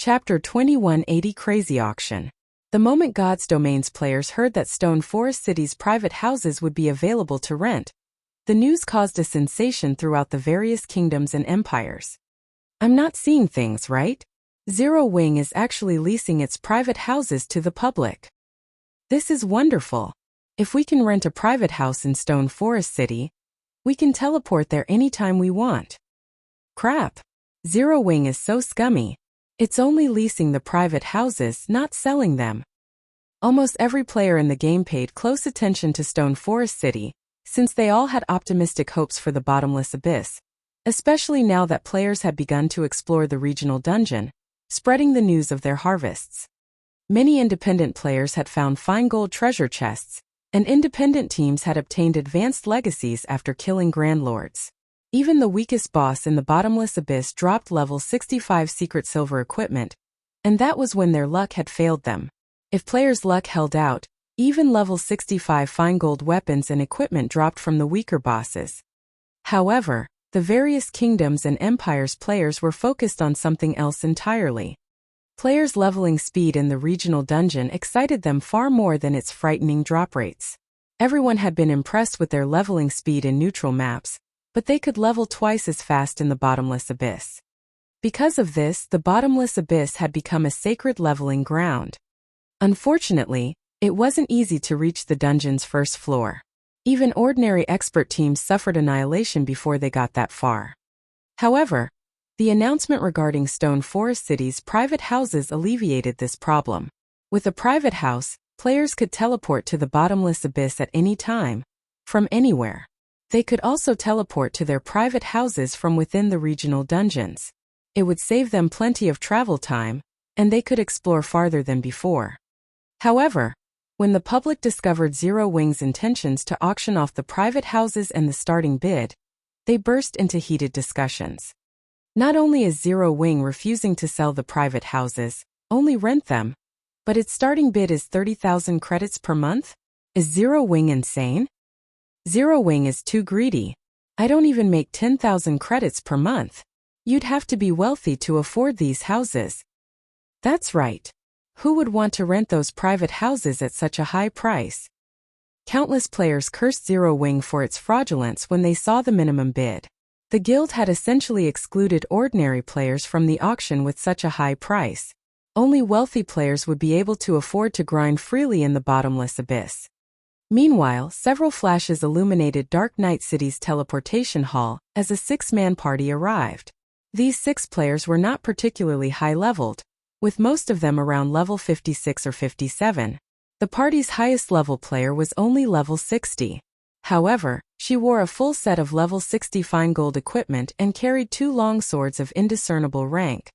Chapter 2180 Crazy Auction. The moment God's Domains players heard that Stone Forest City's private houses would be available to rent, the news caused a sensation throughout the various kingdoms and empires. I'm not seeing things right. Zero Wing is actually leasing its private houses to the public. This is wonderful. If we can rent a private house in Stone Forest City, we can teleport there anytime we want. Crap. Zero Wing is so scummy. It's only leasing the private houses, not selling them. Almost every player in the game paid close attention to Stone Forest City, since they all had optimistic hopes for the bottomless abyss, especially now that players had begun to explore the regional dungeon, spreading the news of their harvests. Many independent players had found fine gold treasure chests, and independent teams had obtained advanced legacies after killing Grandlords. Even the weakest boss in the bottomless abyss dropped level 65 secret silver equipment, and that was when their luck had failed them. If players' luck held out, even level 65 fine gold weapons and equipment dropped from the weaker bosses. However, the various kingdoms and empires players were focused on something else entirely. Players' leveling speed in the regional dungeon excited them far more than its frightening drop rates. Everyone had been impressed with their leveling speed in neutral maps, but they could level twice as fast in the bottomless abyss. Because of this, the bottomless abyss had become a sacred leveling ground. Unfortunately, it wasn't easy to reach the dungeon's first floor. Even ordinary expert teams suffered annihilation before they got that far. However, the announcement regarding Stone Forest City's private houses alleviated this problem. With a private house, players could teleport to the bottomless abyss at any time, from anywhere. They could also teleport to their private houses from within the regional dungeons. It would save them plenty of travel time, and they could explore farther than before. However, when the public discovered Zero Wing's intentions to auction off the private houses and the starting bid, they burst into heated discussions. Not only is Zero Wing refusing to sell the private houses, only rent them, but its starting bid is 30,000 credits per month? Is Zero Wing insane? Zero Wing is too greedy. I don't even make 10,000 credits per month. You'd have to be wealthy to afford these houses. That's right. Who would want to rent those private houses at such a high price? Countless players cursed Zero Wing for its fraudulence when they saw the minimum bid. The guild had essentially excluded ordinary players from the auction with such a high price. Only wealthy players would be able to afford to grind freely in the bottomless abyss. Meanwhile, several flashes illuminated Dark Knight City's teleportation hall as a 6-man party arrived. These 6 players were not particularly high-leveled, with most of them around level 56 or 57. The party's highest level player was only level 60. However, she wore a full set of level 60 fine gold equipment and carried 2 long swords of indiscernible rank.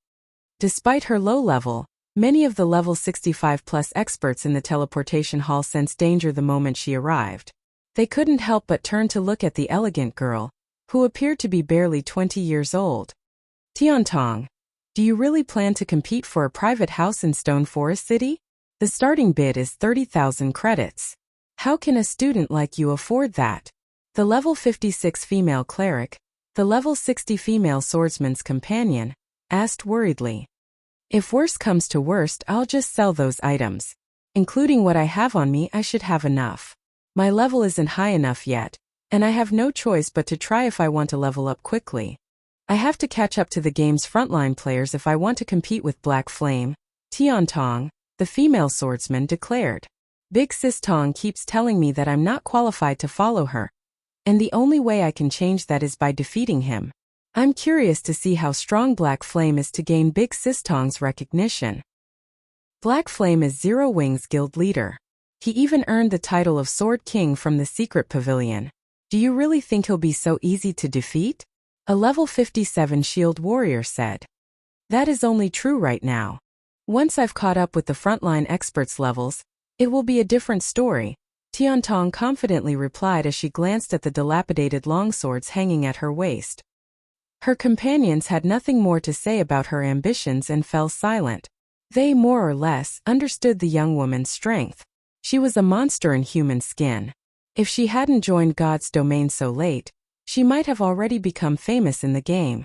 Despite her low level, many of the level 65+ experts in the teleportation hall sensed danger the moment she arrived. They couldn't help but turn to look at the elegant girl, who appeared to be barely 20 years old. Tiantong, do you really plan to compete for a private house in Stone Forest City? The starting bid is 30,000 credits. How can a student like you afford that? The level 56 female cleric, the level 60 female swordsman's companion, asked worriedly. If worst comes to worst, I'll just sell those items. Including what I have on me, I should have enough. My level isn't high enough yet, and I have no choice but to try if I want to level up quickly. I have to catch up to the game's frontline players if I want to compete with Black Flame, Tiantong, the female swordsman, declared. Big Sis Tong keeps telling me that I'm not qualified to follow her, and the only way I can change that is by defeating him. I'm curious to see how strong Black Flame is to gain Big Sis Tong's recognition. Black Flame is Zero Wing's guild leader. He even earned the title of Sword King from the Secret Pavilion. Do you really think he'll be so easy to defeat? A level 57 shield warrior said. That is only true right now. Once I've caught up with the frontline experts' levels, it will be a different story, Tiantong confidently replied as she glanced at the dilapidated longswords hanging at her waist. Her companions had nothing more to say about her ambitions and fell silent. They more or less understood the young woman's strength. She was a monster in human skin. If she hadn't joined God's Domain so late, she might have already become famous in the game.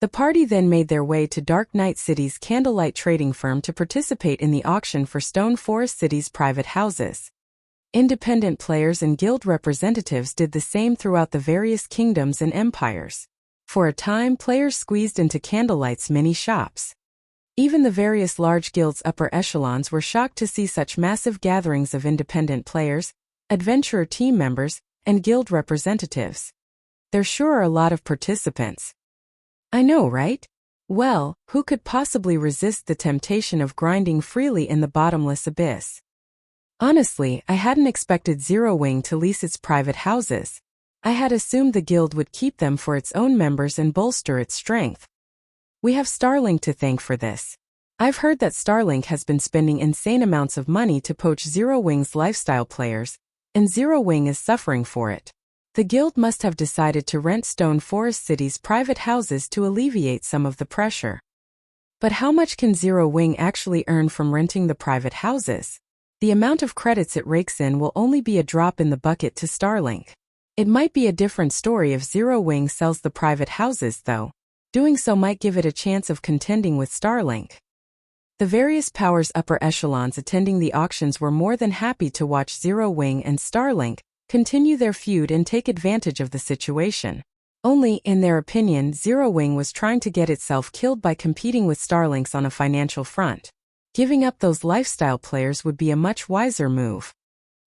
The party then made their way to Dark Knight City's candlelight trading firm to participate in the auction for Stone Forest City's private houses. Independent players and guild representatives did the same throughout the various kingdoms and empires. For a time, players squeezed into Candlelight's many shops. Even the various large guilds' upper echelons were shocked to see such massive gatherings of independent players, adventurer team members, and guild representatives. There sure are a lot of participants. I know, right? Well, who could possibly resist the temptation of grinding freely in the bottomless abyss? Honestly, I hadn't expected Zero Wing to lease its private houses. I had assumed the guild would keep them for its own members and bolster its strength. We have Starlink to thank for this. I've heard that Starlink has been spending insane amounts of money to poach Zero Wing's lifestyle players, and Zero Wing is suffering for it. The guild must have decided to rent Stone Forest City's private houses to alleviate some of the pressure. But how much can Zero Wing actually earn from renting the private houses? The amount of credits it rakes in will only be a drop in the bucket to Starlink. It might be a different story if Zero Wing sells the private houses, though. Doing so might give it a chance of contending with Starlink. The various powers' upper echelons attending the auctions were more than happy to watch Zero Wing and Starlink continue their feud and take advantage of the situation. Only, in their opinion, Zero Wing was trying to get itself killed by competing with Starlink's on a financial front. Giving up those lifestyle players would be a much wiser move.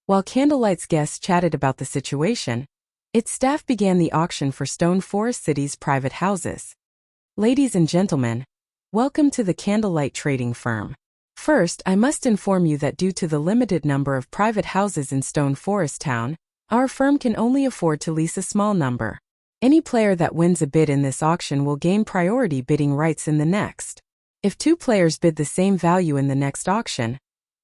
While Candlelight's guests chatted about the situation, its staff began the auction for Stone Forest City's private houses. Ladies and gentlemen, welcome to the Candlelight Trading Firm. First, I must inform you that due to the limited number of private houses in Stone Forest Town, our firm can only afford to lease a small number. Any player that wins a bid in this auction will gain priority bidding rights in the next. If two players bid the same value in the next auction,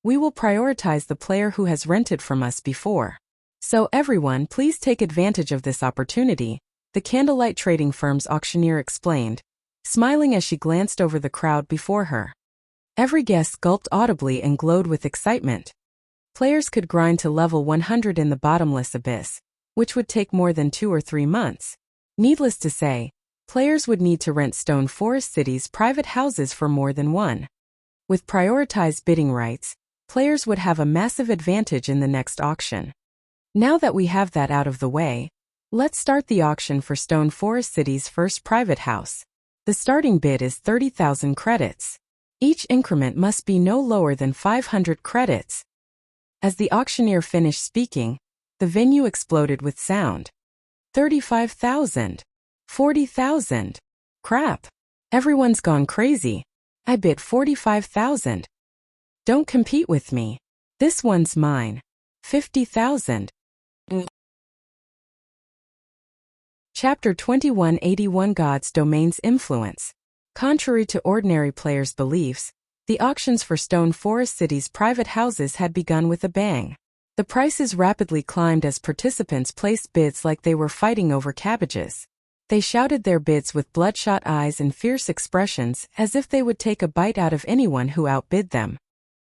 we will prioritize the player who has rented from us before. So everyone, please take advantage of this opportunity, the Candlelight Trading Firm's auctioneer explained, smiling as she glanced over the crowd before her. Every guest gulped audibly and glowed with excitement. Players could grind to level 100 in the bottomless abyss, which would take more than 2 or 3 months. Needless to say, players would need to rent Stone Forest City's private houses for more than one. With prioritized bidding rights, players would have a massive advantage in the next auction. Now that we have that out of the way, let's start the auction for Stone Forest City's first private house. The starting bid is 30,000 credits. Each increment must be no lower than 500 credits. As the auctioneer finished speaking, the venue exploded with sound. 35,000. 40,000. Crap. Everyone's gone crazy. I bid 45,000. Don't compete with me. This one's mine. 50,000. Chapter 2181 God's Domain's Influence. Contrary to ordinary players' beliefs, the auctions for Stone Forest City's private houses had begun with a bang. The prices rapidly climbed as participants placed bids like they were fighting over cabbages. They shouted their bids with bloodshot eyes and fierce expressions as if they would take a bite out of anyone who outbid them.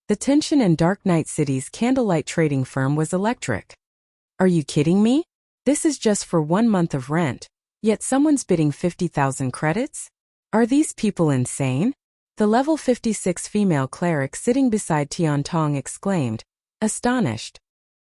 The tension in Dark Knight City's Candlelight Trading Firm was electric. Are you kidding me? This is just for 1 month of rent, yet someone's bidding 50,000 credits? Are these people insane? The level 56 female cleric sitting beside Tian Tong exclaimed, astonished.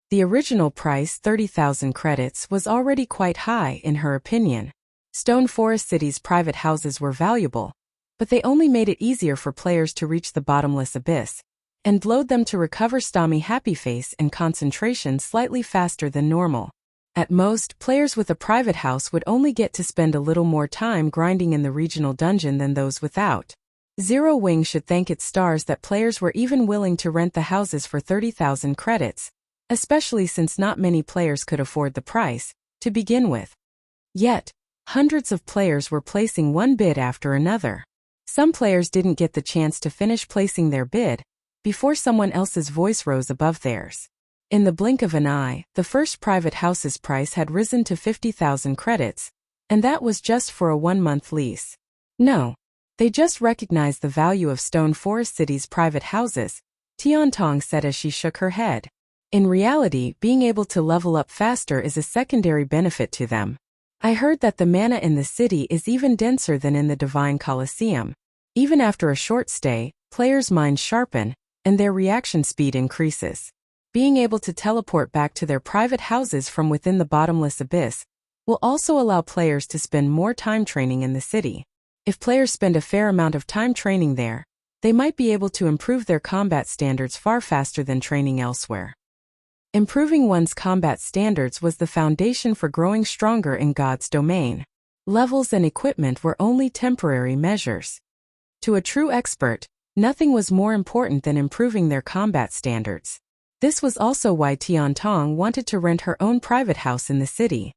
The original price, 30,000 credits, was already quite high in her opinion. Stone Forest City's private houses were valuable, but they only made it easier for players to reach the bottomless abyss, and load them to recover Stami Happy Face and concentration slightly faster than normal. At most, players with a private house would only get to spend a little more time grinding in the regional dungeon than those without. Zero Wing should thank its stars that players were even willing to rent the houses for 30,000 credits, especially since not many players could afford the price, to begin with. Yet, hundreds of players were placing one bid after another. Some players didn't get the chance to finish placing their bid before someone else's voice rose above theirs. In the blink of an eye, the first private house's price had risen to 50,000 credits, and that was just for a 1-month lease. No. They just recognized the value of Stone Forest City's private houses, Tian Tong said as she shook her head. In reality, being able to level up faster is a secondary benefit to them. I heard that the mana in the city is even denser than in the Divine Colosseum. Even after a short stay, players' minds sharpen, and their reaction speed increases. Being able to teleport back to their private houses from within the bottomless abyss will also allow players to spend more time training in the city. If players spend a fair amount of time training there, they might be able to improve their combat standards far faster than training elsewhere. Improving one's combat standards was the foundation for growing stronger in God's domain. Levels and equipment were only temporary measures. To a true expert, nothing was more important than improving their combat standards. This was also why Tian Tong wanted to rent her own private house in the city.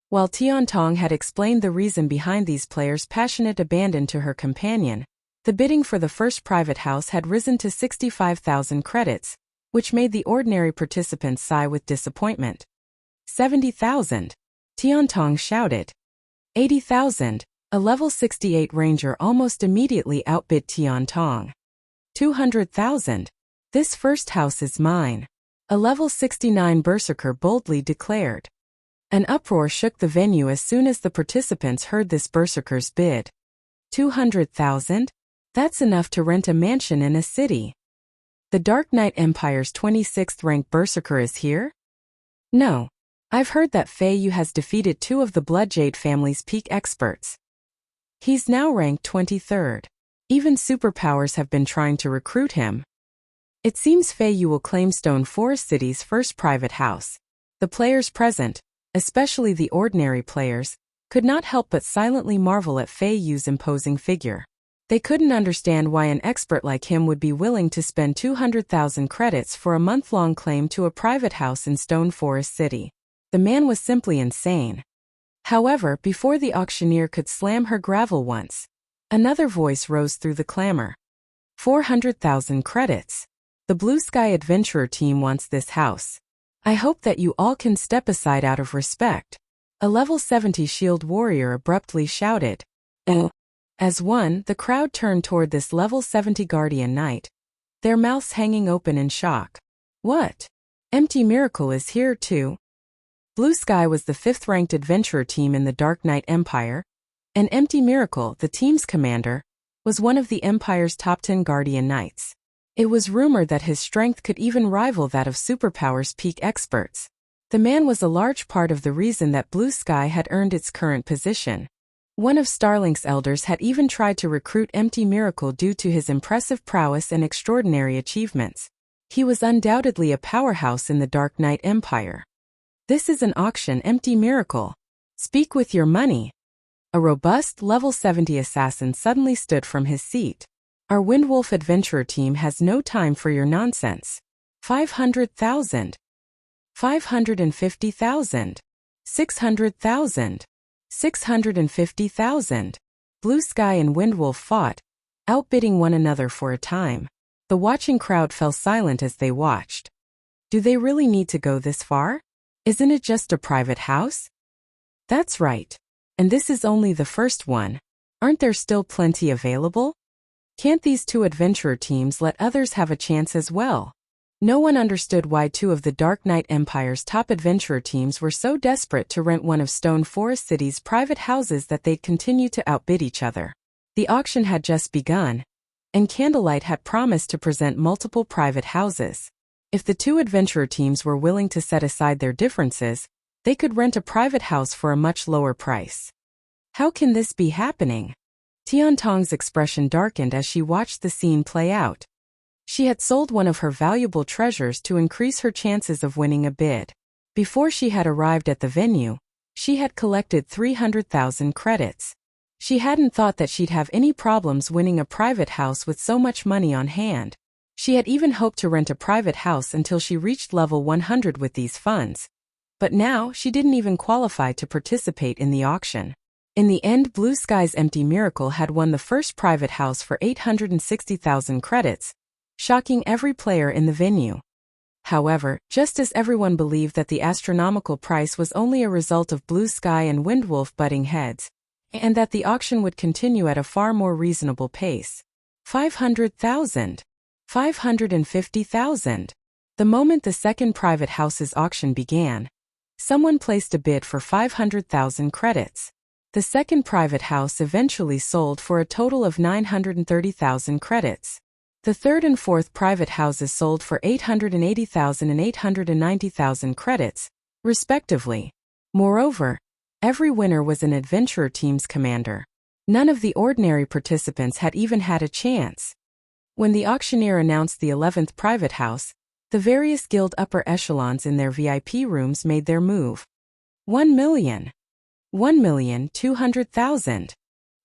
While Tian Tong had explained the reason behind these players' passionate abandon to her companion, the bidding for the first private house had risen to 65,000 credits, which made the ordinary participants sigh with disappointment. 70,000. Tian Tong shouted. 80,000. A level 68 ranger almost immediately outbid Tian Tong. 200,000. This first house is mine. A level 69 berserker boldly declared. An uproar shook the venue as soon as the participants heard this berserker's bid. 200,000? That's enough to rent a mansion in a city. The Dark Knight Empire's 26th rank berserker is here? No. I've heard that Fei Yu has defeated 2 of the Bloodjade family's peak experts. He's now ranked 23rd. Even superpowers have been trying to recruit him. It seems Fei Yu will claim Stone Forest City's first private house. The players present, especially the ordinary players, could not help but silently marvel at Fei Yu's imposing figure. They couldn't understand why an expert like him would be willing to spend 200,000 credits for a month-long claim to a private house in Stone Forest City. The man was simply insane. However, before the auctioneer could slam her gravel once, another voice rose through the clamor. 400,000 credits. The Blue Sky Adventurer team wants this house. I hope that you all can step aside out of respect. A level 70 shield warrior abruptly shouted. As one, the crowd turned toward this level 70 guardian knight, their mouths hanging open in shock. What? Empty Miracle is here too? Blue Sky was the 5th-ranked adventurer team in the Dark Knight Empire, and Empty Miracle, the team's commander, was one of the Empire's top 10 guardian knights. It was rumored that his strength could even rival that of Superpower's peak experts. The man was a large part of the reason that Blue Sky had earned its current position. One of Starlink's elders had even tried to recruit Empty Miracle due to his impressive prowess and extraordinary achievements. He was undoubtedly a powerhouse in the Dark Knight Empire. This is an auction, Empty Miracle. Speak with your money. A robust level 70 assassin suddenly stood from his seat. Our Windwolf adventurer team has no time for your nonsense. 500,000. 550,000. 600,000. 650,000. Blue Sky and Windwolf fought, outbidding one another for a time. The watching crowd fell silent as they watched. Do they really need to go this far? Isn't it just a private house? That's right. And this is only the first one. Aren't there still plenty available? Can't these 2 adventurer teams let others have a chance as well? No one understood why 2 of the Dark Knight Empire's top adventurer teams were so desperate to rent one of Stone Forest City's private houses that they'd continue to outbid each other. The auction had just begun, and Candlelight had promised to present multiple private houses. If the 2 adventurer teams were willing to set aside their differences, they could rent a private house for a much lower price. How can this be happening? Tian Tong's expression darkened as she watched the scene play out. She had sold one of her valuable treasures to increase her chances of winning a bid. Before she had arrived at the venue, she had collected 300,000 credits. She hadn't thought that she'd have any problems winning a private house with so much money on hand. She had even hoped to rent a private house until she reached level 100 with these funds. But now, she didn't even qualify to participate in the auction. In the end, Blue Sky's Empty Miracle had won the first private house for 860,000 credits, shocking every player in the venue. However, just as everyone believed that the astronomical price was only a result of Blue Sky and Windwolf butting heads, and that the auction would continue at a far more reasonable pace. 500,000. 550,000. The moment the second private house's auction began, Someone placed a bid for 500,000 credits. The second private house eventually sold for a total of 930,000 credits. The third and fourth private houses sold for 880,000 and 890,000 credits, respectively. Moreover, every winner was an adventurer team's commander. None of the ordinary participants had even had a chance. When the auctioneer announced the 11th private house, the various guild upper echelons in their VIP rooms made their move. 1 million. 1,200,000.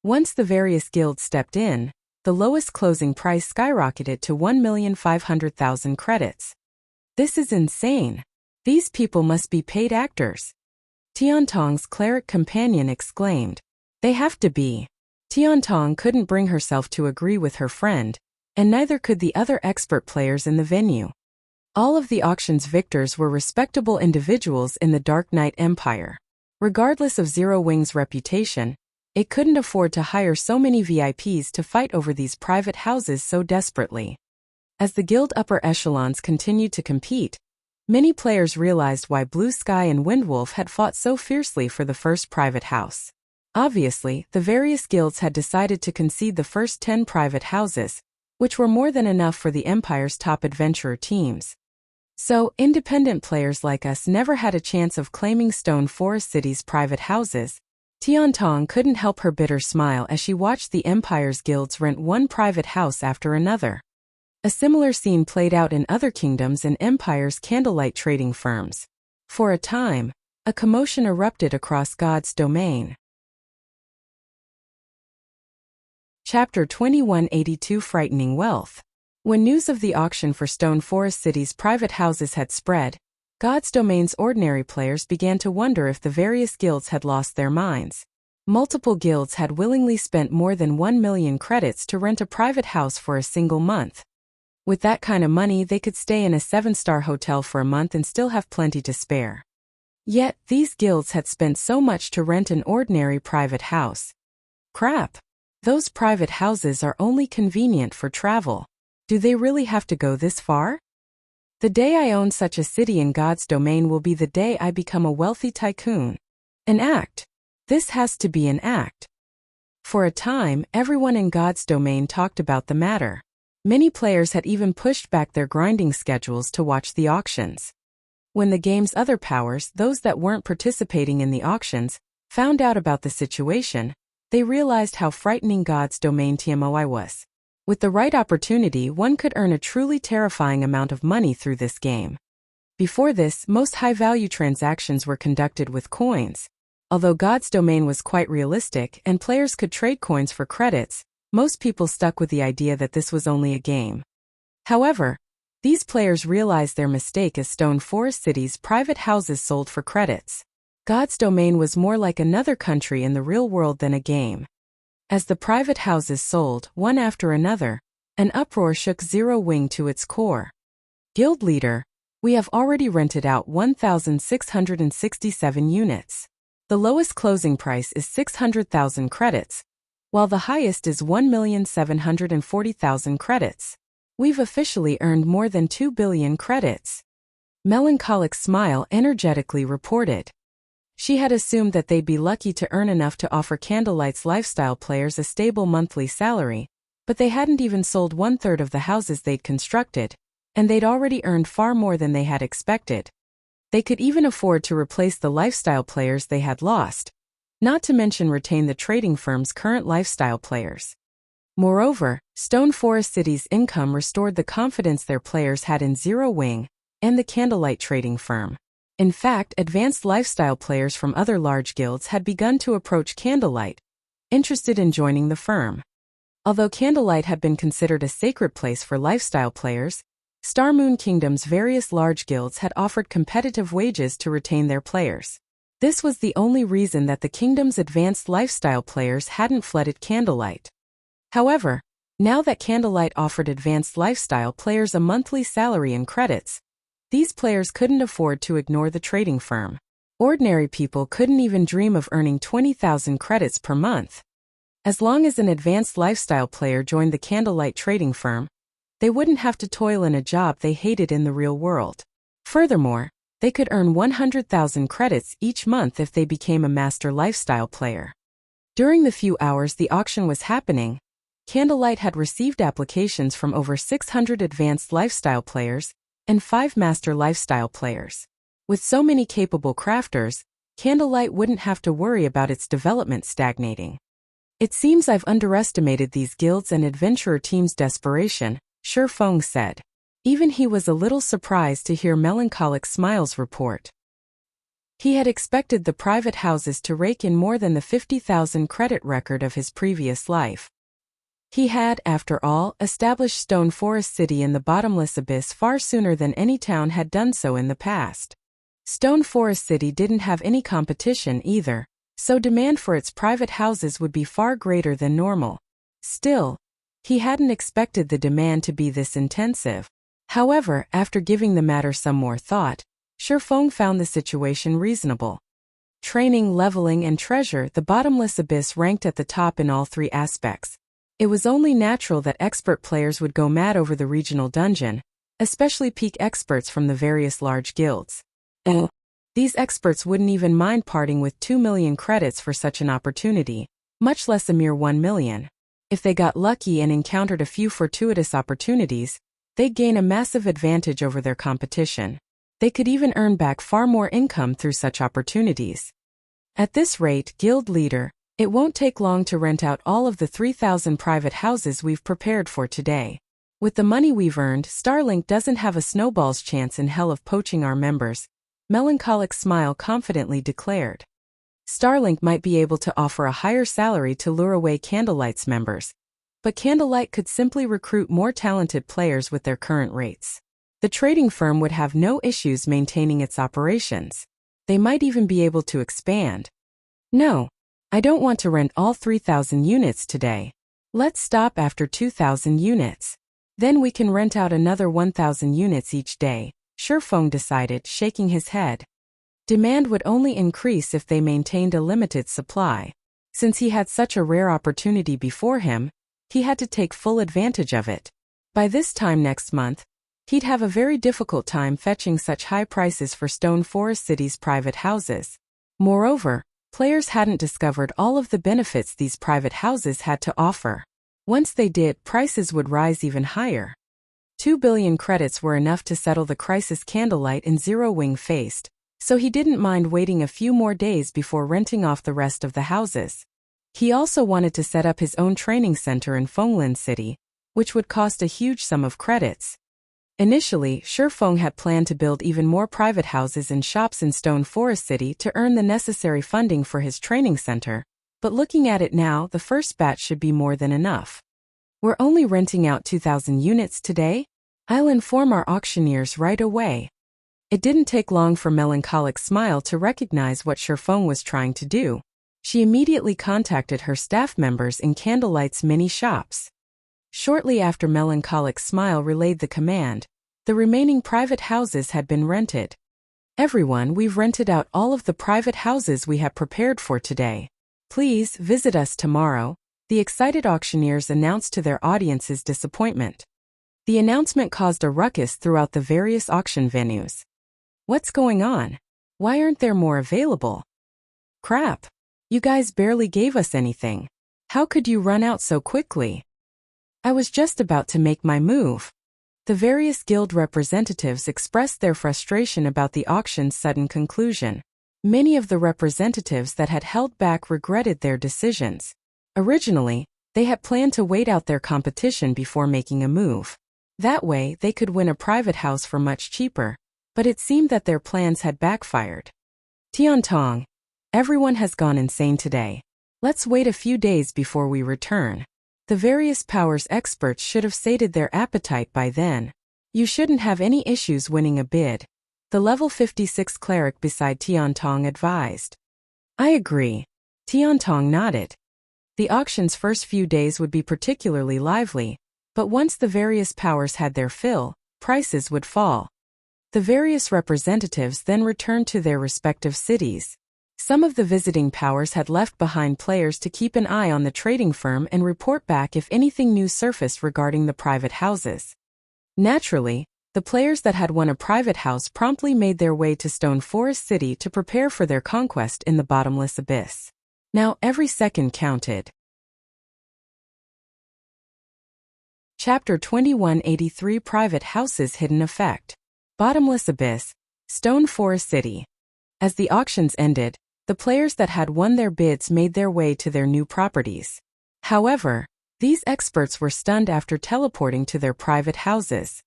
Once the various guilds stepped in, the lowest closing price skyrocketed to 1,500,000 credits. This is insane. These people must be paid actors. Tiantong's cleric companion exclaimed. They have to be. Tiantong couldn't bring herself to agree with her friend, and neither could the other expert players in the venue. All of the auction's victors were respectable individuals in the Dark Knight Empire. Regardless of Zero Wing's reputation, it couldn't afford to hire so many VIPs to fight over these private houses so desperately. As the guild upper echelons continued to compete, many players realized why Blue Sky and Windwolf had fought so fiercely for the first private house. Obviously, the various guilds had decided to concede the first 10 private houses, which were more than enough for the Empire's top adventurer teams. So, independent players like us never had a chance of claiming Stone Forest City's private houses. Tiantong couldn't help her bitter smile as she watched the Empire's guilds rent one private house after another. A similar scene played out in other kingdoms and Empire's candlelight trading firms. For a time, a commotion erupted across God's domain. Chapter 2182 Frightening Wealth. When news of the auction for Stone Forest City's private houses had spread, God's Domain's ordinary players began to wonder if the various guilds had lost their minds. Multiple guilds had willingly spent more than 1 million credits to rent a private house for a single month. With that kind of money, they could stay in a 7-star hotel for a month and still have plenty to spare. Yet, these guilds had spent so much to rent an ordinary private house. Crap! Those private houses are only convenient for travel. Do they really have to go this far? The day I own such a city in God's domain will be the day I become a wealthy tycoon. An act. This has to be an act. For a time, everyone in God's domain talked about the matter. Many players had even pushed back their grinding schedules to watch the auctions. When the game's other powers, those that weren't participating in the auctions, found out about the situation, they realized how frightening God's domain TMOI was. With the right opportunity, one could earn a truly terrifying amount of money through this game. Before this, most high-value transactions were conducted with coins. Although God's domain was quite realistic and players could trade coins for credits, most people stuck with the idea that this was only a game. However, these players realized their mistake as Stone Forest City's private houses sold for credits. God's domain was more like another country in the real world than a game. As the private houses sold, one after another, an uproar shook Zero Wing to its core. Guild leader, we have already rented out 1,667 units. The lowest closing price is 600,000 credits, while the highest is 1,740,000 credits. We've officially earned more than 2 billion credits. Melancholic Smile energetically reported. She had assumed that they'd be lucky to earn enough to offer Candlelight's lifestyle players a stable monthly salary, but they hadn't even sold 1/3 of the houses they'd constructed, and they'd already earned far more than they had expected. They could even afford to replace the lifestyle players they had lost, not to mention retain the trading firm's current lifestyle players. Moreover, Stone Forest City's income restored the confidence their players had in Zero Wing and the Candlelight trading firm. In fact, advanced lifestyle players from other large guilds had begun to approach Candlelight, interested in joining the firm. Although Candlelight had been considered a sacred place for lifestyle players, Star Moon Kingdom's various large guilds had offered competitive wages to retain their players. This was the only reason that the kingdom's advanced lifestyle players hadn't flooded Candlelight. However, now that Candlelight offered advanced lifestyle players a monthly salary and credits, these players couldn't afford to ignore the trading firm. Ordinary people couldn't even dream of earning 20,000 credits per month. As long as an advanced lifestyle player joined the Candlelight trading firm, they wouldn't have to toil in a job they hated in the real world. Furthermore, They could earn 100,000 credits each month if they became a master lifestyle player. During the few hours the auction was happening, Candlelight had received applications from over 600 advanced lifestyle players and 5 master lifestyle players. With so many capable crafters, Candlelight wouldn't have to worry about its development stagnating. It seems I've underestimated these guilds and adventurer teams' desperation, Shi Feng said. Even he was a little surprised to hear Melancholic Smile's report. He had expected the private houses to rake in more than the 50,000 credit record of his previous life. He had, after all, established Stone Forest City in the bottomless abyss far sooner than any town had done so in the past. Stone Forest City didn't have any competition either, so demand for its private houses would be far greater than normal. Still, he hadn't expected the demand to be this intensive. However, after giving the matter some more thought, Shi Feng found the situation reasonable. Training, leveling, and treasure, the bottomless abyss ranked at the top in all 3 aspects. It was only natural that expert players would go mad over the regional dungeon, especially peak experts from the various large guilds. These experts wouldn't even mind parting with 2 million credits for such an opportunity, much less a mere 1 million. If they got lucky and encountered a few fortuitous opportunities, they'd gain a massive advantage over their competition. They could even earn back far more income through such opportunities. At this rate, guild leader, it won't take long to rent out all of the 3,000 private houses we've prepared for today. With the money we've earned, Starlink doesn't have a snowball's chance in hell of poaching our members, Melancholic Smile confidently declared. Starlink might be able to offer a higher salary to lure away Candlelight's members, but Candlelight could simply recruit more talented players with their current rates. The trading firm would have no issues maintaining its operations. They might even be able to expand. No, I don't want to rent all 3,000 units today. Let's stop after 2,000 units. Then we can rent out another 1,000 units each day, Shi Feng decided, shaking his head. Demand would only increase if they maintained a limited supply. Since he had such a rare opportunity before him, he had to take full advantage of it. By this time next month, he'd have a very difficult time fetching such high prices for Stone Forest City's private houses. Moreover, players hadn't discovered all of the benefits these private houses had to offer. Once they did, prices would rise even higher. 2 billion credits were enough to settle the crisis Candlelight and Zero Wing faced, so he didn't mind waiting a few more days before renting off the rest of the houses. He also wanted to set up his own training center in Fenglin City, which would cost a huge sum of credits. Initially, Shi Feng had planned to build even more private houses and shops in Stone Forest City to earn the necessary funding for his training center, but looking at it now, the first batch should be more than enough. We're only renting out 2,000 units today? I'll inform our auctioneers right away. It didn't take long for Melancholic Smile to recognize what Shi Feng was trying to do. She immediately contacted her staff members in Candlelight's mini shops. Shortly after Melancholic Smile relayed the command, the remaining private houses had been rented. Everyone, we've rented out all of the private houses we have prepared for today. Please visit us tomorrow, the excited auctioneers announced to their audience's disappointment. The announcement caused a ruckus throughout the various auction venues. What's going on? Why aren't there more available? Crap! You guys barely gave us anything. How could you run out so quickly? I was just about to make my move. The various guild representatives expressed their frustration about the auction's sudden conclusion. Many of the representatives that had held back regretted their decisions. Originally, they had planned to wait out their competition before making a move. That way, they could win a private house for much cheaper, but it seemed that their plans had backfired. Tiantong, everyone has gone insane today. Let's wait a few days before we return. The various powers experts should have sated their appetite by then. You shouldn't have any issues winning a bid, the level 56 cleric beside Tiantong advised. I agree. Tiantong nodded. The auction's first few days would be particularly lively, but once the various powers had their fill, prices would fall. The various representatives then returned to their respective cities. Some of the visiting powers had left behind players to keep an eye on the trading firm and report back if anything new surfaced regarding the private houses. Naturally, the players that had won a private house promptly made their way to Stone Forest City to prepare for their conquest in the bottomless abyss. Now every second counted. Chapter 2183 Private Houses Hidden Effect. Bottomless Abyss, Stone Forest City. As the auctions ended, the players that had won their bids made their way to their new properties. However, these experts were stunned after teleporting to their private houses.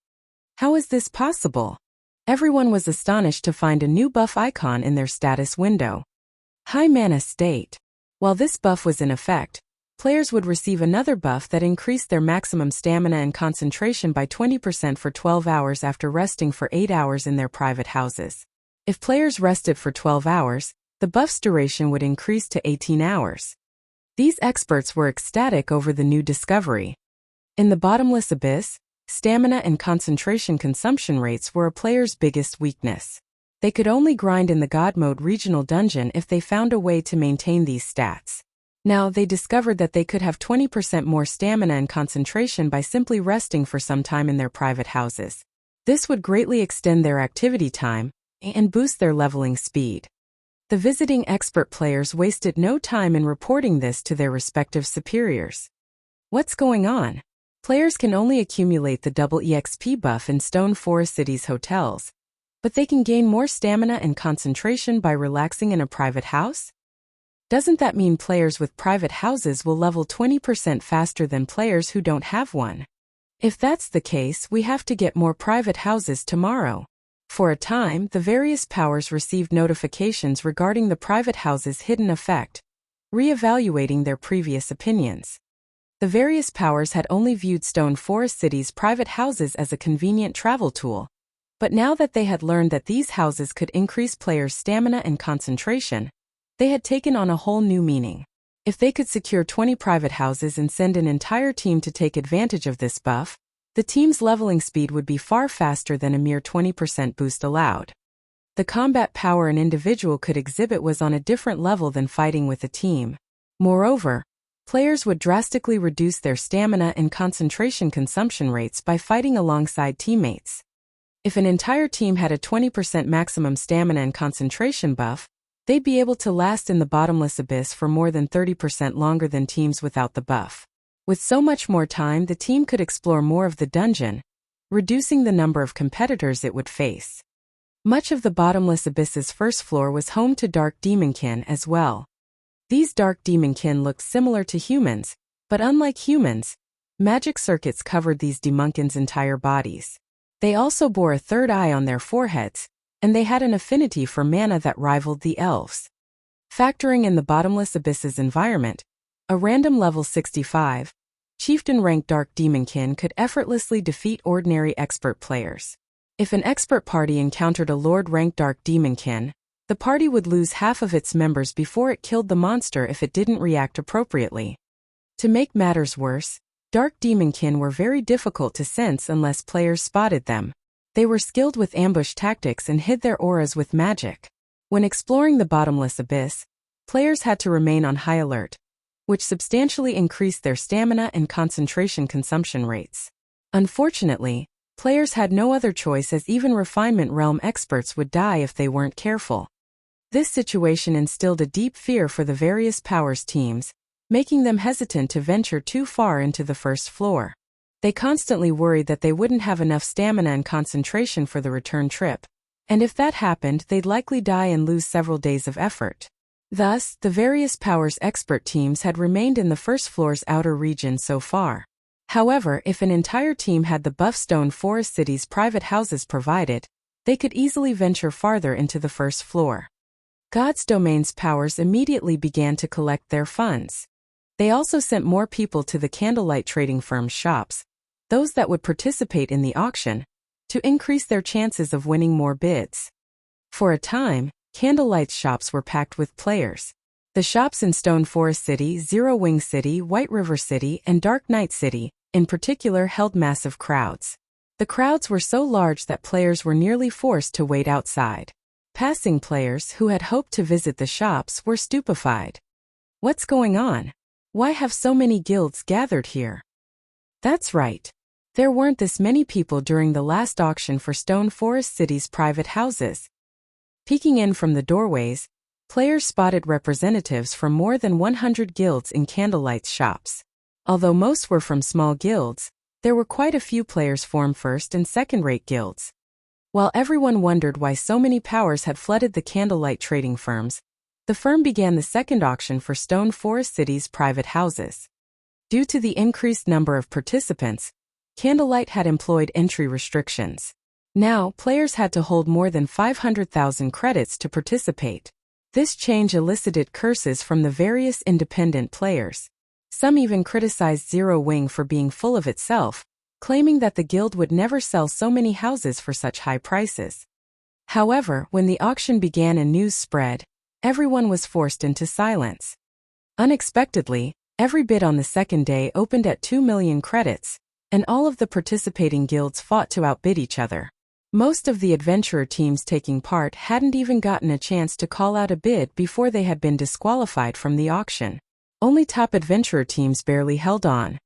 How is this possible? Everyone was astonished to find a new buff icon in their status window. High Mana State. While this buff was in effect, players would receive another buff that increased their maximum stamina and concentration by 20% for 12 hours after resting for 8 hours in their private houses. If players rested for 12 hours, the buff's duration would increase to 18 hours. These experts were ecstatic over the new discovery. In the bottomless abyss, stamina and concentration consumption rates were a player's biggest weakness. They could only grind in the God Mode regional dungeon if they found a way to maintain these stats. Now they discovered that they could have 20% more stamina and concentration by simply resting for some time in their private houses. This would greatly extend their activity time and boost their leveling speed. The visiting expert players wasted no time in reporting this to their respective superiors. What's going on? Players can only accumulate the double EXP buff in Stone Forest City's hotels, but they can gain more stamina and concentration by relaxing in a private house? Doesn't that mean players with private houses will level 20% faster than players who don't have one? If that's the case, we have to get more private houses tomorrow. For a time, the various powers received notifications regarding the private houses' hidden effect, re-evaluating their previous opinions. The various powers had only viewed Stone Forest City's private houses as a convenient travel tool, but now that they had learned that these houses could increase players' stamina and concentration, they had taken on a whole new meaning. If they could secure 20 private houses and send an entire team to take advantage of this buff, the team's leveling speed would be far faster than a mere 20% boost allowed. The combat power an individual could exhibit was on a different level than fighting with a team. Moreover, players would drastically reduce their stamina and concentration consumption rates by fighting alongside teammates. If an entire team had a 20% maximum stamina and concentration buff, they'd be able to last in the bottomless abyss for more than 30% longer than teams without the buff. With so much more time, the team could explore more of the dungeon, reducing the number of competitors it would face. Much of the bottomless abyss's first floor was home to dark demonkin as well. These dark demonkin looked similar to humans, but unlike humans, magic circuits covered these demonkins' entire bodies. They also bore a third eye on their foreheads, and they had an affinity for mana that rivaled the elves. Factoring in the bottomless abyss's environment, a random level 65, chieftain-ranked dark demonkin could effortlessly defeat ordinary expert players. If an expert party encountered a lord-ranked dark demonkin, the party would lose half of its members before it killed the monster if it didn't react appropriately. To make matters worse, dark demonkin were very difficult to sense unless players spotted them. They were skilled with ambush tactics and hid their auras with magic. When exploring the bottomless abyss, players had to remain on high alert, which substantially increased their stamina and concentration consumption rates. Unfortunately, players had no other choice as even refinement realm experts would die if they weren't careful. This situation instilled a deep fear for the various powers teams, making them hesitant to venture too far into the first floor. They constantly worried that they wouldn't have enough stamina and concentration for the return trip, and if that happened, they'd likely die and lose several days of effort. Thus, the various powers expert teams had remained in the first floor's outer region so far. However, if an entire team had the buff Stone Forest City's private houses provided, they could easily venture farther into the first floor. God's Domain's powers immediately began to collect their funds. They also sent more people to the candlelight trading firm's shops, those that would participate in the auction, to increase their chances of winning more bids. For a time, Candlelight's shops were packed with players. The shops in Stone Forest City, Zero Wing City, White River City, and Dark Knight City, in particular, held massive crowds. The crowds were so large that players were nearly forced to wait outside. Passing players who had hoped to visit the shops were stupefied. What's going on? Why have so many guilds gathered here? That's right. There weren't this many people during the last auction for Stone Forest City's private houses. Peeking in from the doorways, players spotted representatives from more than 100 guilds in candlelight shops. Although most were from small guilds, there were quite a few players from first and second-rate guilds. While everyone wondered why so many powers had flooded the candlelight trading firms, the firm began the second auction for Stone Forest City's private houses. Due to the increased number of participants, Candlelight had employed entry restrictions. Now, players had to hold more than 500,000 credits to participate. This change elicited curses from the various independent players. Some even criticized Zero Wing for being full of itself, claiming that the guild would never sell so many houses for such high prices. However, when the auction began and news spread, everyone was forced into silence. Unexpectedly, every bid on the second day opened at 2 million credits, and all of the participating guilds fought to outbid each other. Most of the adventurer teams taking part hadn't even gotten a chance to call out a bid before they had been disqualified from the auction. Only top adventurer teams barely held on.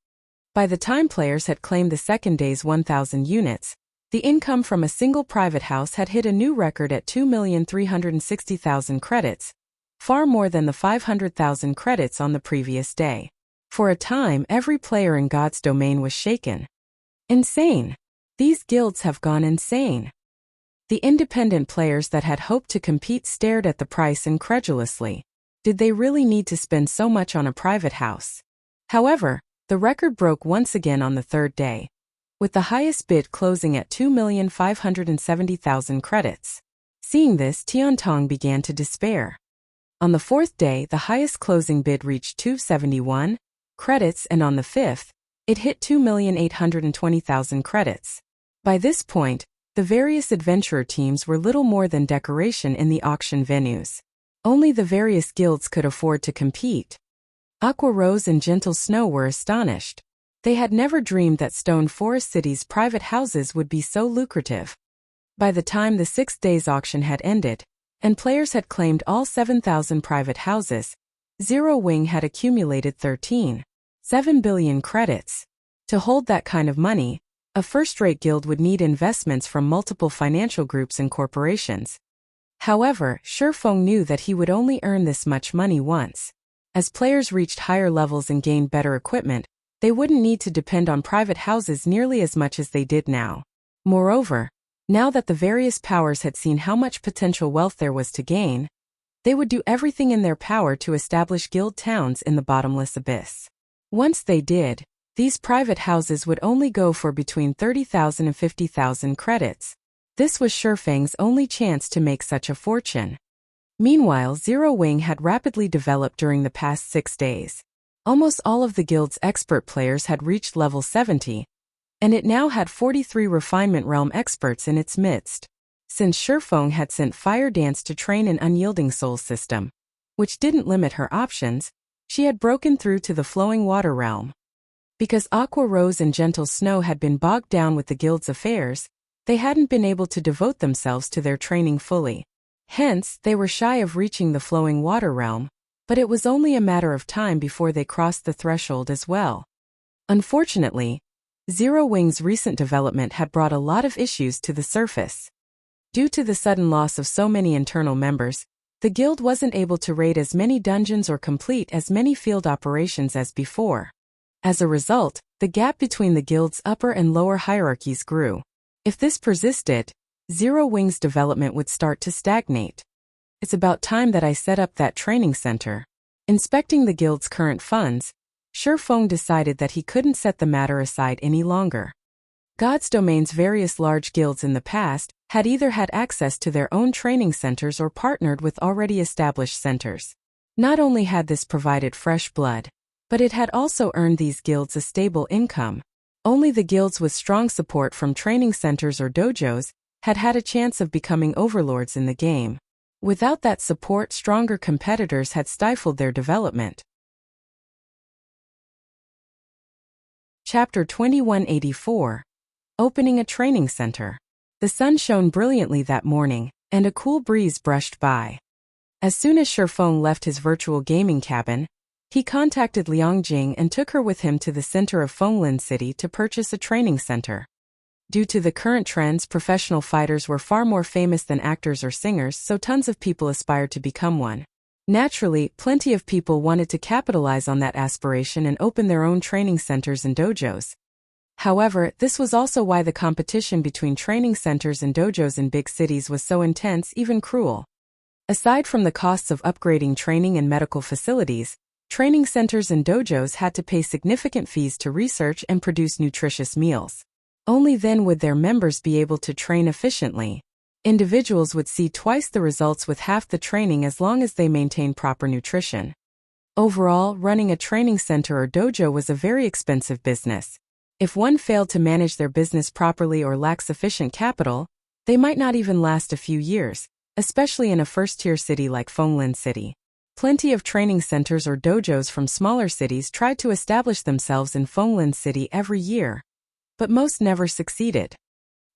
By the time players had claimed the second day's 1,000 units, the income from a single private house had hit a new record at 2,360,000 credits, far more than the 500,000 credits on the previous day. For a time, every player in God's domain was shaken. Insane! These guilds have gone insane. The independent players that had hoped to compete stared at the price incredulously. Did they really need to spend so much on a private house? However, the record broke once again on the third day, with the highest bid closing at 2,570,000 credits. Seeing this, Tiantong began to despair. On the fourth day, the highest closing bid reached 271 credits, and on the fifth, it hit 2,820,000 credits. By this point, the various adventurer teams were little more than decoration in the auction venues. Only the various guilds could afford to compete. Aqua Rose and Gentle Snow were astonished. They had never dreamed that Stone Forest City's private houses would be so lucrative. By the time the 6 days auction had ended, and players had claimed all 7,000 private houses, Zero Wing had accumulated 13.7 billion credits. To hold that kind of money, a first-rate guild would need investments from multiple financial groups and corporations. However, Shifeng knew that he would only earn this much money once. As players reached higher levels and gained better equipment, they wouldn't need to depend on private houses nearly as much as they did now. Moreover, now that the various powers had seen how much potential wealth there was to gain, they would do everything in their power to establish guild towns in the bottomless abyss. Once they did, these private houses would only go for between 30,000 and 50,000 credits. This was Shifeng's only chance to make such a fortune. Meanwhile, Zero Wing had rapidly developed during the past 6 days. Almost all of the guild's expert players had reached level 70, and it now had 43 Refinement Realm experts in its midst. Since Shifeng had sent Fire Dance to train an unyielding soul system, which didn't limit her options, she had broken through to the Flowing Water Realm. Because Aqua Rose and Gentle Snow had been bogged down with the guild's affairs, they hadn't been able to devote themselves to their training fully. Hence, they were shy of reaching the Flowing Water Realm, but it was only a matter of time before they crossed the threshold as well. Unfortunately, Zero Wing's recent development had brought a lot of issues to the surface. Due to the sudden loss of so many internal members, the guild wasn't able to raid as many dungeons or complete as many field operations as before. As a result, the gap between the guild's upper and lower hierarchies grew. If this persisted, Zero Wing's development would start to stagnate. It's about time that I set up that training center. Inspecting the guild's current funds, Shifeng decided that he couldn't set the matter aside any longer. God's Domain's various large guilds in the past had either had access to their own training centers or partnered with already established centers. Not only had this provided fresh blood, but it had also earned these guilds a stable income. Only the guilds with strong support from training centers or dojos had had a chance of becoming overlords in the game. Without that support, stronger competitors had stifled their development. Chapter 2184. Opening a Training Center. The sun shone brilliantly that morning, and a cool breeze brushed by. As soon as Shifeng left his virtual gaming cabin, He contacted Liang Jing and took her with him to the center of Fenglin City to purchase a training center. Due to the current trends, professional fighters were far more famous than actors or singers, so tons of people aspired to become one. Naturally, plenty of people wanted to capitalize on that aspiration and open their own training centers and dojos. However, this was also why the competition between training centers and dojos in big cities was so intense, even cruel. Aside from the costs of upgrading training and medical facilities, training centers and dojos had to pay significant fees to research and produce nutritious meals. Only then would their members be able to train efficiently. Individuals would see twice the results with half the training as long as they maintain proper nutrition. Overall, running a training center or dojo was a very expensive business. If one failed to manage their business properly or lacked sufficient capital, they might not even last a few years, especially in a first-tier city like Fenglin City. Plenty of training centers or dojos from smaller cities tried to establish themselves in Fenglin City every year, but most never succeeded.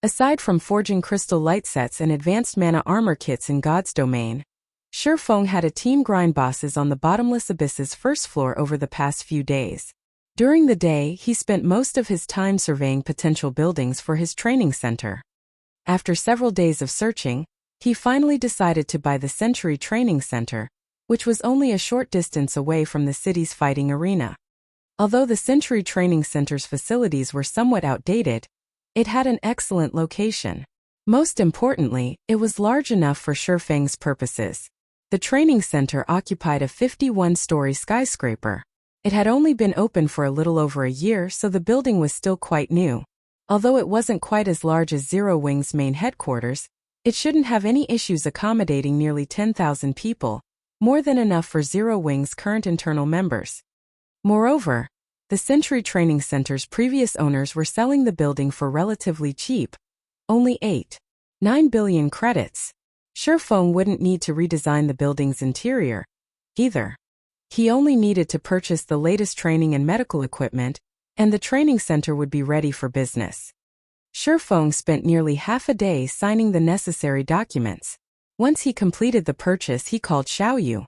Aside from forging crystal light sets and advanced mana armor kits in God's domain, Shifeng had a team grind bosses on the bottomless abyss's first floor over the past few days. During the day, he spent most of his time surveying potential buildings for his training center. After several days of searching, he finally decided to buy the Century Training Center, which was only a short distance away from the city's fighting arena. Although the Century Training Center's facilities were somewhat outdated, it had an excellent location. Most importantly, it was large enough for Shifeng's purposes. The training center occupied a 51-story skyscraper. It had only been open for a little over a year, so the building was still quite new. Although it wasn't quite as large as Zero Wing's main headquarters, it shouldn't have any issues accommodating nearly 10,000 people, more than enough for Zero Wing's current internal members. Moreover, the Century Training Center's previous owners were selling the building for relatively cheap, only 8.9 billion credits. Shifeng wouldn't need to redesign the building's interior, either. He only needed to purchase the latest training and medical equipment, and the training center would be ready for business. Shifeng spent nearly half a day signing the necessary documents. Once he completed the purchase, he called Xiaoyu.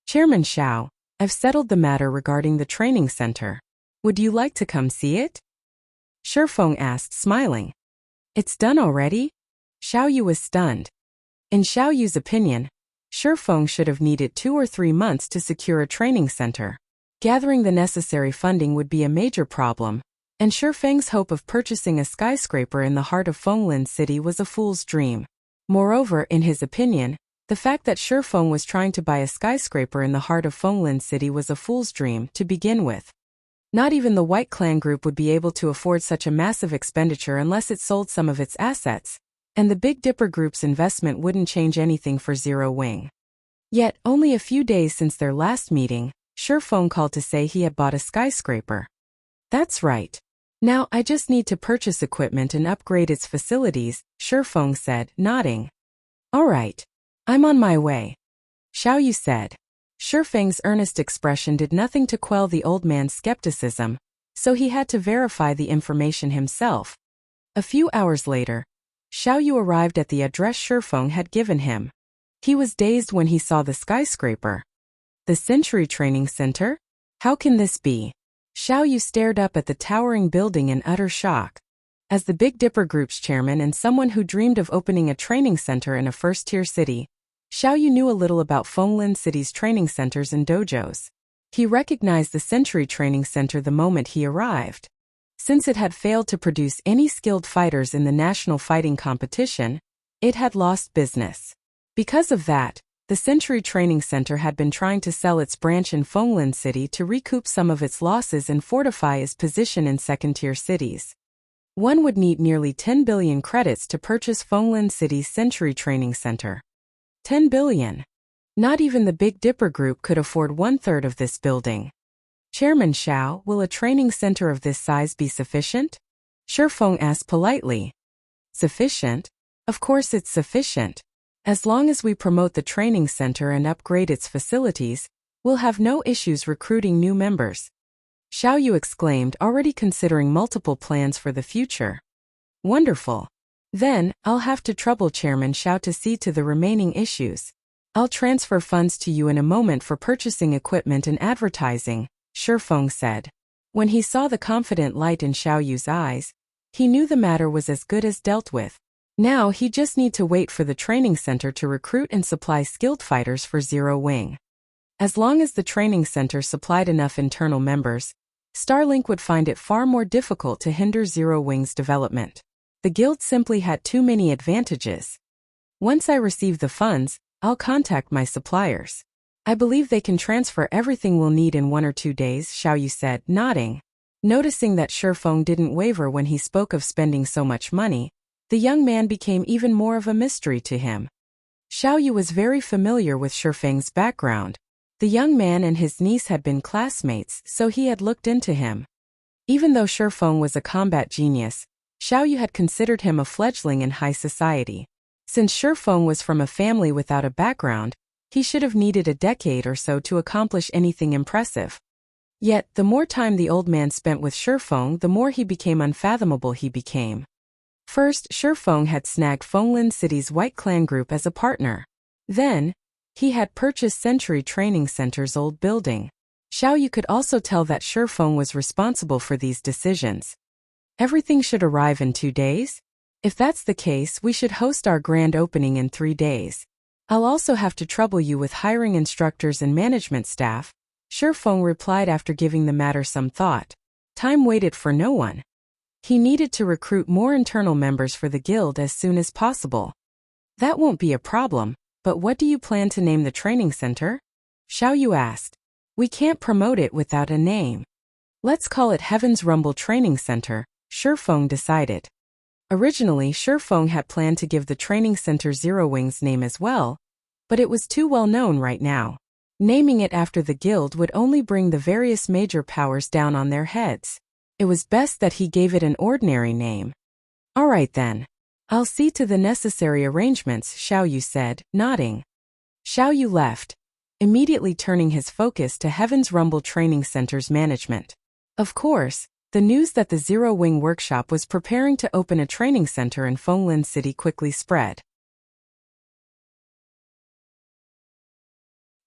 "Chairman Xiao, I've settled the matter regarding the training center. Would you like to come see it?" Shifeng asked, smiling. "It's done already?" Xiaoyu was stunned. In Xiaoyu's opinion, Shifeng should have needed 2 or 3 months to secure a training center. Gathering the necessary funding would be a major problem, and Shifeng's hope of purchasing a skyscraper in the heart of Fenglin City was a fool's dream. Moreover, in his opinion, the fact that Shifeng was trying to buy a skyscraper in the heart of Fenglin City was a fool's dream to begin with. Not even the White Clan Group would be able to afford such a massive expenditure unless it sold some of its assets, and the Big Dipper Group's investment wouldn't change anything for Zero Wing. Yet, only a few days since their last meeting, Shifeng called to say he had bought a skyscraper. "That's right. Now I just need to purchase equipment and upgrade its facilities," Shifeng said, nodding. "All right. I'm on my way," Xiaoyu said. Shifeng's earnest expression did nothing to quell the old man's skepticism, so he had to verify the information himself. A few hours later, Xiaoyu arrived at the address Shifeng had given him. He was dazed when he saw the skyscraper. The Century Training Center? How can this be? Xiaoyu stared up at the towering building in utter shock. As the Big Dipper Group's chairman and someone who dreamed of opening a training center in a first-tier city, Xiaoyu knew a little about Fenglin City's training centers and dojos. He recognized the Century Training Center the moment he arrived. Since it had failed to produce any skilled fighters in the national fighting competition, it had lost business. Because of that, the Century Training Center had been trying to sell its branch in Fenglin City to recoup some of its losses and fortify its position in second-tier cities. One would need nearly 10 billion credits to purchase Fenglin City's Century Training Center. 10 billion. Not even the Big Dipper Group could afford 1/3 of this building. "Chairman Xiao, will a training center of this size be sufficient?" Shifeng asked politely. "Sufficient? Of course it's sufficient. As long as we promote the training center and upgrade its facilities, we'll have no issues recruiting new members," Xiaoyu exclaimed, already considering multiple plans for the future. "Wonderful. Then, I'll have to trouble Chairman Xiao to see to the remaining issues. I'll transfer funds to you in a moment for purchasing equipment and advertising, Shifeng said. When he saw the confident light in Xiao Yu's eyes, he knew the matter was as good as dealt with. Now he just need to wait for the training center to recruit and supply skilled fighters for Zero Wing. As long as the training center supplied enough internal members, Starlink would find it far more difficult to hinder Zero Wing's development. The guild simply had too many advantages. Once I receive the funds, I'll contact my suppliers. I believe they can transfer everything we'll need in 1 or 2 days, Xiao Yu said, nodding. Noticing that Shifeng didn't waver when he spoke of spending so much money, the young man became even more of a mystery to him. Xiao Yu was very familiar with Shifeng's background. The young man and his niece had been classmates, so he had looked into him. Even though Shifeng was a combat genius, Xiao Yu had considered him a fledgling in high society. Since Shifeng was from a family without a background, he should have needed a decade or so to accomplish anything impressive. Yet, the more time the old man spent with Shifeng, the more he became unfathomable he became. First, Shifeng had snagged Fenglin City's White Clan group as a partner. Then, he had purchased Century Training Center's old building. Xiao Yu could also tell that Shifeng was responsible for these decisions. Everything should arrive in 2 days? If that's the case, we should host our grand opening in 3 days. I'll also have to trouble you with hiring instructors and management staff, Shifeng replied after giving the matter some thought. Time waited for no one. He needed to recruit more internal members for the guild as soon as possible. That won't be a problem, but what do you plan to name the training center? Xiao Yu asked. We can't promote it without a name. Let's call it Heaven's Rumble Training Center, Shifeng decided. Originally, Shifeng had planned to give the training center Zero Wing's name as well, but it was too well known right now. Naming it after the guild would only bring the various major powers down on their heads. It was best that he gave it an ordinary name. All right then. I'll see to the necessary arrangements, Xiao Yu said, nodding. Xiao Yu left, immediately turning his focus to Heaven's Rumble Training Center's management. Of course, the news that the Zero Wing Workshop was preparing to open a training center in Fenglin City quickly spread.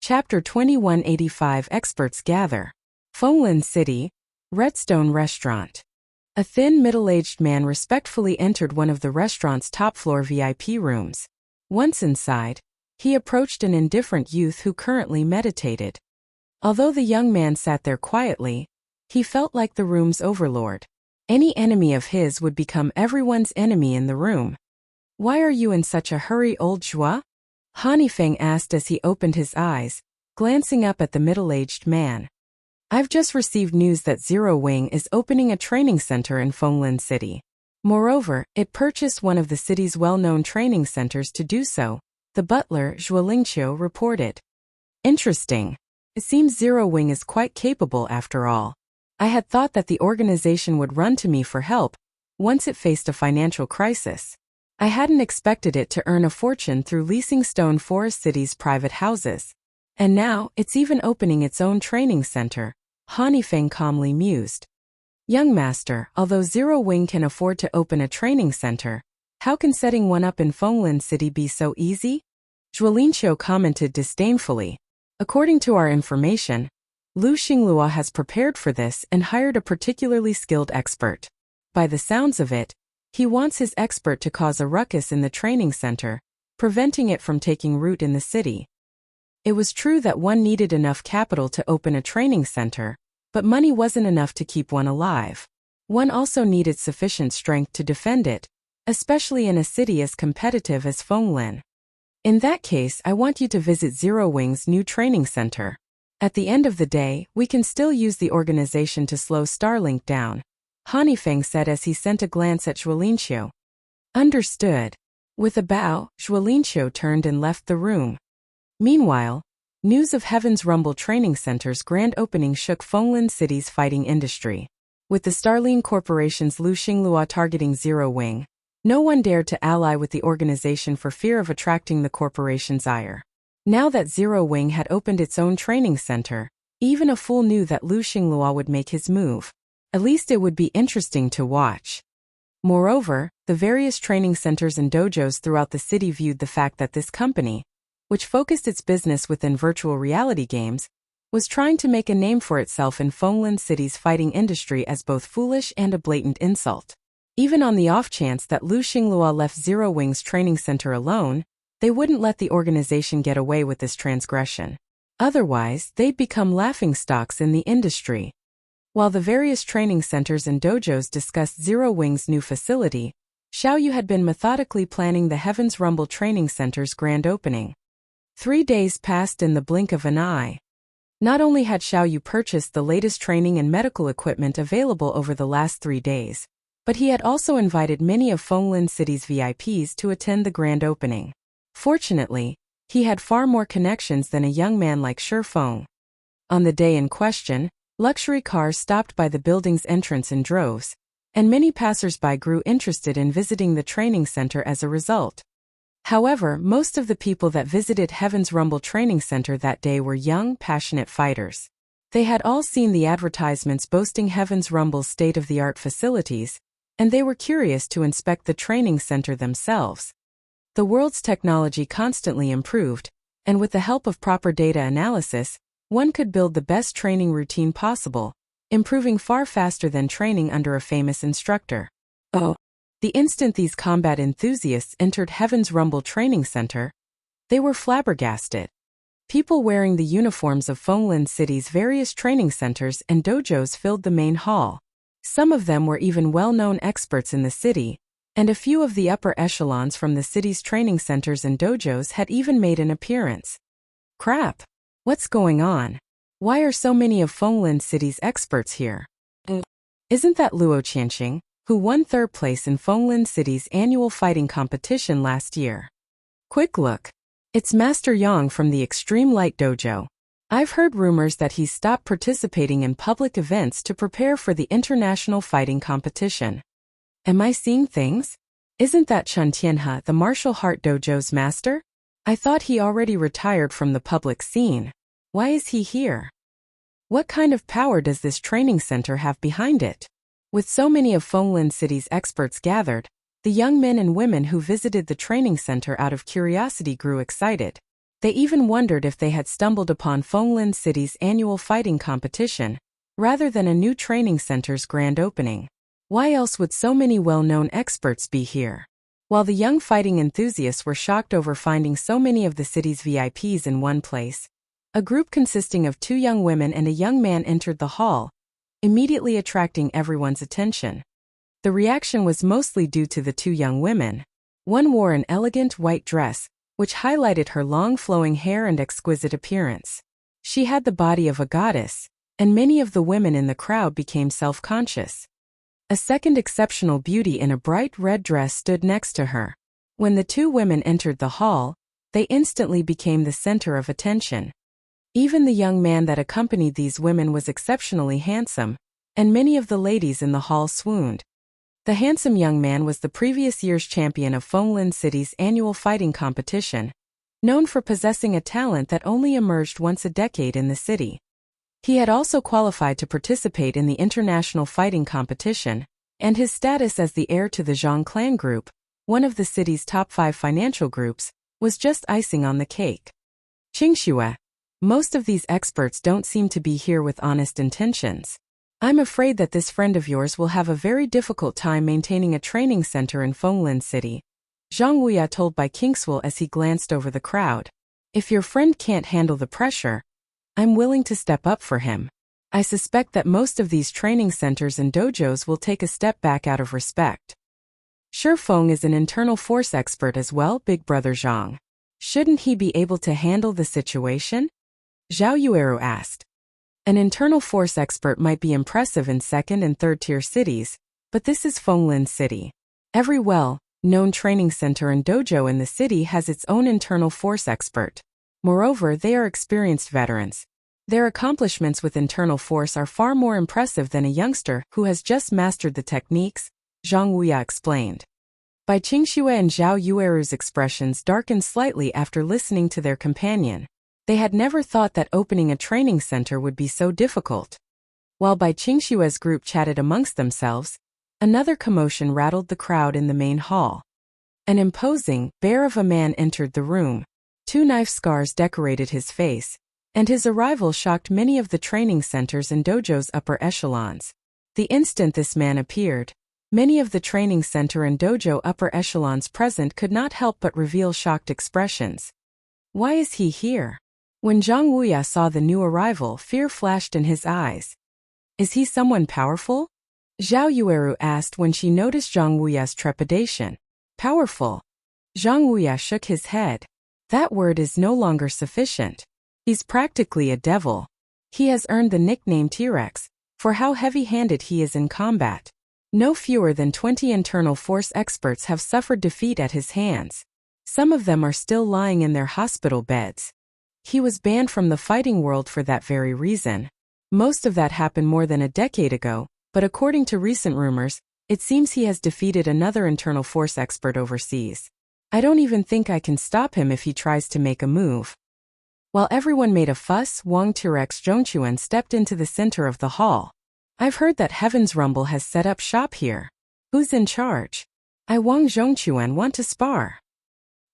Chapter 2185 Experts Gather. Fenglin City, Redstone Restaurant. A thin, middle-aged man respectfully entered one of the restaurant's top-floor VIP rooms. Once inside, he approached an indifferent youth who currently meditated. Although the young man sat there quietly, he felt like the room's overlord. Any enemy of his would become everyone's enemy in the room. Why are you in such a hurry, old Zhua? Hanifeng asked as he opened his eyes, glancing up at the middle-aged man. I've just received news that Zero Wing is opening a training center in Fenglin City. Moreover, it purchased one of the city's well-known training centers to do so, the butler Zhuolingqiu reported. Interesting. It seems Zero Wing is quite capable after all. I had thought that the organization would run to me for help once it faced a financial crisis. I hadn't expected it to earn a fortune through leasing Stone Forest City's private houses. And now, it's even opening its own training center, Hanifeng calmly mused. Young master, although Zero Wing can afford to open a training center, how can setting one up in Fenglin City be so easy? Zhuolingqiu commented disdainfully. According to our information, Lu Xinglua has prepared for this and hired a particularly skilled expert. By the sounds of it, he wants his expert to cause a ruckus in the training center, preventing it from taking root in the city. It was true that one needed enough capital to open a training center, but money wasn't enough to keep one alive. One also needed sufficient strength to defend it, especially in a city as competitive as Fenglin. In that case, I want you to visit Zero Wing's new training center. At the end of the day, we can still use the organization to slow Starlink down, Hanifeng said as he sent a glance at Zhuolingqiu. Understood. With a bow, Zhuolingqiu turned and left the room. Meanwhile, news of Heaven's Rumble Training Center's grand opening shook Fenglin City's fighting industry. With the Starline Corporation's Lu Xinglua targeting Zero Wing, no one dared to ally with the organization for fear of attracting the corporation's ire. Now that Zero Wing had opened its own training center, even a fool knew that Lu Xinglua would make his move. At least it would be interesting to watch. Moreover, the various training centers and dojos throughout the city viewed the fact that this company, which focused its business within virtual reality games, was trying to make a name for itself in Fenglin City's fighting industry as both foolish and a blatant insult. Even on the off chance that Lu Xinglua left Zero Wing's training center alone, they wouldn't let the organization get away with this transgression. Otherwise, they'd become laughingstocks in the industry. While the various training centers and dojos discussed Zero Wing's new facility, Xiao Yu had been methodically planning the Heaven's Rumble Training Center's grand opening. 3 days passed in the blink of an eye. Not only had Xiao Yu purchased the latest training and medical equipment available over the last 3 days, but he had also invited many of Fenglin City's VIPs to attend the grand opening. Fortunately, he had far more connections than a young man like Shi Feng. On the day in question, luxury cars stopped by the building's entrance in droves, and many passers-by grew interested in visiting the training center as a result. However, most of the people that visited Heaven's Rumble Training Center that day were young, passionate fighters. They had all seen the advertisements boasting Heaven's Rumble's state-of-the-art facilities, and they were curious to inspect the training center themselves. The world's technology constantly improved, and with the help of proper data analysis, one could build the best training routine possible, improving far faster than training under a famous instructor. The instant these combat enthusiasts entered Heaven's Rumble Training Center, they were flabbergasted. People wearing the uniforms of Fenglin City's various training centers and dojos filled the main hall. Some of them were even well-known experts in the city, and a few of the upper echelons from the city's training centers and dojos had even made an appearance. Crap! What's going on? Why are so many of Fenglin City's experts here? Isn't that Luo Qianxing, who won 3rd place in Fenglin City's annual fighting competition last year? Quick look. It's Master Yang from the Extreme Light Dojo. I've heard rumors that he's stopped participating in public events to prepare for the international fighting competition. Am I seeing things? Isn't that Chen Tianhe, the Martial Heart Dojo's master? I thought he already retired from the public scene. Why is he here? What kind of power does this training center have behind it? With so many of Fenglin City's experts gathered, the young men and women who visited the training center out of curiosity grew excited. They even wondered if they had stumbled upon Fenglin City's annual fighting competition, rather than a new training center's grand opening. Why else would so many well-known experts be here? While the young fighting enthusiasts were shocked over finding so many of the city's VIPs in one place, a group consisting of 2 young women and a young man entered the hall, immediately attracting everyone's attention. The reaction was mostly due to the 2 young women. One wore an elegant white dress, which highlighted her long flowing hair and exquisite appearance. She had the body of a goddess, and many of the women in the crowd became self-conscious. A second exceptional beauty in a bright red dress stood next to her. When the 2 women entered the hall, they instantly became the center of attention. Even the young man that accompanied these women was exceptionally handsome, and many of the ladies in the hall swooned. The handsome young man was the previous year's champion of Fenglin City's annual fighting competition, known for possessing a talent that only emerged once a decade in the city. He had also qualified to participate in the international fighting competition, and his status as the heir to the Zhang clan group, one of the city's top 5 financial groups, was just icing on the cake. Qingxue. Most of these experts don't seem to be here with honest intentions. I'm afraid that this friend of yours will have a very difficult time maintaining a training center in Fenglin City, Zhang Wuya told by Kingswell as he glanced over the crowd. If your friend can't handle the pressure, I'm willing to step up for him. I suspect that most of these training centers and dojos will take a step back out of respect. Shi Feng is an internal force expert as well, Big Brother Zhang. Shouldn't he be able to handle the situation? Zhao Yueru asked. An internal force expert might be impressive in 2nd and 3rd tier cities, but this is Fenglin City. Every well-known training center and dojo in the city has its own internal force expert. Moreover, they are experienced veterans. Their accomplishments with internal force are far more impressive than a youngster who has just mastered the techniques, Zhang Wuya explained. Bai Qingxue and Zhao Yueru's expressions darkened slightly after listening to their companion. They had never thought that opening a training center would be so difficult. While Bai Qingxue's group chatted amongst themselves, another commotion rattled the crowd in the main hall. An imposing bear of a man entered the room. 2 knife scars decorated his face, and his arrival shocked many of the training centers and dojo's upper echelons. The instant this man appeared, many of the training center and dojo upper echelons present could not help but reveal shocked expressions. Why is he here? When Zhang Wuya saw the new arrival, fear flashed in his eyes. Is he someone powerful? Zhao Yueru asked when she noticed Zhang Wuya's trepidation. Powerful? Zhang Wuya shook his head. That word is no longer sufficient. He's practically a devil. He has earned the nickname T-Rex for how heavy-handed he is in combat. No fewer than 20 internal force experts have suffered defeat at his hands. Some of them are still lying in their hospital beds. He was banned from the fighting world for that very reason. Most of that happened more than a decade ago, but according to recent rumors, it seems he has defeated another internal force expert overseas. I don't even think I can stop him if he tries to make a move. While everyone made a fuss, Wang T-Rex Zhongquan stepped into the center of the hall. I've heard that Heaven's Rumble has set up shop here. Who's in charge? I, Wang Zhongquan, want to spar.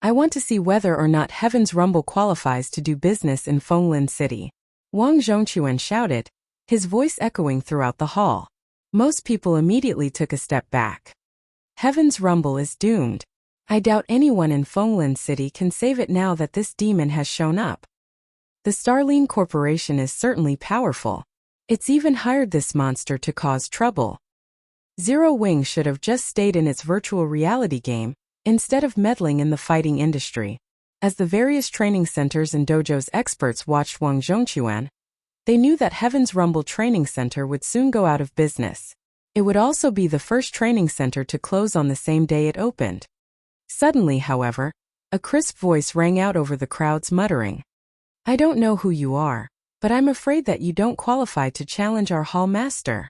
I want to see whether or not Heaven's Rumble qualifies to do business in Fenglin City. Wang Zhongquan shouted, his voice echoing throughout the hall. Most people immediately took a step back. Heaven's Rumble is doomed. I doubt anyone in Fenglin City can save it now that this demon has shown up. The Starline Corporation is certainly powerful. It's even hired this monster to cause trouble. Zero Wing should have just stayed in its virtual reality game, instead of meddling in the fighting industry. As the various training centers and dojos experts watched Wang Zhongquan, they knew that Heaven's Rumble Training Center would soon go out of business. It would also be the first training center to close on the same day it opened. Suddenly, however, a crisp voice rang out over the crowds muttering, I don't know who you are, but I'm afraid that you don't qualify to challenge our hall master.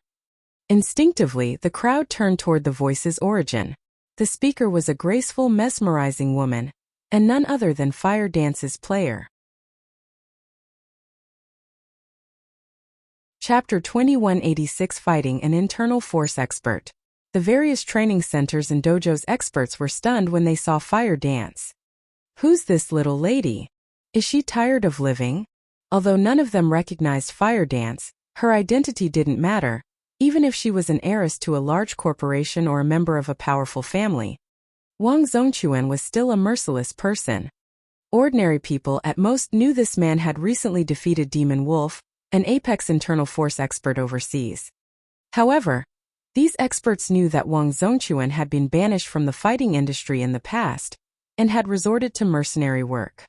Instinctively, the crowd turned toward the voice's origin. The speaker was a graceful, mesmerizing woman, and none other than Fire Dance's player. Chapter 2186 Fighting an Internal Force Expert. The various training centers and dojos experts were stunned when they saw Fire Dance. Who's this little lady? Is she tired of living? Although none of them recognized Fire Dance, her identity didn't matter, even if she was an heiress to a large corporation or a member of a powerful family. Wang Zhongquan was still a merciless person. Ordinary people at most knew this man had recently defeated Demon Wolf, an apex internal force expert overseas. However, these experts knew that Wang Zhongquan had been banished from the fighting industry in the past, and had resorted to mercenary work.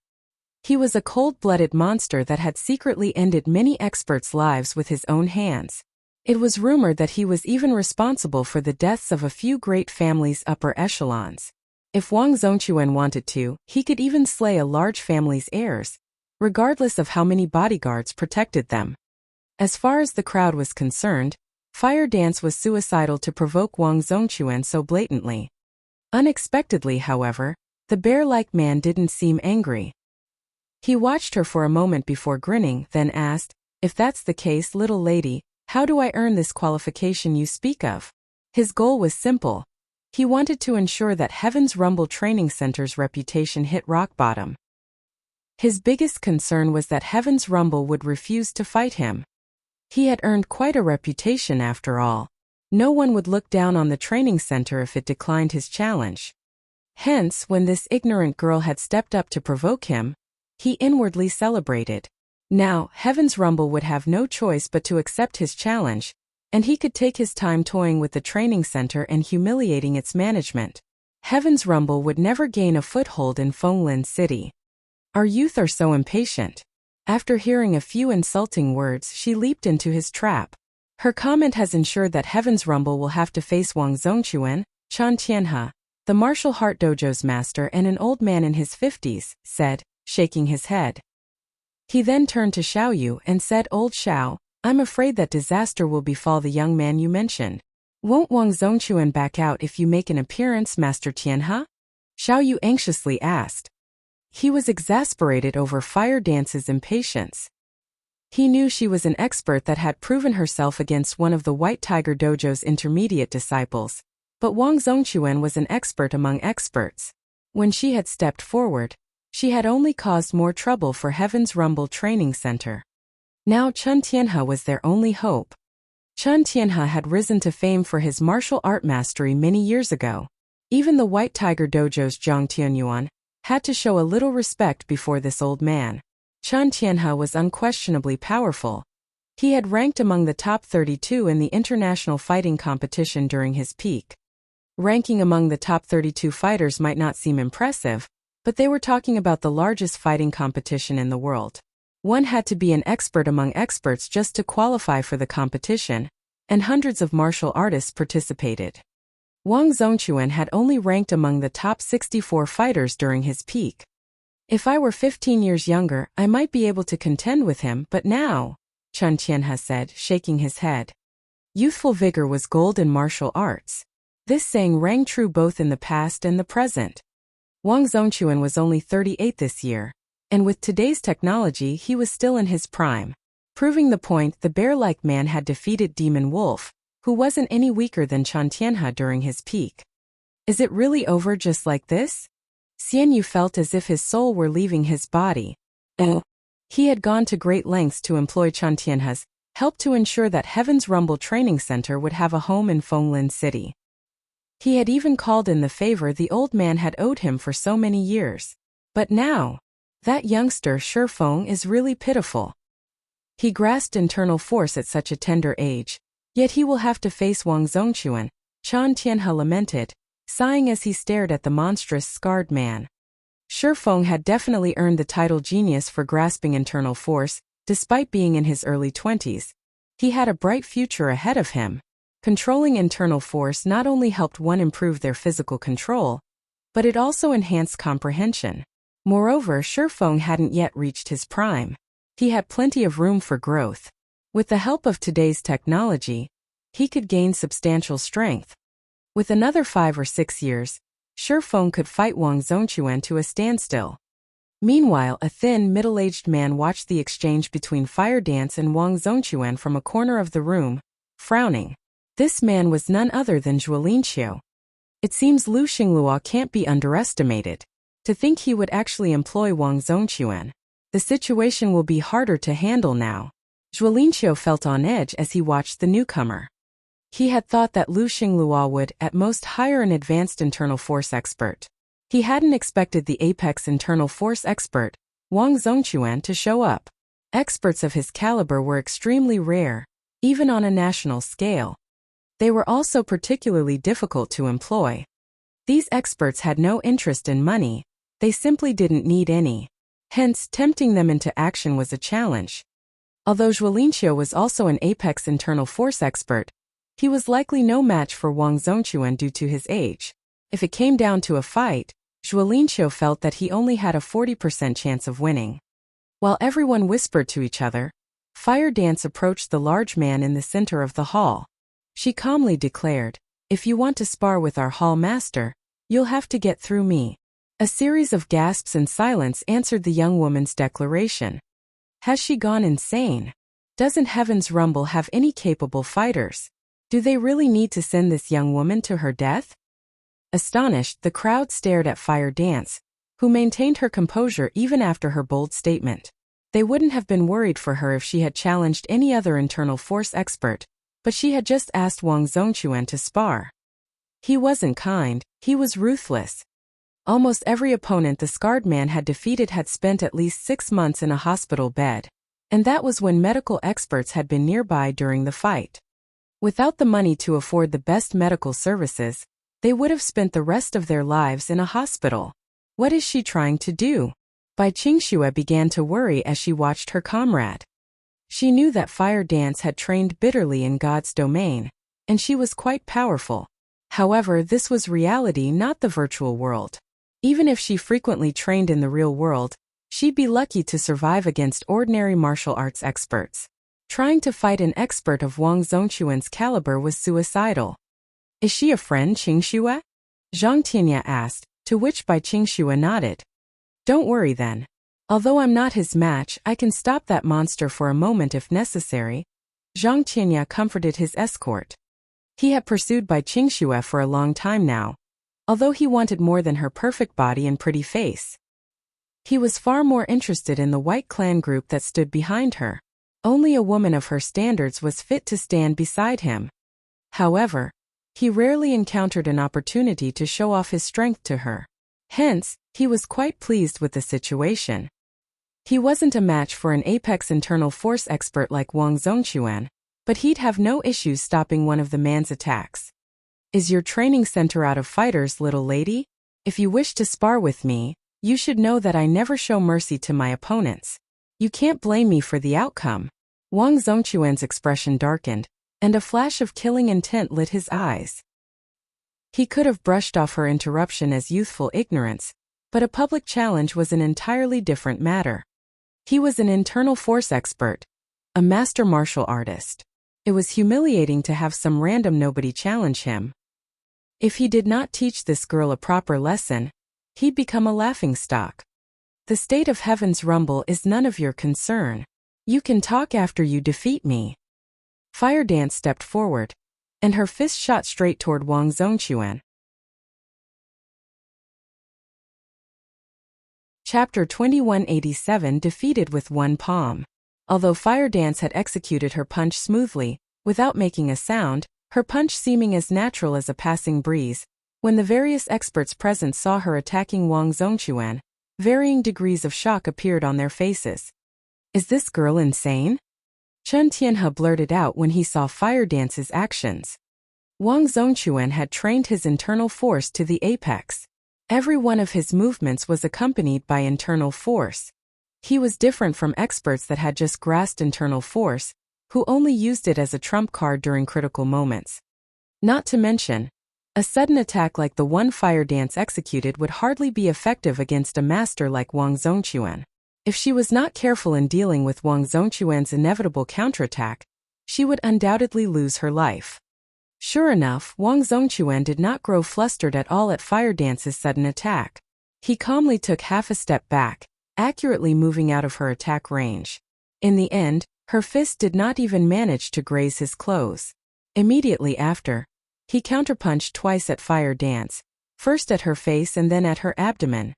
He was a cold-blooded monster that had secretly ended many experts' lives with his own hands. It was rumored that he was even responsible for the deaths of a few great families' upper echelons. If Wang Zhongquan wanted to, he could even slay a large family's heirs, regardless of how many bodyguards protected them. As far as the crowd was concerned, Fire Dance was suicidal to provoke Wang Zhongquan so blatantly. Unexpectedly, however, the bear-like man didn't seem angry. He watched her for a moment before grinning, then asked, If that's the case, little lady, how do I earn this qualification you speak of? His goal was simple. He wanted to ensure that Heaven's Rumble Training Center's reputation hit rock bottom. His biggest concern was that Heaven's Rumble would refuse to fight him. He had earned quite a reputation after all. No one would look down on the training center if it declined his challenge. Hence, when this ignorant girl had stepped up to provoke him, he inwardly celebrated. Now, Heaven's Rumble would have no choice but to accept his challenge, and he could take his time toying with the training center and humiliating its management. Heaven's Rumble would never gain a foothold in Fenglin City. Our youth are so impatient. After hearing a few insulting words, she leaped into his trap. Her comment has ensured that Heaven's Rumble will have to face Wang Zhongquan, Chan Tianhe, the Martial Heart Dojo's master, and an old man in his 50s, said, shaking his head. He then turned to Xiao Yu and said, Old Xiao, I'm afraid that disaster will befall the young man you mentioned. Won't Wang Zhongquan back out if you make an appearance, Master Tianhe? Xiao Yu anxiously asked. He was exasperated over Fire Dance's impatience. He knew she was an expert that had proven herself against one of the White Tiger Dojo's intermediate disciples, but Wang Zhongquan was an expert among experts. When she had stepped forward, She had only caused more trouble for Heaven's Rumble Training Center. Now Chen Tianhe was their only hope. Chen Tianhe had risen to fame for his martial art mastery many years ago. Even the White Tiger Dojo's Zhang Tianyuan had to show a little respect before this old man. Chen Tianhe was unquestionably powerful. He had ranked among the top 32 in the international fighting competition during his peak. Ranking among the top 32 fighters might not seem impressive, but they were talking about the largest fighting competition in the world. One had to be an expert among experts just to qualify for the competition, and hundreds of martial artists participated. Wang Zongquan had only ranked among the top 64 fighters during his peak. If I were 15 years younger, I might be able to contend with him, but now, Chen Tianhe said, shaking his head. Youthful vigor was gold in martial arts. This saying rang true both in the past and the present. Wang Zongquan was only 38 this year, and with today's technology he was still in his prime. Proving the point, the bear-like man had defeated Demon Wolf, who wasn't any weaker than Chen Tianhe during his peak. Is it really over just like this? Xian Yu felt as if his soul were leaving his body. He had gone to great lengths to employ Chen Tianhe's help to ensure that Heaven's Rumble Training Center would have a home in Fenglin City. He had even called in the favor the old man had owed him for so many years. But now, that youngster Shifeng is really pitiful. He grasped internal force at such a tender age, yet he will have to face Wang Zongquan, Chen Tianhe lamented, sighing as he stared at the monstrous scarred man. Shifeng had definitely earned the title genius for grasping internal force, despite being in his early 20s. He had a bright future ahead of him. Controlling internal force not only helped one improve their physical control, but it also enhanced comprehension. Moreover, Shifeng hadn't yet reached his prime. He had plenty of room for growth. With the help of today's technology, he could gain substantial strength. With another 5 or 6 years, Shifeng could fight Wang Zongquan to a standstill. Meanwhile, a thin, middle-aged man watched the exchange between Fire Dance and Wang Zongquan from a corner of the room, frowning. This man was none other than Zhuolinqiu. It seems Lu Xingluo can't be underestimated. To think he would actually employ Wang Zongquan. The situation will be harder to handle now. Zhuolinqiu felt on edge as he watched the newcomer. He had thought that Lu Xingluo would, at most, hire an advanced internal force expert. He hadn't expected the apex internal force expert, Wang Zongquan, to show up. Experts of his caliber were extremely rare, even on a national scale. They were also particularly difficult to employ. These experts had no interest in money, they simply didn't need any. Hence, tempting them into action was a challenge. Although Zhuolinqiu was also an apex internal force expert, he was likely no match for Wang Zongquan due to his age. If it came down to a fight, Zhuolinqiu felt that he only had a 40% chance of winning. While everyone whispered to each other, Fire Dance approached the large man in the center of the hall. She calmly declared, "If you want to spar with our hall master, you'll have to get through me." A series of gasps and silence answered the young woman's declaration. Has she gone insane? Doesn't Heaven's Rumble have any capable fighters? Do they really need to send this young woman to her death? Astonished, the crowd stared at Fire Dance, who maintained her composure even after her bold statement. They wouldn't have been worried for her if she had challenged any other internal force expert, but she had just asked Wang Zongquan to spar. He wasn't kind, he was ruthless. Almost every opponent the scarred man had defeated had spent at least 6 months in a hospital bed, and that was when medical experts had been nearby during the fight. Without the money to afford the best medical services, they would have spent the rest of their lives in a hospital. What is she trying to do? Bai Qingxue began to worry as she watched her comrade. She knew that Fire Dance had trained bitterly in God's domain, and she was quite powerful. However, this was reality, not the virtual world. Even if she frequently trained in the real world, she'd be lucky to survive against ordinary martial arts experts. Trying to fight an expert of Wang Zongquan's caliber was suicidal. Is she a friend, Qingxue? Zhang Tianya asked, to which Bai Qingxue nodded. Don't worry then. Although I'm not his match, I can stop that monster for a moment if necessary. Zhang Tianya comforted his escort. He had pursued Bai Qingxue for a long time now, although he wanted more than her perfect body and pretty face. He was far more interested in the white clan group that stood behind her. Only a woman of her standards was fit to stand beside him. However, he rarely encountered an opportunity to show off his strength to her. Hence, he was quite pleased with the situation. He wasn't a match for an apex internal force expert like Wang Zongquan, but he'd have no issues stopping one of the man's attacks. Is your training center out of fighters, little lady? If you wish to spar with me, you should know that I never show mercy to my opponents. You can't blame me for the outcome. Wang Zongquan's expression darkened, and a flash of killing intent lit his eyes. He could have brushed off her interruption as youthful ignorance, but a public challenge was an entirely different matter. He was an internal force expert, a master martial artist. It was humiliating to have some random nobody challenge him. If he did not teach this girl a proper lesson, he'd become a laughingstock. The state of heaven's rumble is none of your concern. You can talk after you defeat me. Fire Dance stepped forward, and her fist shot straight toward Wang Zongquan. Chapter 2187 Defeated with one palm. Although Fire Dance had executed her punch smoothly, without making a sound, her punch seeming as natural as a passing breeze, when the various experts present saw her attacking Wang Zongquan, varying degrees of shock appeared on their faces. Is this girl insane? Chen Tianhe blurted out when he saw Fire Dance's actions. Wang Zongquan had trained his internal force to the apex. Every one of his movements was accompanied by internal force. He was different from experts that had just grasped internal force, who only used it as a trump card during critical moments. Not to mention, a sudden attack like the one Fire Dance executed would hardly be effective against a master like Wang Zongquan. If she was not careful in dealing with Wang Zongquan's inevitable counterattack, she would undoubtedly lose her life. Sure enough, Wang Zongquan did not grow flustered at all at Fire Dance's sudden attack. He calmly took half a step back, accurately moving out of her attack range. In the end, her fist did not even manage to graze his clothes. Immediately after, he counterpunched twice at Fire Dance, first at her face and then at her abdomen.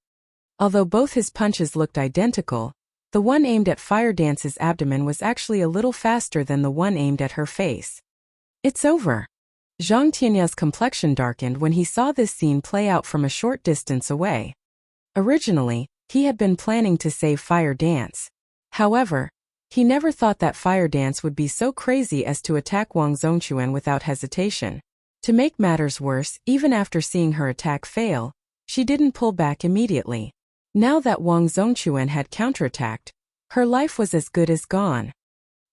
Although both his punches looked identical, the one aimed at Fire Dance's abdomen was actually a little faster than the one aimed at her face. It's over. Zhang Tianya's complexion darkened when he saw this scene play out from a short distance away. Originally, he had been planning to save Fire Dance. However, he never thought that Fire Dance would be so crazy as to attack Wang Zongquan without hesitation. To make matters worse, even after seeing her attack fail, she didn't pull back immediately. Now that Wang Zongquan had counterattacked, her life was as good as gone.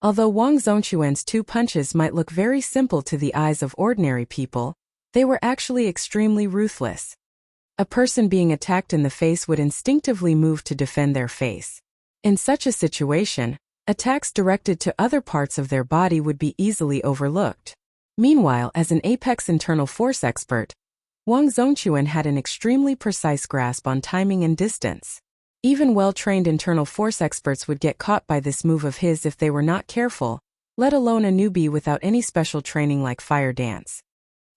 Although Wang Zongquan's two punches might look very simple to the eyes of ordinary people, they were actually extremely ruthless. A person being attacked in the face would instinctively move to defend their face. In such a situation, attacks directed to other parts of their body would be easily overlooked. Meanwhile, as an apex internal force expert, Wang Zongquan had an extremely precise grasp on timing and distance. Even well-trained internal force experts would get caught by this move of his if they were not careful, let alone a newbie without any special training like Fire Dance.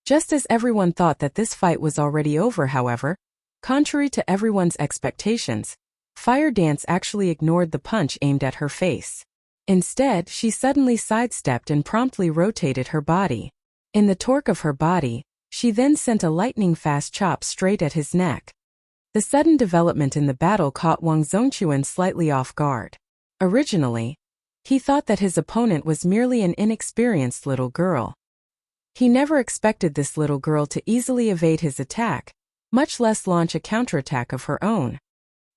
Just as everyone thought that this fight was already over, however, contrary to everyone's expectations, Fire Dance actually ignored the punch aimed at her face. Instead, she suddenly sidestepped and promptly rotated her body. In the torque of her body, she then sent a lightning-fast chop straight at his neck. The sudden development in the battle caught Wang Zongquan slightly off guard. Originally, he thought that his opponent was merely an inexperienced little girl. He never expected this little girl to easily evade his attack, much less launch a counterattack of her own.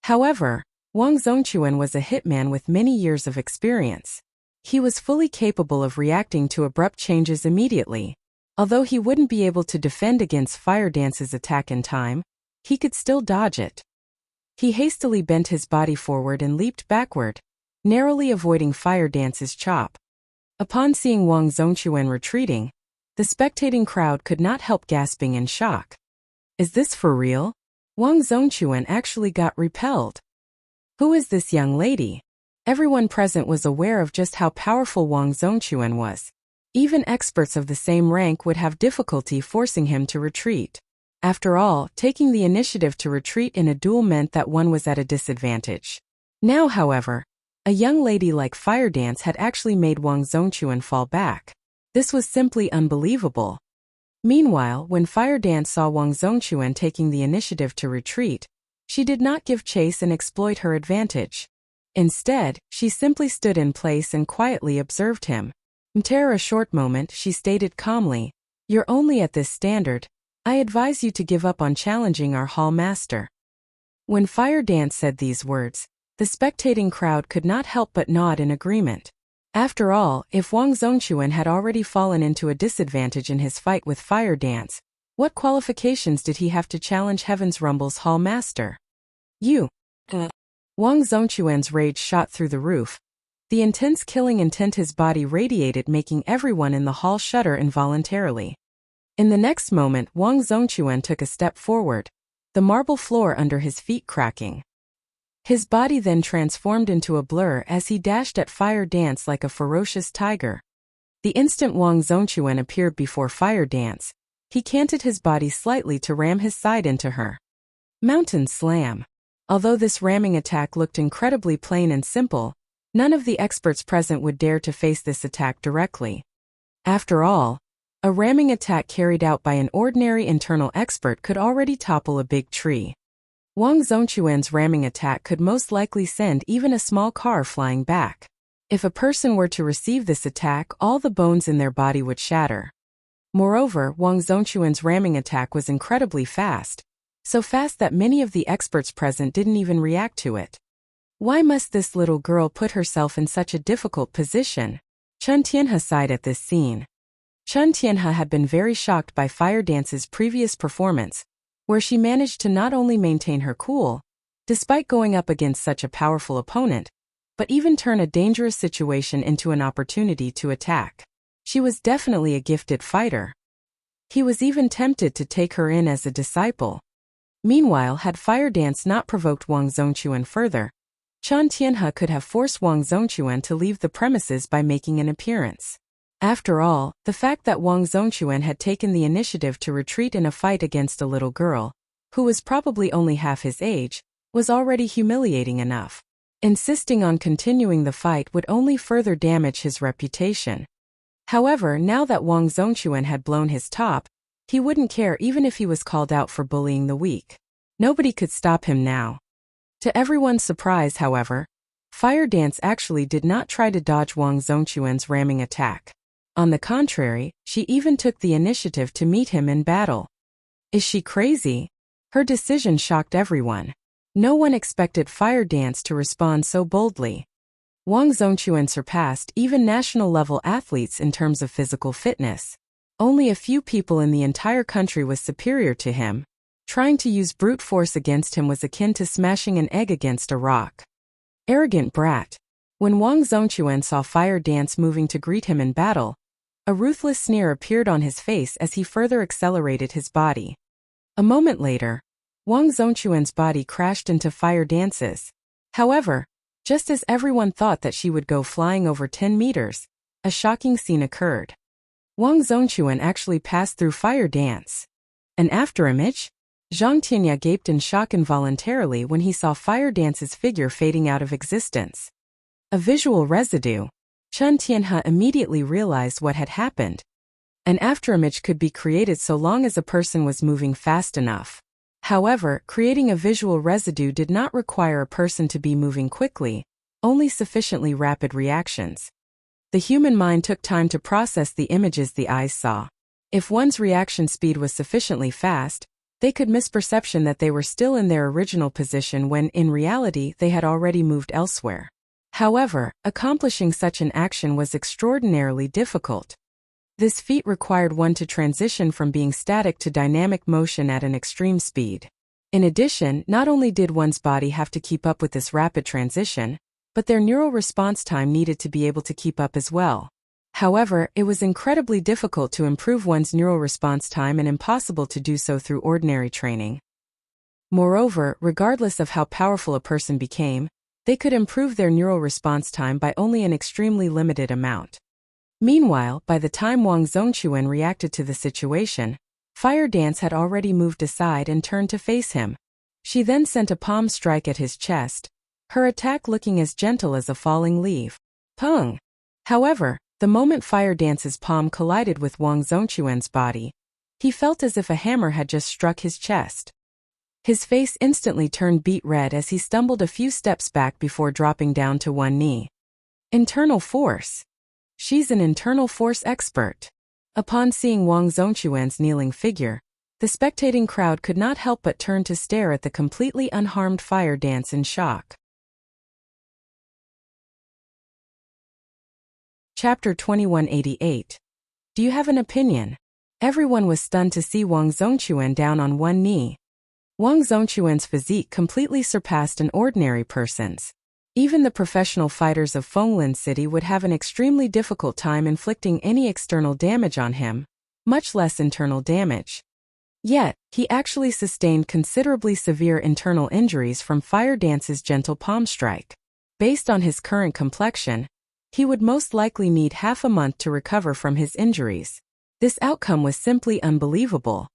However, Wang Zongquan was a hitman with many years of experience. He was fully capable of reacting to abrupt changes immediately. Although he wouldn't be able to defend against Fire Dance's attack in time, he could still dodge it. He hastily bent his body forward and leaped backward, narrowly avoiding Fire Dance's chop. Upon seeing Wang Zongquan retreating, the spectating crowd could not help gasping in shock. Is this for real? Wang Zongquan actually got repelled. Who is this young lady? Everyone present was aware of just how powerful Wang Zongquan was. Even experts of the same rank would have difficulty forcing him to retreat. After all, taking the initiative to retreat in a duel meant that one was at a disadvantage. Now, however, a young lady like Fire Dance had actually made Wang Zongquan fall back. This was simply unbelievable. Meanwhile, when Fire Dance saw Wang Zongquan taking the initiative to retreat, she did not give chase and exploit her advantage. Instead, she simply stood in place and quietly observed him. After a short moment, she stated calmly, "You're only at this standard. I advise you to give up on challenging our hall master." When Fire Dance said these words, the spectating crowd could not help but nod in agreement. After all, if Wang Zongquan had already fallen into a disadvantage in his fight with Fire Dance, what qualifications did he have to challenge Heaven's Rumble's hall master? You. Wang Zongquan's rage shot through the roof. The intense killing intent his body radiated, making everyone in the hall shudder involuntarily. In the next moment, Wang Zongquan took a step forward, the marble floor under his feet cracking. His body then transformed into a blur as he dashed at Fire Dance like a ferocious tiger. The instant Wang Zongquan appeared before Fire Dance, he canted his body slightly to ram his side into her. Mountain Slam. Although this ramming attack looked incredibly plain and simple, none of the experts present would dare to face this attack directly. After all, a ramming attack carried out by an ordinary internal expert could already topple a big tree. Wang Zongquan's ramming attack could most likely send even a small car flying back. If a person were to receive this attack, all the bones in their body would shatter. Moreover, Wang Zongquan's ramming attack was incredibly fast, so fast that many of the experts present didn't even react to it. Why must this little girl put herself in such a difficult position? Chun Tianhe sighed at this scene. Chun Tianhe had been very shocked by Fire Dance's previous performance, where she managed to not only maintain her cool, despite going up against such a powerful opponent, but even turn a dangerous situation into an opportunity to attack. She was definitely a gifted fighter. He was even tempted to take her in as a disciple. Meanwhile, had Fire Dance not provoked Wang Zongquan further, Chun Tianhe could have forced Wang Zongquan to leave the premises by making an appearance. After all, the fact that Wang Zongquan had taken the initiative to retreat in a fight against a little girl, who was probably only half his age, was already humiliating enough. Insisting on continuing the fight would only further damage his reputation. However, now that Wang Zongquan had blown his top, he wouldn't care even if he was called out for bullying the weak. Nobody could stop him now. To everyone's surprise, however, Fire Dance actually did not try to dodge Wang Zongquan's ramming attack. On the contrary, she even took the initiative to meet him in battle. Is she crazy? Her decision shocked everyone. No one expected Fire Dance to respond so boldly. Wang Zongquan surpassed even national-level athletes in terms of physical fitness. Only a few people in the entire country was superior to him. Trying to use brute force against him was akin to smashing an egg against a rock. Arrogant brat. When Wang Zongquan saw Fire Dance moving to greet him in battle, a ruthless sneer appeared on his face as he further accelerated his body. A moment later, Wang Zongquan's body crashed into Fire Dance's. However, just as everyone thought that she would go flying over 10 meters, a shocking scene occurred. Wang Zongquan actually passed through Fire Dance. An afterimage? Zhang Tianya gaped in shock involuntarily when he saw Fire Dance's figure fading out of existence. A visual residue. Chun Tianhe immediately realized what had happened. An afterimage could be created so long as a person was moving fast enough. However, creating a visual residue did not require a person to be moving quickly, only sufficiently rapid reactions. The human mind took time to process the images the eyes saw. If one's reaction speed was sufficiently fast, they could misperception that they were still in their original position when in reality they had already moved elsewhere. However, accomplishing such an action was extraordinarily difficult. This feat required one to transition from being static to dynamic motion at an extreme speed. In addition, not only did one's body have to keep up with this rapid transition, but their neural response time needed to be able to keep up as well. However, it was incredibly difficult to improve one's neural response time and impossible to do so through ordinary training. Moreover, regardless of how powerful a person became, they could improve their neural response time by only an extremely limited amount. Meanwhile, by the time Wang Zongquan reacted to the situation, Fire Dance had already moved aside and turned to face him. She then sent a palm strike at his chest, her attack looking as gentle as a falling leaf. Pung! However, the moment Fire Dance's palm collided with Wang Zongquan's body, he felt as if a hammer had just struck his chest. His face instantly turned beet red as he stumbled a few steps back before dropping down to one knee. Internal force. She's an internal force expert. Upon seeing Wang Zongquan's kneeling figure, the spectating crowd could not help but turn to stare at the completely unharmed Fire Dance in shock. Chapter 2188. Do you have an opinion? Everyone was stunned to see Wang Zongquan down on one knee. Wang Zongquan's physique completely surpassed an ordinary person's. Even the professional fighters of Fenglin City would have an extremely difficult time inflicting any external damage on him, much less internal damage. Yet, he actually sustained considerably severe internal injuries from Fire Dance's gentle palm strike. Based on his current complexion, he would most likely need half a month to recover from his injuries. This outcome was simply unbelievable.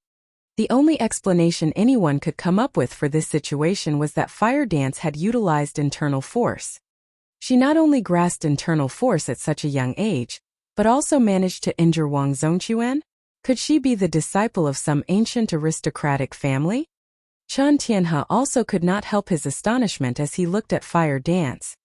The only explanation anyone could come up with for this situation was that Fire Dance had utilized internal force. She not only grasped internal force at such a young age, but also managed to injure Wang Zongquan? Could she be the disciple of some ancient aristocratic family? Chen Tianhe also could not help his astonishment as he looked at Fire Dance.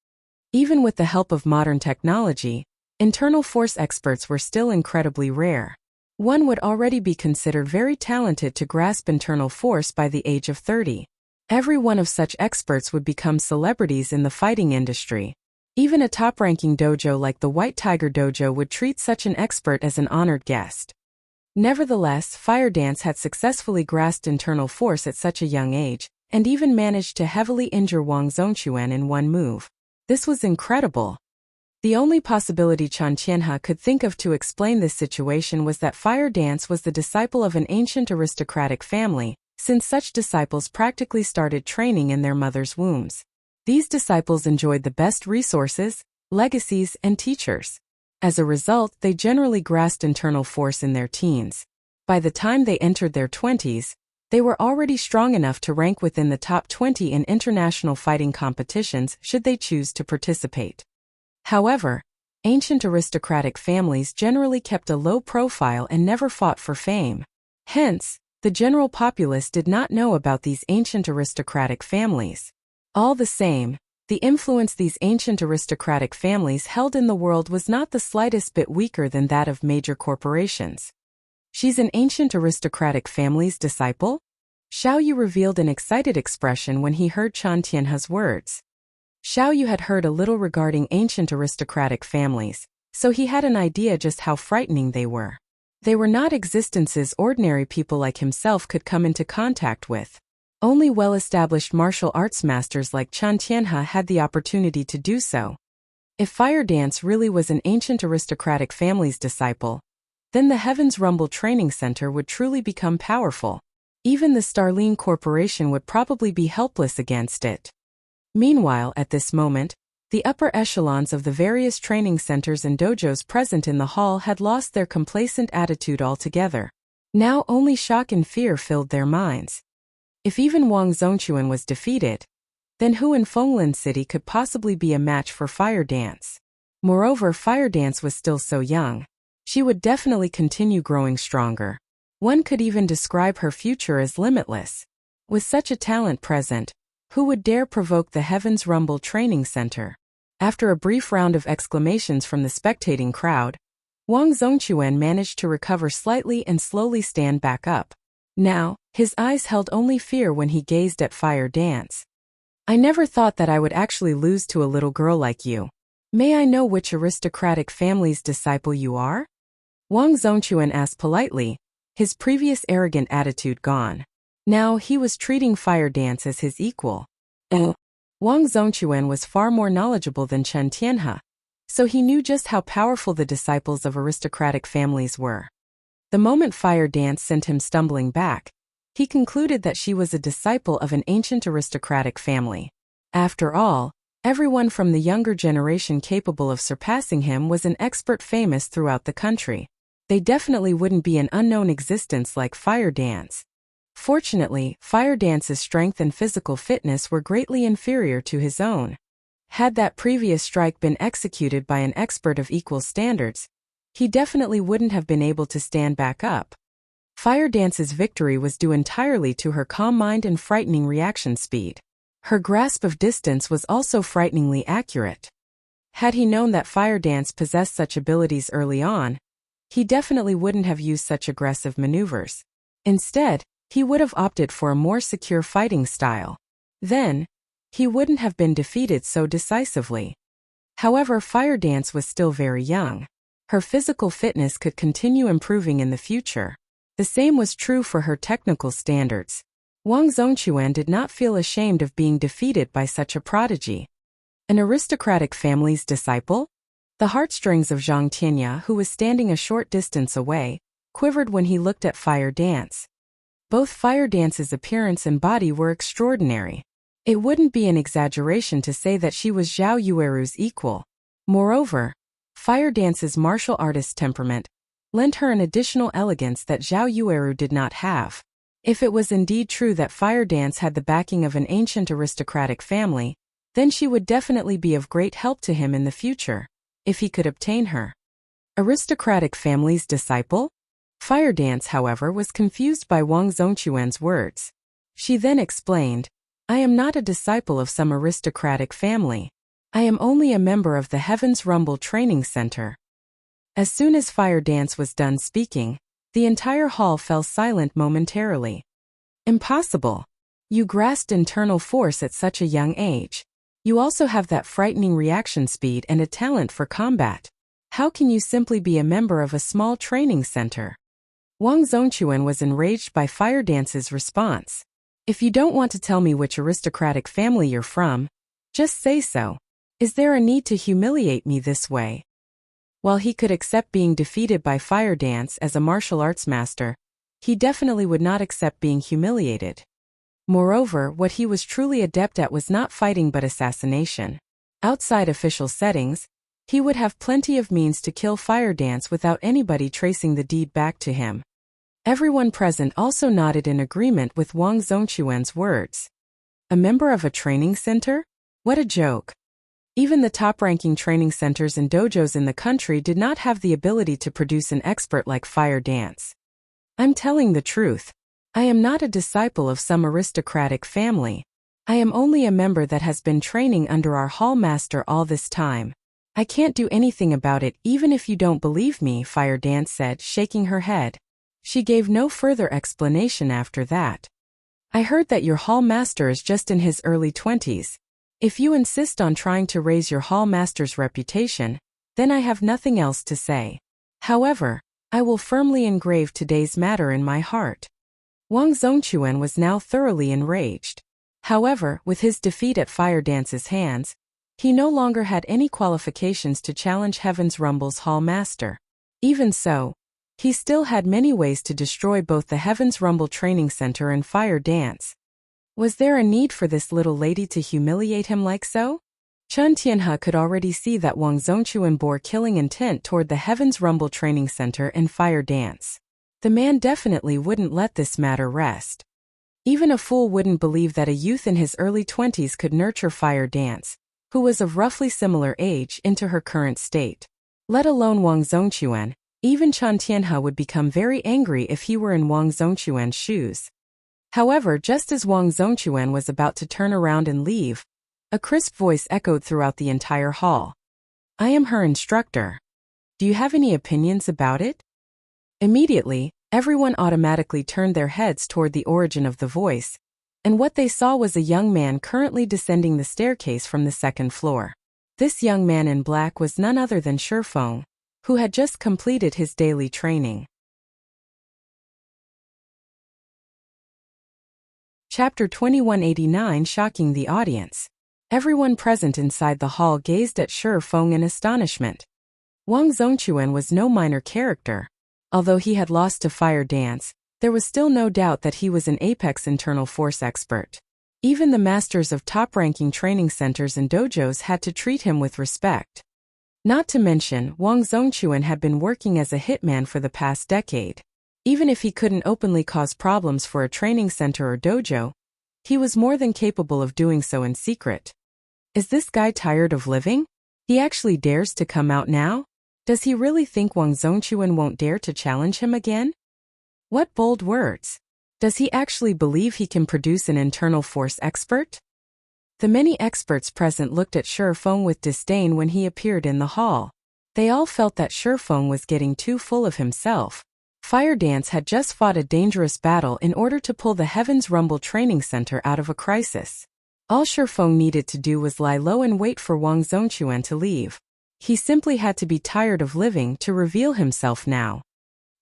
Even with the help of modern technology, internal force experts were still incredibly rare. One would already be considered very talented to grasp internal force by the age of 30. Every one of such experts would become celebrities in the fighting industry. Even a top-ranking dojo like the White Tiger Dojo would treat such an expert as an honored guest. Nevertheless, Fire Dance had successfully grasped internal force at such a young age, and even managed to heavily injure Wang Zongquan in one move. This was incredible. The only possibility Chen Tianhe could think of to explain this situation was that Fire Dance was the disciple of an ancient aristocratic family, since such disciples practically started training in their mother's wombs. These disciples enjoyed the best resources, legacies, and teachers. As a result, they generally grasped internal force in their teens. By the time they entered their 20s, they were already strong enough to rank within the top 20 in international fighting competitions should they choose to participate. However, ancient aristocratic families generally kept a low profile and never fought for fame. Hence, the general populace did not know about these ancient aristocratic families. All the same, the influence these ancient aristocratic families held in the world was not the slightest bit weaker than that of major corporations. She's an ancient aristocratic family's disciple? Xiao Yu revealed an excited expression when he heard Chen Tianhe's words. Xiao Yu had heard a little regarding ancient aristocratic families, so he had an idea just how frightening they were. They were not existences ordinary people like himself could come into contact with. Only well-established martial arts masters like Chen Tianhe had the opportunity to do so. If Fire Dance really was an ancient aristocratic family's disciple, then the Heaven's Rumble Training Center would truly become powerful. Even the Starline Corporation would probably be helpless against it. Meanwhile, at this moment, the upper echelons of the various training centers and dojos present in the hall had lost their complacent attitude altogether. Now only shock and fear filled their minds. If even Wang Zongquan was defeated, then who in Fenglin City could possibly be a match for Fire Dance? Moreover, Fire Dance was still so young. She would definitely continue growing stronger. One could even describe her future as limitless. With such a talent present, who would dare provoke the Heaven's Rumble Training Center? After a brief round of exclamations from the spectating crowd, Wang Zongquan managed to recover slightly and slowly stand back up. Now, his eyes held only fear when he gazed at Fire Dance. I never thought that I would actually lose to a little girl like you. May I know which aristocratic family's disciple you are? Wang Zongquan asked politely, his previous arrogant attitude gone. Now he was treating Fire Dance as his equal. Wang Zongquan was far more knowledgeable than Chen Tianhe, so he knew just how powerful the disciples of aristocratic families were. The moment Fire Dance sent him stumbling back, he concluded that she was a disciple of an ancient aristocratic family. After all, everyone from the younger generation capable of surpassing him was an expert famous throughout the country. They definitely wouldn't be an unknown existence like Fire Dance. Fortunately, Fire Dance's strength and physical fitness were greatly inferior to his own. Had that previous strike been executed by an expert of equal standards, he definitely wouldn't have been able to stand back up. Fire Dance's victory was due entirely to her calm mind and frightening reaction speed. Her grasp of distance was also frighteningly accurate. Had he known that Fire Dance possessed such abilities early on, he definitely wouldn't have used such aggressive maneuvers. Instead, he would have opted for a more secure fighting style. Then, he wouldn't have been defeated so decisively. However, Fire Dance was still very young. Her physical fitness could continue improving in the future. The same was true for her technical standards. Wang Zhongquan did not feel ashamed of being defeated by such a prodigy. An aristocratic family's disciple? The heartstrings of Zhang Tianya, who was standing a short distance away, quivered when he looked at Fire Dance. Both Fire Dance's appearance and body were extraordinary. It wouldn't be an exaggeration to say that she was Zhao Yueru's equal. Moreover, Fire Dance's martial artist temperament lent her an additional elegance that Zhao Yueru did not have. If it was indeed true that Fire Dance had the backing of an ancient aristocratic family, then she would definitely be of great help to him in the future, if he could obtain her. Aristocratic family's disciple? Fire Dance, however, was confused by Wang Zhongquan's words. She then explained, I am not a disciple of some aristocratic family. I am only a member of the Heaven's Rumble Training Center. As soon as Fire Dance was done speaking, the entire hall fell silent momentarily. Impossible. You grasped internal force at such a young age. You also have that frightening reaction speed and a talent for combat. How can you simply be a member of a small training center? Wang Zhongquan was enraged by Fire Dance's response. If you don't want to tell me which aristocratic family you're from, just say so. Is there a need to humiliate me this way? While he could accept being defeated by Fire Dance as a martial arts master, he definitely would not accept being humiliated. Moreover, what he was truly adept at was not fighting but assassination. Outside official settings, he would have plenty of means to kill Fire Dance without anybody tracing the deed back to him. Everyone present also nodded in agreement with Wang Zhongquan's words. A member of a training center? What a joke. Even the top-ranking training centers and dojos in the country did not have the ability to produce an expert like Fire Dance. I'm telling the truth. I am not a disciple of some aristocratic family. I am only a member that has been training under our hall master all this time. I can't do anything about it even if you don't believe me, Fire Dance said, shaking her head. She gave no further explanation after that. I heard that your hall master is just in his early 20s. If you insist on trying to raise your hall master's reputation, then I have nothing else to say. However, I will firmly engrave today's matter in my heart. Wang Zhongquan was now thoroughly enraged. However, with his defeat at Fire Dance's hands, he no longer had any qualifications to challenge Heaven's Rumble's hall master. Even so, he still had many ways to destroy both the Heaven's Rumble Training Center and Fire Dance. Was there a need for this little lady to humiliate him like so? Chen Tianhe could already see that Wang Zhongquan bore killing intent toward the Heaven's Rumble Training Center and Fire Dance. The man definitely wouldn't let this matter rest. Even a fool wouldn't believe that a youth in his early 20s could nurture Fire Dance, who was of roughly similar age, into her current state. Let alone Wang Zhongquan, even Chen Tianhe would become very angry if he were in Wang Zhongquan's shoes. However, just as Wang Zhongquan was about to turn around and leave, a crisp voice echoed throughout the entire hall. I am her instructor. Do you have any opinions about it? Immediately, everyone automatically turned their heads toward the origin of the voice, and what they saw was a young man currently descending the staircase from the second floor. This young man in black was none other than Shifeng, who had just completed his daily training. Chapter 2189, Shocking the Audience. Everyone present inside the hall gazed at Shifeng in astonishment. Wang Zhongquan was no minor character. Although he had lost to Fire Dance, there was still no doubt that he was an apex internal force expert. Even the masters of top-ranking training centers and dojos had to treat him with respect. Not to mention, Wang Zongquan had been working as a hitman for the past decade. Even if he couldn't openly cause problems for a training center or dojo, he was more than capable of doing so in secret. Is this guy tired of living? He actually dares to come out now? Does he really think Wang Zongquan won't dare to challenge him again? What bold words! Does he actually believe he can produce an internal force expert? The many experts present looked at Shifeng with disdain when he appeared in the hall. They all felt that Shifeng was getting too full of himself. Fire Dance had just fought a dangerous battle in order to pull the Heaven's Rumble training center out of a crisis. All Shifeng needed to do was lie low and wait for Wang Zongquan to leave. He simply had to be tired of living to reveal himself now.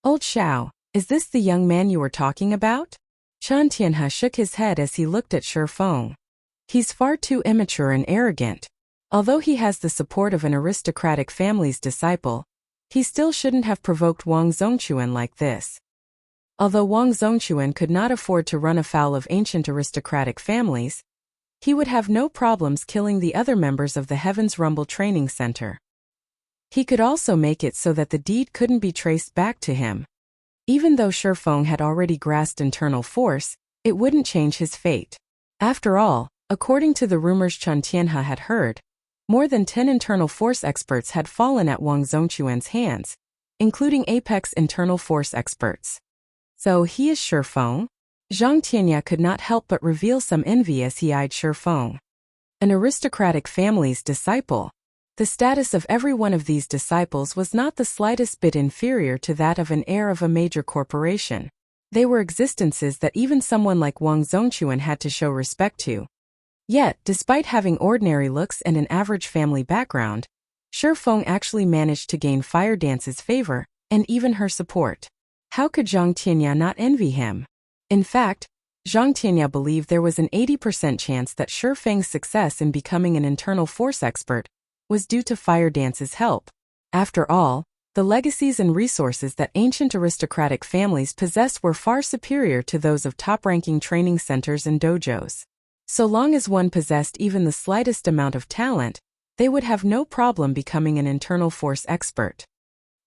Old Xiao, is this the young man you were talking about? Chen Tianhe shook his head as he looked at Shifeng. He's far too immature and arrogant. Although he has the support of an aristocratic family's disciple, he still shouldn't have provoked Wang Zongquan like this. Although Wang Zongquan could not afford to run afoul of ancient aristocratic families, he would have no problems killing the other members of the Heaven's Rumble Training Center. He could also make it so that the deed couldn't be traced back to him. Even though Shifeng had already grasped internal force, it wouldn't change his fate. After all, according to the rumors Chen Tianhe had heard, more than 10 internal force experts had fallen at Wang Zongquan's hands, including apex internal force experts. So he is Shifeng? Zhang Tianhe could not help but reveal some envy as he eyed Shifeng. An aristocratic family's disciple. The status of every one of these disciples was not the slightest bit inferior to that of an heir of a major corporation. They were existences that even someone like Wang Zongquan had to show respect to. Yet, despite having ordinary looks and an average family background, Shifeng actually managed to gain Fire Dance's favor, and even her support. How could Zhang Tianhe not envy him? In fact, Zhang Tianhe believed there was an 80% chance that Shifeng's success in becoming an internal force expert was due to Fire Dance's help. After all, the legacies and resources that ancient aristocratic families possess were far superior to those of top-ranking training centers and dojos. So long as one possessed even the slightest amount of talent, they would have no problem becoming an internal force expert.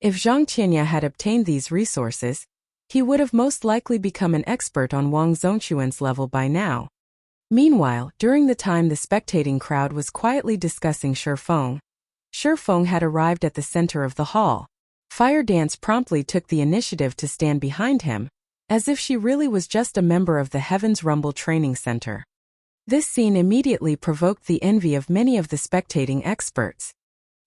If Zhang Tianhe had obtained these resources, he would have most likely become an expert on Wang Zongquan's level by now. Meanwhile, during the time the spectating crowd was quietly discussing Shifeng had arrived at the center of the hall. Fire Dance promptly took the initiative to stand behind him, as if she really was just a member of the Heaven's Rumble Training Center. This scene immediately provoked the envy of many of the spectating experts.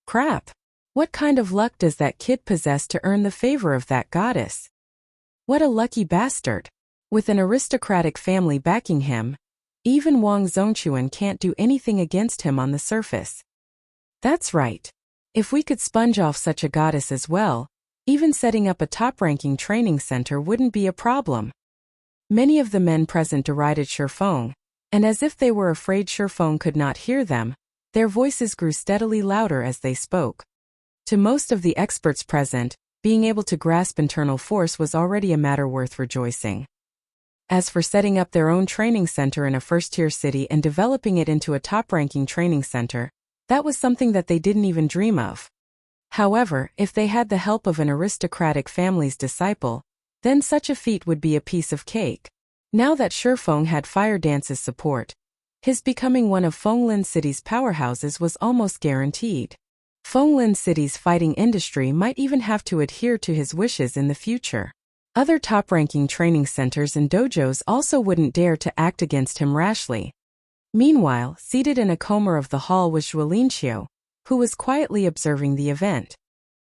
Crap! What kind of luck does that kid possess to earn the favor of that goddess? What a lucky bastard! With an aristocratic family backing him, even Wang Zongquan can't do anything against him on the surface. That's right. If we could sponge off such a goddess as well, even setting up a top-ranking training center wouldn't be a problem. Many of the men present derided Shifeng, and as if they were afraid Shifeng could not hear them, their voices grew steadily louder as they spoke. To most of the experts present, being able to grasp internal force was already a matter worth rejoicing. As for setting up their own training center in a first-tier city and developing it into a top-ranking training center, that was something that they didn't even dream of. However, if they had the help of an aristocratic family's disciple, then such a feat would be a piece of cake. Now that Shifeng had Fire Dance's support, his becoming one of Fenglin City's powerhouses was almost guaranteed. Fenglin City's fighting industry might even have to adhere to his wishes in the future. Other top-ranking training centers and dojos also wouldn't dare to act against him rashly. Meanwhile, seated in a corner of the hall was Zhuolinqiu, who was quietly observing the event.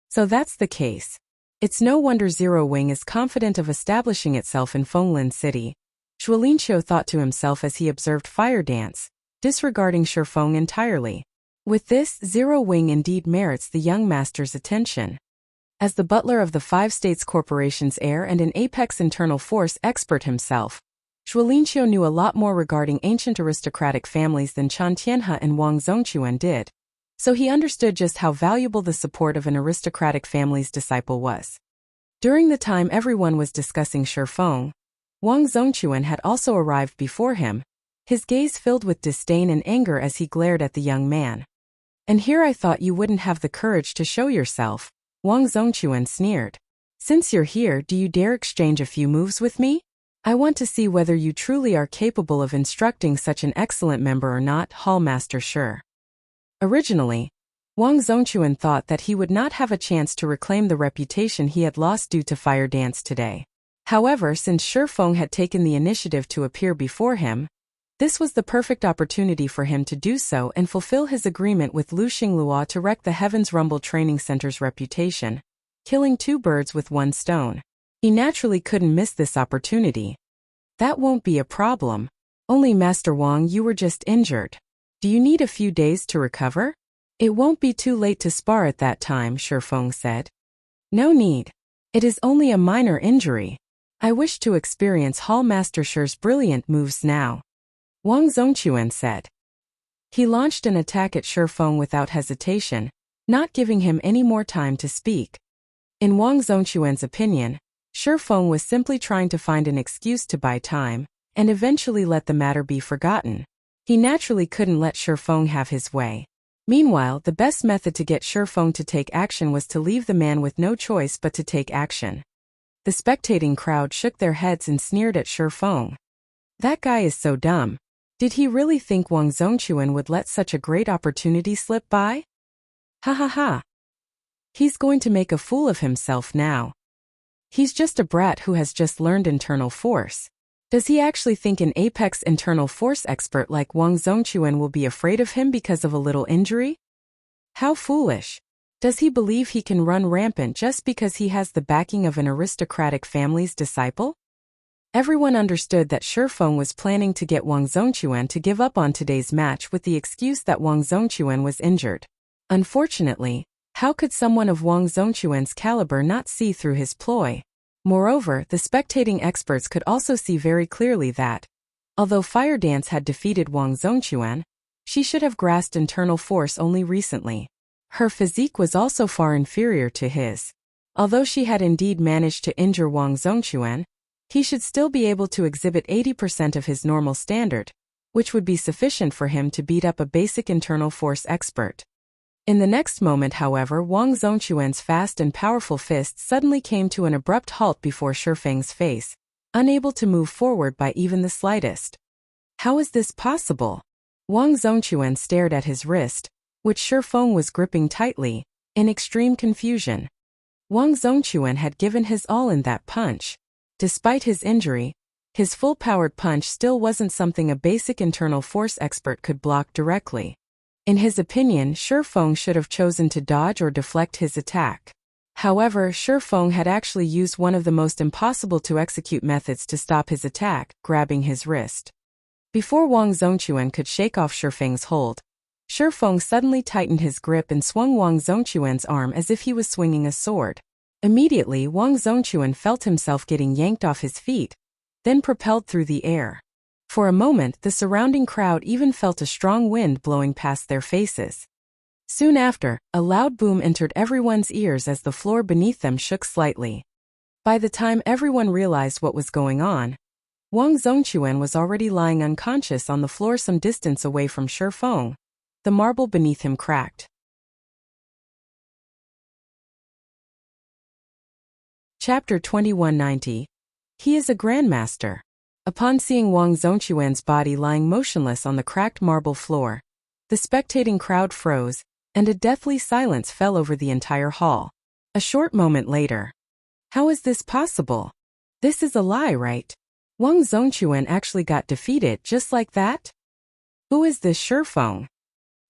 So that's the case. It's no wonder Zero Wing is confident of establishing itself in Fenglin City. Zhuolinqiu thought to himself as he observed Fire Dance, disregarding Shifeng entirely. With this, Zero Wing indeed merits the young master's attention. As the butler of the Five States Corporation's heir and an apex internal force expert himself, Zhuolinqiu knew a lot more regarding ancient aristocratic families than Chen Tianhe and Wang Zongquan did, so he understood just how valuable the support of an aristocratic family's disciple was. During the time everyone was discussing Shifeng, Wang Zongquan had also arrived before him, his gaze filled with disdain and anger as he glared at the young man. And here I thought you wouldn't have the courage to show yourself, Wang Zongquan sneered. Since you're here, do you dare exchange a few moves with me? I want to see whether you truly are capable of instructing such an excellent member or not, Hallmaster Shi. Originally, Wang Zongquan thought that he would not have a chance to reclaim the reputation he had lost due to fire dance today. However, since Shi Feng had taken the initiative to appear before him, this was the perfect opportunity for him to do so and fulfill his agreement with Lu Xinglua to wreck the Heaven's Rumble Training Center's reputation, killing two birds with one stone. He naturally couldn't miss this opportunity. That won't be a problem. Only Master Wang, you were just injured. Do you need a few days to recover? It won't be too late to spar at that time, Shi Feng said. No need. It is only a minor injury. I wish to experience Hallmaster Shi's brilliant moves now, Wang Zongquan said. He launched an attack at Shi Feng without hesitation, not giving him any more time to speak. In Wang Zongquan's opinion, Shi Feng was simply trying to find an excuse to buy time, and eventually let the matter be forgotten. He naturally couldn't let Shi Feng have his way. Meanwhile, the best method to get Shi Feng to take action was to leave the man with no choice but to take action. The spectating crowd shook their heads and sneered at Shi Feng. That guy is so dumb. Did he really think Wang Zongquan would let such a great opportunity slip by? Ha ha ha. He's going to make a fool of himself now. He's just a brat who has just learned internal force. Does he actually think an apex internal force expert like Wang Zongquan will be afraid of him because of a little injury? How foolish. Does he believe he can run rampant just because he has the backing of an aristocratic family's disciple? Everyone understood that Shi Feng was planning to get Wang Zongquan to give up on today's match with the excuse that Wang Zongquan was injured. Unfortunately, how could someone of Wang Zongquan's caliber not see through his ploy? Moreover, the spectating experts could also see very clearly that, although Fire Dance had defeated Wang Zongquan, she should have grasped internal force only recently. Her physique was also far inferior to his. Although she had indeed managed to injure Wang Zongquan, he should still be able to exhibit 80% of his normal standard, which would be sufficient for him to beat up a basic internal force expert. In the next moment, however, Wang Zongquan's fast and powerful fist suddenly came to an abrupt halt before Shi Feng's face, unable to move forward by even the slightest. How is this possible? Wang Zongquan stared at his wrist, which Shi Feng was gripping tightly, in extreme confusion. Wang Zongquan had given his all in that punch. Despite his injury, his full-powered punch still wasn't something a basic internal force expert could block directly. In his opinion, Shi Feng should have chosen to dodge or deflect his attack. However, Shi Feng had actually used one of the most impossible to execute methods to stop his attack, grabbing his wrist. Before Wang Zongquan could shake off Shi Feng's hold, Shi Feng suddenly tightened his grip and swung Wang Zongquan's arm as if he was swinging a sword. Immediately, Wang Zongquan felt himself getting yanked off his feet, then propelled through the air. For a moment, the surrounding crowd even felt a strong wind blowing past their faces. Soon after, a loud boom entered everyone's ears as the floor beneath them shook slightly. By the time everyone realized what was going on, Wang Zongquan was already lying unconscious on the floor some distance away from Shi Feng. The marble beneath him cracked. Chapter 2190. He is a Grandmaster. Upon seeing Wang Zongquan's body lying motionless on the cracked marble floor, the spectating crowd froze, and a deathly silence fell over the entire hall. A short moment later. How is this possible? This is a lie, right? Wang Zongquan actually got defeated just like that? Who is this Shi Feng?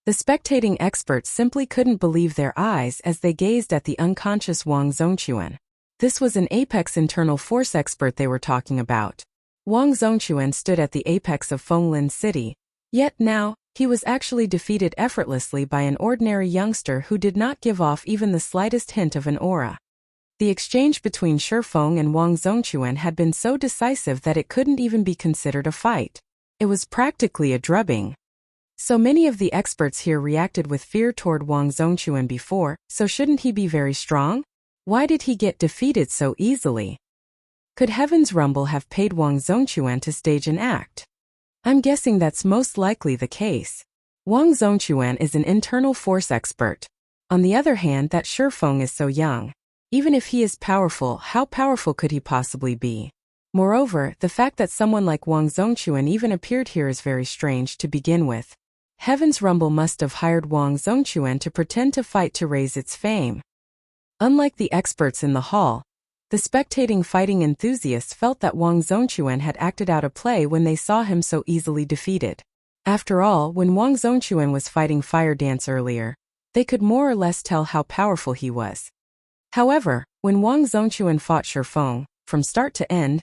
The spectating experts simply couldn't believe their eyes as they gazed at the unconscious Wang Zongquan. This was an apex internal force expert they were talking about. Wang Zongquan stood at the apex of Fenglin City, yet now, he was actually defeated effortlessly by an ordinary youngster who did not give off even the slightest hint of an aura. The exchange between Shi Feng and Wang Zongquan had been so decisive that it couldn't even be considered a fight. It was practically a drubbing. So many of the experts here reacted with fear toward Wang Zongquan before, so shouldn't he be very strong? Why did he get defeated so easily? Could Heaven's Rumble have paid Wang Zongquan to stage an act? I'm guessing that's most likely the case. Wang Zongquan is an internal force expert. On the other hand, that Shifeng is so young. Even if he is powerful, how powerful could he possibly be? Moreover, the fact that someone like Wang Zongquan even appeared here is very strange to begin with. Heaven's Rumble must have hired Wang Zongquan to pretend to fight to raise its fame. Unlike the experts in the hall, the spectating fighting enthusiasts felt that Wang Zongquan had acted out a play when they saw him so easily defeated. After all, when Wang Zongquan was fighting Fire Dance earlier, they could more or less tell how powerful he was. However, when Wang Zongquan fought Shifeng, from start to end,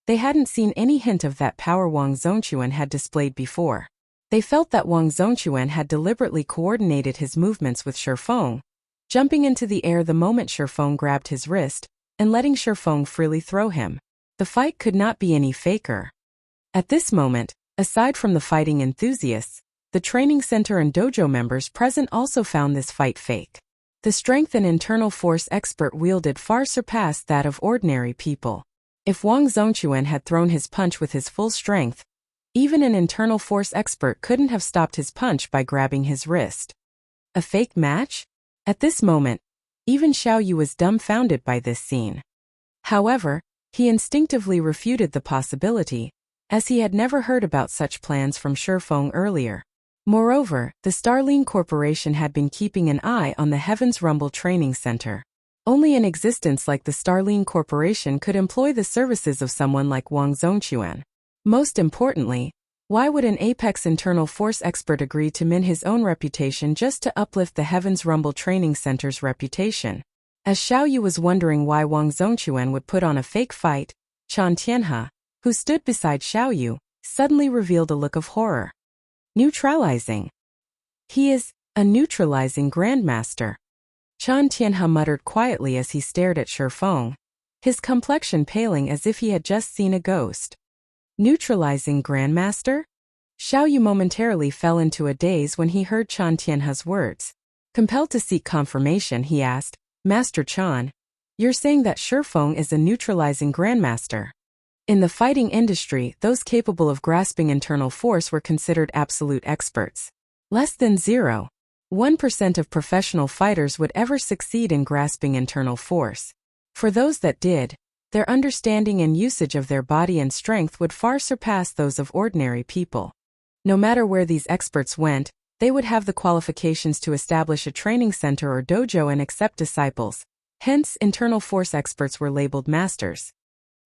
they hadn't seen any hint of that power Wang Zongquan had displayed before. They felt that Wang Zongquan had deliberately coordinated his movements with Shifeng, jumping into the air the moment Shifeng grabbed his wrist, and letting Shifeng freely throw him. The fight could not be any faker. At this moment, aside from the fighting enthusiasts, the training center and dojo members present also found this fight fake. The strength an internal force expert wielded far surpassed that of ordinary people. If Wang Zongquan had thrown his punch with his full strength, even an internal force expert couldn't have stopped his punch by grabbing his wrist. A fake match? At this moment, even Xiaoyu was dumbfounded by this scene. However, he instinctively refuted the possibility, as he had never heard about such plans from Shifeng earlier. Moreover, the Starline Corporation had been keeping an eye on the Heaven's Rumble Training Center. Only an existence like the Starline Corporation could employ the services of someone like Wang Zongquan. Most importantly, why would an Apex internal force expert agree to min his own reputation just to uplift the Heaven's Rumble Training Center's reputation? As Xiaoyu was wondering why Wang Zongquan would put on a fake fight, Chan Tianhe, who stood beside Xiaoyu, suddenly revealed a look of horror. Neutralizing. He is a neutralizing Grandmaster. Chan Tianhe muttered quietly as he stared at Shifeng, his complexion paling as if he had just seen a ghost. Neutralizing Grandmaster? Xiaoyu momentarily fell into a daze when he heard Chan Tianhe's words. Compelled to seek confirmation, he asked, Master Chan, you're saying that Shifeng is a neutralizing Grandmaster? In the fighting industry, those capable of grasping internal force were considered absolute experts. Less than 0.1% of professional fighters would ever succeed in grasping internal force. For those that did, their understanding and usage of their body and strength would far surpass those of ordinary people. No matter where these experts went, they would have the qualifications to establish a training center or dojo and accept disciples. Hence, internal force experts were labeled masters.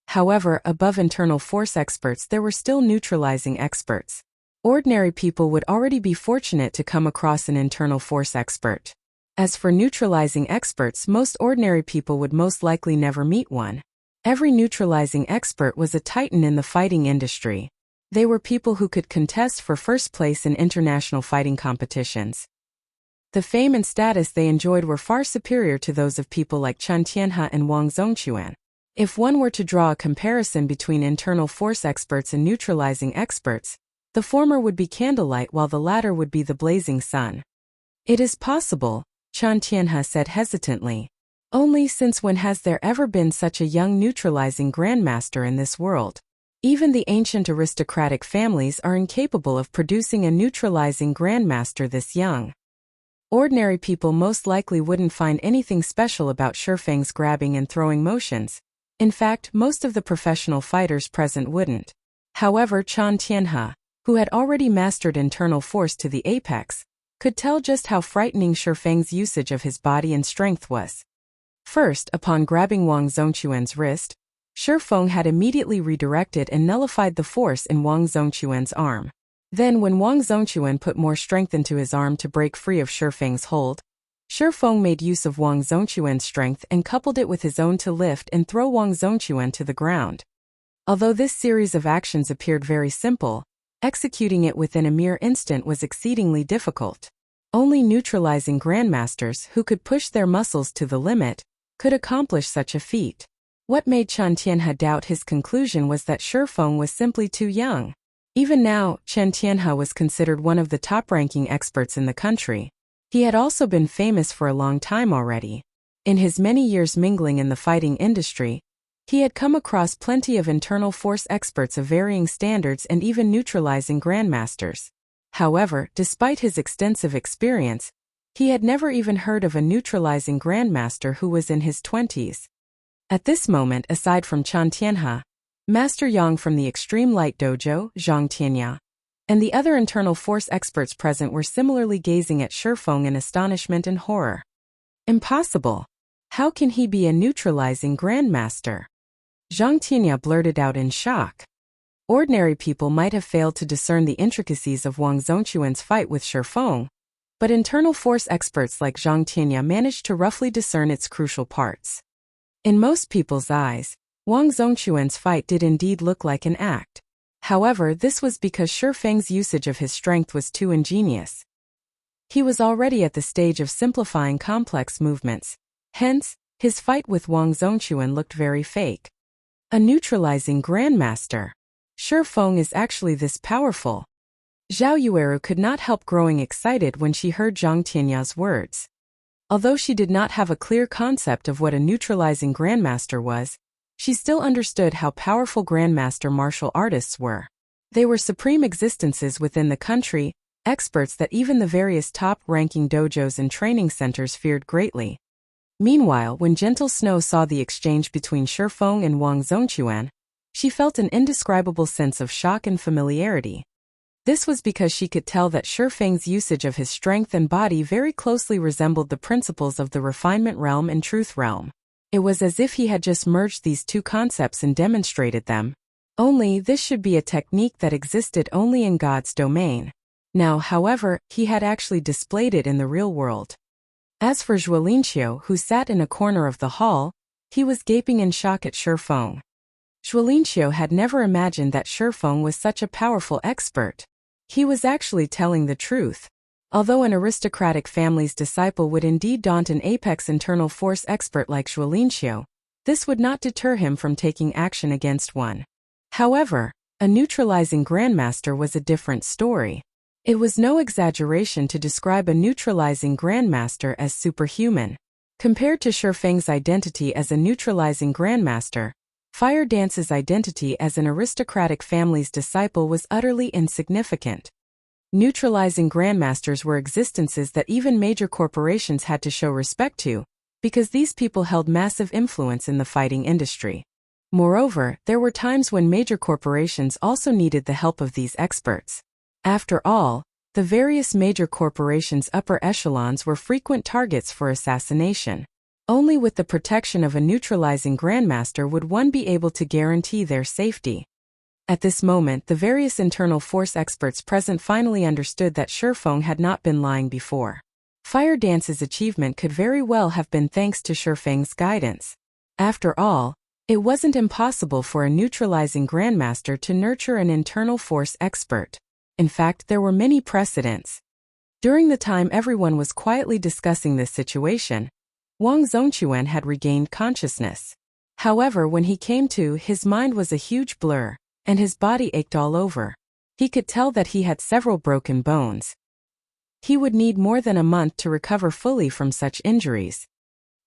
However, above internal force experts there were still neutralizing experts. Ordinary people would already be fortunate to come across an internal force expert. As for neutralizing experts, most ordinary people would most likely never meet one. Every neutralizing expert was a titan in the fighting industry. They were people who could contest for first place in international fighting competitions. The fame and status they enjoyed were far superior to those of people like Chan Tianhe and Wang Zongquan. If one were to draw a comparison between internal force experts and neutralizing experts, the former would be candlelight while the latter would be the blazing sun. It is possible, Chan Tianhe said hesitantly. Only since when has there ever been such a young neutralizing Grandmaster in this world? Even the ancient aristocratic families are incapable of producing a neutralizing Grandmaster this young. Ordinary people most likely wouldn't find anything special about Shifeng's grabbing and throwing motions. In fact, most of the professional fighters present wouldn't. However, Chan Tianhe, who had already mastered internal force to the apex, could tell just how frightening Shifeng's usage of his body and strength was. First, upon grabbing Wang Zongquan's wrist, Shifeng had immediately redirected and nullified the force in Wang Zongquan's arm. Then when Wang Zongquan put more strength into his arm to break free of Shifeng's hold, Shifeng made use of Wang Zongquan's strength and coupled it with his own to lift and throw Wang Zongquan to the ground. Although this series of actions appeared very simple, executing it within a mere instant was exceedingly difficult. Only neutralizing Grandmasters who could push their muscles to the limit could accomplish such a feat. What made Chan Tianhe doubt his conclusion was that Shifeng was simply too young. Even now, Chan Tianhe was considered one of the top-ranking experts in the country. He had also been famous for a long time already. In his many years mingling in the fighting industry, he had come across plenty of internal force experts of varying standards and even neutralizing Grandmasters. However, despite his extensive experience, he had never even heard of a neutralizing Grandmaster who was in his 20s. At this moment, aside from Chan Tianhe, Master Yang from the Extreme Light Dojo, Zhang Tianya, and the other internal force experts present were similarly gazing at Shifeng in astonishment and horror. Impossible! How can he be a neutralizing Grandmaster? Zhang Tianya blurted out in shock. Ordinary people might have failed to discern the intricacies of Wang Zongquan's fight with Shifeng, but internal force experts like Zhang Tianya managed to roughly discern its crucial parts. In most people's eyes, Wang Zongquan's fight did indeed look like an act. However, this was because Shifeng's usage of his strength was too ingenious. He was already at the stage of simplifying complex movements. Hence, his fight with Wang Zongquan looked very fake. A neutralizing Grandmaster. Shifeng is actually this powerful. Zhao Yueru could not help growing excited when she heard Zhang Tianya's words. Although she did not have a clear concept of what a neutralizing Grandmaster was, she still understood how powerful Grandmaster martial artists were. They were supreme existences within the country, experts that even the various top-ranking dojos and training centers feared greatly. Meanwhile, when Gentle Snow saw the exchange between Shifeng and Wang Zongquan, she felt an indescribable sense of shock and familiarity. This was because she could tell that Shifeng's usage of his strength and body very closely resembled the principles of the refinement realm and truth realm. It was as if he had just merged these two concepts and demonstrated them. Only, this should be a technique that existed only in God's domain. Now, however, he had actually displayed it in the real world. As for Zhuolinqiu, who sat in a corner of the hall, he was gaping in shock at Shifeng. Zhuolinqiu had never imagined that Shifeng was such a powerful expert. He was actually telling the truth. Although an aristocratic family's disciple would indeed daunt an apex internal force expert like Zhuolinqiu, this would not deter him from taking action against one. However, a neutralizing Grandmaster was a different story. It was no exaggeration to describe a neutralizing Grandmaster as superhuman. Compared to Shifeng's identity as a neutralizing Grandmaster, Fire Dance's identity as an aristocratic family's disciple was utterly insignificant. Neutralizing Grandmasters were existences that even major corporations had to show respect to, because these people held massive influence in the fighting industry. Moreover, there were times when major corporations also needed the help of these experts. After all, the various major corporations' upper echelons were frequent targets for assassination. Only with the protection of a neutralizing Grandmaster would one be able to guarantee their safety. At this moment, the various internal force experts present finally understood that Shifeng had not been lying before. Fire Dance's achievement could very well have been thanks to Shifeng's guidance. After all, it wasn't impossible for a neutralizing Grandmaster to nurture an internal force expert. In fact, there were many precedents. During the time everyone was quietly discussing this situation, Wang Zongquan had regained consciousness. However, when he came to, his mind was a huge blur, and his body ached all over. He could tell that he had several broken bones. He would need more than a month to recover fully from such injuries.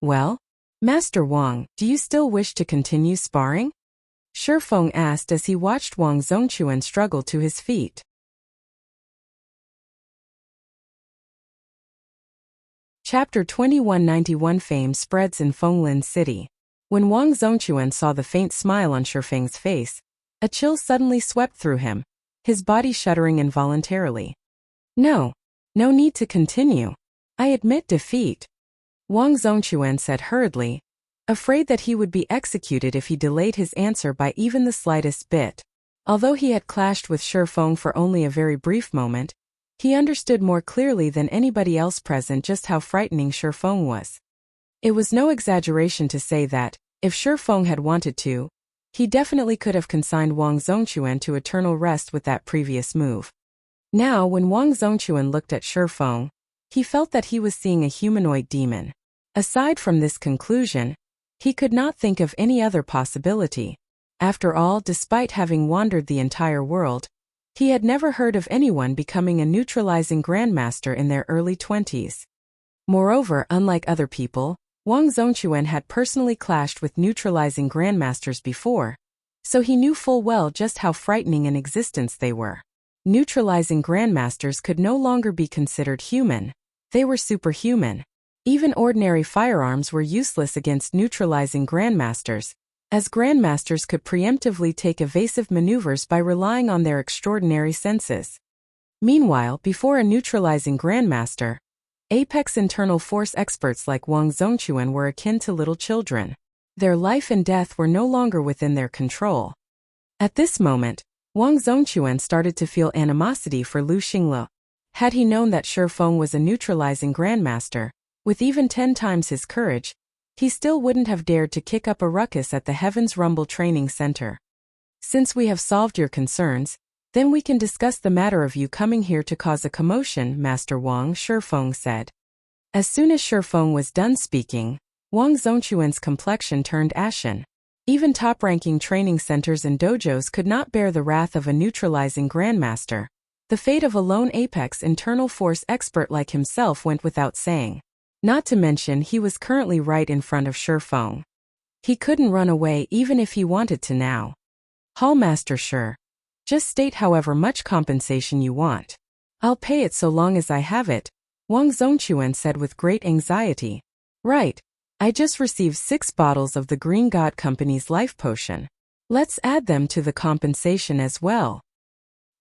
Well, Master Wang, do you still wish to continue sparring? Shifeng asked as he watched Wang Zongquan struggle to his feet. Chapter 2191 Fame spreads in Fenglin City. When Wang Zongquan saw the faint smile on Shifeng's face, a chill suddenly swept through him, his body shuddering involuntarily. No need to continue. I admit defeat. Wang Zongquan said hurriedly, afraid that he would be executed if he delayed his answer by even the slightest bit. Although he had clashed with Shifeng for only a very brief moment, he understood more clearly than anybody else present just how frightening Shifeng was. It was no exaggeration to say that, if Shifeng had wanted to, he definitely could have consigned Wang Zongquan to eternal rest with that previous move. Now, when Wang Zongquan looked at Shifeng, he felt that he was seeing a humanoid demon. Aside from this conclusion, he could not think of any other possibility. After all, despite having wandered the entire world, he had never heard of anyone becoming a neutralizing Grandmaster in their early 20s. Moreover, unlike other people, Wang Zongquan had personally clashed with neutralizing Grandmasters before, so he knew full well just how frightening an existence they were. Neutralizing Grandmasters could no longer be considered human. They were superhuman. Even ordinary firearms were useless against neutralizing Grandmasters, as Grandmasters could preemptively take evasive maneuvers by relying on their extraordinary senses. Meanwhile, before a neutralizing Grandmaster, Apex internal force experts like Wang Zongquan were akin to little children. Their life and death were no longer within their control. At this moment, Wang Zongquan started to feel animosity for Lu Xinglu. Had he known that Shi Feng was a neutralizing Grandmaster, with even 10 times his courage, he still wouldn't have dared to kick up a ruckus at the Heaven's Rumble Training Center. Since we have solved your concerns, then we can discuss the matter of you coming here to cause a commotion, Master Wang, Shi Feng said. As soon as Shi Feng was done speaking, Wang Zongquan's complexion turned ashen. Even top-ranking training centers and dojos could not bear the wrath of a neutralizing Grandmaster. The fate of a lone Apex internal force expert like himself went without saying. Not to mention he was currently right in front of Shi Feng. He couldn't run away even if he wanted to now. Hallmaster Shi. Just state however much compensation you want. I'll pay it so long as I have it, Wang Zongquan said with great anxiety. Right. I just received 6 bottles of the Green God Company's life potion. Let's add them to the compensation as well.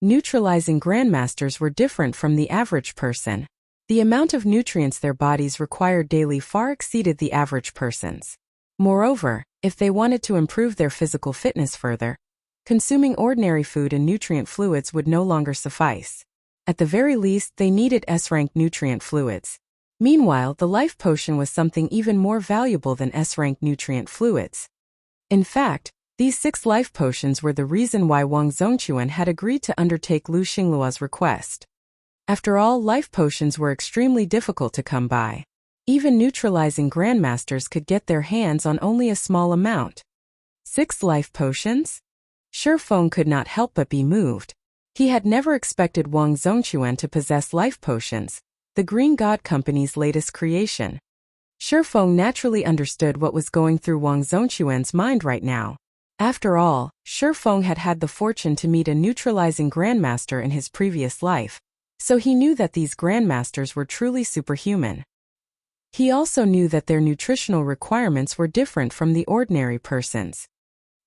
Neutralizing Grandmasters were different from the average person. The amount of nutrients their bodies required daily far exceeded the average person's. Moreover, if they wanted to improve their physical fitness further, consuming ordinary food and nutrient fluids would no longer suffice. At the very least, they needed S-rank nutrient fluids. Meanwhile, the life potion was something even more valuable than S-rank nutrient fluids. In fact, these 6 life potions were the reason why Wang Zongquan had agreed to undertake Lu Xingluo's request. After all, life potions were extremely difficult to come by. Even neutralizing Grandmasters could get their hands on only a small amount. 6 life potions? Shi Feng could not help but be moved. He had never expected Wang Zongquan to possess life potions, the Green God Company's latest creation. Shi Feng naturally understood what was going through Wang Zongquan's mind right now. After all, Shi Feng had had the fortune to meet a neutralizing Grandmaster in his previous life, so he knew that these Grandmasters were truly superhuman. He also knew that their nutritional requirements were different from the ordinary person's.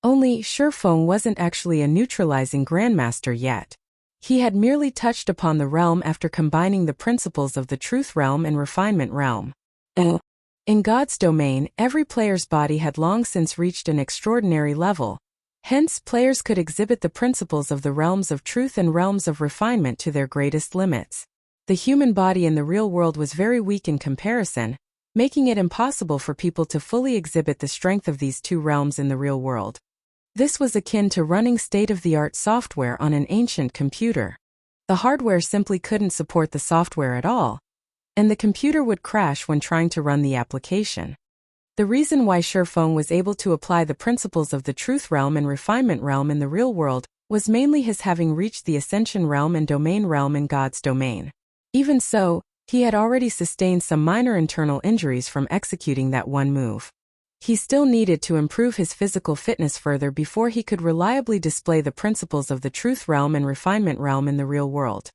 Only, Shi Feng wasn't actually a neutralizing Grandmaster yet. He had merely touched upon the realm after combining the principles of the Truth Realm and Refinement Realm. In God's domain, every player's body had long since reached an extraordinary level. Hence, players could exhibit the principles of the realms of truth and realms of refinement to their greatest limits. The human body in the real world was very weak in comparison, making it impossible for people to fully exhibit the strength of these 2 realms in the real world. This was akin to running state-of-the-art software on an ancient computer. The hardware simply couldn't support the software at all, and the computer would crash when trying to run the application. The reason why Shi Feng was able to apply the principles of the Truth Realm and Refinement Realm in the real world was mainly his having reached the Ascension Realm and Domain Realm in God's domain. Even so, he had already sustained some minor internal injuries from executing that one move. He still needed to improve his physical fitness further before he could reliably display the principles of the Truth Realm and Refinement Realm in the real world.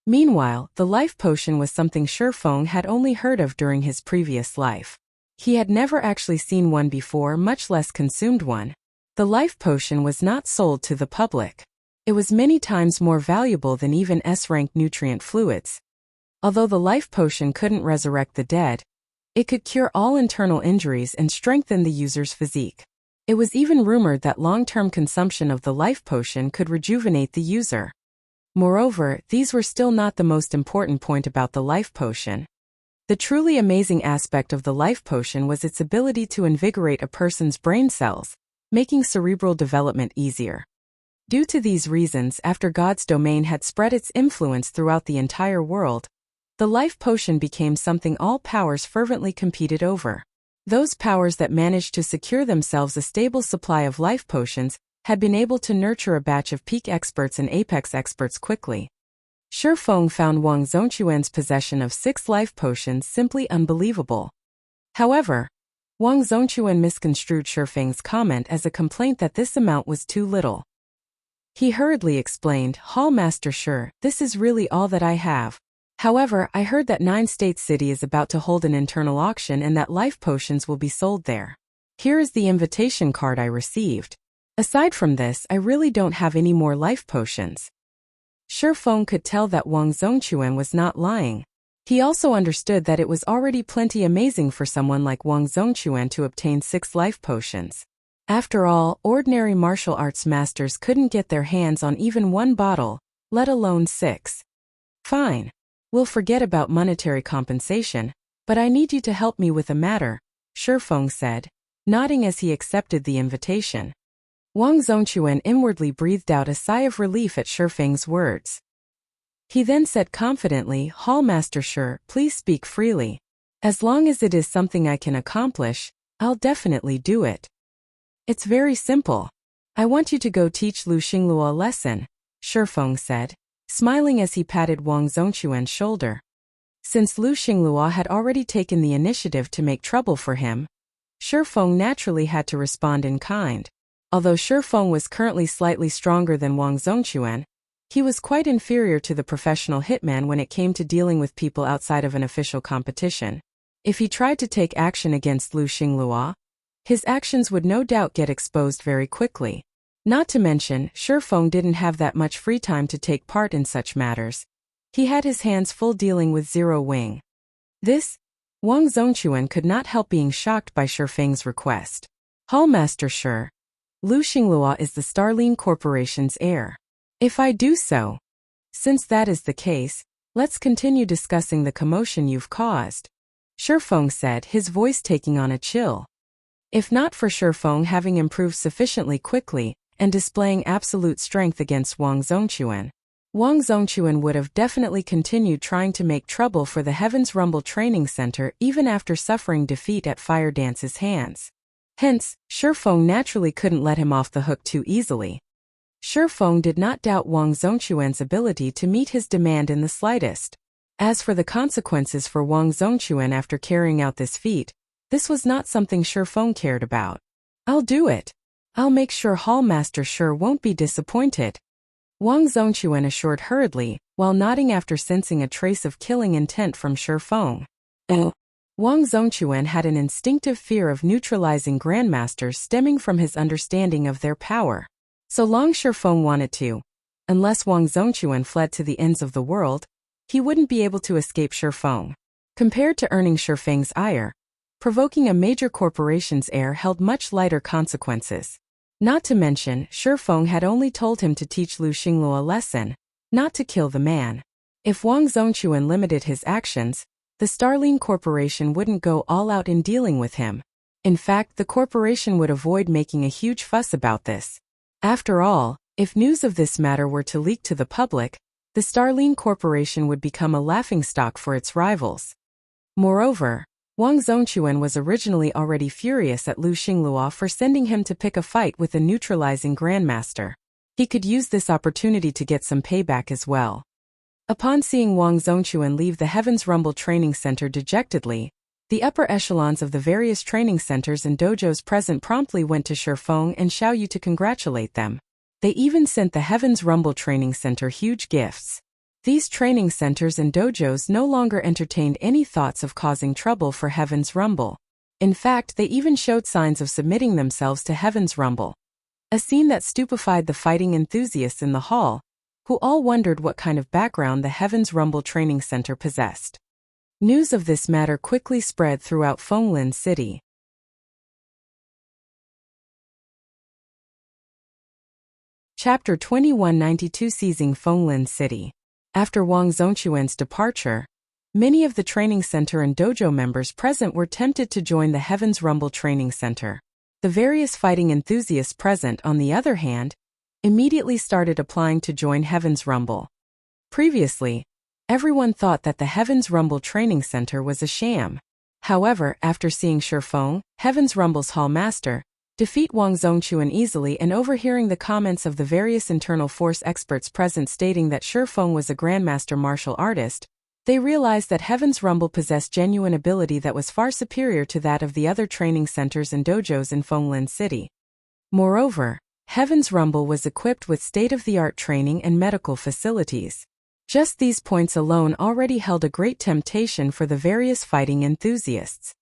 Meanwhile, the life potion was something Shi Feng had only heard of during his previous life. He had never actually seen one before, much less consumed one. The life potion was not sold to the public. It was many times more valuable than even S-rank nutrient fluids. Although the life potion couldn't resurrect the dead, it could cure all internal injuries and strengthen the user's physique. It was even rumored that long-term consumption of the life potion could rejuvenate the user. Moreover, these were still not the most important point about the life potion. The truly amazing aspect of the life potion was its ability to invigorate a person's brain cells, making cerebral development easier. Due to these reasons, after God's domain had spread its influence throughout the entire world, the life potion became something all powers fervently competed over. Those powers that managed to secure themselves a stable supply of life potions had been able to nurture a batch of peak experts and apex experts quickly. Shi Feng found Wang Zongquan's possession of 6 life potions simply unbelievable. However, Wang Zongquan misconstrued Shi Feng's comment as a complaint that this amount was too little. He hurriedly explained, Hall Master, sure, this is really all that I have. However, I heard that 9 State City is about to hold an internal auction and that life potions will be sold there. Here is the invitation card I received. Aside from this, I really don't have any more life potions. Shi Feng could tell that Wang Zhongquan was not lying. He also understood that it was already plenty amazing for someone like Wang Zhongquan to obtain 6 life potions. After all, ordinary martial arts masters couldn't get their hands on even 1 bottle, let alone 6. Fine. We'll forget about monetary compensation, but I need you to help me with a matter, Shi Feng said, nodding as he accepted the invitation. Wang Zhongquan inwardly breathed out a sigh of relief at Shi Feng's words. He then said confidently, Hall Master Shi, please speak freely. As long as it is something I can accomplish, I'll definitely do it. It's very simple. I want you to go teach Lu Xingluo a lesson, Shi Feng said, smiling as he patted Wang Zhongquan's shoulder. Since Lu Xingluo had already taken the initiative to make trouble for him, Shi Feng naturally had to respond in kind. Although Shi Feng was currently slightly stronger than Wang Zhongquan, he was quite inferior to the professional hitman when it came to dealing with people outside of an official competition. If he tried to take action against Lu Xingluo, his actions would no doubt get exposed very quickly. Not to mention, Shi Feng didn't have that much free time to take part in such matters. He had his hands full dealing with Zero Wing. Wang Zhongquan could not help being shocked by Shi Feng's request. Hall Master Shi, Lu Xingluo is the Starline Corporation's heir. If I do so. Since that is the case, let's continue discussing the commotion you've caused, Shi Feng said, his voice taking on a chill. If not for Shi Feng having improved sufficiently quickly and displaying absolute strength against Wang Zhongquan would have definitely continued trying to make trouble for the Heaven's Rumble Training Center even after suffering defeat at Fire Dance's hands. Hence, Shi Feng naturally couldn't let him off the hook too easily. Shi Feng did not doubt Wang Zhongquan's ability to meet his demand in the slightest. As for the consequences for Wang Zhongquan after carrying out this feat, this was not something Shi Feng cared about. I'll do it. I'll make sure Hall Master Shi won't be disappointed, Wang Zhongquan assured hurriedly, while nodding after sensing a trace of killing intent from Shi Feng. Wang Zhongquan had an instinctive fear of neutralizing Grandmasters stemming from his understanding of their power. So long Shi Feng wanted to. Unless Wang Zhongquan fled to the ends of the world, he wouldn't be able to escape Shi Feng. Compared to earning Shi Feng's ire, provoking a major corporation's heir held much lighter consequences. Not to mention, Shi Feng had only told him to teach Lu Xingluo a lesson, not to kill the man. If Wang Zhongquan limited his actions, the Starline Corporation wouldn't go all out in dealing with him. In fact, the corporation would avoid making a huge fuss about this. After all, if news of this matter were to leak to the public, the Starline Corporation would become a laughingstock for its rivals. Moreover, Wang Zhongquan was originally already furious at Lu Xingluo for sending him to pick a fight with a neutralizing Grandmaster. He could use this opportunity to get some payback as well. Upon seeing Wang Zhongquan leave the Heaven's Rumble Training Center dejectedly, the upper echelons of the various training centers and dojos present promptly went to Shi Feng and Xiao Yu to congratulate them. They even sent the Heaven's Rumble Training Center huge gifts. These training centers and dojos no longer entertained any thoughts of causing trouble for Heaven's Rumble. In fact, they even showed signs of submitting themselves to Heaven's Rumble. A scene that stupefied the fighting enthusiasts in the hall, who all wondered what kind of background the Heaven's Rumble Training Center possessed. News of this matter quickly spread throughout Fenglin City. Chapter 2192 Seizing Fenglin City. After Wang Zhongquan's departure, many of the training center and dojo members present were tempted to join the Heaven's Rumble Training Center. The various fighting enthusiasts present, on the other hand, immediately started applying to join Heaven's Rumble. Previously, everyone thought that the Heaven's Rumble Training Center was a sham. However, after seeing Shi Feng, Heaven's Rumble's Hall Master, defeat Wang Zhongquan easily and overhearing the comments of the various internal force experts present stating that Shi Feng was a Grandmaster martial artist, they realized that Heaven's Rumble possessed genuine ability that was far superior to that of the other training centers and dojos in Fenglin City. Moreover, Heaven's Rumble was equipped with state-of-the-art training and medical facilities. Just these points alone already held a great temptation for the various fighting enthusiasts.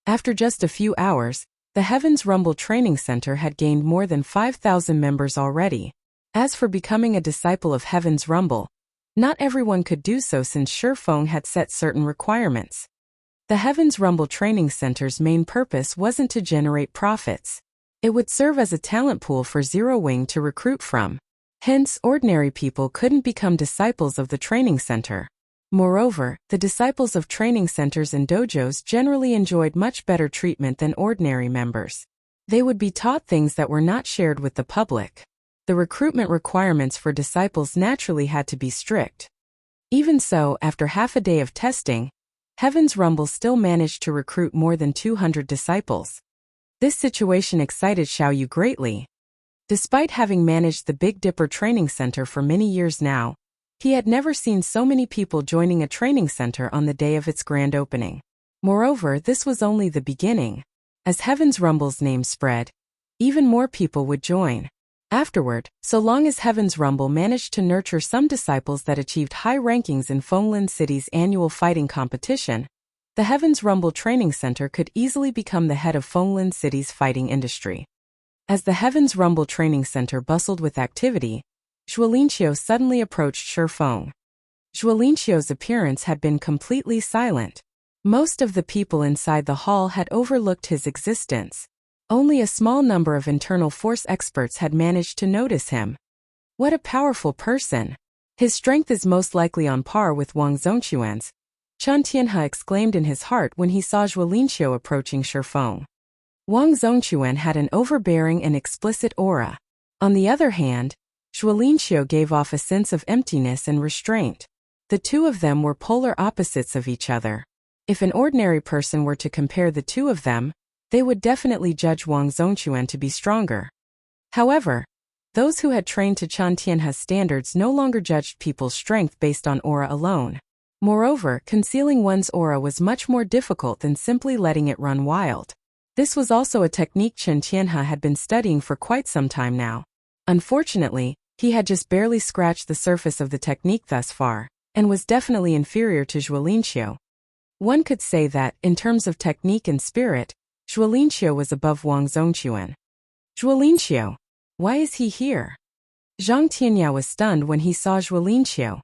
After just a few hours, the Heaven's Rumble Training Center had gained more than 5,000 members already. As for becoming a disciple of Heaven's Rumble, not everyone could do so since Shifeng had set certain requirements. The Heaven's Rumble Training Center's main purpose wasn't to generate profits. It would serve as a talent pool for Zero Wing to recruit from. Hence, ordinary people couldn't become disciples of the training center. Moreover, the disciples of training centers and dojos generally enjoyed much better treatment than ordinary members. They would be taught things that were not shared with the public. The recruitment requirements for disciples naturally had to be strict. Even so, after half a day of testing, Heaven's Rumble still managed to recruit more than 200 disciples. This situation excited Xiaoyu greatly. Despite having managed the Big Dipper Training Center for many years now, he had never seen so many people joining a training center on the day of its grand opening. Moreover, this was only the beginning. As Heaven's Rumble's name spread, even more people would join. Afterward, so long as Heaven's Rumble managed to nurture some disciples that achieved high rankings in Fenglin City's annual fighting competition, the Heaven's Rumble Training Center could easily become the head of Fenglin City's fighting industry. As the Heaven's Rumble Training Center bustled with activity, Zhuolinqiu suddenly approached Shifeng. Zhuolinqiu's appearance had been completely silent. Most of the people inside the hall had overlooked his existence. Only a small number of internal force experts had managed to notice him. What a powerful person! His strength is most likely on par with Wang Zongquan's, Chen Tianhe exclaimed in his heart when he saw Zhuolinqiu approaching Shifeng. Wang Zongquan had an overbearing and explicit aura. On the other hand, Zhuolinqiu gave off a sense of emptiness and restraint. The two of them were polar opposites of each other. If an ordinary person were to compare the two of them, they would definitely judge Wang Zongquan to be stronger. However, those who had trained to Chen Tianhe's standards no longer judged people's strength based on aura alone. Moreover, concealing one's aura was much more difficult than simply letting it run wild. This was also a technique Chen Tianhe had been studying for quite some time now. Unfortunately, he had just barely scratched the surface of the technique thus far, and was definitely inferior to Zhuolinqiu. One could say that, in terms of technique and spirit, Zhuolinqiu was above Wang Zongquan. Zhuolinqiu, why is he here? Zhang Tianya was stunned when he saw Zhuolinqiu.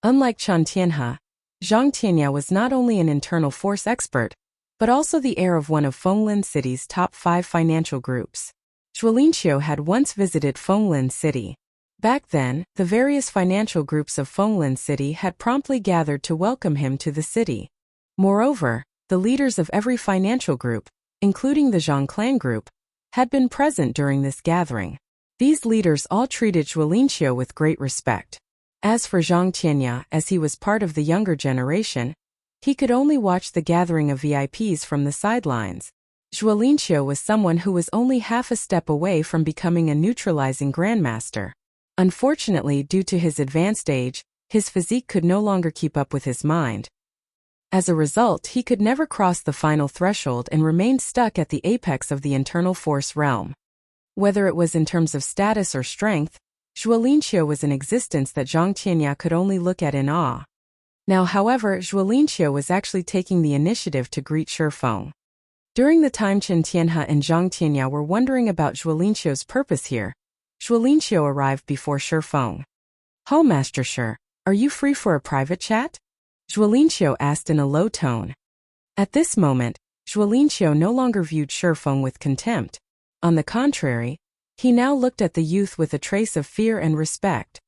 Unlike Chen Tianhe, Zhang Tianya was not only an internal force expert, but also the heir of one of Fenglin City's top 5 financial groups. Zhuolinqiu had once visited Fenglin City. Back then, the various financial groups of Fenglin City had promptly gathered to welcome him to the city. Moreover, the leaders of every financial group, including the Zhang clan group, had been present during this gathering. These leaders all treated Zhuolinqiu with great respect. As for Zhang Tianya, as he was part of the younger generation, he could only watch the gathering of VIPs from the sidelines. Zhuolinqiu was someone who was only half a step away from becoming a neutralizing Grandmaster. Unfortunately, due to his advanced age, his physique could no longer keep up with his mind. As a result, he could never cross the final threshold and remained stuck at the apex of the internal force realm. Whether it was in terms of status or strength, Zhuolinqiu was an existence that Zhang Tianya could only look at in awe. Now, however, Zhuolinqiu was actually taking the initiative to greet Shifeng. During the time Chen Tianhe and Zhang Tianya were wondering about Zhuolinqiu's purpose here, Zhuolinqiu arrived before Shifeng. "Ho, Master Shi, are you free for a private chat?" Zhuolinqiu asked in a low tone. At this moment, Zhuolinqiu no longer viewed Shifeng with contempt. On the contrary, he now looked at the youth with a trace of fear and respect.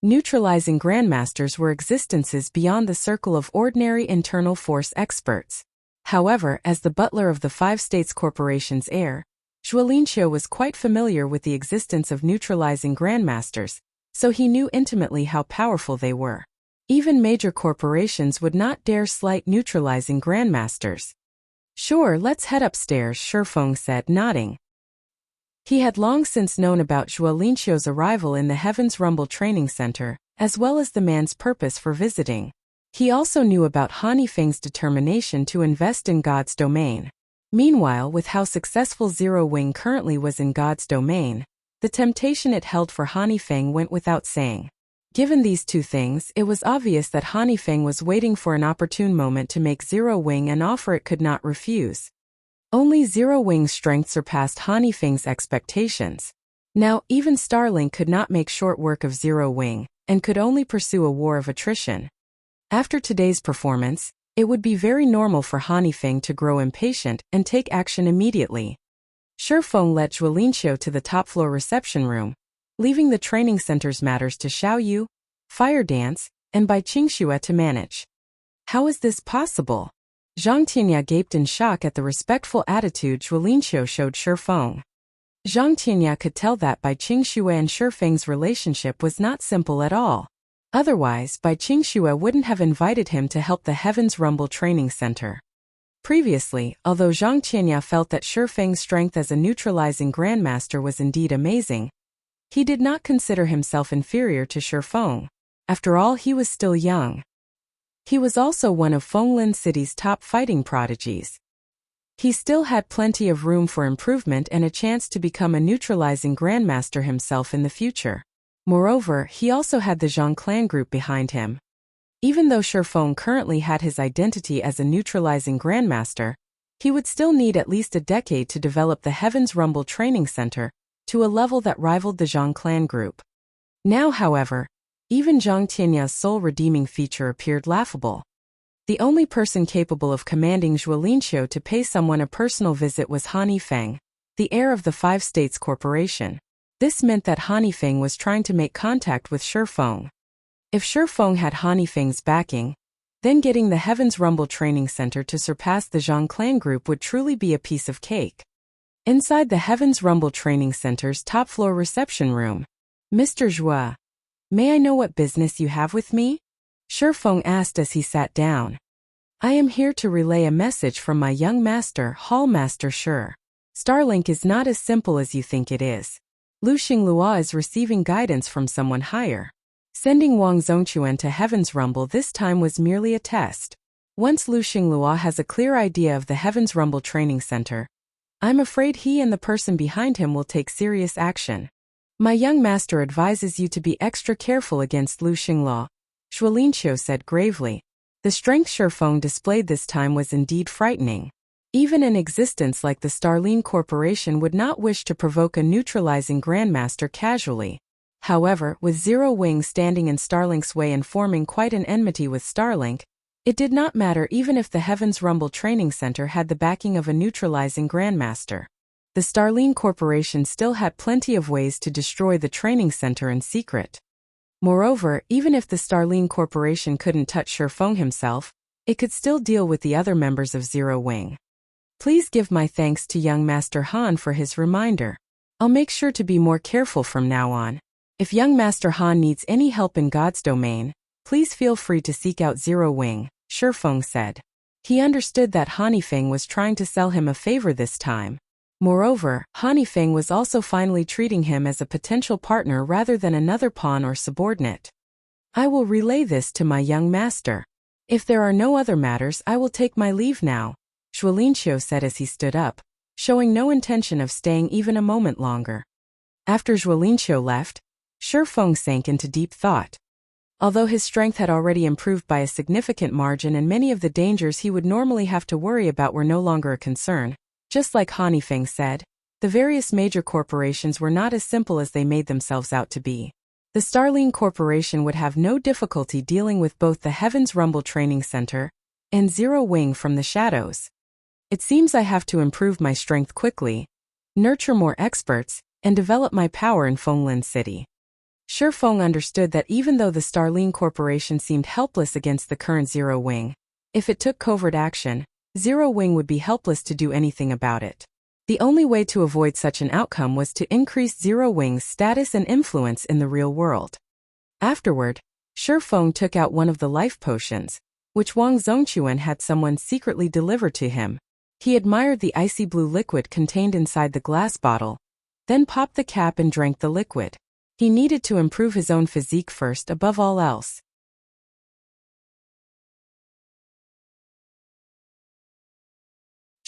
Neutralizing Grandmasters were existences beyond the circle of ordinary internal force experts. However, as the butler of the 5 States Corporation's heir, Zhuolinqiu was quite familiar with the existence of neutralizing Grandmasters, so he knew intimately how powerful they were. Even major corporations would not dare slight neutralizing Grandmasters. "Sure, let's head upstairs," Shifeng said, nodding. He had long since known about Zhuolinqiu's arrival in the Heaven's Rumble Training Center, as well as the man's purpose for visiting. He also knew about Han Yifeng's determination to invest in God's domain. Meanwhile, with how successful Zero Wing currently was in God's domain, The temptation it held for Hanifeng went without saying. Given these two things, it was obvious that Hanifeng was waiting for an opportune moment to make Zero Wing an offer it could not refuse. Only Zero Wing's strength surpassed Hanifeng's expectations. Now, even Starlink could not make short work of Zero Wing, and could only pursue a war of attrition. After today's performance, it would be very normal for Hanifeng to grow impatient and take action immediately. Shifeng led Zhuolinqiu to the top-floor reception room, leaving the training center's matters to Xiaoyu, Fire Dance, and Bai Qingxue to manage. How is this possible? Zhang Tianya gaped in shock at the respectful attitude Zhuolinqiu showed Shifeng. Zhang Tianya could tell that Bai Qingxue and Shifeng's relationship was not simple at all. Otherwise, Bai Qingxue wouldn't have invited him to help the Heaven's Rumble Training Center. Previously, although Zhang Tianya felt that Shifeng's strength as a neutralizing Grandmaster was indeed amazing, he did not consider himself inferior to Shifeng. After all, he was still young. He was also one of Fenglin City's top fighting prodigies. He still had plenty of room for improvement and a chance to become a neutralizing Grandmaster himself in the future. Moreover, he also had the Zhang clan group behind him. Even though Shifeng currently had his identity as a neutralizing Grandmaster, he would still need at least a decade to develop the Heaven's Rumble Training Center to a level that rivaled the Zhang clan group. Now, however, even Zhang Tianya's sole redeeming feature appeared laughable. The only person capable of commanding Zhuolinqiu to pay someone a personal visit was Hanifeng, the heir of the Five States Corporation. This meant that Hanifeng was trying to make contact with Shifeng. If Shifeng had Hanifeng's backing, then getting the Heaven's Rumble Training Center to surpass the Zhang clan group would truly be a piece of cake. Inside the Heaven's Rumble Training Center's top-floor reception room, Mr. Zhua, may I know what business you have with me? Shifeng asked as he sat down. I am here to relay a message from my young master, Hall Master Shi. Starlink is not as simple as you think it is. Lu Xinglua is receiving guidance from someone higher. Sending Wang Zongquan to Heaven's Rumble this time was merely a test. Once Lu Xinglua has a clear idea of the Heaven's Rumble Training Center, I'm afraid he and the person behind him will take serious action. My young master advises you to be extra careful against Lu Xinglua, Zhuolinqiu said gravely. The strength Shifeng displayed this time was indeed frightening. Even an existence like the Starline Corporation would not wish to provoke a neutralizing Grandmaster casually. However, with Zero Wing standing in Starlink's way and forming quite an enmity with Starlink, it did not matter even if the Heaven's Rumble Training Center had the backing of a neutralizing Grandmaster. The Starline Corporation still had plenty of ways to destroy the training center in secret. Moreover, even if the Starline Corporation couldn't touch Shifeng himself, it could still deal with the other members of Zero Wing. Please give my thanks to young Master Han for his reminder. I'll make sure to be more careful from now on. If young Master Han needs any help in God's domain, please feel free to seek out Zero Wing, Shifeng said. He understood that Hanifeng was trying to sell him a favor this time. Moreover, Hanifeng was also finally treating him as a potential partner rather than another pawn or subordinate. I will relay this to my young master. If there are no other matters, I will take my leave now, Zhuolinqiu said as he stood up, showing no intention of staying even a moment longer. After Zhuolinqiu left, Shifeng sank into deep thought. Although his strength had already improved by a significant margin and many of the dangers he would normally have to worry about were no longer a concern, just like Hanifeng said, the various major corporations were not as simple as they made themselves out to be. The Starline Corporation would have no difficulty dealing with both the Heaven's Rumble Training Center and Zero Wing from the shadows. It seems I have to improve my strength quickly, nurture more experts, and develop my power in Fenglin City. Shifeng understood that even though the Starline Corporation seemed helpless against the current Zero Wing, if it took covert action, Zero Wing would be helpless to do anything about it. The only way to avoid such an outcome was to increase Zero Wing's status and influence in the real world. Afterward, Shifeng took out one of the life potions, which Wang Zongquan had someone secretly deliver to him. He admired the icy blue liquid contained inside the glass bottle, then popped the cap and drank the liquid. He needed to improve his own physique first above all else.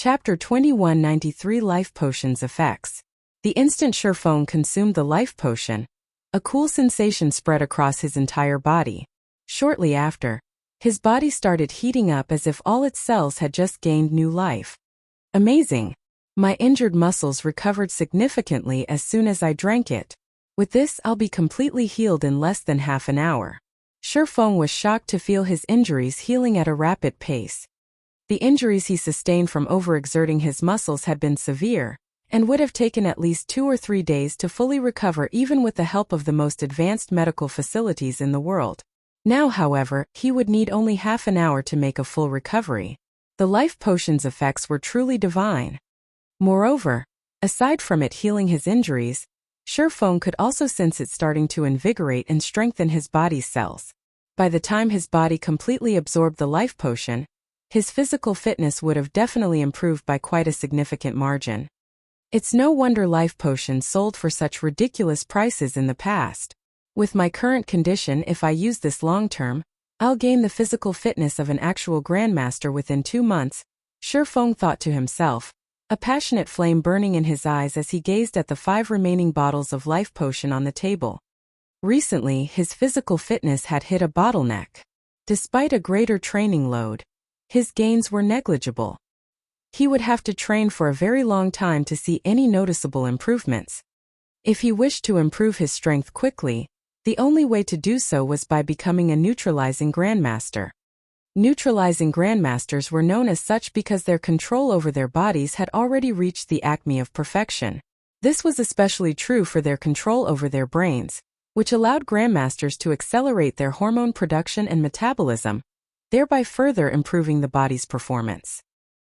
Chapter 2193 Life Potions Effects. The instant Shifeng consumed the life potion, a cool sensation spread across his entire body. Shortly after, his body started heating up as if all its cells had just gained new life. Amazing! My injured muscles recovered significantly as soon as I drank it. With this, I'll be completely healed in less than half an hour. Shifeng was shocked to feel his injuries healing at a rapid pace. The injuries he sustained from overexerting his muscles had been severe, and would have taken at least 2 or 3 days to fully recover even with the help of the most advanced medical facilities in the world. Now, however, he would need only half an hour to make a full recovery. The life potion's effects were truly divine. Moreover, aside from it healing his injuries, Shifeng could also sense it starting to invigorate and strengthen his body's cells. By the time his body completely absorbed the life potion, his physical fitness would have definitely improved by quite a significant margin. It's no wonder life potions sold for such ridiculous prices in the past. With my current condition, if I use this long-term, I'll gain the physical fitness of an actual Grandmaster within 2 months, Shifeng thought to himself, a passionate flame burning in his eyes as he gazed at the 5 remaining bottles of life potion on the table. Recently, his physical fitness had hit a bottleneck. Despite a greater training load, his gains were negligible. He would have to train for a very long time to see any noticeable improvements. If he wished to improve his strength quickly, the only way to do so was by becoming a neutralizing Grandmaster. Neutralizing Grandmasters were known as such because their control over their bodies had already reached the acme of perfection. This was especially true for their control over their brains, which allowed Grandmasters to accelerate their hormone production and metabolism, thereby further improving the body's performance.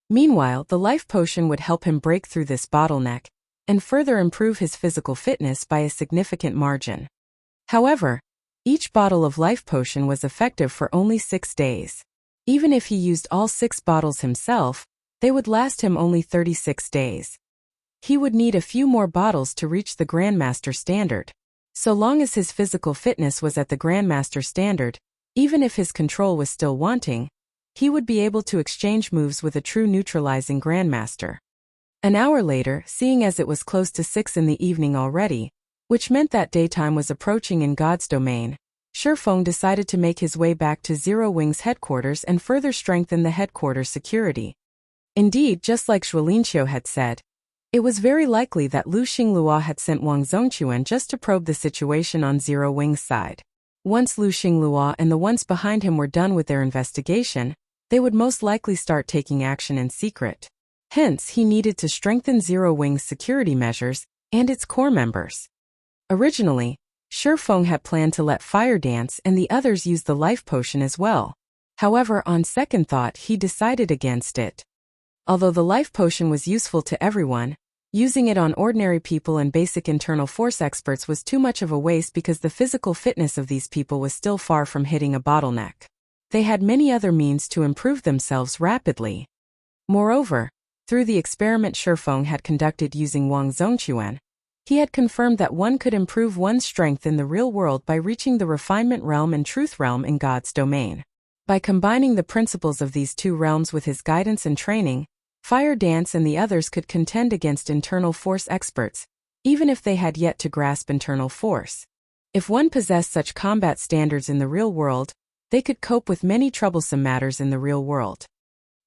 Meanwhile, the life potion would help him break through this bottleneck and further improve his physical fitness by a significant margin. However, each bottle of life potion was effective for only 6 days. Even if he used all 6 bottles himself, they would last him only 36 days. He would need a few more bottles to reach the Grandmaster standard. So long as his physical fitness was at the Grandmaster standard, even if his control was still wanting, he would be able to exchange moves with a true neutralizing Grandmaster. An hour later, seeing as it was close to 6 in the evening already, which meant that daytime was approaching in God's domain, Shifeng decided to make his way back to Zero Wing's headquarters and further strengthen the headquarters' security. Indeed, just like Xuelinqiu had said, it was very likely that Lu Xinglua had sent Wang Zongquan just to probe the situation on Zero Wing's side. Once Lu Xinglua and the ones behind him were done with their investigation, they would most likely start taking action in secret. Hence, he needed to strengthen Zero Wing's security measures and its core members. Originally, Shifeng had planned to let Fire Dance and the others use the life potion as well. However, on second thought, he decided against it. Although the life potion was useful to everyone, using it on ordinary people and basic internal force experts was too much of a waste because the physical fitness of these people was still far from hitting a bottleneck. They had many other means to improve themselves rapidly. Moreover, through the experiment Shifeng had conducted using Wang Zongquan, he had confirmed that one could improve one's strength in the real world by reaching the refinement realm and truth realm in God's domain. By combining the principles of these 2 realms with his guidance and training, Fire Dance and the others could contend against internal force experts, even if they had yet to grasp internal force. If one possessed such combat standards in the real world, they could cope with many troublesome matters in the real world.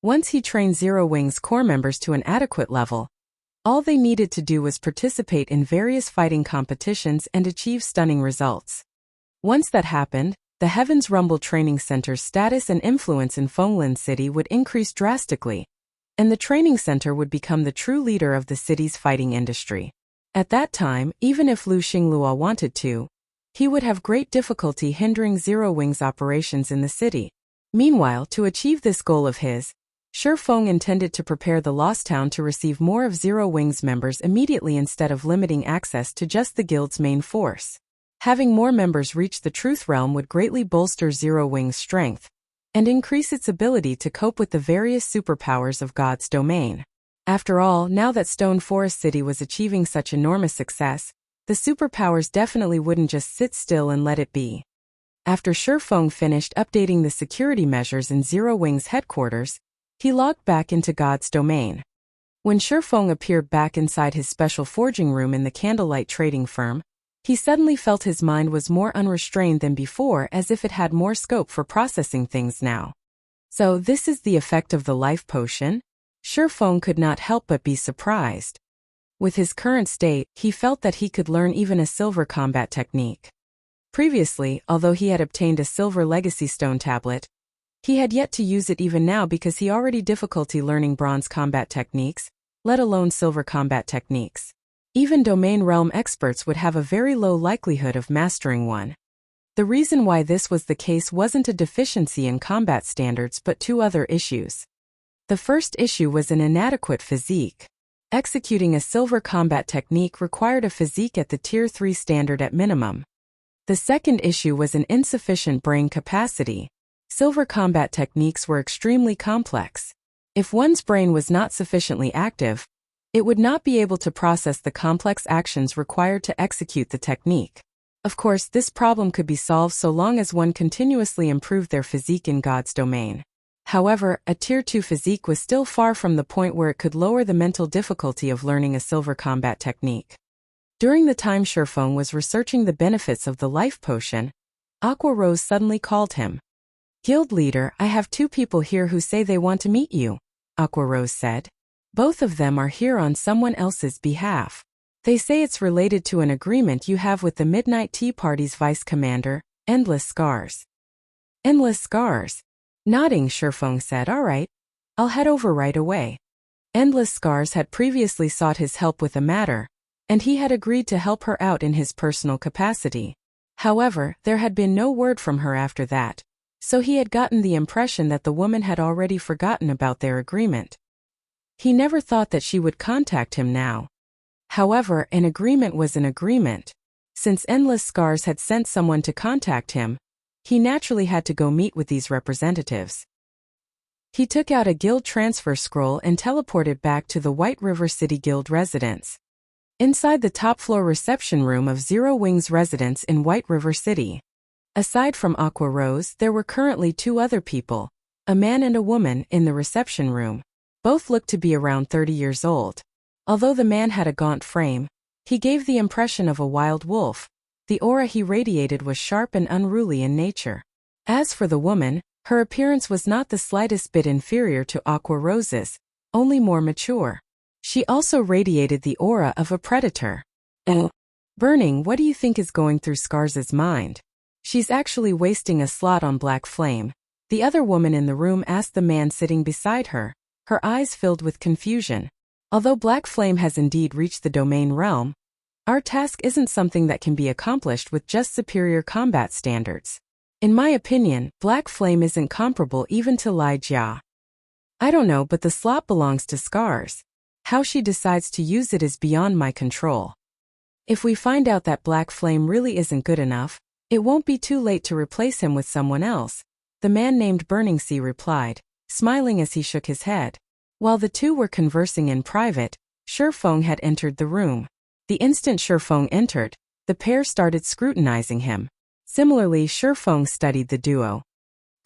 Once he trained Zero Wing's core members to an adequate level, all they needed to do was participate in various fighting competitions and achieve stunning results. Once that happened, the Heaven's Rumble Training Center's status and influence in Fenglin City would increase drastically, and the training center would become the true leader of the city's fighting industry. At that time, even if Lu Xinglua wanted to, he would have great difficulty hindering Zero Wing's operations in the city. Meanwhile, to achieve this goal of his, Shifeng intended to prepare the Lost Town to receive more of Zero Wing's members immediately instead of limiting access to just the guild's main force. Having more members reach the Truth Realm would greatly bolster Zero Wing's strength and increase its ability to cope with the various superpowers of God's domain. After all, now that Stone Forest City was achieving such enormous success, the superpowers definitely wouldn't just sit still and let it be. After Shifeng finished updating the security measures in Zero Wing's headquarters, he logged back into God's domain. When Shifeng appeared back inside his special forging room in the candlelight trading firm, he suddenly felt his mind was more unrestrained than before, as if it had more scope for processing things now. So this is the effect of the life potion? Shifeng could not help but be surprised. With his current state, he felt that he could learn even a silver combat technique. Previously, although he had obtained a silver legacy stone tablet, he had yet to use it even now because he already difficulty learning bronze combat techniques, let alone silver combat techniques. Even domain realm experts would have a very low likelihood of mastering one. The reason why this was the case wasn't a deficiency in combat standards but two other issues. The first issue was an inadequate physique. Executing a silver combat technique required a physique at the Tier 3 standard at minimum. The second issue was an insufficient brain capacity. Silver combat techniques were extremely complex. If one's brain was not sufficiently active, it would not be able to process the complex actions required to execute the technique. Of course, this problem could be solved so long as one continuously improved their physique in God's domain. However, a Tier 2 physique was still far from the point where it could lower the mental difficulty of learning a silver combat technique. During the time Shifeng was researching the benefits of the life potion, Aqua Rose suddenly called him. "Guild leader, I have two people here who say they want to meet you," Aqua Rose said. "Both of them are here on someone else's behalf. They say it's related to an agreement you have with the Midnight Tea Party's vice commander, Endless Scars." "Endless Scars?" Nodding, Shifeng said, "All right. I'll head over right away." Endless Scars had previously sought his help with a matter, and he had agreed to help her out in his personal capacity. However, there had been no word from her after that, so he had gotten the impression that the woman had already forgotten about their agreement. He never thought that she would contact him now. However, an agreement was an agreement. Since Endless Scars had sent someone to contact him, he naturally had to go meet with these representatives. He took out a guild transfer scroll and teleported back to the White River City Guild residence. Inside the top-floor reception room of Zero Wings residence in White River City. Aside from Aqua Rose, there were currently two other people, a man and a woman, in the reception room. Both looked to be around 30 years old. Although the man had a gaunt frame, he gave the impression of a wild wolf. The aura he radiated was sharp and unruly in nature. As for the woman, her appearance was not the slightest bit inferior to Aqua Rose's, only more mature. She also radiated the aura of a predator. Burning, what do you think is going through Scars' mind? She's actually wasting a slot on Black Flame. The other woman in the room asked the man sitting beside her, her eyes filled with confusion. Although Black Flame has indeed reached the domain realm, our task isn't something that can be accomplished with just superior combat standards. In my opinion, Black Flame isn't comparable even to Lai Jia. I don't know, but the slot belongs to Scars. How she decides to use it is beyond my control. If we find out that Black Flame really isn't good enough, it won't be too late to replace him with someone else, the man named Burning Sea replied, smiling as he shook his head. While the two were conversing in private, Shifeng had entered the room. The instant Shifeng entered, the pair started scrutinizing him. Similarly, Shifeng studied the duo.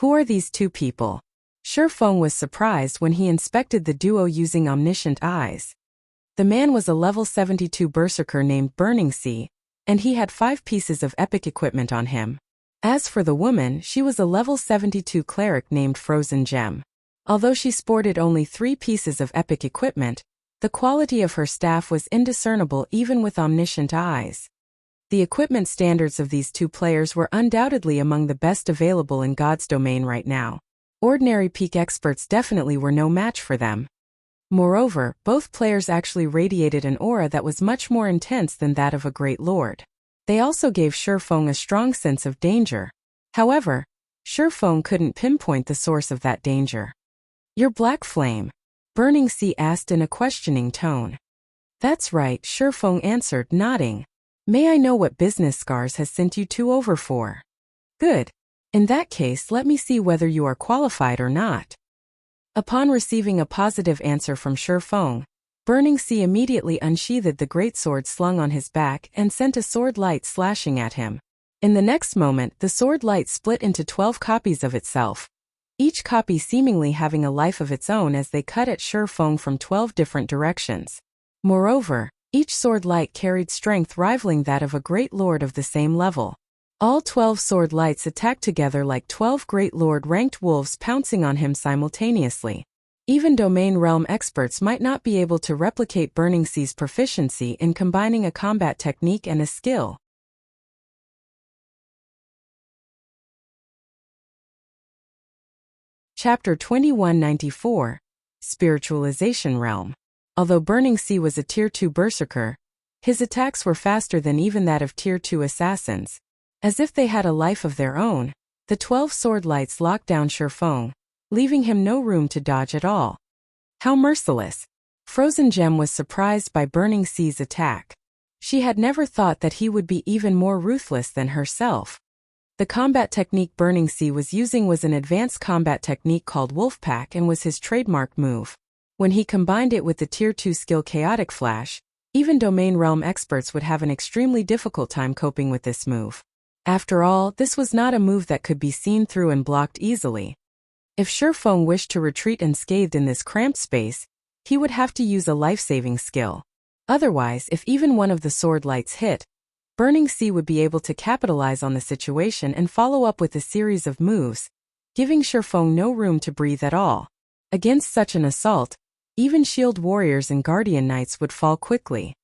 Who are these two people? Shifeng was surprised when he inspected the duo using omniscient eyes. The man was a level 72 berserker named Burning Sea, and he had 5 pieces of epic equipment on him. As for the woman, she was a level 72 cleric named Frozen Gem. Although she sported only 3 pieces of epic equipment, the quality of her staff was indiscernible even with omniscient eyes. The equipment standards of these two players were undoubtedly among the best available in God's domain right now. Ordinary peak experts definitely were no match for them. Moreover, both players actually radiated an aura that was much more intense than that of a great lord. They also gave Shifeng a strong sense of danger. However, Shifeng couldn't pinpoint the source of that danger. "You're Black Flame?" Burning Sea asked in a questioning tone. "That's right," Shifeng answered, nodding. "May I know what business Scars has sent you two over for?" "Good. In that case, let me see whether you are qualified or not." Upon receiving a positive answer from Shifeng, Burning Sea immediately unsheathed the greatsword slung on his back and sent a sword light slashing at him. In the next moment, the sword light split into 12 copies of itself. each copy seemingly having a life of its own as they cut at Shi Feng from 12 different directions. Moreover, each sword light carried strength rivaling that of a great lord of the same level. All 12 sword lights attacked together like 12 great lord-ranked wolves pouncing on him simultaneously. Even domain realm experts might not be able to replicate Burning Sea's proficiency in combining a combat technique and a skill. Chapter 2194, Spiritualization Realm. Although Burning Sea was a Tier 2 berserker, his attacks were faster than even that of Tier 2 assassins. As if they had a life of their own, the 12 sword lights locked down Shi Feng, leaving him no room to dodge at all. How merciless! Frozen Gem was surprised by Burning Sea's attack. She had never thought that he would be even more ruthless than herself. The combat technique Burning Sea was using was an advanced combat technique called Wolfpack and was his trademark move. When he combined it with the Tier 2 skill Chaotic Flash, even domain realm experts would have an extremely difficult time coping with this move. After all, this was not a move that could be seen through and blocked easily. If Shi Feng wished to retreat unscathed in this cramped space, he would have to use a life-saving skill. Otherwise, if even one of the sword lights hit, Burning Sea would be able to capitalize on the situation and follow up with a series of moves, giving Shi Feng no room to breathe at all. Against such an assault, even shield warriors and guardian knights would fall quickly.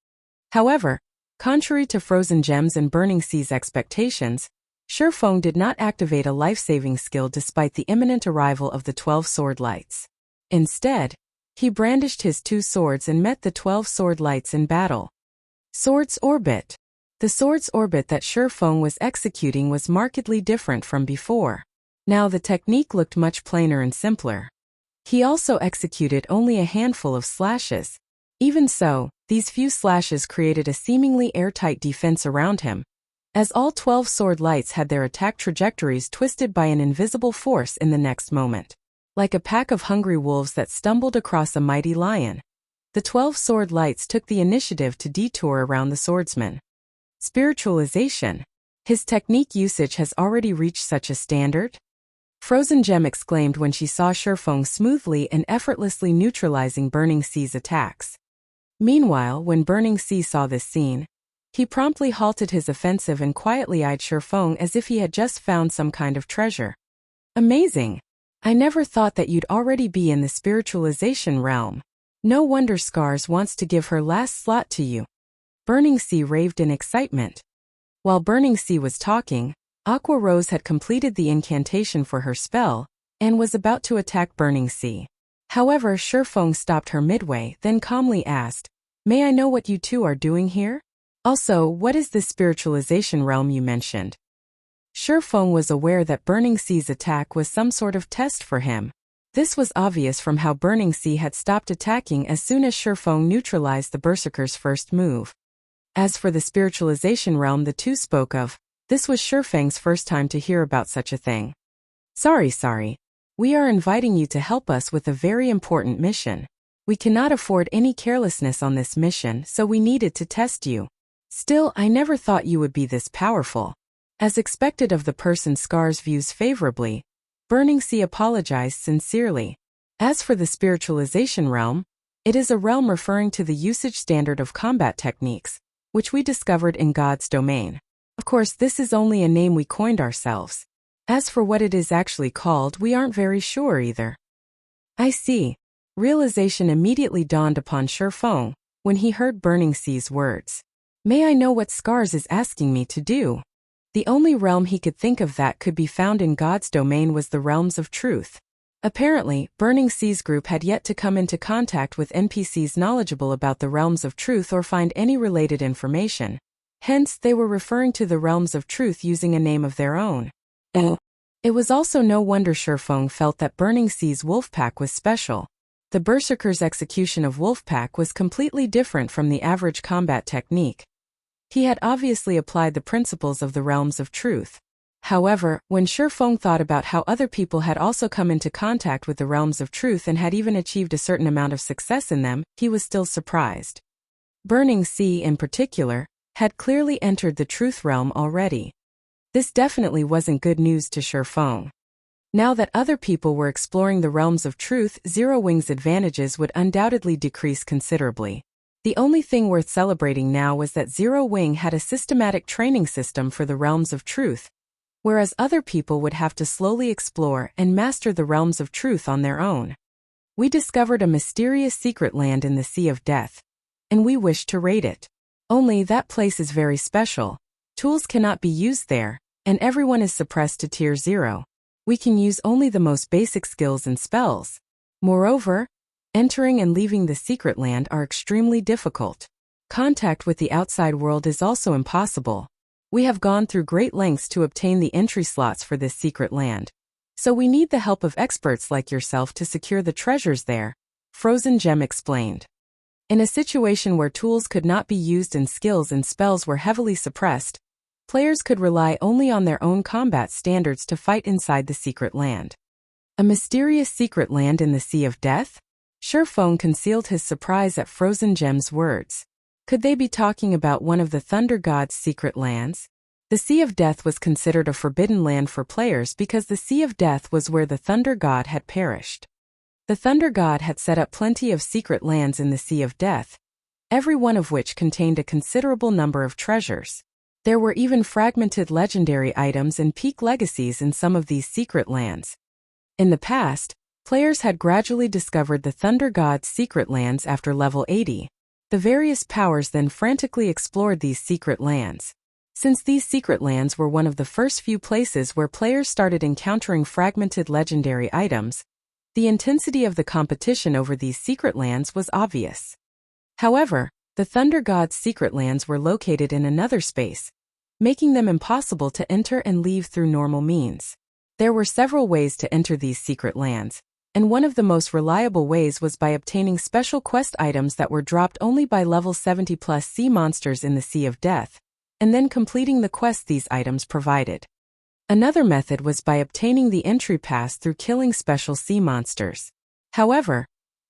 However, contrary to Frozen Gems and Burning Sea's expectations, Shi Feng did not activate a life-saving skill despite the imminent arrival of the 12 sword lights. Instead, he brandished his 2 swords and met the 12 sword lights in battle. Swords Orbit. The sword's orbit that Shi Feng was executing was markedly different from before. Now the technique looked much plainer and simpler. He also executed only a handful of slashes. Even so, these few slashes created a seemingly airtight defense around him, as all 12 sword lights had their attack trajectories twisted by an invisible force in the next moment. Like a pack of hungry wolves that stumbled across a mighty lion, the 12 sword lights took the initiative to detour around the swordsman. Spiritualization. His technique usage has already reached such a standard? Frozen Gem exclaimed when she saw Shi Feng smoothly and effortlessly neutralizing Burning Sea's attacks. Meanwhile, when Burning Sea saw this scene, he promptly halted his offensive and quietly eyed Shi Feng as if he had just found some kind of treasure. Amazing! I never thought that you'd already be in the spiritualization realm. No wonder Scars wants to give her last slot to you. Burning Sea raved in excitement. While Burning Sea was talking, Aqua Rose had completed the incantation for her spell and was about to attack Burning Sea. However, Shi Feng stopped her midway, then calmly asked, "May I know what you two are doing here? Also, what is this spiritualization realm you mentioned?" Shi Feng was aware that Burning Sea's attack was some sort of test for him. This was obvious from how Burning Sea had stopped attacking as soon as Shi Feng neutralized the berserker's first move. As for the spiritualization realm the two spoke of, this was Shi Feng's first time to hear about such a thing. Sorry. We are inviting you to help us with a very important mission. We cannot afford any carelessness on this mission, so we needed to test you. Still, I never thought you would be this powerful." As expected of the person Scars views favorably, Burning Sea apologized sincerely. As for the spiritualization realm, it is a realm referring to the usage standard of combat techniques, which we discovered in God's domain. Of course, this is only a name we coined ourselves. As for what it is actually called, we aren't very sure either. I see. Realization immediately dawned upon Shi Feng when he heard Burning Sea's words. May I know what Scars is asking me to do? The only realm he could think of that could be found in God's domain was the realms of truth. Apparently, Burning Sea's group had yet to come into contact with NPCs knowledgeable about the realms of truth or find any related information. Hence, they were referring to the realms of truth using a name of their own. It was also no wonder Shi Feng felt that Burning Sea's Wolfpack was special. The Berserker's execution of Wolfpack was completely different from the average combat technique. He had obviously applied the principles of the realms of truth. However, when Shi Feng thought about how other people had also come into contact with the realms of truth and had even achieved a certain amount of success in them, he was still surprised. Burning Sea, in particular, had clearly entered the truth realm already. This definitely wasn't good news to Shi Feng. Now that other people were exploring the realms of truth, Zero Wing's advantages would undoubtedly decrease considerably. The only thing worth celebrating now was that Zero Wing had a systematic training system for the realms of truth, whereas other people would have to slowly explore and master the realms of truth on their own. We discovered a mysterious secret land in the Sea of Death, and we wished to raid it. Only that place is very special. Tools cannot be used there, and everyone is suppressed to Tier 0. We can use only the most basic skills and spells. Moreover, entering and leaving the secret land are extremely difficult. Contact with the outside world is also impossible. We have gone through great lengths to obtain the entry slots for this secret land. So we need the help of experts like yourself to secure the treasures there, Frozen Gem explained. In a situation where tools could not be used and skills and spells were heavily suppressed, players could rely only on their own combat standards to fight inside the secret land. A mysterious secret land in the Sea of Death? Shurfeng concealed his surprise at Frozen Gem's words. Could they be talking about one of the Thunder God's secret lands? The Sea of Death was considered a forbidden land for players because the Sea of Death was where the Thunder God had perished. The Thunder God had set up plenty of secret lands in the Sea of Death, every one of which contained a considerable number of treasures. There were even fragmented legendary items and peak legacies in some of these secret lands. In the past, players had gradually discovered the Thunder God's secret lands after level 80. The various powers then frantically explored these secret lands. Since these secret lands were one of the first few places where players started encountering fragmented legendary items, the intensity of the competition over these secret lands was obvious. However, the Thunder God's secret lands were located in another space, making them impossible to enter and leave through normal means. There were several ways to enter these secret lands, and one of the most reliable ways was by obtaining special quest items that were dropped only by level 70 plus sea monsters in the Sea of Death, and then completing the quest these items provided. Another method was by obtaining the entry pass through killing special sea monsters. However,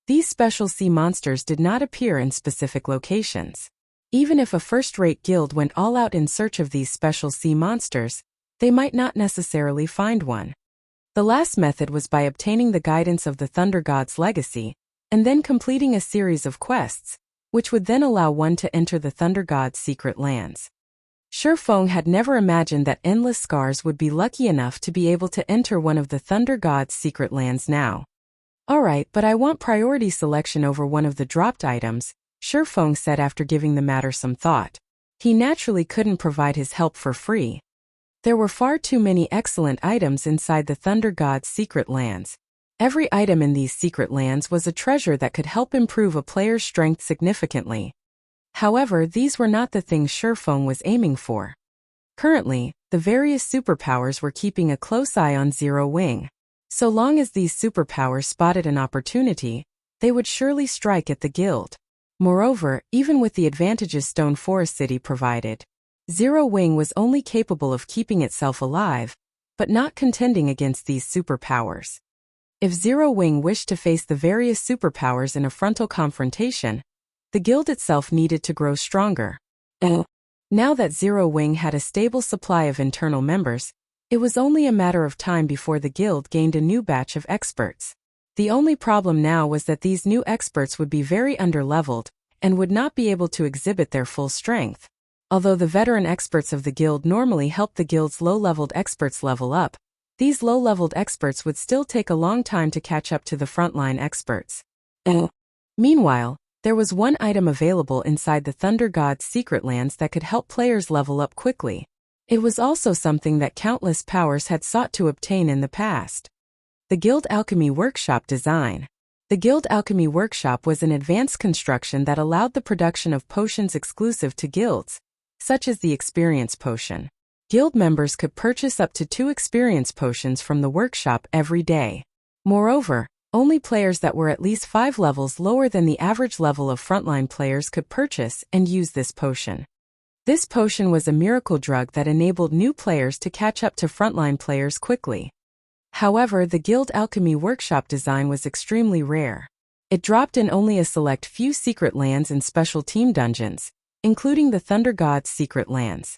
these special sea monsters did not appear in specific locations. Even if a first-rate guild went all out in search of these special sea monsters, they might not necessarily find one. The last method was by obtaining the guidance of the Thunder God's legacy, and then completing a series of quests, which would then allow one to enter the Thunder God's secret lands. Shurfeng had never imagined that Endless Scars would be lucky enough to be able to enter one of the Thunder God's secret lands now. Alright, but I want priority selection over one of the dropped items, Shurfeng said after giving the matter some thought. He naturally couldn't provide his help for free. There were far too many excellent items inside the Thunder God's secret lands. Every item in these secret lands was a treasure that could help improve a player's strength significantly. However, these were not the things Shurfeng was aiming for. Currently, the various superpowers were keeping a close eye on Zero Wing. So long as these superpowers spotted an opportunity, they would surely strike at the guild. Moreover, even with the advantages Stone Forest City provided, Zero Wing was only capable of keeping itself alive, but not contending against these superpowers. If Zero Wing wished to face the various superpowers in a frontal confrontation, the guild itself needed to grow stronger. Now that Zero Wing had a stable supply of internal members, it was only a matter of time before the guild gained a new batch of experts. The only problem now was that these new experts would be very underleveled and would not be able to exhibit their full strength. Although the veteran experts of the guild normally help the guild's low-leveled experts level up, these low-leveled experts would still take a long time to catch up to the frontline experts. Meanwhile, there was one item available inside the Thunder God's secret lands that could help players level up quickly. It was also something that countless powers had sought to obtain in the past. The Guild Alchemy Workshop design. The Guild Alchemy Workshop was an advanced construction that allowed the production of potions exclusive to guilds, such as the Experience Potion. Guild members could purchase up to 2 Experience Potions from the workshop every day. Moreover, only players that were at least 5 levels lower than the average level of frontline players could purchase and use this potion. This potion was a miracle drug that enabled new players to catch up to frontline players quickly. However, the Guild Alchemy Workshop design was extremely rare. It dropped in only a select few secret lands and special team dungeons, including the Thunder God's secret lands.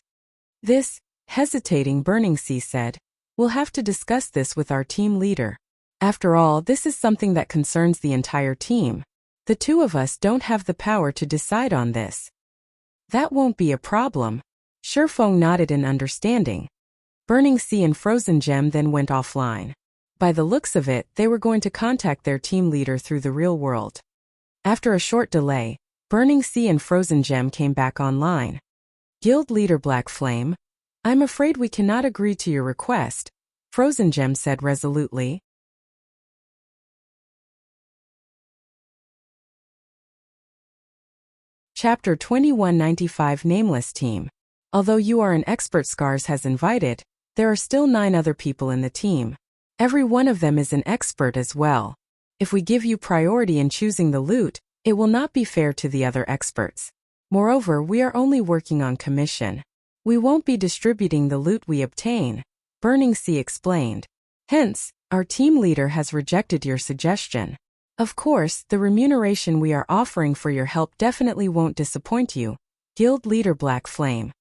This, hesitating Burning Sea said, We'll have to discuss this with our team leader. After all, this is something that concerns the entire team. The two of us don't have the power to decide on this. That won't be a problem. Shifeng nodded in understanding. Burning Sea and Frozen Gem then went offline. By the looks of it, they were going to contact their team leader through the real world. After a short delay, Burning Sea and Frozen Gem came back online. Guild leader Black Flame, I'm afraid we cannot agree to your request, Frozen Gem said resolutely. Chapter 2195 Nameless Team. Although you are an expert Scars has invited, there are still 9 other people in the team. Every one of them is an expert as well. If we give you priority in choosing the loot, it will not be fair to the other experts. Moreover, we are only working on commission. We won't be distributing the loot we obtain, Burning Sea explained. Hence, our team leader has rejected your suggestion. Of course, the remuneration we are offering for your help definitely won't disappoint you, Guild leader Black Flame.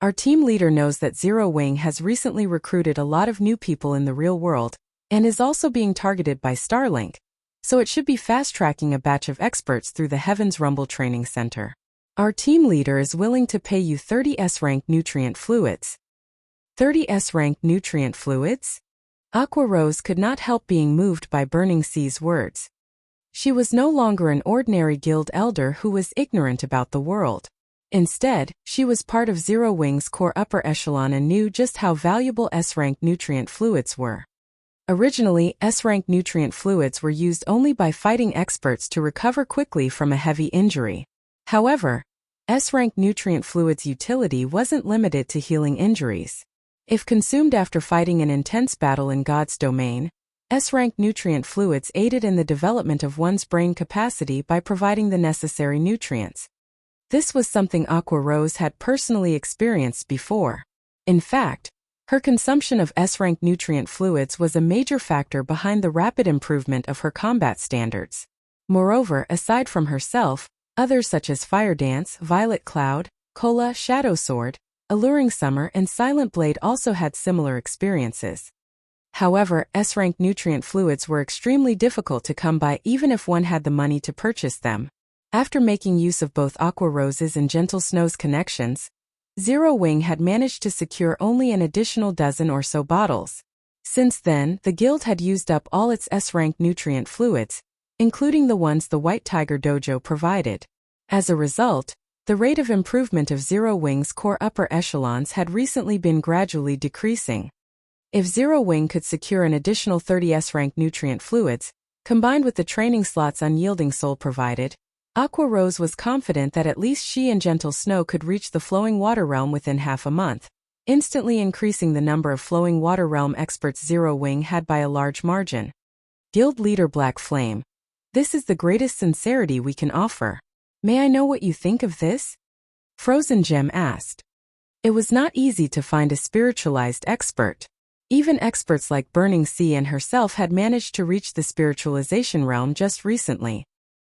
Our team leader knows that Zero Wing has recently recruited a lot of new people in the real world, and is also being targeted by Starlink, so it should be fast-tracking a batch of experts through the Heaven's Rumble Training Center. Our team leader is willing to pay you 30 S-rank nutrient fluids. 30 S-rank nutrient fluids? Aqua Rose could not help being moved by Burning Sea's words. She was no longer an ordinary guild elder who was ignorant about the world. Instead, she was part of Zero Wing's core upper echelon and knew just how valuable S-rank nutrient fluids were. Originally, S-rank nutrient fluids were used only by fighting experts to recover quickly from a heavy injury. However, S-rank nutrient fluids' utility wasn't limited to healing injuries. If consumed after fighting an intense battle in God's domain, S-rank nutrient fluids aided in the development of one's brain capacity by providing the necessary nutrients. This was something Aqua Rose had personally experienced before. In fact, her consumption of S-rank nutrient fluids was a major factor behind the rapid improvement of her combat standards. Moreover, aside from herself, others such as Fire Dance, Violet Cloud, Cola, Shadow Sword, Alluring Summer, and Silent Blade also had similar experiences. However, S-rank nutrient fluids were extremely difficult to come by even if one had the money to purchase them. After making use of both Aqua Rose's and Gentle Snow's connections, Zero Wing had managed to secure only an additional dozen or so bottles. Since then, the guild had used up all its S-rank nutrient fluids, including the ones the White Tiger Dojo provided. As a result, the rate of improvement of Zero Wing's core upper echelons had recently been gradually decreasing. If Zero Wing could secure an additional 30 S-rank nutrient fluids, combined with the training slots Unyielding Soul provided, Aqua Rose was confident that at least she and Gentle Snow could reach the Flowing Water Realm within half a month, instantly increasing the number of Flowing Water Realm experts Zero Wing had by a large margin. Guild leader Black Flame, this is the greatest sincerity we can offer. May I know what you think of this? Frozen Gem asked. It was not easy to find a spiritualized expert. Even experts like Burning Sea and herself had managed to reach the spiritualization realm just recently.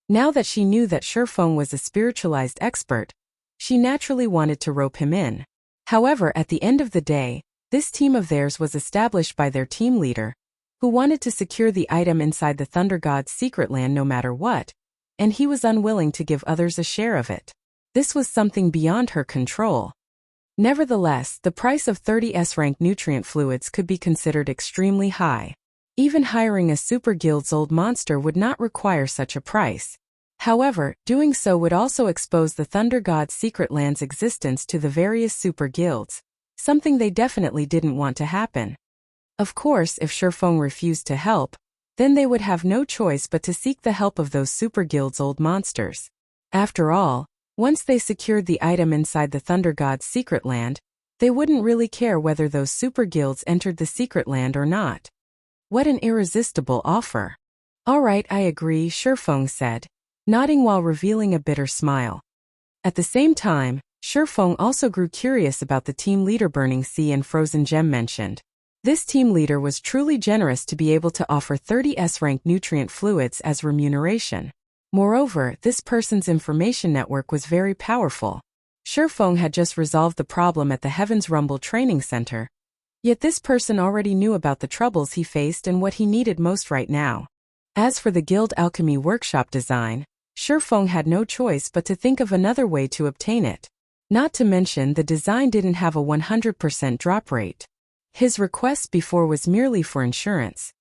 Now that she knew that Shifeng was a spiritualized expert, she naturally wanted to rope him in. However, at the end of the day, this team of theirs was established by their team leader, who wanted to secure the item inside the Thunder God's secret land no matter what, and he was unwilling to give others a share of it. This was something beyond her control. Nevertheless, the price of 30 S-rank nutrient fluids could be considered extremely high. Even hiring a super guild's old monster would not require such a price. However, doing so would also expose the Thunder God's secret land's existence to the various super guilds, something they definitely didn't want to happen. Of course, if Shifeng refused to help, then they would have no choice but to seek the help of those super guild's old monsters. After all, once they secured the item inside the Thunder God's secret land, they wouldn't really care whether those super guilds entered the secret land or not. What an irresistible offer. Alright, I agree, Shifeng said, nodding while revealing a bitter smile. At the same time, Shifeng also grew curious about the team leader Burning Sea and Frozen Gem mentioned. This team leader was truly generous to be able to offer 30 S-rank nutrient fluids as remuneration. Moreover, this person's information network was very powerful. Shifeng had just resolved the problem at the Heaven's Rumble Training Center, Yet this person already knew about the troubles he faced and what he needed most right now. As for the Guild Alchemy Workshop design, Shifeng had no choice but to think of another way to obtain it. Not to mention the design didn't have a 100% drop rate. His request before was merely for insurance.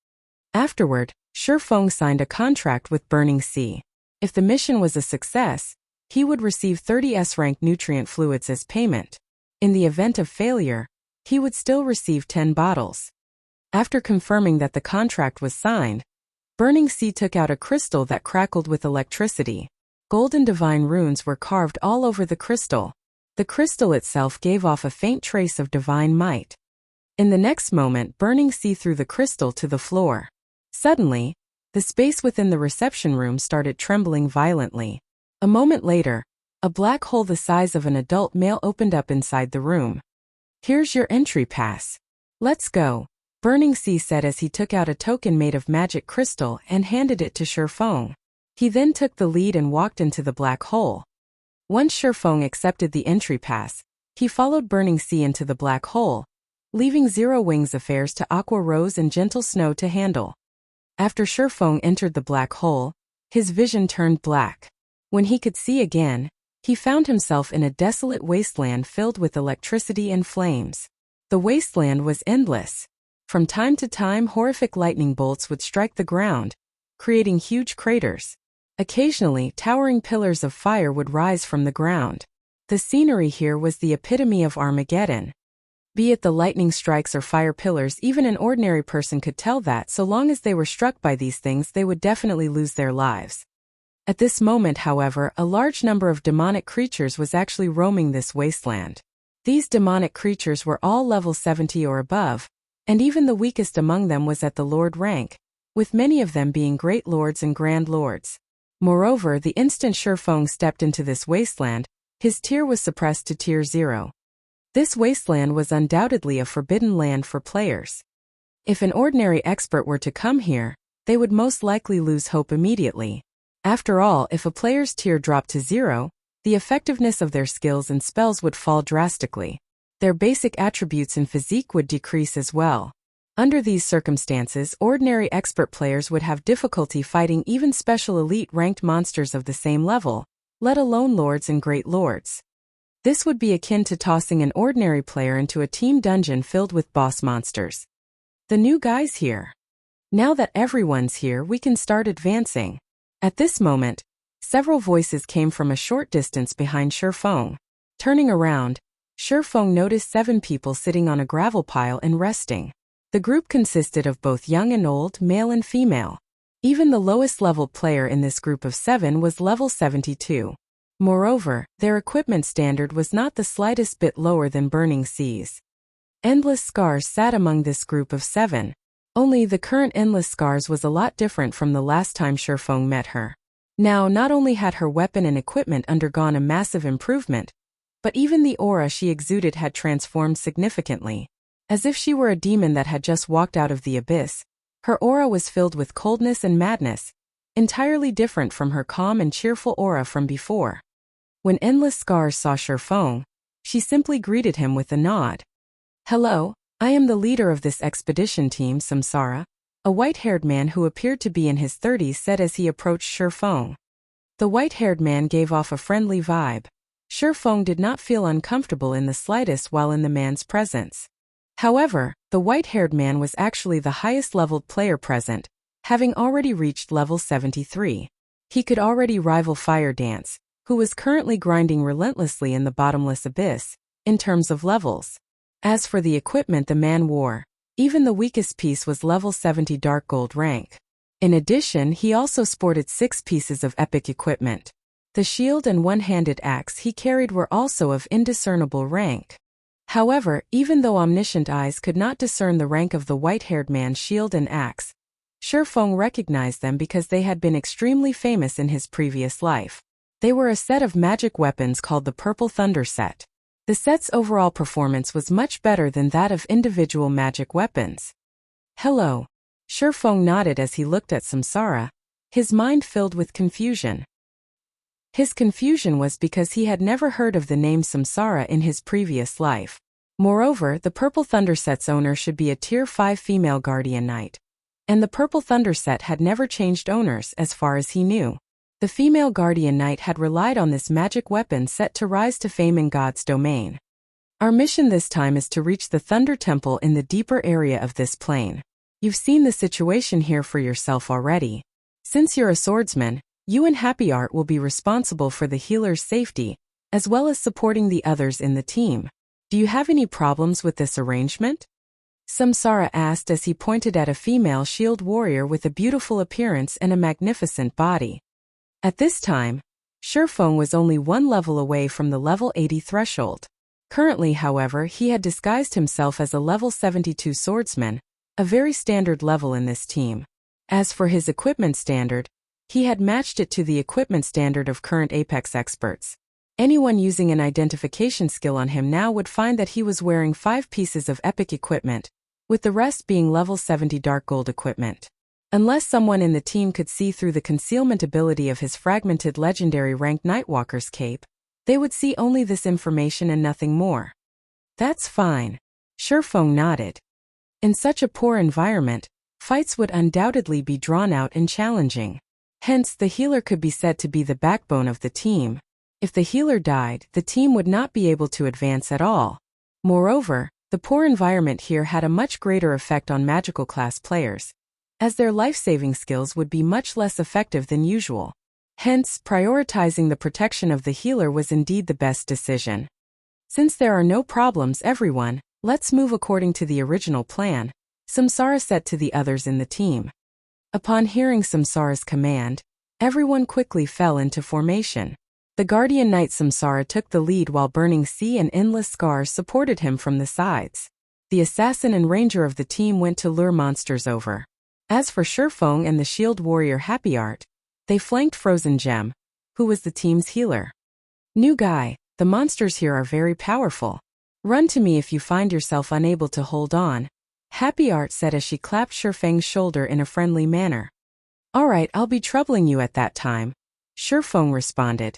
Afterward, Shifeng signed a contract with Burning Sea. If the mission was a success, he would receive 30 S-rank nutrient fluids as payment. In the event of failure, he would still receive 10 bottles. After confirming that the contract was signed, Burning Sea took out a crystal that crackled with electricity. Golden divine runes were carved all over the crystal. The crystal itself gave off a faint trace of divine might. In the next moment, Burning Sea threw the crystal to the floor. Suddenly, the space within the reception room started trembling violently. A moment later, a black hole the size of an adult male opened up inside the room. "Here's your entry pass. Let's go," Burning Sea said as he took out a token made of magic crystal and handed it to Shifeng. He then took the lead and walked into the black hole. Once Shifeng accepted the entry pass, he followed Burning Sea into the black hole, leaving Zero Wings affairs to Aqua Rose and Gentle Snow to handle. After Shifeng entered the black hole, his vision turned black. When he could see again, he found himself in a desolate wasteland filled with electricity and flames. The wasteland was endless. From time to time, horrific lightning bolts would strike the ground, creating huge craters. Occasionally, towering pillars of fire would rise from the ground. The scenery here was the epitome of Armageddon. Be it the lightning strikes or fire pillars, even an ordinary person could tell that so long as they were struck by these things, they would definitely lose their lives. At this moment, however, a large number of demonic creatures was actually roaming this wasteland. These demonic creatures were all level 70 or above, and even the weakest among them was at the Lord rank, with many of them being Great Lords and Grand Lords. Moreover, the instant Shifeng stepped into this wasteland, his tier was suppressed to tier 0. This wasteland was undoubtedly a forbidden land for players. If an ordinary expert were to come here, they would most likely lose hope immediately. After all, if a player's tier dropped to 0, the effectiveness of their skills and spells would fall drastically. Their basic attributes and physique would decrease as well. Under these circumstances, ordinary expert players would have difficulty fighting even special elite ranked monsters of the same level, let alone lords and great lords. This would be akin to tossing an ordinary player into a team dungeon filled with boss monsters. The new guy's here. Now that everyone's here, we can start advancing. At this moment, several voices came from a short distance behind Shifeng. Turning around, Shifeng noticed 7 people sitting on a gravel pile and resting. The group consisted of both young and old, male and female. Even the lowest level player in this group of 7 was level 72. Moreover, their equipment standard was not the slightest bit lower than Burning Sea's. Endless Scars sat among this group of 7. Only the current Endless Scars was a lot different from the last time Shifeng met her. Now, not only had her weapon and equipment undergone a massive improvement, but even the aura she exuded had transformed significantly. As if she were a demon that had just walked out of the abyss, her aura was filled with coldness and madness, entirely different from her calm and cheerful aura from before. When Endless Scars saw Shifeng, she simply greeted him with a nod. "Hello, I am the leader of this expedition team, Samsara," a white-haired man who appeared to be in his 30s said as he approached Shifeng. The white-haired man gave off a friendly vibe. Shifeng did not feel uncomfortable in the slightest while in the man's presence. However, the white-haired man was actually the highest-leveled player present, having already reached level 73. He could already rival Fire Dance, who was currently grinding relentlessly in the bottomless abyss, in terms of levels. As for the equipment the man wore, even the weakest piece was level 70 dark gold rank. In addition, he also sported 6 pieces of epic equipment. The shield and one-handed axe he carried were also of indiscernible rank. However, even though omniscient eyes could not discern the rank of the white-haired man's shield and axe, Shifeng recognized them because they had been extremely famous in his previous life. They were a set of magic weapons called the Purple Thunder set. The set's overall performance was much better than that of individual magic weapons. "Hello." Shifeng nodded as he looked at Samsara, his mind filled with confusion. His confusion was because he had never heard of the name Samsara in his previous life. Moreover, the Purple Thunder set's owner should be a Tier 5 female Guardian Knight. And the Purple Thunder set had never changed owners as far as he knew. The female Guardian Knight had relied on this magic weapon set to rise to fame in God's domain. Our mission this time is to reach the Thunder Temple in the deeper area of this plane. You've seen the situation here for yourself already. Since you're a swordsman, you and Happy Art will be responsible for the healer's safety, as well as supporting the others in the team. Do you have any problems with this arrangement? Samsara asked as he pointed at a female shield warrior with a beautiful appearance and a magnificent body. At this time, Shifeng was only one level away from the level 80 threshold. Currently, however, he had disguised himself as a level 72 swordsman, a very standard level in this team. As for his equipment standard, he had matched it to the equipment standard of current Apex experts. Anyone using an identification skill on him now would find that he was wearing 5 pieces of epic equipment, with the rest being level 70 dark gold equipment. Unless someone in the team could see through the concealment ability of his fragmented legendary ranked Nightwalker's cape, they would see only this information and nothing more. That's fine. Shifeng nodded. In such a poor environment, fights would undoubtedly be drawn out and challenging. Hence, the healer could be said to be the backbone of the team. If the healer died, the team would not be able to advance at all. Moreover, the poor environment here had a much greater effect on magical class players, as their life-saving skills would be much less effective than usual. Hence, prioritizing the protection of the healer was indeed the best decision. Since there are no problems, everyone, let's move according to the original plan, Samsara said to the others in the team. Upon hearing Samsara's command, everyone quickly fell into formation. The Guardian Knight Samsara took the lead while Burning Sea and Endless Scars supported him from the sides. The assassin and ranger of the team went to lure monsters over. As for Shifeng and the shield warrior Happy Art, they flanked Frozen Gem, who was the team's healer. New guy, the monsters here are very powerful. Run to me if you find yourself unable to hold on, Happy Art said as she clapped Shifeng's shoulder in a friendly manner. Alright, I'll be troubling you at that time, Shifeng responded.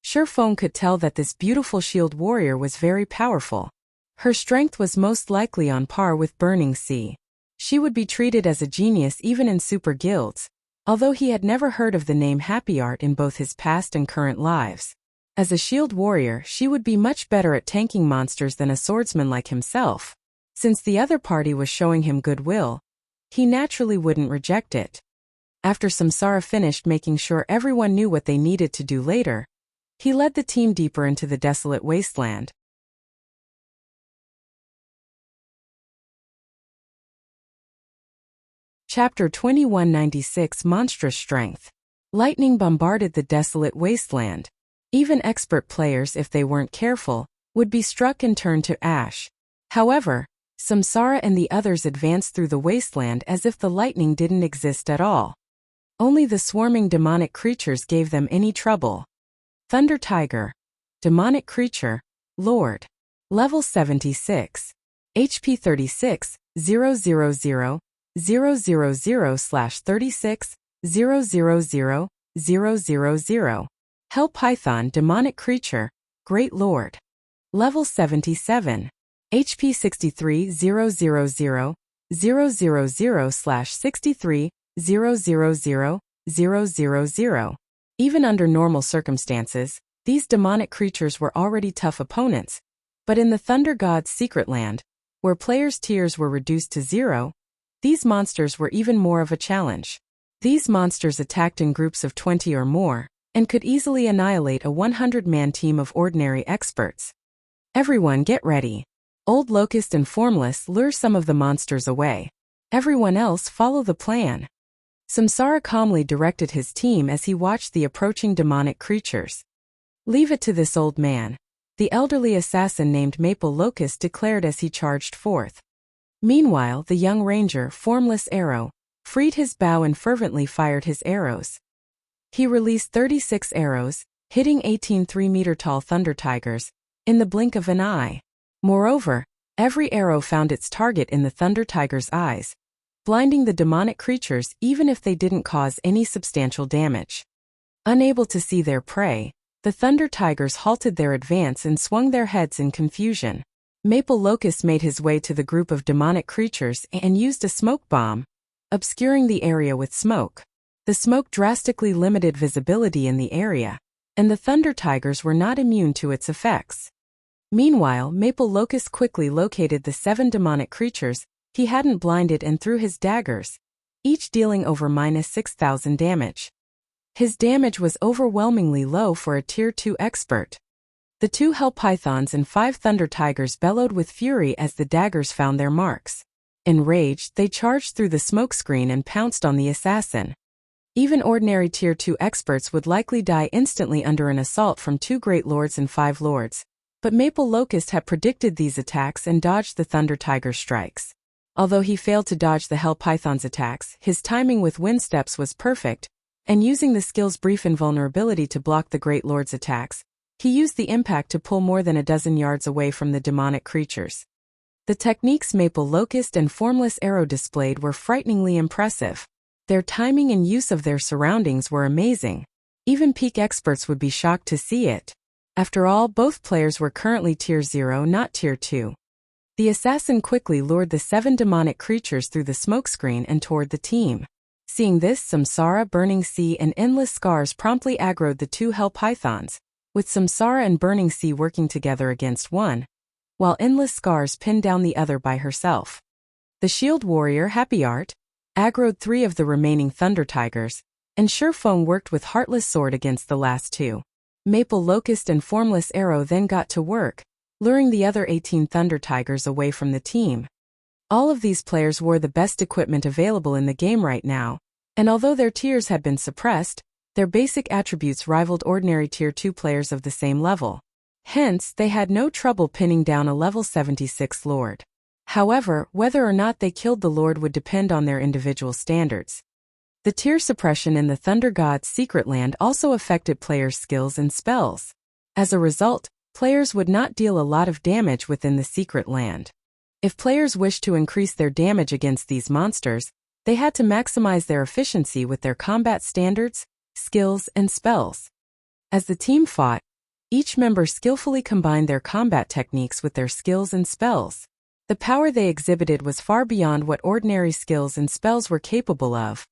Shifeng could tell that this beautiful shield warrior was very powerful. Her strength was most likely on par with Burning Sea. She would be treated as a genius even in super guilds, although he had never heard of the name Happy Art in both his past and current lives. As a shield warrior, she would be much better at tanking monsters than a swordsman like himself. Since the other party was showing him goodwill, he naturally wouldn't reject it. After Samsara finished making sure everyone knew what they needed to do later, he led the team deeper into the desolate wasteland. Chapter 2196 Monstrous Strength. Lightning bombarded the desolate wasteland. Even expert players, if they weren't careful, would be struck and turned to ash. However, Samsara and the others advanced through the wasteland as if the lightning didn't exist at all. Only the swarming demonic creatures gave them any trouble. Thunder Tiger. Demonic creature. Lord. Level 76. HP 36, 000, 000/36, 000, 000. Hell Python Demonic creature. Great Lord. Level 77. HP 63, 000, 000/63, 000, 000. Even under normal circumstances, these demonic creatures were already tough opponents, but in the Thunder God's secret land, where players' tiers were reduced to 0, these monsters were even more of a challenge. These monsters attacked in groups of 20 or more, and could easily annihilate a 100-man team of ordinary experts. Everyone get ready. Old Locust and Formless lure some of the monsters away. Everyone else follow the plan. Samsara calmly directed his team as he watched the approaching demonic creatures. Leave it to this old man, the elderly assassin named Maple Locust declared as he charged forth. Meanwhile, the young ranger, Formless Arrow, freed his bow and fervently fired his arrows. He released 36 arrows, hitting 18 3-meter-tall thunder tigers, in the blink of an eye. Moreover, every arrow found its target in the thunder tiger's eyes, blinding the demonic creatures even if they didn't cause any substantial damage. Unable to see their prey, the thunder tigers halted their advance and swung their heads in confusion. Maple Locust made his way to the group of demonic creatures and used a smoke bomb, obscuring the area with smoke. The smoke drastically limited visibility in the area, and the Thunder Tigers were not immune to its effects. Meanwhile, Maple Locust quickly located the 7 demonic creatures he hadn't blinded and threw his daggers, each dealing over -6,000 damage. His damage was overwhelmingly low for a Tier 2 expert. The 2 Hell Pythons and 5 Thunder Tigers bellowed with fury as the daggers found their marks. Enraged, they charged through the smokescreen and pounced on the assassin. Even ordinary Tier 2 experts would likely die instantly under an assault from 2 Great Lords and 5 Lords, but Maple Locust had predicted these attacks and dodged the Thunder Tiger strikes. Although he failed to dodge the Hell Python's attacks, his timing with wind steps was perfect, and using the skill's brief invulnerability to block the Great Lord's attacks, he used the impact to pull more than a dozen yards away from the demonic creatures. The techniques Maple Locust and Formless Arrow displayed were frighteningly impressive. Their timing and use of their surroundings were amazing. Even peak experts would be shocked to see it. After all, both players were currently Tier 0, not Tier 2. The assassin quickly lured the 7 demonic creatures through the smokescreen and toward the team. Seeing this, Samsara, Burning Sea, and Endless Scars promptly aggroed the 2 Hell Pythons, with Samsara and Burning Sea working together against one, while Endless Scars pinned down the other by herself. The Shield Warrior, Happy Art, aggroed 3 of the remaining Thunder Tigers, and Surefong worked with Heartless Sword against the last 2. Maple Locust and Formless Arrow then got to work, luring the other 18 Thunder Tigers away from the team. All of these players wore the best equipment available in the game right now, and although their tiers had been suppressed, their basic attributes rivaled ordinary Tier 2 players of the same level. Hence, they had no trouble pinning down a level 76 Lord. However, whether or not they killed the Lord would depend on their individual standards. The tier suppression in the Thunder God's Secret Land also affected players' skills and spells. As a result, players would not deal a lot of damage within the Secret Land. If players wished to increase their damage against these monsters, they had to maximize their efficiency with their combat standards, skills, and spells. As the team fought, each member skillfully combined their combat techniques with their skills and spells. The power they exhibited was far beyond what ordinary skills and spells were capable of,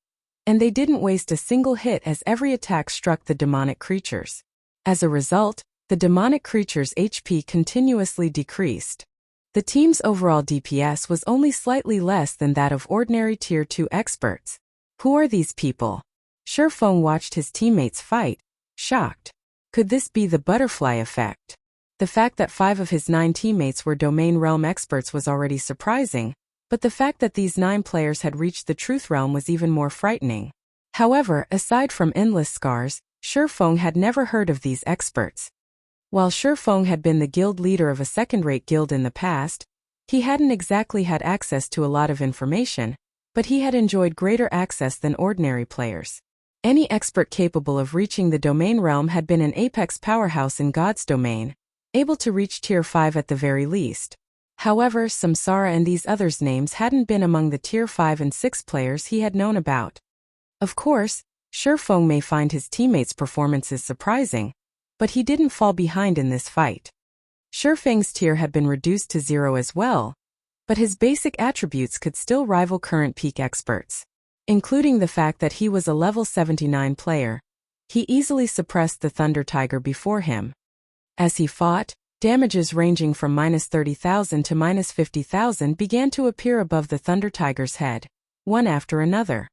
and they didn't waste a single hit as every attack struck the demonic creatures. As a result, the demonic creatures' HP continuously decreased. The team's overall DPS was only slightly less than that of ordinary Tier 2 experts. Who are these people? Surefong watched his teammates fight, shocked. Could this be the butterfly effect? The fact that 5 of his 9 teammates were Domain Realm experts was already surprising, but the fact that these 9 players had reached the Truth Realm was even more frightening. However, aside from Endless Scars, Surefong had never heard of these experts. While Surefong had been the guild leader of a second-rate guild in the past, he hadn't exactly had access to a lot of information, but he had enjoyed greater access than ordinary players. Any expert capable of reaching the Domain Realm had been an apex powerhouse in God's domain, able to reach Tier 5 at the very least. However, Samsara and these others' names hadn't been among the Tier 5 and 6 players he had known about. Of course, Surefong may find his teammates' performances surprising, but he didn't fall behind in this fight. Surefang's tier had been reduced to 0 as well, but his basic attributes could still rival current peak experts. Including the fact that he was a level 79 player, he easily suppressed the Thunder Tiger before him. As he fought, damages ranging from -30,000 to -50,000 began to appear above the Thunder Tiger's head, one after another.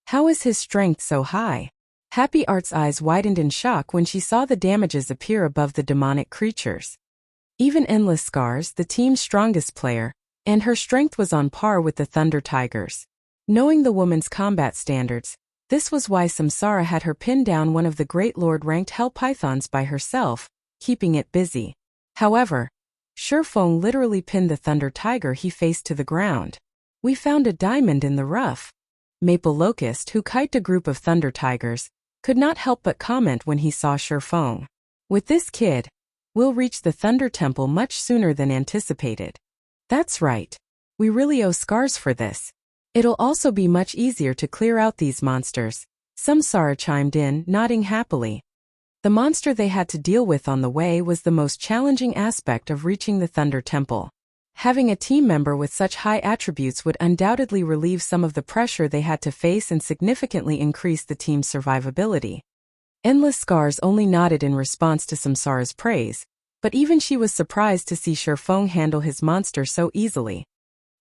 How is his strength so high? Happy Art's eyes widened in shock when she saw the damages appear above the demonic creatures. Even Endless Scars, the team's strongest player, and her strength was on par with the Thunder Tigers. Knowing the woman's combat standards, this was why Samsara had her pin down one of the Great Lord-ranked Hell Pythons by herself, keeping it busy. However, Surefong literally pinned the Thunder Tiger he faced to the ground. We found a diamond in the rough. Maple Locust, who kited a group of Thunder Tigers, could not help but comment when he saw Surefong. With this kid, we'll reach the Thunder Temple much sooner than anticipated. That's right. We really owe Scars for this. It'll also be much easier to clear out these monsters, Samsara chimed in, nodding happily. The monster they had to deal with on the way was the most challenging aspect of reaching the Thunder Temple. Having a team member with such high attributes would undoubtedly relieve some of the pressure they had to face and significantly increase the team's survivability. Endless Scars only nodded in response to Samsara's praise, but even she was surprised to see Shifeng handle his monster so easily.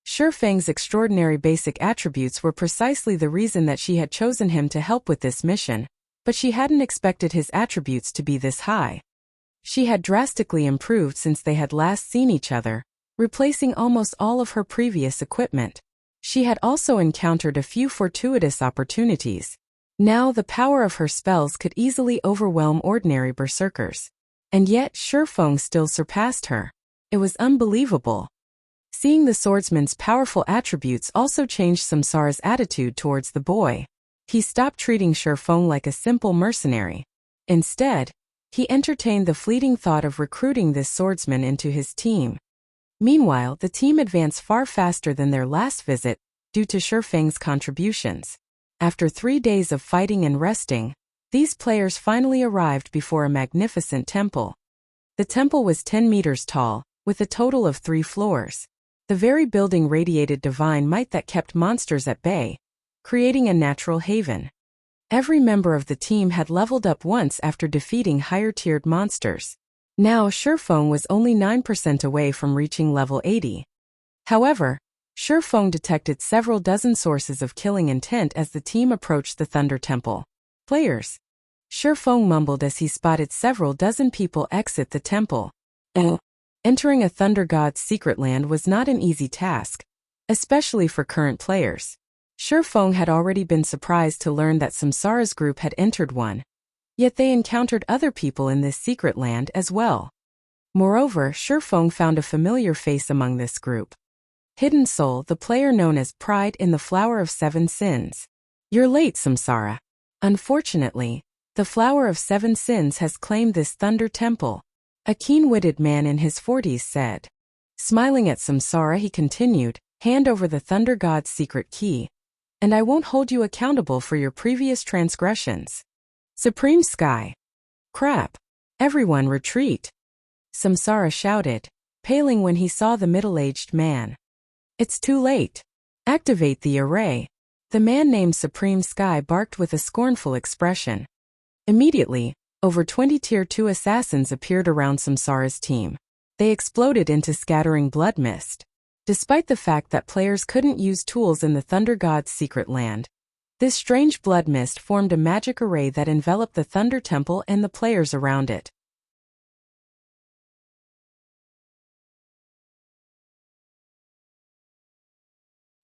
Shifeng's extraordinary basic attributes were precisely the reason that she had chosen him to help with this mission, but she hadn't expected his attributes to be this high. She had drastically improved since they had last seen each other, replacing almost all of her previous equipment. She had also encountered a few fortuitous opportunities. Now the power of her spells could easily overwhelm ordinary berserkers. And yet Shifeng still surpassed her. It was unbelievable. Seeing the swordsman's powerful attributes also changed Samsara's attitude towards the boy. He stopped treating Shifeng like a simple mercenary. Instead, he entertained the fleeting thought of recruiting this swordsman into his team. Meanwhile, the team advanced far faster than their last visit, due to Shifeng's contributions. After 3 days of fighting and resting, these players finally arrived before a magnificent temple. The temple was 10 meters tall, with a total of 3 floors. The very building radiated divine might that kept monsters at bay, creating a natural haven. Every member of the team had leveled up once after defeating higher-tiered monsters. Now Shifeng was only 9% away from reaching level 80. However, Shifeng detected several dozen sources of killing intent as the team approached the Thunder Temple. Players. Shifeng mumbled as he spotted several dozen people exit the temple. Entering a Thunder God's secret land was not an easy task, especially for current players. Shifeng had already been surprised to learn that Samsara's group had entered one. Yet they encountered other people in this secret land as well. Moreover, Shifeng found a familiar face among this group. Hidden Soul, the player known as Pride in the Flower of 7 Sins. You're late, Samsara. Unfortunately, the Flower of 7 Sins has claimed this Thunder Temple, a keen-witted man in his 40s said. Smiling at Samsara, he continued, hand over the Thunder God's secret key, and I won't hold you accountable for your previous transgressions. Supreme Sky. Crap. Everyone retreat. Samsara shouted, paling when he saw the middle-aged man. It's too late. Activate the array. The man named Supreme Sky barked with a scornful expression. Immediately, over 20 Tier 2 assassins appeared around Samsara's team. They exploded into scattering blood mist. Despite the fact that players couldn't use tools in the Thunder God's secret land, this strange blood mist formed a magic array that enveloped the Thunder Temple and the players around it.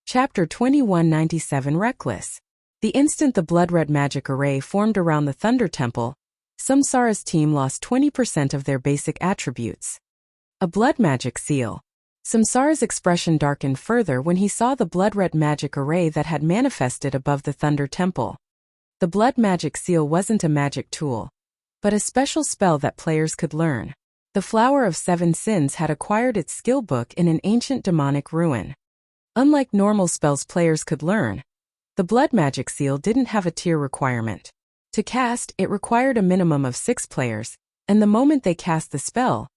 Chapter 2197 Reckless. The instant the blood-red magic array formed around the Thunder Temple, Samsara's team lost 20% of their basic attributes. A blood magic seal. Samsara's expression darkened further when he saw the blood-red magic array that had manifested above the Thunder Temple. The blood magic seal wasn't a magic tool, but a special spell that players could learn. The Flower of 7 Sins had acquired its skill book in an ancient demonic ruin. Unlike normal spells players could learn, the blood magic seal didn't have a tier requirement. To cast, it required a minimum of 6 players, and the moment they cast the spell,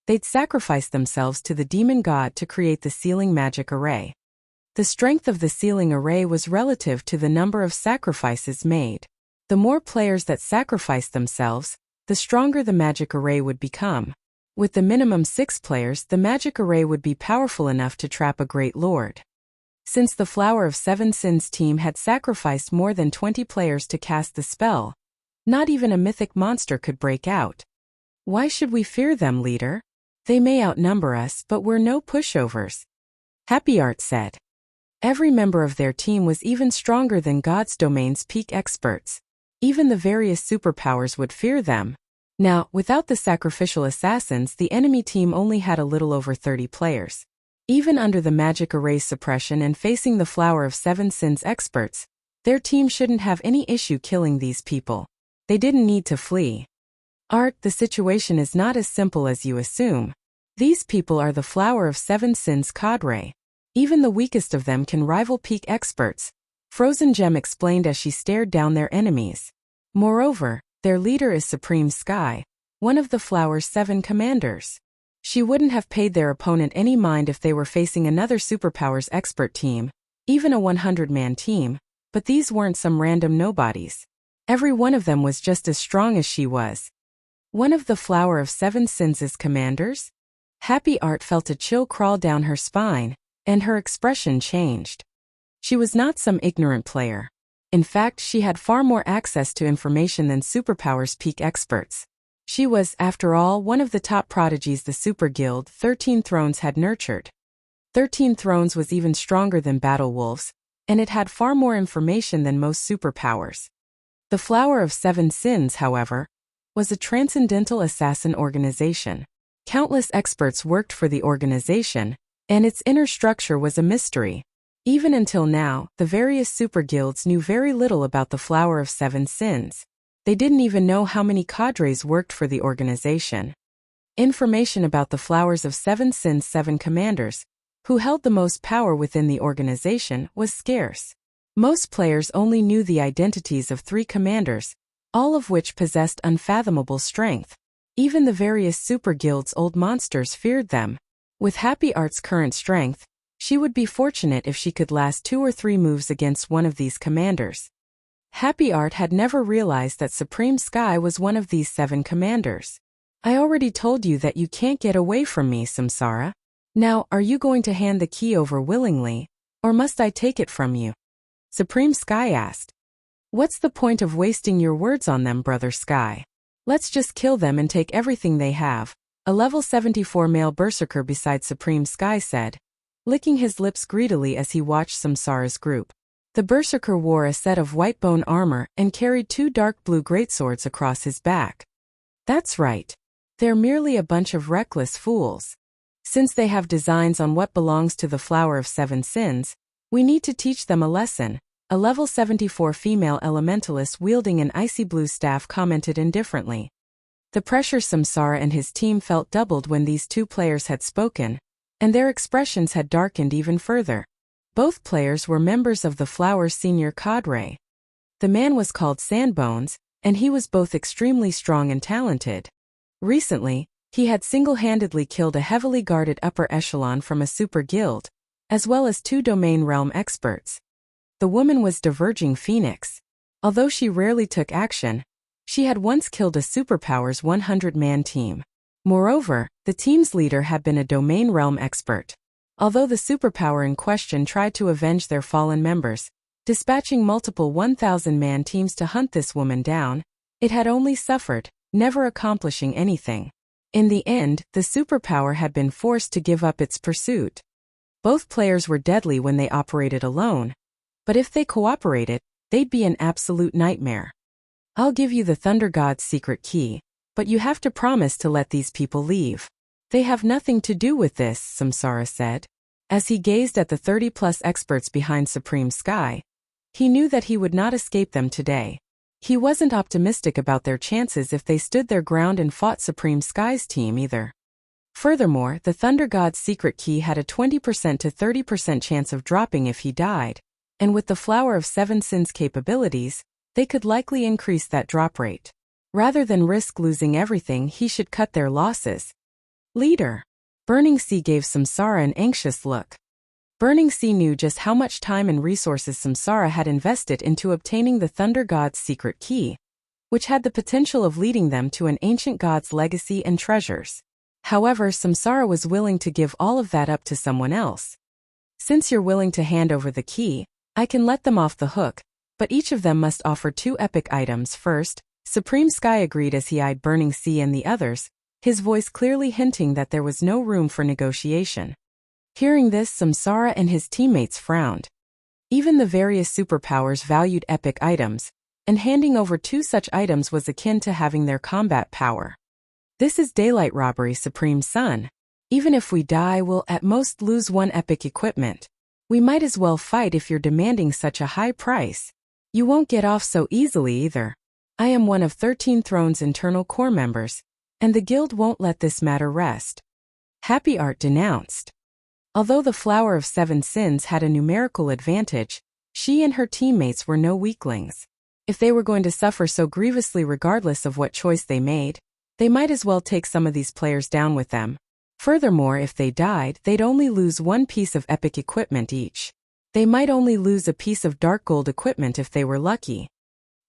they'd sacrifice themselves to the demon god to create the sealing magic array. The strength of the sealing array was relative to the number of sacrifices made. The more players that sacrificed themselves, the stronger the magic array would become. With the minimum 6 players, the magic array would be powerful enough to trap a great lord. Since the Flower of 7 Sins team had sacrificed more than 20 players to cast the spell, not even a mythic monster could break out. Why should we fear them, leader? They may outnumber us, but we're no pushovers. Happy Art said. Every member of their team was even stronger than God's domain's peak experts. Even the various superpowers would fear them. Now, without the sacrificial assassins, the enemy team only had a little over 30 players. Even under the magic array suppression and facing the Flower of 7 Sins experts, their team shouldn't have any issue killing these people. They didn't need to flee. Art, the situation is not as simple as you assume. These people are the Flower of 7 Sins cadre. Even the weakest of them can rival peak experts, Frozen Gem explained as she stared down their enemies. Moreover, their leader is Supreme Sky, one of the Flower's 7 commanders. She wouldn't have paid their opponent any mind if they were facing another superpowers expert team, even a 100-man team, but these weren't some random nobodies. Every one of them was just as strong as she was. One of the Flower of Seven Sins' commanders? Happy Art felt a chill crawl down her spine, and her expression changed. She was not some ignorant player. In fact, she had far more access to information than superpowers peak experts. She was, after all, one of the top prodigies the Super Guild 13 Thrones had nurtured. 13 Thrones was even stronger than Battle Wolves, and it had far more information than most superpowers. The Flower of Seven Sins, however, was a transcendental assassin organization. Countless experts worked for the organization, and its inner structure was a mystery. Even until now, the various super guilds knew very little about the Flower of Seven Sins. They didn't even know how many cadres worked for the organization. Information about the Flowers of Seven Sins' 7 commanders, who held the most power within the organization, was scarce. Most players only knew the identities of 3 commanders, all of which possessed unfathomable strength. Even the various super guilds' old monsters feared them. With Happy Art's current strength, she would be fortunate if she could last 2 or 3 moves against one of these commanders. Happy Art had never realized that Supreme Sky was one of these 7 commanders. I already told you that you can't get away from me, Samsara. Now, are you going to hand the key over willingly, or must I take it from you? Supreme Sky asked. What's the point of wasting your words on them, Brother Sky? Let's just kill them and take everything they have, a level 74 male berserker beside Supreme Sky said, licking his lips greedily as he watched Samsara's group. The berserker wore a set of white bone armor and carried 2 dark blue greatswords across his back. That's right. They're merely a bunch of reckless fools. Since they have designs on what belongs to the Flower of Seven Sins, we need to teach them a lesson, a level 74 female elementalist wielding an icy blue staff commented indifferently. The pressure Samsara and his team felt doubled when these 2 players had spoken, and their expressions had darkened even further. Both players were members of the Flower's senior cadre. The man was called Sandbones, and he was both extremely strong and talented. Recently, he had single-handedly killed a heavily guarded upper echelon from a super guild, as well as 2 domain realm experts. The woman was Diverging Phoenix. Although she rarely took action, she had once killed a superpowers 100-man team. Moreover, the team's leader had been a domain realm expert. Although the superpower in question tried to avenge their fallen members, dispatching multiple 1,000-man teams to hunt this woman down, it had only suffered, never accomplishing anything. In the end, the superpower had been forced to give up its pursuit. Both players were deadly when they operated alone, but if they cooperated, they'd be an absolute nightmare. I'll give you the Thunder God's secret key, but you have to promise to let these people leave. They have nothing to do with this, Samsara said. As he gazed at the 30-plus experts behind Supreme Sky, he knew that he would not escape them today. He wasn't optimistic about their chances if they stood their ground and fought Supreme Sky's team either. Furthermore, the Thunder God's secret key had a 20% to 30% chance of dropping if he died, and with the Flower of Seven Sins capabilities, they could likely increase that drop rate. Rather than risk losing everything, he should cut their losses. Leader. Burning Sea gave Samsara an anxious look. Burning Sea knew just how much time and resources Samsara had invested into obtaining the Thunder God's secret key, which had the potential of leading them to an ancient god's legacy and treasures. However, Samsara was willing to give all of that up to someone else. Since you're willing to hand over the key, I can let them off the hook, but each of them must offer 2 epic items first. Supreme Sky agreed as he eyed Burning Sea and the others, his voice clearly hinting that there was no room for negotiation. Hearing this, Samsara and his teammates frowned. Even the various superpowers valued epic items, and handing over 2 such items was akin to having their combat power. This is daylight robbery, Supreme Sun. Even if we die, we'll at most lose 1 epic equipment. We might as well fight if you're demanding such a high price. You won't get off so easily either. I am one of 13 Throne's internal core members, and the guild won't let this matter rest. Happy Art denounced. Although the Flower of Seven Sins had a numerical advantage, she and her teammates were no weaklings. If they were going to suffer so grievously regardless of what choice they made, they might as well take some of these players down with them. Furthermore, if they died, they'd only lose one piece of epic equipment each. They might only lose a piece of dark gold equipment if they were lucky.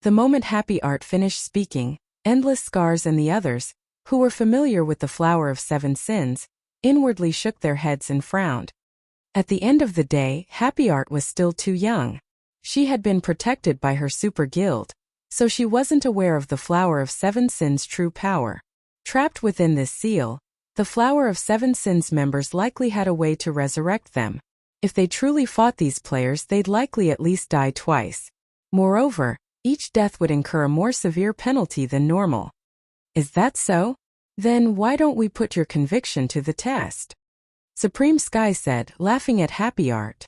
The moment Happy Art finished speaking, Endless Scars and the others, who were familiar with the Flower of Seven Sins, inwardly shook their heads and frowned. At the end of the day, Happy Art was still too young. She had been protected by her super guild, so she wasn't aware of the Flower of Seven Sins' true power. Trapped within this seal, the Flower of Seven Sins members likely had a way to resurrect them. If they truly fought these players, they'd likely at least die twice. Moreover, each death would incur a more severe penalty than normal. Is that so? Then why don't we put your conviction to the test? Supreme Sky said, laughing at Happy Art.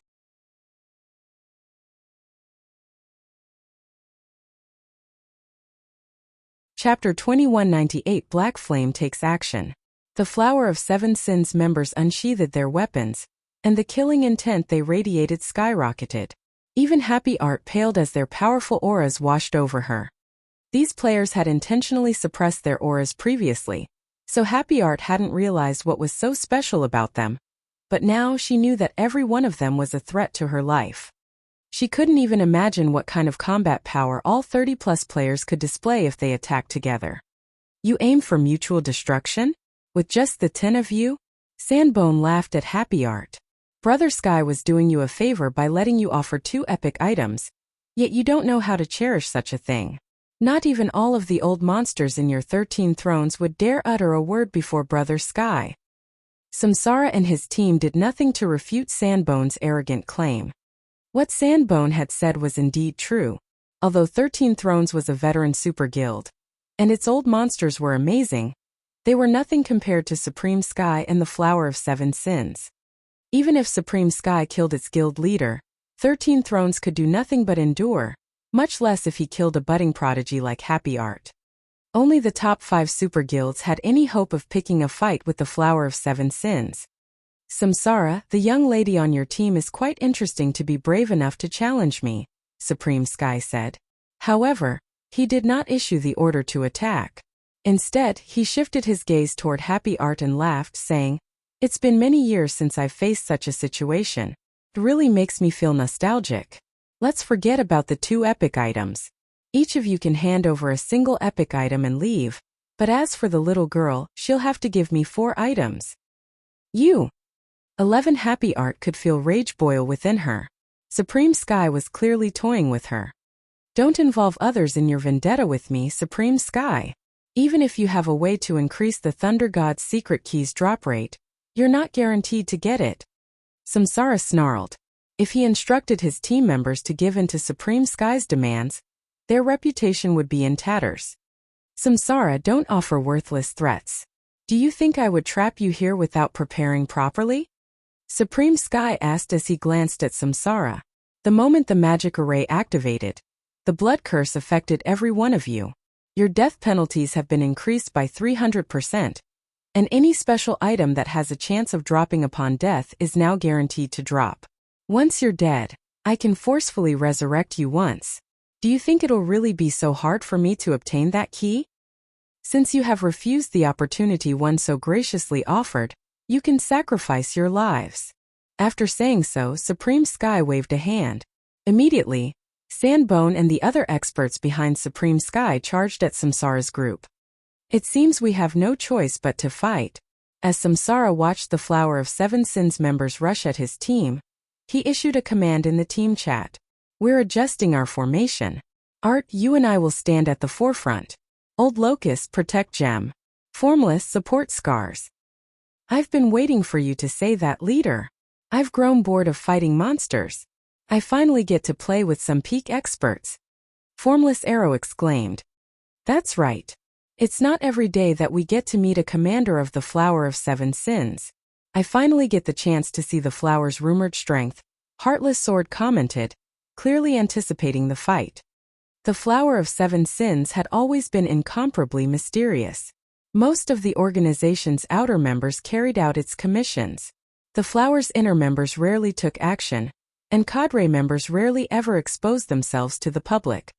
Chapter 2198 Black Flame Takes Action. The Flower of Seven Sins members unsheathed their weapons, and the killing intent they radiated skyrocketed. Even Happy Art paled as their powerful auras washed over her. These players had intentionally suppressed their auras previously, so Happy Art hadn't realized what was so special about them. But now she knew that every one of them was a threat to her life. She couldn't even imagine what kind of combat power all 30-plus players could display if they attacked together. You aim for mutual destruction? With just the 10 of you? Sandbone laughed at Happy Art. Brother Sky was doing you a favor by letting you offer 2 epic items, yet you don't know how to cherish such a thing. Not even all of the old monsters in your 13 thrones would dare utter a word before Brother Sky. Samsara and his team did nothing to refute Sandbone's arrogant claim. What Sandbone had said was indeed true. Although 13 Thrones was a veteran super guild, and its old monsters were amazing, they were nothing compared to Supreme Sky and the Flower of Seven Sins. Even if Supreme Sky killed its guild leader, 13 Thrones could do nothing but endure, much less if he killed a budding prodigy like Happy Art. Only the top 5 super guilds had any hope of picking a fight with the Flower of Seven Sins. Samsara, the young lady on your team is quite interesting to be brave enough to challenge me, Supreme Sky said. However, he did not issue the order to attack. Instead, he shifted his gaze toward Happy Art and laughed, saying, "It's been many years since I've faced such a situation. It really makes me feel nostalgic. Let's forget about the 2 epic items. Each of you can hand over a single epic item and leave, but as for the little girl, she'll have to give me 4 items." You! 11 Happy Art could feel rage boil within her. Supreme Sky was clearly toying with her. Don't involve others in your vendetta with me, Supreme Sky. Even if you have a way to increase the Thunder God's secret key's drop rate, you're not guaranteed to get it. Samsara snarled. If he instructed his team members to give in to Supreme Sky's demands, their reputation would be in tatters. Samsara, don't offer worthless threats. Do you think I would trap you here without preparing properly? Supreme Sky asked as he glanced at Samsara. The moment the magic array activated, the blood curse affected every one of you. Your death penalties have been increased by 300%, and any special item that has a chance of dropping upon death is now guaranteed to drop. Once you're dead, I can forcefully resurrect you once. Do you think it'll really be so hard for me to obtain that key? Since you have refused the opportunity one so graciously offered, you can sacrifice your lives. After saying so, Supreme Sky waved a hand. Immediately, Sandbone and the other experts behind Supreme Sky charged at Samsara's group. It seems we have no choice but to fight. As Samsara watched the Flower of Seven Sins members rush at his team, he issued a command in the team chat. We're adjusting our formation. Art, you and I will stand at the forefront. Old Locust, protect Gem. Formless, support Scars. I've been waiting for you to say that, leader. I've grown bored of fighting monsters. I finally get to play with some peak experts. Formless Arrow exclaimed. That's right. It's not every day that we get to meet a commander of the Flower of Seven Sins. I finally get the chance to see the flower's rumored strength, Heartless Sword commented, clearly anticipating the fight. The Flower of Seven Sins had always been incomparably mysterious. Most of the organization's outer members carried out its commissions. The flower's inner members rarely took action, and cadre members rarely ever exposed themselves to the public.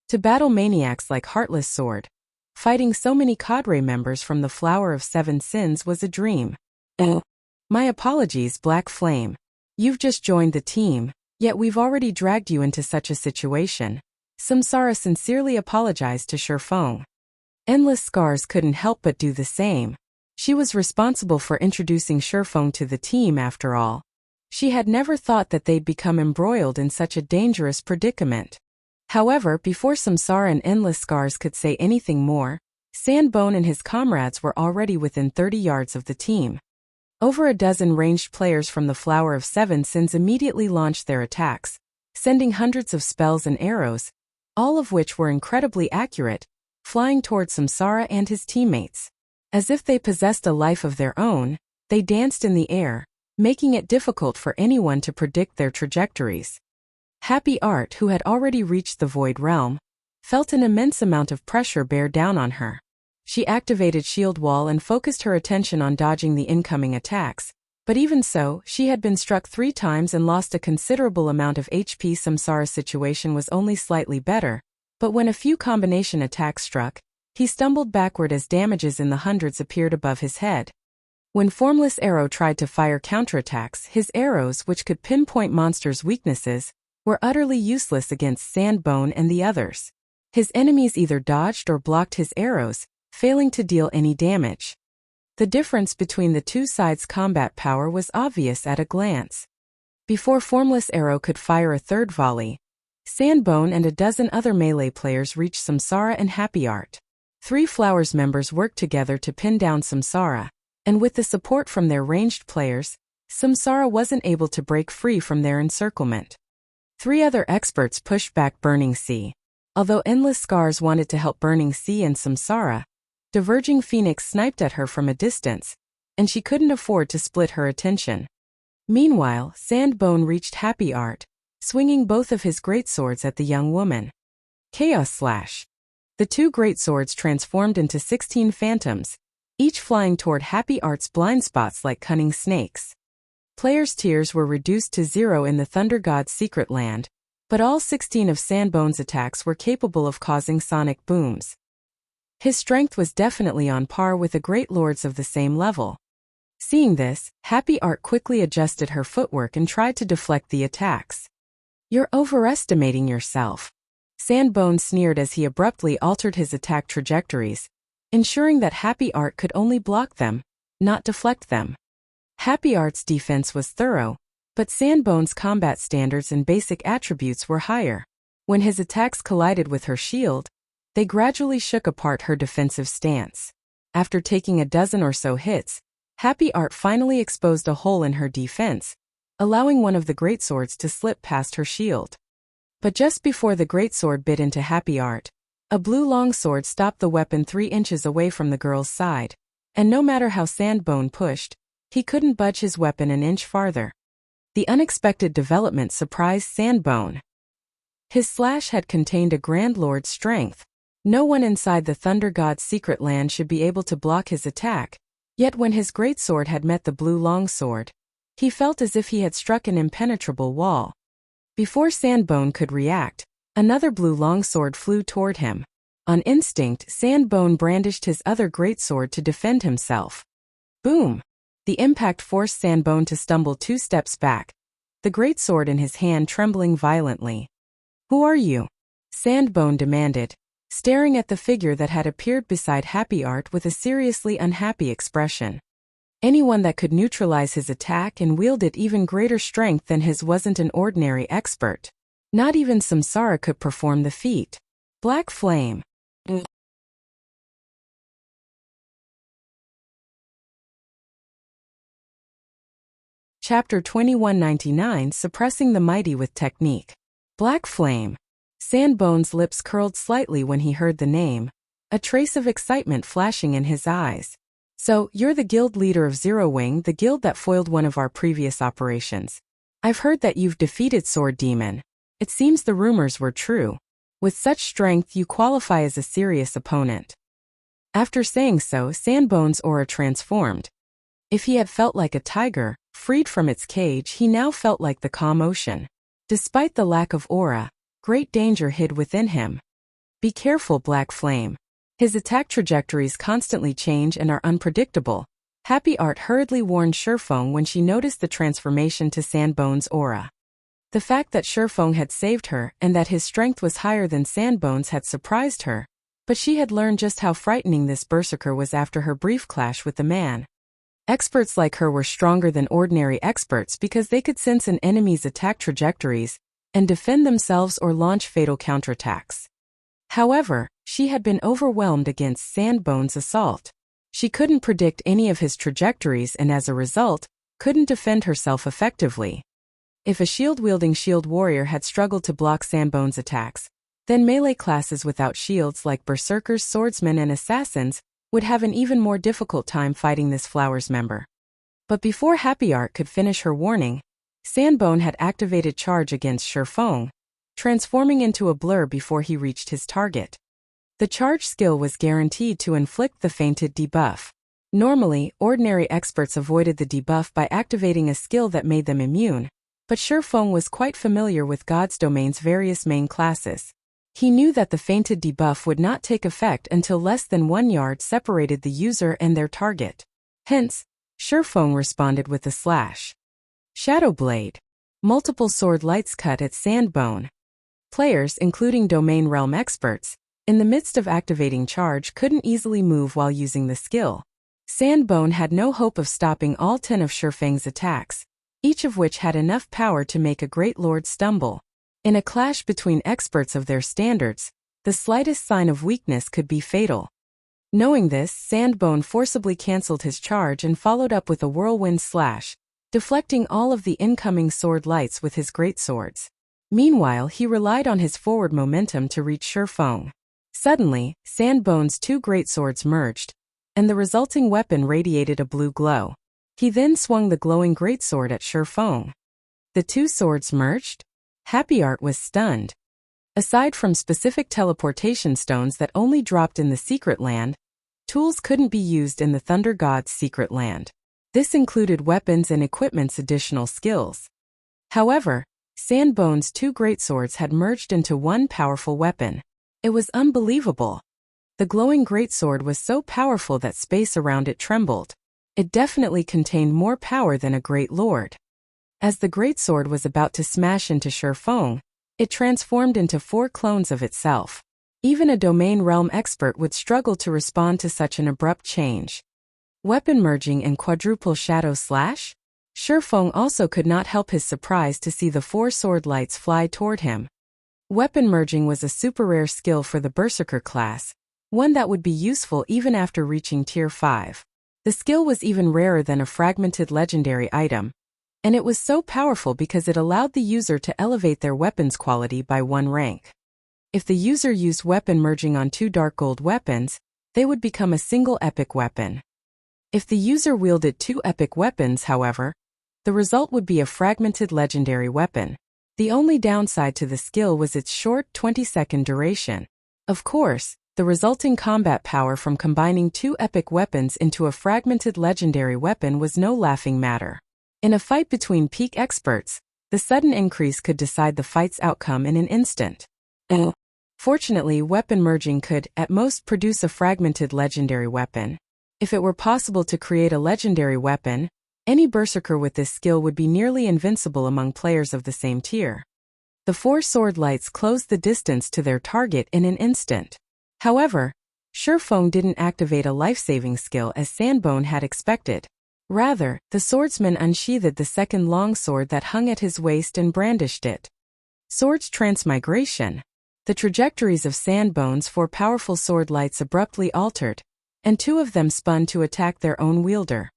To battle maniacs like Heartless Sword, fighting so many cadre members from the Flower of Seven Sins was a dream. Oh. My apologies, Black Flame. You've just joined the team, yet we've already dragged you into such a situation. Samsara sincerely apologized to Shifeng. Endless Scars couldn't help but do the same. She was responsible for introducing Shifeng to the team after all. She had never thought that they'd become embroiled in such a dangerous predicament. However, before Samsara and Endless Scars could say anything more, Sandbone and his comrades were already within 30 yards of the team. Over a dozen ranged players from the Flower of Seven Sins immediately launched their attacks, sending hundreds of spells and arrows, all of which were incredibly accurate, flying toward Samsara and his teammates. As if they possessed a life of their own, they danced in the air, making it difficult for anyone to predict their trajectories. Happy Art, who had already reached the Void Realm, felt an immense amount of pressure bear down on her. She activated Shield Wall and focused her attention on dodging the incoming attacks, but even so, she had been struck 3 times and lost a considerable amount of HP. Samsara's situation was only slightly better, but when a few combination attacks struck, he stumbled backward as damages in the hundreds appeared above his head. When Formless Arrow tried to fire counterattacks, his arrows, which could pinpoint monsters' weaknesses, were utterly useless against Sandbone and the others. His enemies either dodged or blocked his arrows, failing to deal any damage. The difference between the two sides' combat power was obvious at a glance. Before Formless Arrow could fire a third volley, Sandbone and a dozen other melee players reached Samsara and Happy Art. 3 Flowers members worked together to pin down Samsara, and with the support from their ranged players, Samsara wasn't able to break free from their encirclement. 3 other experts pushed back Burning Sea. Although Endless Scars wanted to help Burning Sea and Samsara, Diverging Phoenix sniped at her from a distance, and she couldn't afford to split her attention. Meanwhile, Sandbone reached Happy Art, swinging both of his greatswords at the young woman. Chaos Slash. The 2 greatswords transformed into 16 phantoms, each flying toward Happy Art's blind spots like cunning snakes. Players' tears were reduced to 0 in the Thunder God's secret land, but all 16 of Sandbone's attacks were capable of causing sonic booms. His strength was definitely on par with the Great Lords of the same level. Seeing this, Happy Art quickly adjusted her footwork and tried to deflect the attacks. "You're overestimating yourself," Sandbone sneered as he abruptly altered his attack trajectories, ensuring that Happy Art could only block them, not deflect them. Happy Art's defense was thorough, but Sandbone's combat standards and basic attributes were higher. When his attacks collided with her shield, they gradually shook apart her defensive stance. After taking a dozen or so hits, Happy Art finally exposed a hole in her defense, allowing one of the greatswords to slip past her shield. But just before the greatsword bit into Happy Art, a blue longsword stopped the weapon 3 inches away from the girl's side, and no matter how Sandbone pushed, he couldn't budge his weapon an inch farther. The unexpected development surprised Sandbone. His slash had contained a Grand Lord's strength. No one inside the Thunder God's secret land should be able to block his attack, yet when his greatsword had met the blue longsword, he felt as if he had struck an impenetrable wall. Before Sandbone could react, another blue longsword flew toward him. On instinct, Sandbone brandished his other greatsword to defend himself. Boom! The impact forced Sandbone to stumble 2 steps back, the greatsword in his hand trembling violently. "Who are you?" Sandbone demanded, staring at the figure that had appeared beside Happy Art with a seriously unhappy expression. Anyone that could neutralize his attack and wielded even greater strength than his wasn't an ordinary expert. Not even Samsara could perform the feat. Black Flame. Chapter 2199, Suppressing the Mighty with Technique. Black Flame. Sandbone's lips curled slightly when he heard the name, a trace of excitement flashing in his eyes. "So, you're the guild leader of Zero Wing, the guild that foiled one of our previous operations. I've heard that you've defeated Sword Demon. It seems the rumors were true. With such strength, you qualify as a serious opponent." After saying so, Sandbone's aura transformed. If he had felt like a tiger, freed from its cage, he now felt like the calm ocean. Despite the lack of aura, great danger hid within him. "Be careful, Black Flame. His attack trajectories constantly change and are unpredictable. Happy Art hurriedly warned Shifeng when she noticed the transformation to Sandbone's aura. The fact that Shifeng had saved her and that his strength was higher than Sandbone's had surprised her, but she had learned just how frightening this berserker was after her brief clash with the man. Experts like her were stronger than ordinary experts because they could sense an enemy's attack trajectories and defend themselves or launch fatal counterattacks. However, she had been overwhelmed against Sandbone's assault. She couldn't predict any of his trajectories and as a result, couldn't defend herself effectively. If a shield-wielding shield warrior had struggled to block Sandbone's attacks, then melee classes without shields like berserkers, swordsmen, and assassins would have an even more difficult time fighting this Flowers member. But before Happy Art could finish her warning, Sandbone had activated charge against Shifeng, transforming into a blur before he reached his target. The charge skill was guaranteed to inflict the fainted debuff. Normally, ordinary experts avoided the debuff by activating a skill that made them immune, but Shifeng was quite familiar with God's Domain's various main classes. He knew that the fainted debuff would not take effect until less than 1 yard separated the user and their target. Hence, Shifeng responded with a slash. Shadow Blade. Multiple sword lights cut at Sandbone. Players, including Domain Realm experts, in the midst of activating charge couldn't easily move while using the skill. Sandbone had no hope of stopping all 10 of Shifeng's attacks, each of which had enough power to make a great lord stumble. In a clash between experts of their standards, the slightest sign of weakness could be fatal. Knowing this, Sandbone forcibly cancelled his charge and followed up with a whirlwind slash, deflecting all of the incoming sword lights with his greatswords. Meanwhile, he relied on his forward momentum to reach Shifeng. Suddenly, Sandbone's 2 greatswords merged, and the resulting weapon radiated a blue glow. He then swung the glowing greatsword at Shifeng. The 2 swords merged? Happy Art was stunned. Aside from specific teleportation stones that only dropped in the Secret Land, tools couldn't be used in the Thunder God's Secret Land. This included weapons and equipment's additional skills. However, Sandbone's 2 greatswords had merged into one powerful weapon. It was unbelievable. The glowing greatsword was so powerful that space around it trembled. It definitely contained more power than a great lord. As the greatsword was about to smash into Shifeng, it transformed into 4 clones of itself. Even a Domain Realm expert would struggle to respond to such an abrupt change. Weapon merging and quadruple shadow slash? Shifeng also could not help his surprise to see the 4 sword lights fly toward him. Weapon merging was a super rare skill for the Berserker class, one that would be useful even after reaching Tier 5. The skill was even rarer than a fragmented legendary item, and it was so powerful because it allowed the user to elevate their weapon's quality by 1 rank. If the user used weapon merging on 2 dark gold weapons, they would become a single epic weapon. If the user wielded 2 epic weapons, however, the result would be a fragmented legendary weapon. The only downside to the skill was its short 20-second duration. Of course, the resulting combat power from combining 2 epic weapons into a fragmented legendary weapon was no laughing matter. In a fight between peak experts, the sudden increase could decide the fight's outcome in an instant. Fortunately, weapon merging could, at most, produce a fragmented legendary weapon. If it were possible to create a legendary weapon, any berserker with this skill would be nearly invincible among players of the same tier. The 4 sword lights closed the distance to their target in an instant. However, Shifeng didn't activate a life-saving skill as Sandbone had expected. Rather, the swordsman unsheathed the second longsword that hung at his waist and brandished it. Swords transmigration. The trajectories of Sandbone's 4 powerful sword lights abruptly altered, and 2 of them spun to attack their own wielder.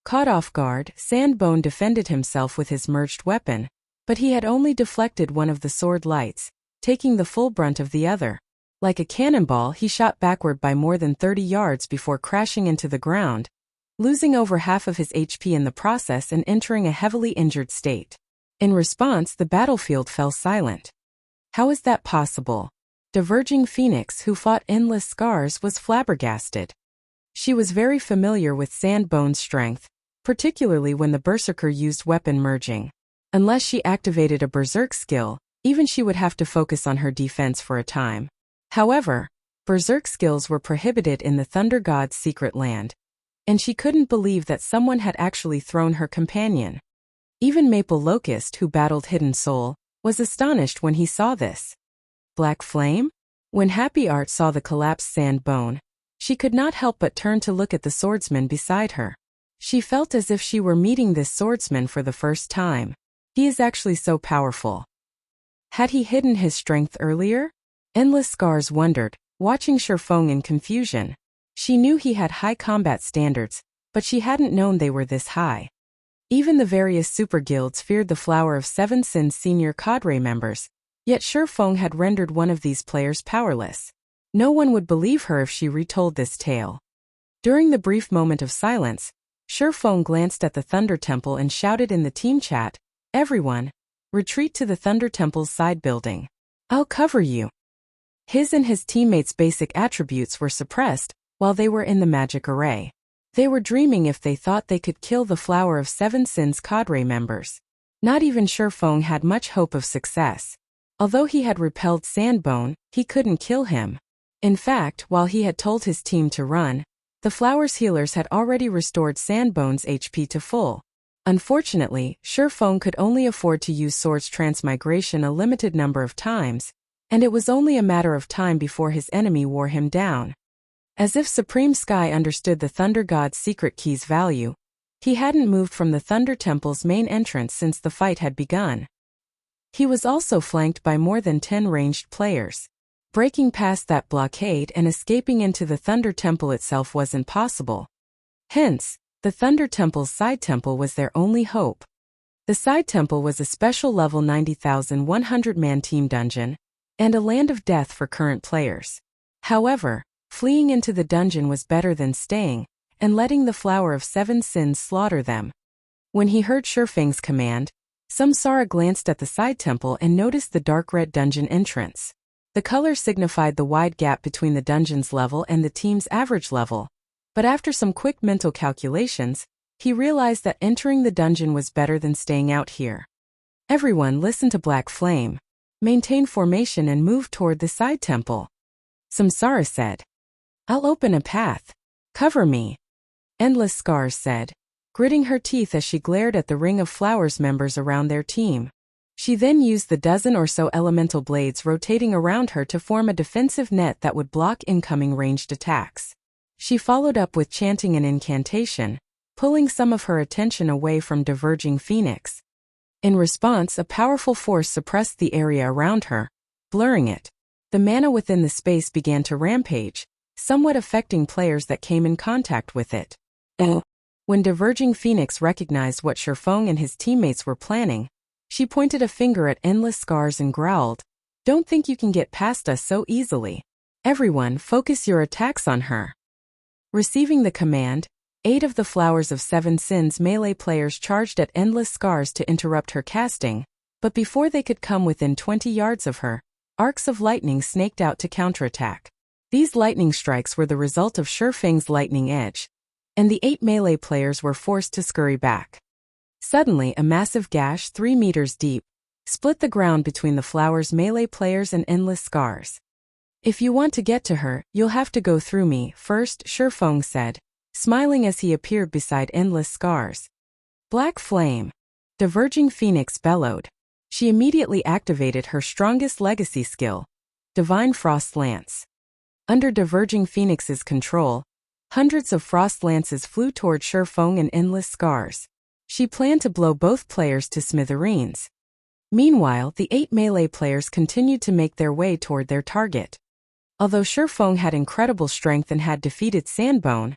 Caught off guard, Sandbone defended himself with his merged weapon, but he had only deflected one of the sword lights, taking the full brunt of the other. Like a cannonball, he shot backward by more than 30 yards before crashing into the ground, losing over half of his HP in the process and entering a heavily injured state. In response, the battlefield fell silent. How is that possible? Diverging Phoenix, who fought Endless Scars, was flabbergasted. She was very familiar with Sandbone's strength, particularly when the Berserker used weapon merging. Unless she activated a Berserk skill, even she would have to focus on her defense for a time. However, Berserk skills were prohibited in the Thunder God's Secret Land. and she couldn't believe that someone had actually thrown her companion. Even Maple Locust, who battled Hidden Soul, was astonished when he saw this. Black Flame? When Happy Art saw the collapsed sand bone, she could not help but turn to look at the swordsman beside her. She felt as if she were meeting this swordsman for the first time. He is actually so powerful. Had he hidden his strength earlier? Endless Scars wondered, watching Shifeng in confusion. She knew he had high combat standards, but she hadn't known they were this high. Even the various super guilds feared the Flower of Seven Sins senior cadre members, yet Shifeng had rendered one of these players powerless. No one would believe her if she retold this tale. During the brief moment of silence, Shifeng glanced at the Thunder Temple and shouted in the team chat, "Everyone, retreat to the Thunder Temple's side building. I'll cover you." His and his teammates' basic attributes were suppressed while they were in the magic array. They were dreaming if they thought they could kill the Flower of Seven Sins cadre members. Not even Shifeng had much hope of success. Although he had repelled Sandbone, he couldn't kill him. In fact, while he had told his team to run, the Flower's healers had already restored Sandbone's HP to full. Unfortunately, Shifeng could only afford to use Sword's Transmigration a limited number of times, and it was only a matter of time before his enemy wore him down. As if Supreme Sky understood the Thunder God's secret key's value, he hadn't moved from the Thunder Temple's main entrance since the fight had begun. He was also flanked by more than 10 ranged players. Breaking past that blockade and escaping into the Thunder Temple itself wasn't possible. Hence, the Thunder Temple's side temple was their only hope. The side temple was a special level 90,100-man team dungeon, and a land of death for current players. However, fleeing into the dungeon was better than staying and letting the Flower of Seven Sins slaughter them. When he heard Shifeng's command, Samsara glanced at the side temple and noticed the dark red dungeon entrance. The color signified the wide gap between the dungeon's level and the team's average level, but after some quick mental calculations, he realized that entering the dungeon was better than staying out here. Everyone listen to Black Flame. Maintain formation and move toward the side temple. Samsara said. I'll open a path. Cover me. Endless Scars said, gritting her teeth as she glared at the ring of Flowers members around their team. She then used the dozen or so elemental blades rotating around her to form a defensive net that would block incoming ranged attacks. She followed up with chanting an incantation, pulling some of her attention away from Diverging Phoenix. In response, a powerful force suppressed the area around her, blurring it. The mana within the space began to rampage, somewhat affecting players that came in contact with it. When Diverging Phoenix recognized what Shifeng and his teammates were planning, she pointed a finger at Endless Scars and growled, "Don't think you can get past us so easily. Everyone, focus your attacks on her." Receiving the command, 8 of the Flowers of Seven Sins melee players charged at Endless Scars to interrupt her casting, but before they could come within 20 yards of her, arcs of lightning snaked out to counterattack. These lightning strikes were the result of Shifeng's lightning edge, and the 8 melee players were forced to scurry back. Suddenly, a massive gash 3 meters deep split the ground between the Flowers melee players and Endless Scars. "If you want to get to her, you'll have to go through me first," Shifeng said, smiling as he appeared beside Endless Scars. Black Flame. Diverging Phoenix bellowed. She immediately activated her strongest legacy skill, Divine Frost Lance. Under Diverging Phoenix's control, hundreds of frost lances flew toward Shifeng and Endless Scars. She planned to blow both players to smithereens. Meanwhile, the 8 melee players continued to make their way toward their target. Although Shifeng had incredible strength and had defeated Sandbone,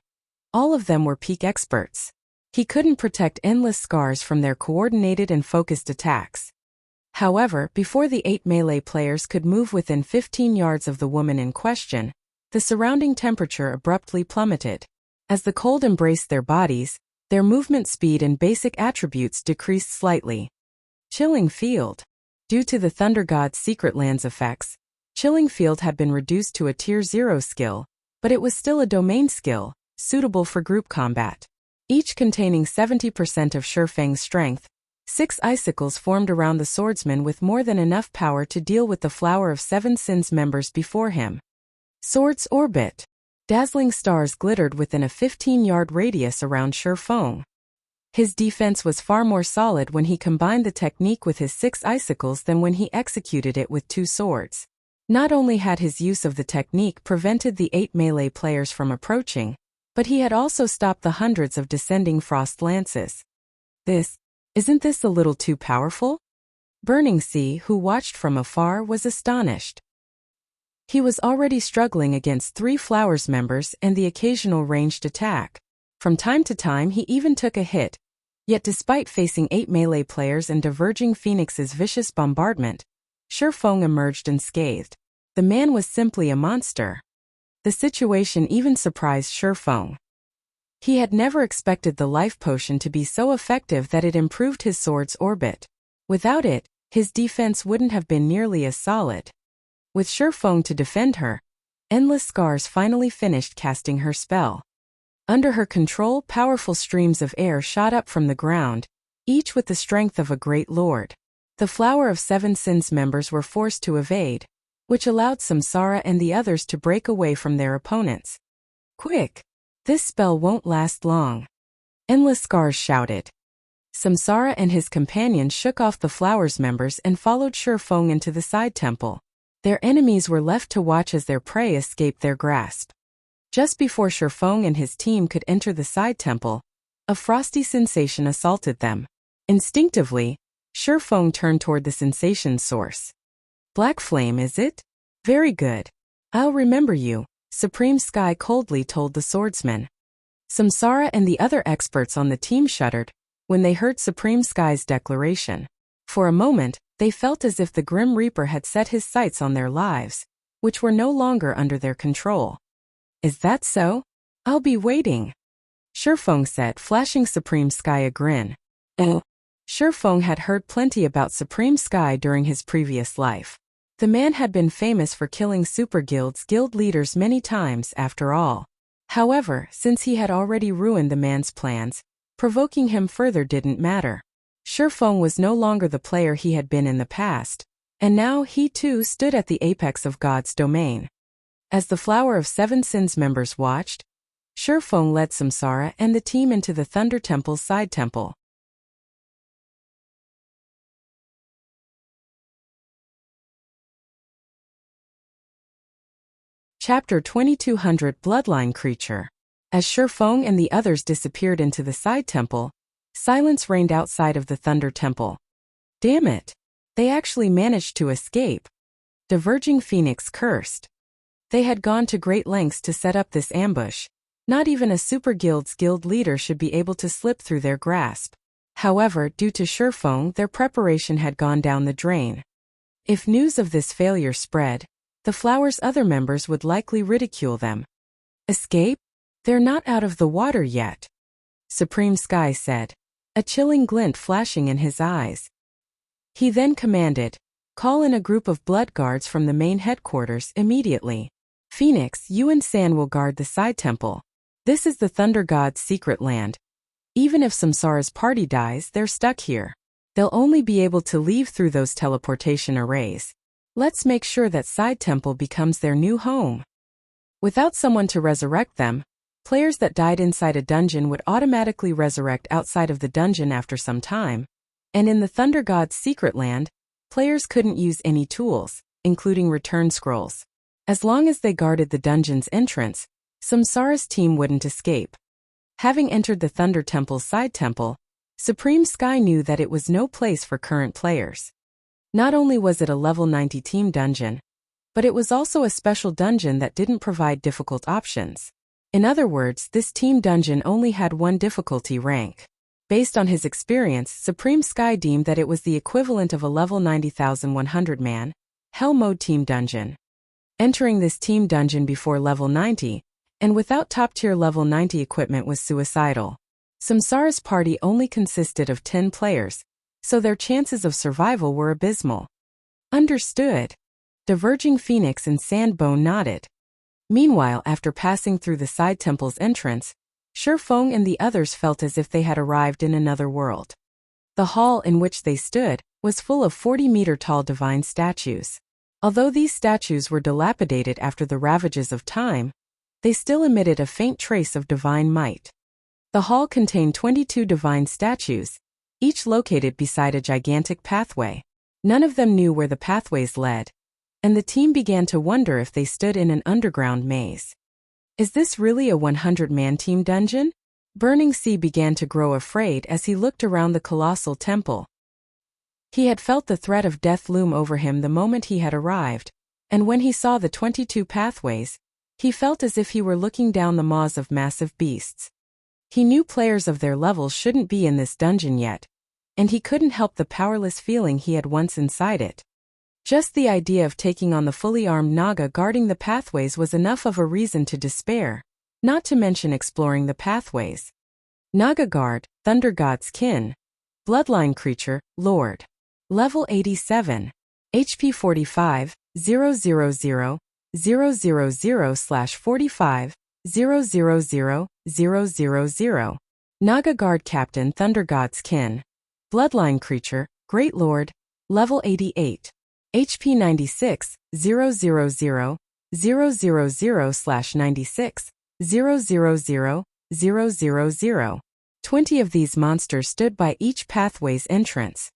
all of them were peak experts. He couldn't protect Endless Scars from their coordinated and focused attacks. However, before the 8 melee players could move within 15 yards of the woman in question, the surrounding temperature abruptly plummeted. As the cold embraced their bodies, their movement speed and basic attributes decreased slightly. Chilling Field. Due to the Thunder God's Secret Lands effects, Chilling Field had been reduced to a Tier 0 skill, but it was still a domain skill, suitable for group combat. Each containing 70% of Shifeng's strength, 6 icicles formed around the swordsman with more than enough power to deal with the Flower of Seven Sins members before him. Sword's Orbit. Dazzling stars glittered within a 15-yard radius around Shifeng. His defense was far more solid when he combined the technique with his 6 icicles than when he executed it with 2 swords. Not only had his use of the technique prevented the 8 melee players from approaching, but he had also stopped the hundreds of descending frost lances. Isn't this a little too powerful? Burning Sea, who watched from afar, was astonished. He was already struggling against 3 Flowers members and the occasional ranged attack. From time to time he even took a hit, yet despite facing 8 melee players and Diverging Phoenix's vicious bombardment, Shifeng emerged unscathed. The man was simply a monster. The situation even surprised Shifeng. He had never expected the life potion to be so effective that it improved his sword's orbit. Without it, his defense wouldn't have been nearly as solid. With Shifeng to defend her, Endless Scars finally finished casting her spell. Under her control, powerful streams of air shot up from the ground, each with the strength of a great lord. The Flower of 7 Sins members were forced to evade, which allowed Samsara and the others to break away from their opponents. Quick! This spell won't last long. Endless Scars shouted. Samsara and his companion shook off the Flowers members and followed Shifeng into the side temple. Their enemies were left to watch as their prey escaped their grasp. Just before Shifeng and his team could enter the side temple, a frosty sensation assaulted them. Instinctively, Shifeng turned toward the sensation's source. Black flame, is it? Very good. I'll remember you, Supreme Sky coldly told the swordsman. Samsara and the other experts on the team shuddered when they heard Supreme Sky's declaration. For a moment, they felt as if the Grim Reaper had set his sights on their lives, which were no longer under their control. Is that so? I'll be waiting, Shifeng said, flashing Supreme Sky a grin. Shifeng had heard plenty about Supreme Sky during his previous life. The man had been famous for killing super guild leaders many times after all. However, since he had already ruined the man's plans, provoking him further didn't matter. Shifeng was no longer the player he had been in the past, and now he too stood at the apex of God's domain. As the Flower of 7 Sins members watched, Shifeng led Samsara and the team into the Thunder Temple's side temple. Chapter 2200 Bloodline Creature. As Shifeng and the others disappeared into the side temple, silence reigned outside of the Thunder Temple. Damn it! They actually managed to escape. Diverging Phoenix cursed. They had gone to great lengths to set up this ambush. Not even a super guild's guild leader should be able to slip through their grasp. However, due to Shifeng, their preparation had gone down the drain. If news of this failure spread, the Flower's other members would likely ridicule them. Escape? They're not out of the water yet, Supreme Sky said, a chilling glint flashing in his eyes. He then commanded, "Call in a group of blood guards from the main headquarters immediately. Phoenix, you and San will guard the side temple. This is the Thunder God's secret land. Even if Samsara's party dies, they're stuck here. They'll only be able to leave through those teleportation arrays. Let's make sure that side temple becomes their new home." Without someone to resurrect them, players that died inside a dungeon would automatically resurrect outside of the dungeon after some time, and in the Thunder God's secret land, players couldn't use any tools, including return scrolls. As long as they guarded the dungeon's entrance, Samsara's team wouldn't escape. Having entered the Thunder Temple's side temple, Supreme Sky knew that it was no place for current players. Not only was it a level 90 team dungeon, but it was also a special dungeon that didn't provide difficult options. In other words, this team dungeon only had one difficulty rank. Based on his experience, Supreme Sky deemed that it was the equivalent of a level 90,100 man, Hell Mode team dungeon. Entering this team dungeon before level 90, and without top-tier level 90 equipment was suicidal. Samsara's party only consisted of 10 players, so their chances of survival were abysmal. Understood. Diverging Phoenix and Sandbone nodded. Meanwhile, after passing through the side temple's entrance, Shifeng and the others felt as if they had arrived in another world. The hall in which they stood was full of 40-meter-tall divine statues. Although these statues were dilapidated after the ravages of time, they still emitted a faint trace of divine might. The hall contained 22 divine statues, each located beside a gigantic pathway. None of them knew where the pathways led, and the team began to wonder if they stood in an underground maze. Is this really a 100-man team dungeon? Burning Sea began to grow afraid as he looked around the colossal temple. He had felt the threat of death loom over him the moment he had arrived, and when he saw the 22 pathways, he felt as if he were looking down the maws of massive beasts. He knew players of their level shouldn't be in this dungeon yet, and he couldn't help the powerless feeling he had once inside it. Just the idea of taking on the fully armed Naga guarding the pathways was enough of a reason to despair, not to mention exploring the pathways. Naga Guard, Thunder God's Kin. Bloodline Creature, Lord. Level 87. HP 45, 000, 000/45, 000, Naga Guard Captain Thunder God's Kin. Bloodline Creature, Great Lord. Level 88. HP 96, 000, 000/96, 000, 20 of these monsters stood by each pathway's entrance.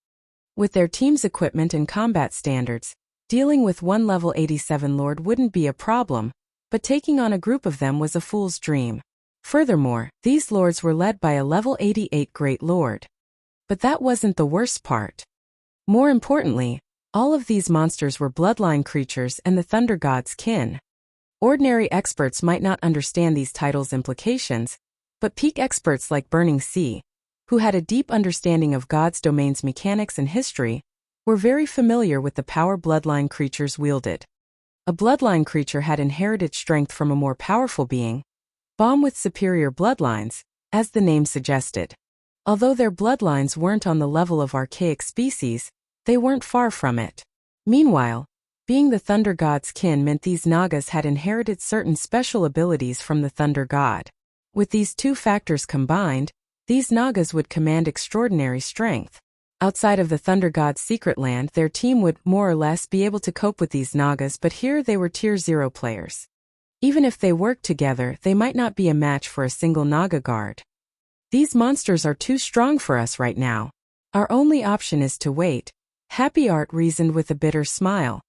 With their team's equipment and combat standards, dealing with one level 87 lord wouldn't be a problem, but taking on a group of them was a fool's dream. Furthermore, these lords were led by a level 88 Great Lord. But that wasn't the worst part. More importantly, all of these monsters were bloodline creatures and the Thunder God's kin. Ordinary experts might not understand these titles' implications, but peak experts like Burning Sea, who had a deep understanding of God's domain's mechanics and history, were very familiar with the power bloodline creatures wielded. A bloodline creature had inherited strength from a more powerful being, born with superior bloodlines, as the name suggested. Although their bloodlines weren't on the level of archaic species, they weren't far from it. Meanwhile, being the Thunder God's kin meant these Nagas had inherited certain special abilities from the Thunder God. With these two factors combined, these Nagas would command extraordinary strength. Outside of the Thunder God's secret land, their team would, more or less, be able to cope with these Nagas, but here they were Tier 0 players. Even if they worked together, they might not be a match for a single Naga guard. These monsters are too strong for us right now. Our only option is to wait, Happy Art reasoned with a bitter smile.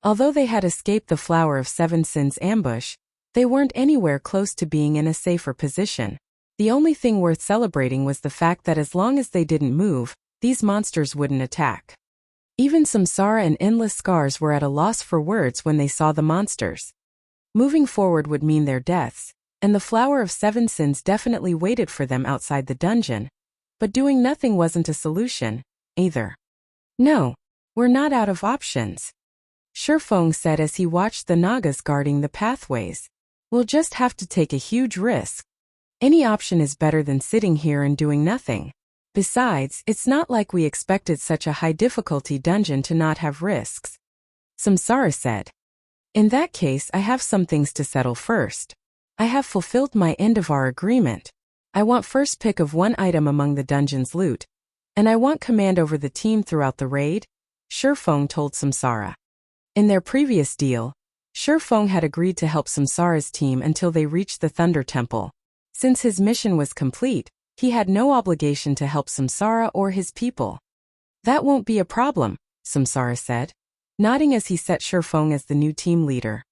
Although they had escaped the Flower of Seven Sins ambush, they weren't anywhere close to being in a safer position. The only thing worth celebrating was the fact that as long as they didn't move, these monsters wouldn't attack. Even Samsara and Endless Scars were at a loss for words when they saw the monsters. Moving forward would mean their deaths, and the Flower of Seven Sins definitely waited for them outside the dungeon. But doing nothing wasn't a solution, either. No, we're not out of options, Shurfeng said as he watched the Nagas guarding the pathways. We'll just have to take a huge risk. Any option is better than sitting here and doing nothing. Besides, it's not like we expected such a high difficulty dungeon to not have risks, Samsara said. In that case, I have some things to settle first. I have fulfilled my end of our agreement. I want first pick of one item among the dungeon's loot, and I want command over the team throughout the raid, Shurfeng told Samsara. In their previous deal, Shurfeng had agreed to help Samsara's team until they reached the Thunder Temple. Since his mission was complete, he had no obligation to help Samsara or his people. That won't be a problem, Samsara said, nodding as he set Shurfeng as the new team leader.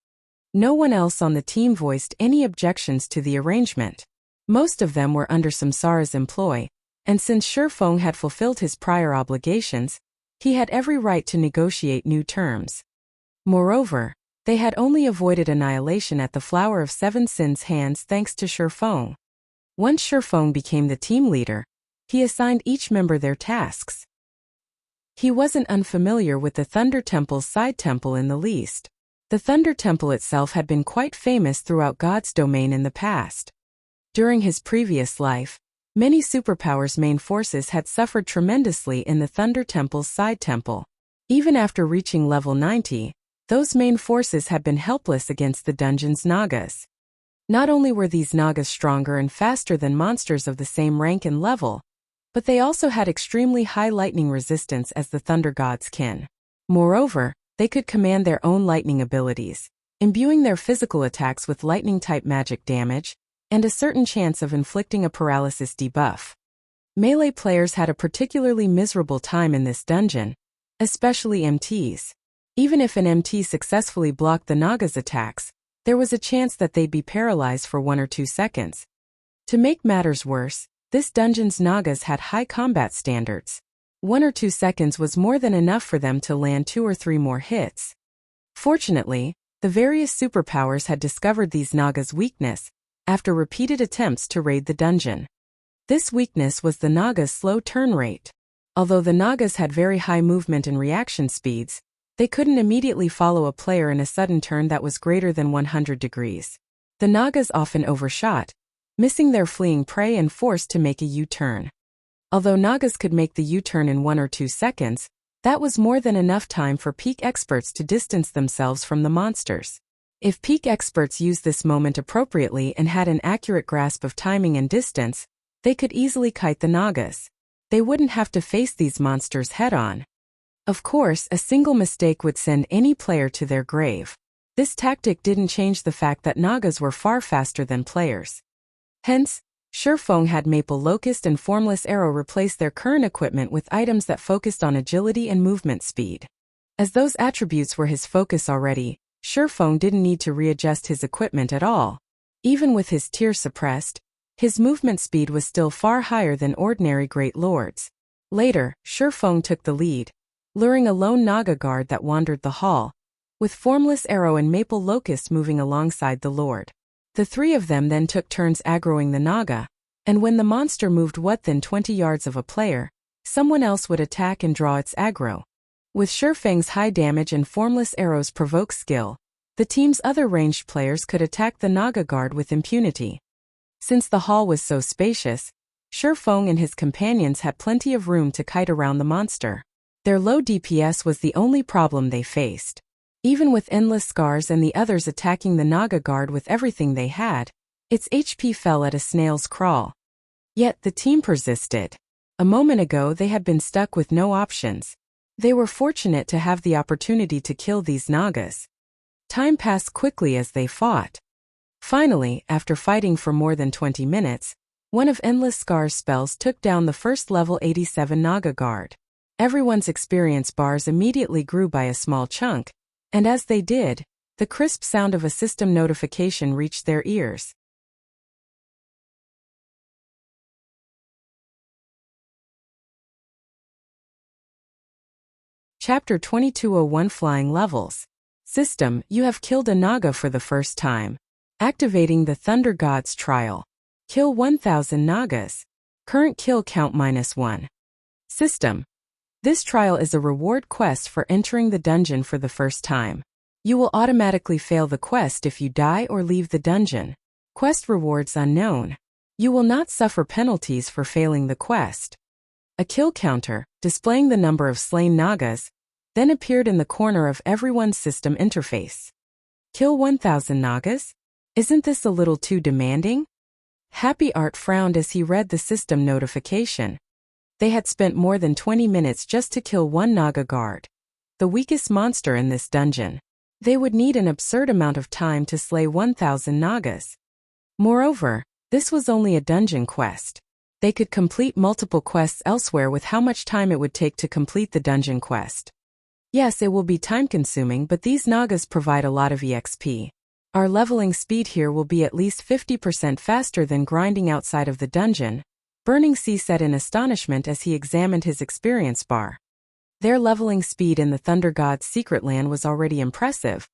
No one else on the team voiced any objections to the arrangement. Most of them were under Samsara's employ, and since Shurfeng had fulfilled his prior obligations, he had every right to negotiate new terms. Moreover, they had only avoided annihilation at the Flower of Seven Sins' hands thanks to Shurfeng. Once Shurfeng became the team leader, he assigned each member their tasks. He wasn't unfamiliar with the Thunder Temple's side temple in the least. The Thunder Temple itself had been quite famous throughout God's domain in the past. During his previous life, many superpowers' main forces had suffered tremendously in the Thunder Temple's side temple. Even after reaching level 90, those main forces had been helpless against the dungeon's Nagas. Not only were these Nagas stronger and faster than monsters of the same rank and level, but they also had extremely high lightning resistance as the Thunder God's kin. Moreover, they could command their own lightning abilities, imbuing their physical attacks with lightning-type magic damage, and a certain chance of inflicting a paralysis debuff. Melee players had a particularly miserable time in this dungeon, especially MTs. Even if an MT successfully blocked the Naga's attacks, there was a chance that they'd be paralyzed for 1 or 2 seconds. To make matters worse, this dungeon's Nagas had high combat standards. 1 or 2 seconds was more than enough for them to land 2 or 3 more hits. Fortunately, the various superpowers had discovered these Nagas' weakness after repeated attempts to raid the dungeon. This weakness was the Naga's slow turn rate. Although the Nagas had very high movement and reaction speeds, they couldn't immediately follow a player in a sudden turn that was greater than 100 degrees. The Nagas often overshot, missing their fleeing prey and forced to make a U-turn. Although Nagas could make the U-turn in 1 or 2 seconds, that was more than enough time for peak experts to distance themselves from the monsters. If peak experts used this moment appropriately and had an accurate grasp of timing and distance, they could easily kite the Nagas. They wouldn't have to face these monsters head-on. Of course, a single mistake would send any player to their grave. This tactic didn't change the fact that Nagas were far faster than players. Hence, Shurfeng had Maple Locust and Formless Arrow replace their current equipment with items that focused on agility and movement speed. As those attributes were his focus already, Shurfeng didn't need to readjust his equipment at all. Even with his tier suppressed, his movement speed was still far higher than ordinary Great Lords. Later, Shurfeng took the lead, luring a lone Naga guard that wandered the hall, with Formless Arrow and Maple Locust moving alongside the Lord. The 3 of them then took turns aggroing the Naga, and when the monster moved within 20 yards of a player, someone else would attack and draw its aggro. With Shurfeng's high damage and Formless Arrow's provoke skill, the team's other ranged players could attack the Naga guard with impunity. Since the hall was so spacious, Shurfeng and his companions had plenty of room to kite around the monster. Their low DPS was the only problem they faced. Even with Endless Scars and the others attacking the Naga guard with everything they had, its HP fell at a snail's crawl. Yet the team persisted. A moment ago they had been stuck with no options. They were fortunate to have the opportunity to kill these Nagas. Time passed quickly as they fought. Finally, after fighting for more than 20 minutes, one of Endless Scars' spells took down the first level 87 Naga guard. Everyone's experience bars immediately grew by a small chunk, and as they did, the crisp sound of a system notification reached their ears. Chapter 2201 Flying Levels. System: you have killed a Naga for the first time. Activating the Thunder God's Trial. Kill 1000 Nagas. Current kill count -1. System: this trial is a reward quest for entering the dungeon for the first time. You will automatically fail the quest if you die or leave the dungeon. Quest rewards unknown. You will not suffer penalties for failing the quest. A kill counter, displaying the number of slain Nagas, then appeared in the corner of everyone's system interface. Kill 1000 Nagas? Isn't this a little too demanding? Happy Art frowned as he read the system notification. They had spent more than 20 minutes just to kill one Naga guard, the weakest monster in this dungeon. They would need an absurd amount of time to slay 1000 Nagas. Moreover, this was only a dungeon quest. They could complete multiple quests elsewhere with how much time it would take to complete the dungeon quest. Yes, it will be time-consuming, but these Nagas provide a lot of EXP. Our leveling speed here will be at least 50% faster than grinding outside of the dungeon, Burning Sea said in astonishment as he examined his experience bar. Their leveling speed in the Thunder God's secret land was already impressive,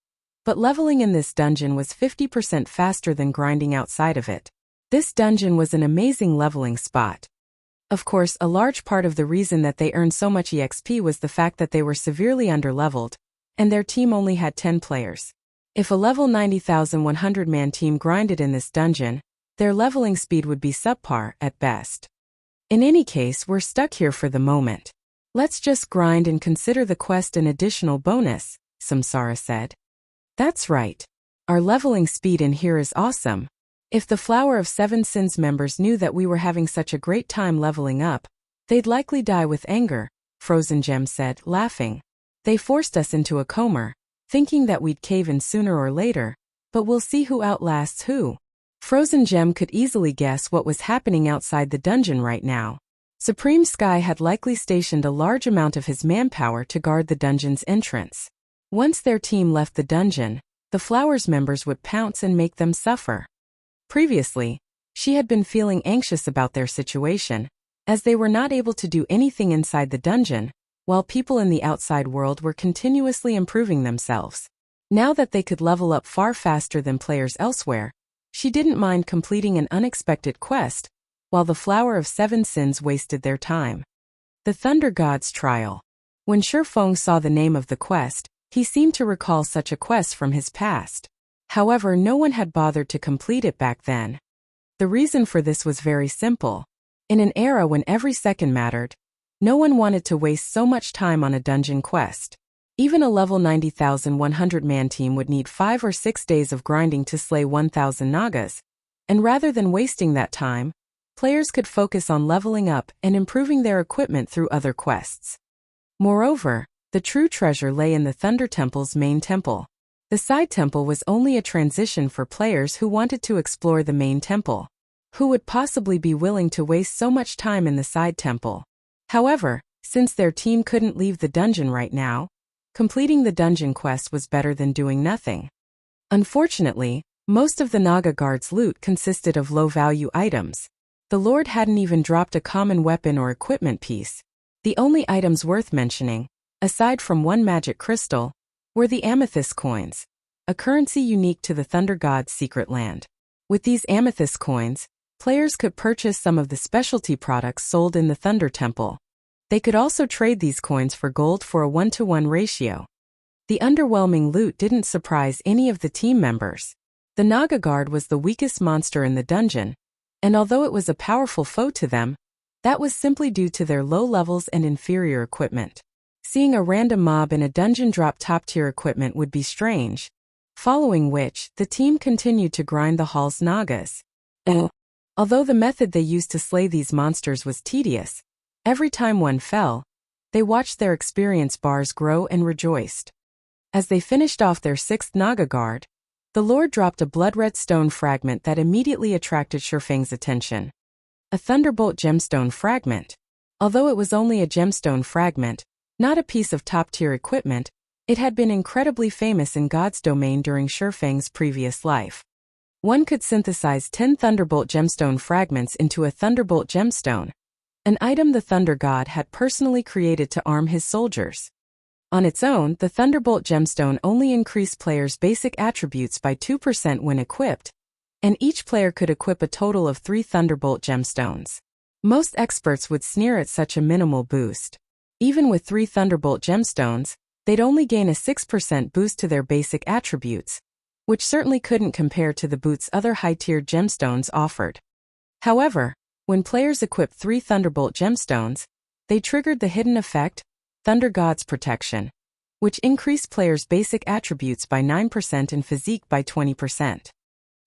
but leveling in this dungeon was 50% faster than grinding outside of it. This dungeon was an amazing leveling spot. Of course, a large part of the reason that they earned so much EXP was the fact that they were severely underleveled, and their team only had 10 players. If a level 90,100 man team grinded in this dungeon, their leveling speed would be subpar at best. In any case, we're stuck here for the moment. Let's just grind and consider the quest an additional bonus, Samsara said. That's right. Our leveling speed in here is awesome. If the Flower of Seven Sins members knew that we were having such a great time leveling up, they'd likely die with anger, Frozen Gem said, laughing. They forced us into a coma. thinking that we'd cave in sooner or later, but we'll see who outlasts who. Frozen Gem could easily guess what was happening outside the dungeon right now. Supreme Sky had likely stationed a large amount of his manpower to guard the dungeon's entrance. Once their team left the dungeon, the Flowers members would pounce and make them suffer. Previously, she had been feeling anxious about their situation, as they were not able to do anything inside the dungeon, while people in the outside world were continuously improving themselves. Now that they could level up far faster than players elsewhere, she didn't mind completing an unexpected quest, while the Flower of Seven Sins wasted their time. The Thunder God's Trial. When Shifeng saw the name of the quest, he seemed to recall such a quest from his past. However, no one had bothered to complete it back then. The reason for this was very simple. In an era when every second mattered, no one wanted to waste so much time on a dungeon quest. Even a level 90,100-man team would need 5 or 6 days of grinding to slay 1,000 Nagas, and rather than wasting that time, players could focus on leveling up and improving their equipment through other quests. Moreover, the true treasure lay in the Thunder Temple's main temple. The side temple was only a transition for players who wanted to explore the main temple. Who would possibly be willing to waste so much time in the side temple? However, since their team couldn't leave the dungeon right now, completing the dungeon quest was better than doing nothing. Unfortunately, most of the Naga guard's loot consisted of low-value items. The Lord hadn't even dropped a common weapon or equipment piece. The only items worth mentioning, aside from one magic crystal, were the amethyst coins, a currency unique to the Thunder God's secret land. With these amethyst coins, players could purchase some of the specialty products sold in the Thunder Temple. They could also trade these coins for gold for a 1-to-1 ratio. The underwhelming loot didn't surprise any of the team members. The Naga Guard was the weakest monster in the dungeon, and although it was a powerful foe to them, that was simply due to their low levels and inferior equipment. Seeing a random mob in a dungeon drop top-tier equipment would be strange, following which, the team continued to grind the hall's Nagas. Although the method they used to slay these monsters was tedious, every time one fell, they watched their experience bars grow and rejoiced. As they finished off their 6th Naga Guard, the Lord dropped a blood-red stone fragment that immediately attracted Shifeng's attention. A Thunderbolt gemstone fragment. Although it was only a gemstone fragment, not a piece of top-tier equipment, it had been incredibly famous in God's domain during Shifeng's previous life. One could synthesize 10 Thunderbolt gemstone fragments into a Thunderbolt gemstone, an item the Thunder God had personally created to arm his soldiers. On its own, the Thunderbolt gemstone only increased players' basic attributes by 2% when equipped, and each player could equip a total of 3 Thunderbolt gemstones. Most experts would sneer at such a minimal boost. Even with 3 Thunderbolt gemstones, they'd only gain a 6% boost to their basic attributes, which certainly couldn't compare to the boosts other high-tiered gemstones offered. However, when players equipped 3 Thunderbolt gemstones, they triggered the hidden effect, Thunder God's Protection, which increased players' basic attributes by 9% and physique by 20%.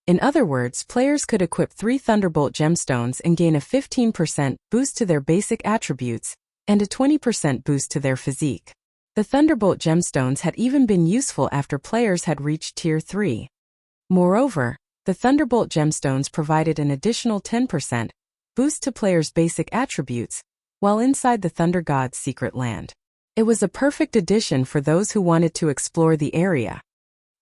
In other words, players could equip 3 Thunderbolt gemstones and gain a 15% boost to their basic attributes, and a 20% boost to their physique. The Thunderbolt gemstones had even been useful after players had reached Tier 3. Moreover, the Thunderbolt gemstones provided an additional 10% boost to players' basic attributes, while inside the Thunder God's secret land. It was a perfect addition for those who wanted to explore the area.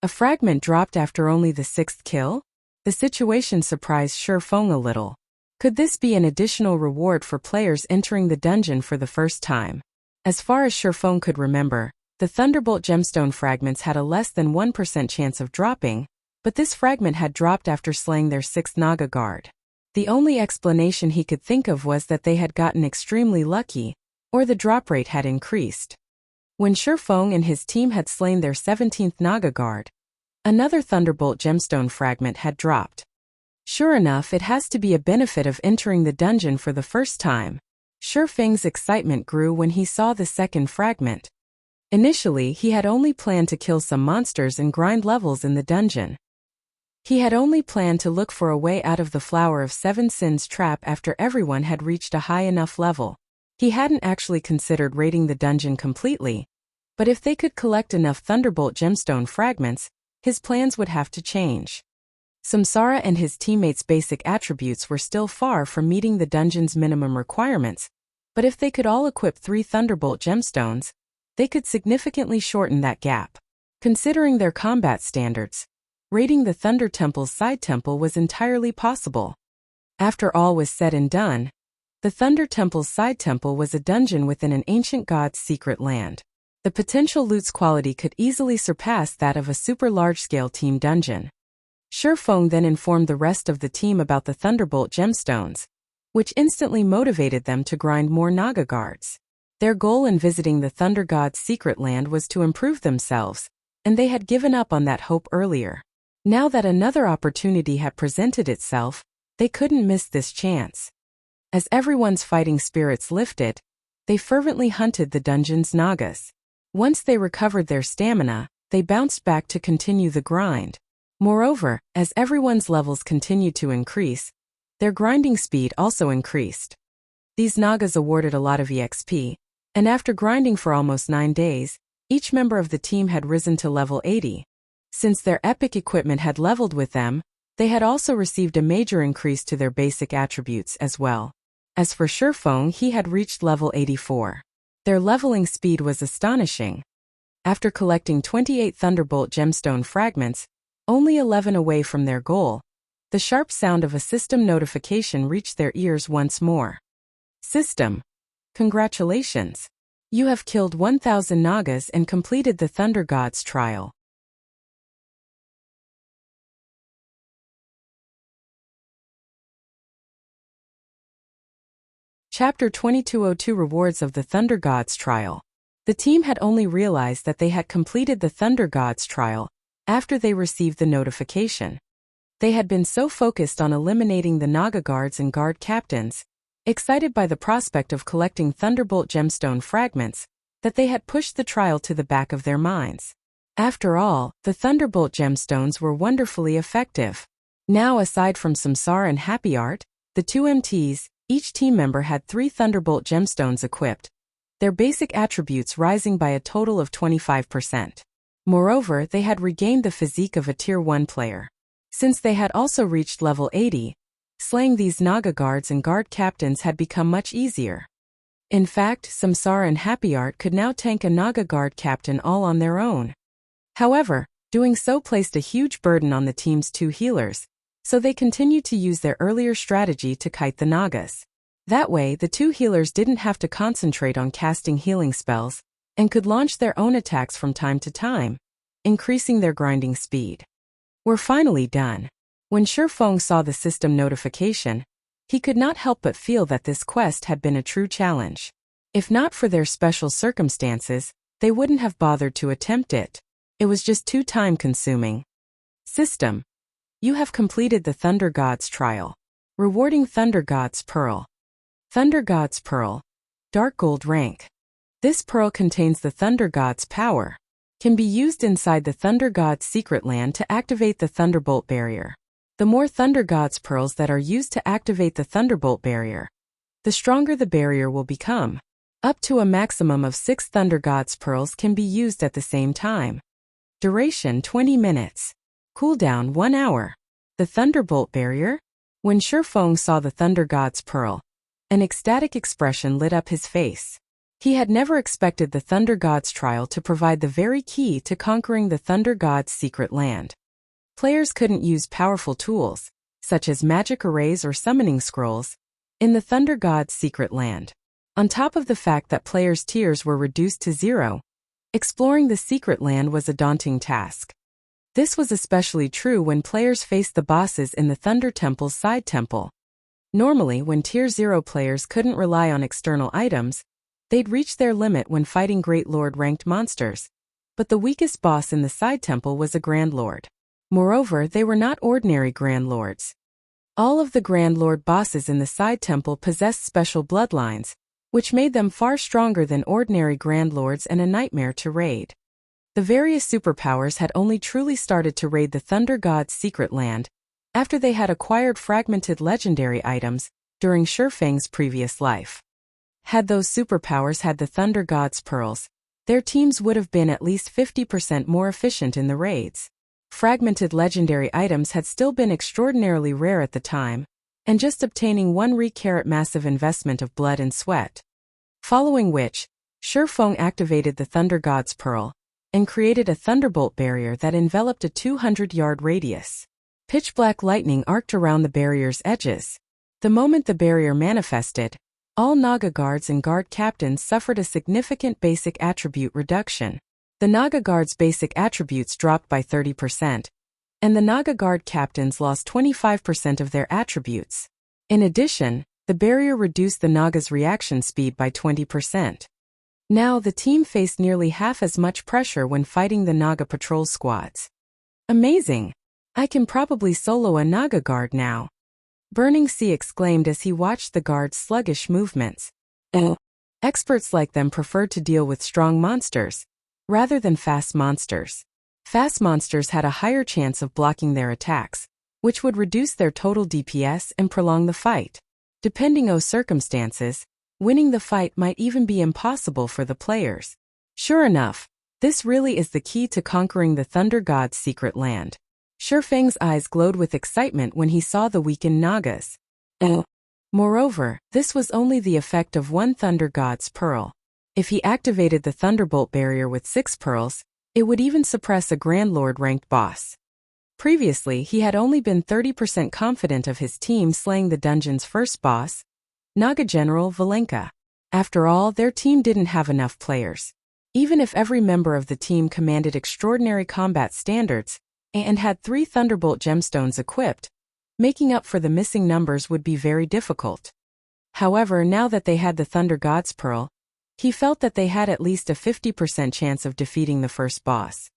A fragment dropped after only the 6th kill? The situation surprised Shifeng a little. Could this be an additional reward for players entering the dungeon for the first time? As far as Shifeng could remember, the Thunderbolt gemstone fragments had a less than 1% chance of dropping, but this fragment had dropped after slaying their 6th Naga Guard. The only explanation he could think of was that they had gotten extremely lucky, or the drop rate had increased. When Shifeng and his team had slain their 17th Naga Guard, another Thunderbolt gemstone fragment had dropped. Sure enough, it has to be a benefit of entering the dungeon for the first time. Shifeng's excitement grew when he saw the second fragment. Initially, he had only planned to kill some monsters and grind levels in the dungeon. He had only planned to look for a way out of the Flower of Seven Sins trap after everyone had reached a high enough level. He hadn't actually considered raiding the dungeon completely, But if they could collect enough Thunderbolt gemstone fragments, his plans would have to change. Samsara and his teammates' basic attributes were still far from meeting the dungeon's minimum requirements, but if they could all equip 3 Thunderbolt gemstones, they could significantly shorten that gap. Considering their combat standards, raiding the Thunder Temple's side temple was entirely possible. After all was said and done, the Thunder Temple's side temple was a dungeon within an ancient god's secret land. The potential loot's quality could easily surpass that of a super large-scale team dungeon. Shifeng then informed the rest of the team about the Thunderbolt gemstones, which instantly motivated them to grind more Naga guards. Their goal in visiting the Thunder God's secret land was to improve themselves, and they had given up on that hope earlier. Now that another opportunity had presented itself, they couldn't miss this chance. As everyone's fighting spirits lifted, they fervently hunted the dungeon's Nagas. Once they recovered their stamina, they bounced back to continue the grind. Moreover, as everyone's levels continued to increase, their grinding speed also increased. These Nagas awarded a lot of EXP, and after grinding for almost 9 days, each member of the team had risen to level 80. Since their epic equipment had leveled with them, they had also received a major increase to their basic attributes as well. As for Shifeng, he had reached level 84. Their leveling speed was astonishing. After collecting 28 Thunderbolt gemstone fragments, only 11 away from their goal, the sharp sound of a system notification reached their ears once more. System. Congratulations. You have killed 1,000 Nagas and completed the Thunder God's trial. Chapter 2202 Rewards of the Thunder God's Trial. The team had only realized that they had completed the Thunder God's Trial after they received the notification. They had been so focused on eliminating the Naga guards and guard captains, excited by the prospect of collecting Thunderbolt gemstone fragments, that they had pushed the trial to the back of their minds. After all, the Thunderbolt gemstones were wonderfully effective. Now, aside from Samsara and Happy Art, the 2 MTs, each team member had 3 Thunderbolt gemstones equipped, their basic attributes rising by a total of 25%. Moreover, they had regained the physique of a Tier 1 player. Since they had also reached level 80, slaying these Naga guards and guard captains had become much easier. In fact, Samsara and Happy Art could now tank a Naga guard captain all on their own. However, doing so placed a huge burden on the team's 2 healers, so they continued to use their earlier strategy to kite the Nagas. That way, the 2 healers didn't have to concentrate on casting healing spells, and could launch their own attacks from time to time, increasing their grinding speed. We're finally done. When Shifeng saw the system notification, he could not help but feel that this quest had been a true challenge. If not for their special circumstances, they wouldn't have bothered to attempt it. It was just too time-consuming. System. You have completed the Thunder God's Trial. Rewarding Thunder God's Pearl. Thunder God's Pearl. Dark Gold rank. This pearl contains the Thunder God's power. Can be used inside the Thunder God's secret land to activate the Thunderbolt barrier. The more Thunder God's pearls that are used to activate the Thunderbolt barrier, the stronger the barrier will become. Up to a maximum of 6 Thunder God's pearls can be used at the same time. Duration 20 minutes. Cooldown 1 hour. The Thunderbolt barrier? When Shifeng saw the Thunder God's pearl, an ecstatic expression lit up his face. He had never expected the Thunder God's Trial to provide the very key to conquering the Thunder God's secret land. Players couldn't use powerful tools, such as magic arrays or summoning scrolls, in the Thunder God's secret land. On top of the fact that players' tiers were reduced to 0, exploring the secret land was a daunting task. This was especially true when players faced the bosses in the Thunder Temple's side temple. Normally, when Tier 0 players couldn't rely on external items, they'd reach their limit when fighting Great Lord-ranked monsters. But the weakest boss in the side temple was a Grand Lord. Moreover, they were not ordinary Grand Lords. All of the Grand Lord bosses in the side temple possessed special bloodlines, which made them far stronger than ordinary Grand Lords and a nightmare to raid. The various superpowers had only truly started to raid the Thunder God's secret land after they had acquired fragmented legendary items during Shifeng's previous life. Had those superpowers had the Thunder God's pearls, their teams would have been at least 50% more efficient in the raids. Fragmented legendary items had still been extraordinarily rare at the time, and just obtaining one recarat massive investment of blood and sweat. Following which, Shifeng activated the Thunder God's Pearl, and created a thunderbolt barrier that enveloped a 200-yard radius. Pitch-black lightning arced around the barrier's edges. The moment the barrier manifested, all Naga guards and guard captains suffered a significant basic attribute reduction. The Naga guards' basic attributes dropped by 30%, and the Naga guard captains lost 25% of their attributes. In addition, the barrier reduced the Naga's reaction speed by 20%. Now the team faced nearly half as much pressure when fighting the Naga patrol squads. Amazing! I can probably solo a Naga guard now. Burning Sea exclaimed as he watched the guard's sluggish movements. Experts like them preferred to deal with strong monsters, rather than fast monsters. Fast monsters had a higher chance of blocking their attacks, which would reduce their total DPS and prolong the fight. Depending on circumstances, winning the fight might even be impossible for the players. Sure enough, this really is the key to conquering the Thunder God's secret land. Shifeng's eyes glowed with excitement when he saw the weakened Nagas. Moreover, this was only the effect of one Thunder God's Pearl. If he activated the Thunderbolt barrier with 6 pearls, it would even suppress a Grand Lord-ranked boss. Previously, he had only been 30% confident of his team slaying the dungeon's first boss, Naga General Valenka. After all, their team didn't have enough players. Even if every member of the team commanded extraordinary combat standards and had 3 Thunderbolt gemstones equipped, making up for the missing numbers would be very difficult. However, now that they had the Thunder God's Pearl, he felt that they had at least a 50% chance of defeating the first boss.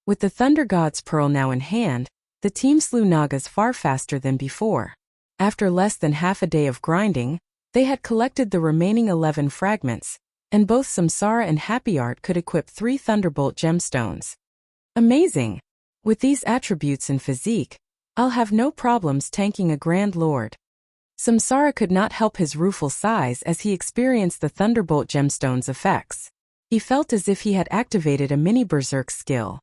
With the Thunder God's Pearl now in hand, the team slew Nagas far faster than before. After less than half a day of grinding, they had collected the remaining 11 fragments, and both Samsara and Happy Art could equip 3 Thunderbolt gemstones. Amazing! With these attributes and physique, I'll have no problems tanking a Grand Lord. Samsara could not help his rueful sighs as he experienced the Thunderbolt gemstone's effects. He felt as if he had activated a mini berserk skill.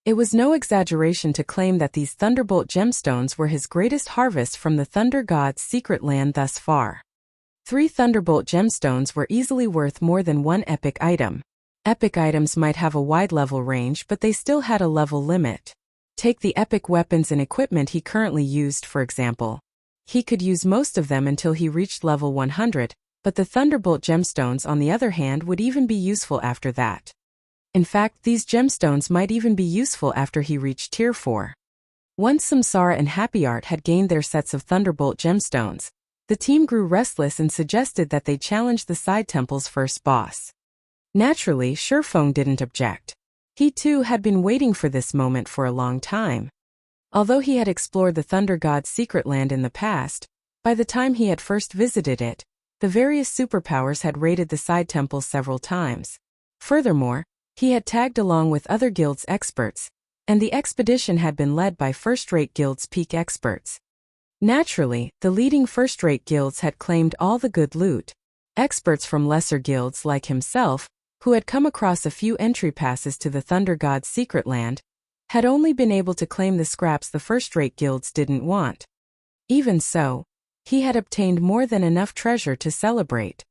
It was no exaggeration to claim that these Thunderbolt gemstones were his greatest harvest from the Thunder God's secret land thus far. 3 Thunderbolt gemstones were easily worth more than 1 epic item. Epic items might have a wide level range, but they still had a level limit. Take the epic weapons and equipment he currently used, for example. He could use most of them until he reached level 100, but the Thunderbolt gemstones, on the other hand, would even be useful after that. In fact, these gemstones might even be useful after he reached tier 4. Once Samsara and Happy Art had gained their sets of Thunderbolt gemstones, the team grew restless and suggested that they challenge the Side Temple's first boss. Naturally, Shifeng didn't object. He too had been waiting for this moment for a long time. Although he had explored the Thunder God's secret land in the past, by the time he had first visited it, the various superpowers had raided the Side Temple several times. Furthermore, he had tagged along with other guilds' experts, and the expedition had been led by first-rate guilds' peak experts. Naturally, the leading first-rate guilds had claimed all the good loot. Experts from lesser guilds like himself, who had come across a few entry passes to the Thunder God's secret land, had only been able to claim the scraps the first-rate guilds didn't want. Even so, he had obtained more than enough treasure to celebrate.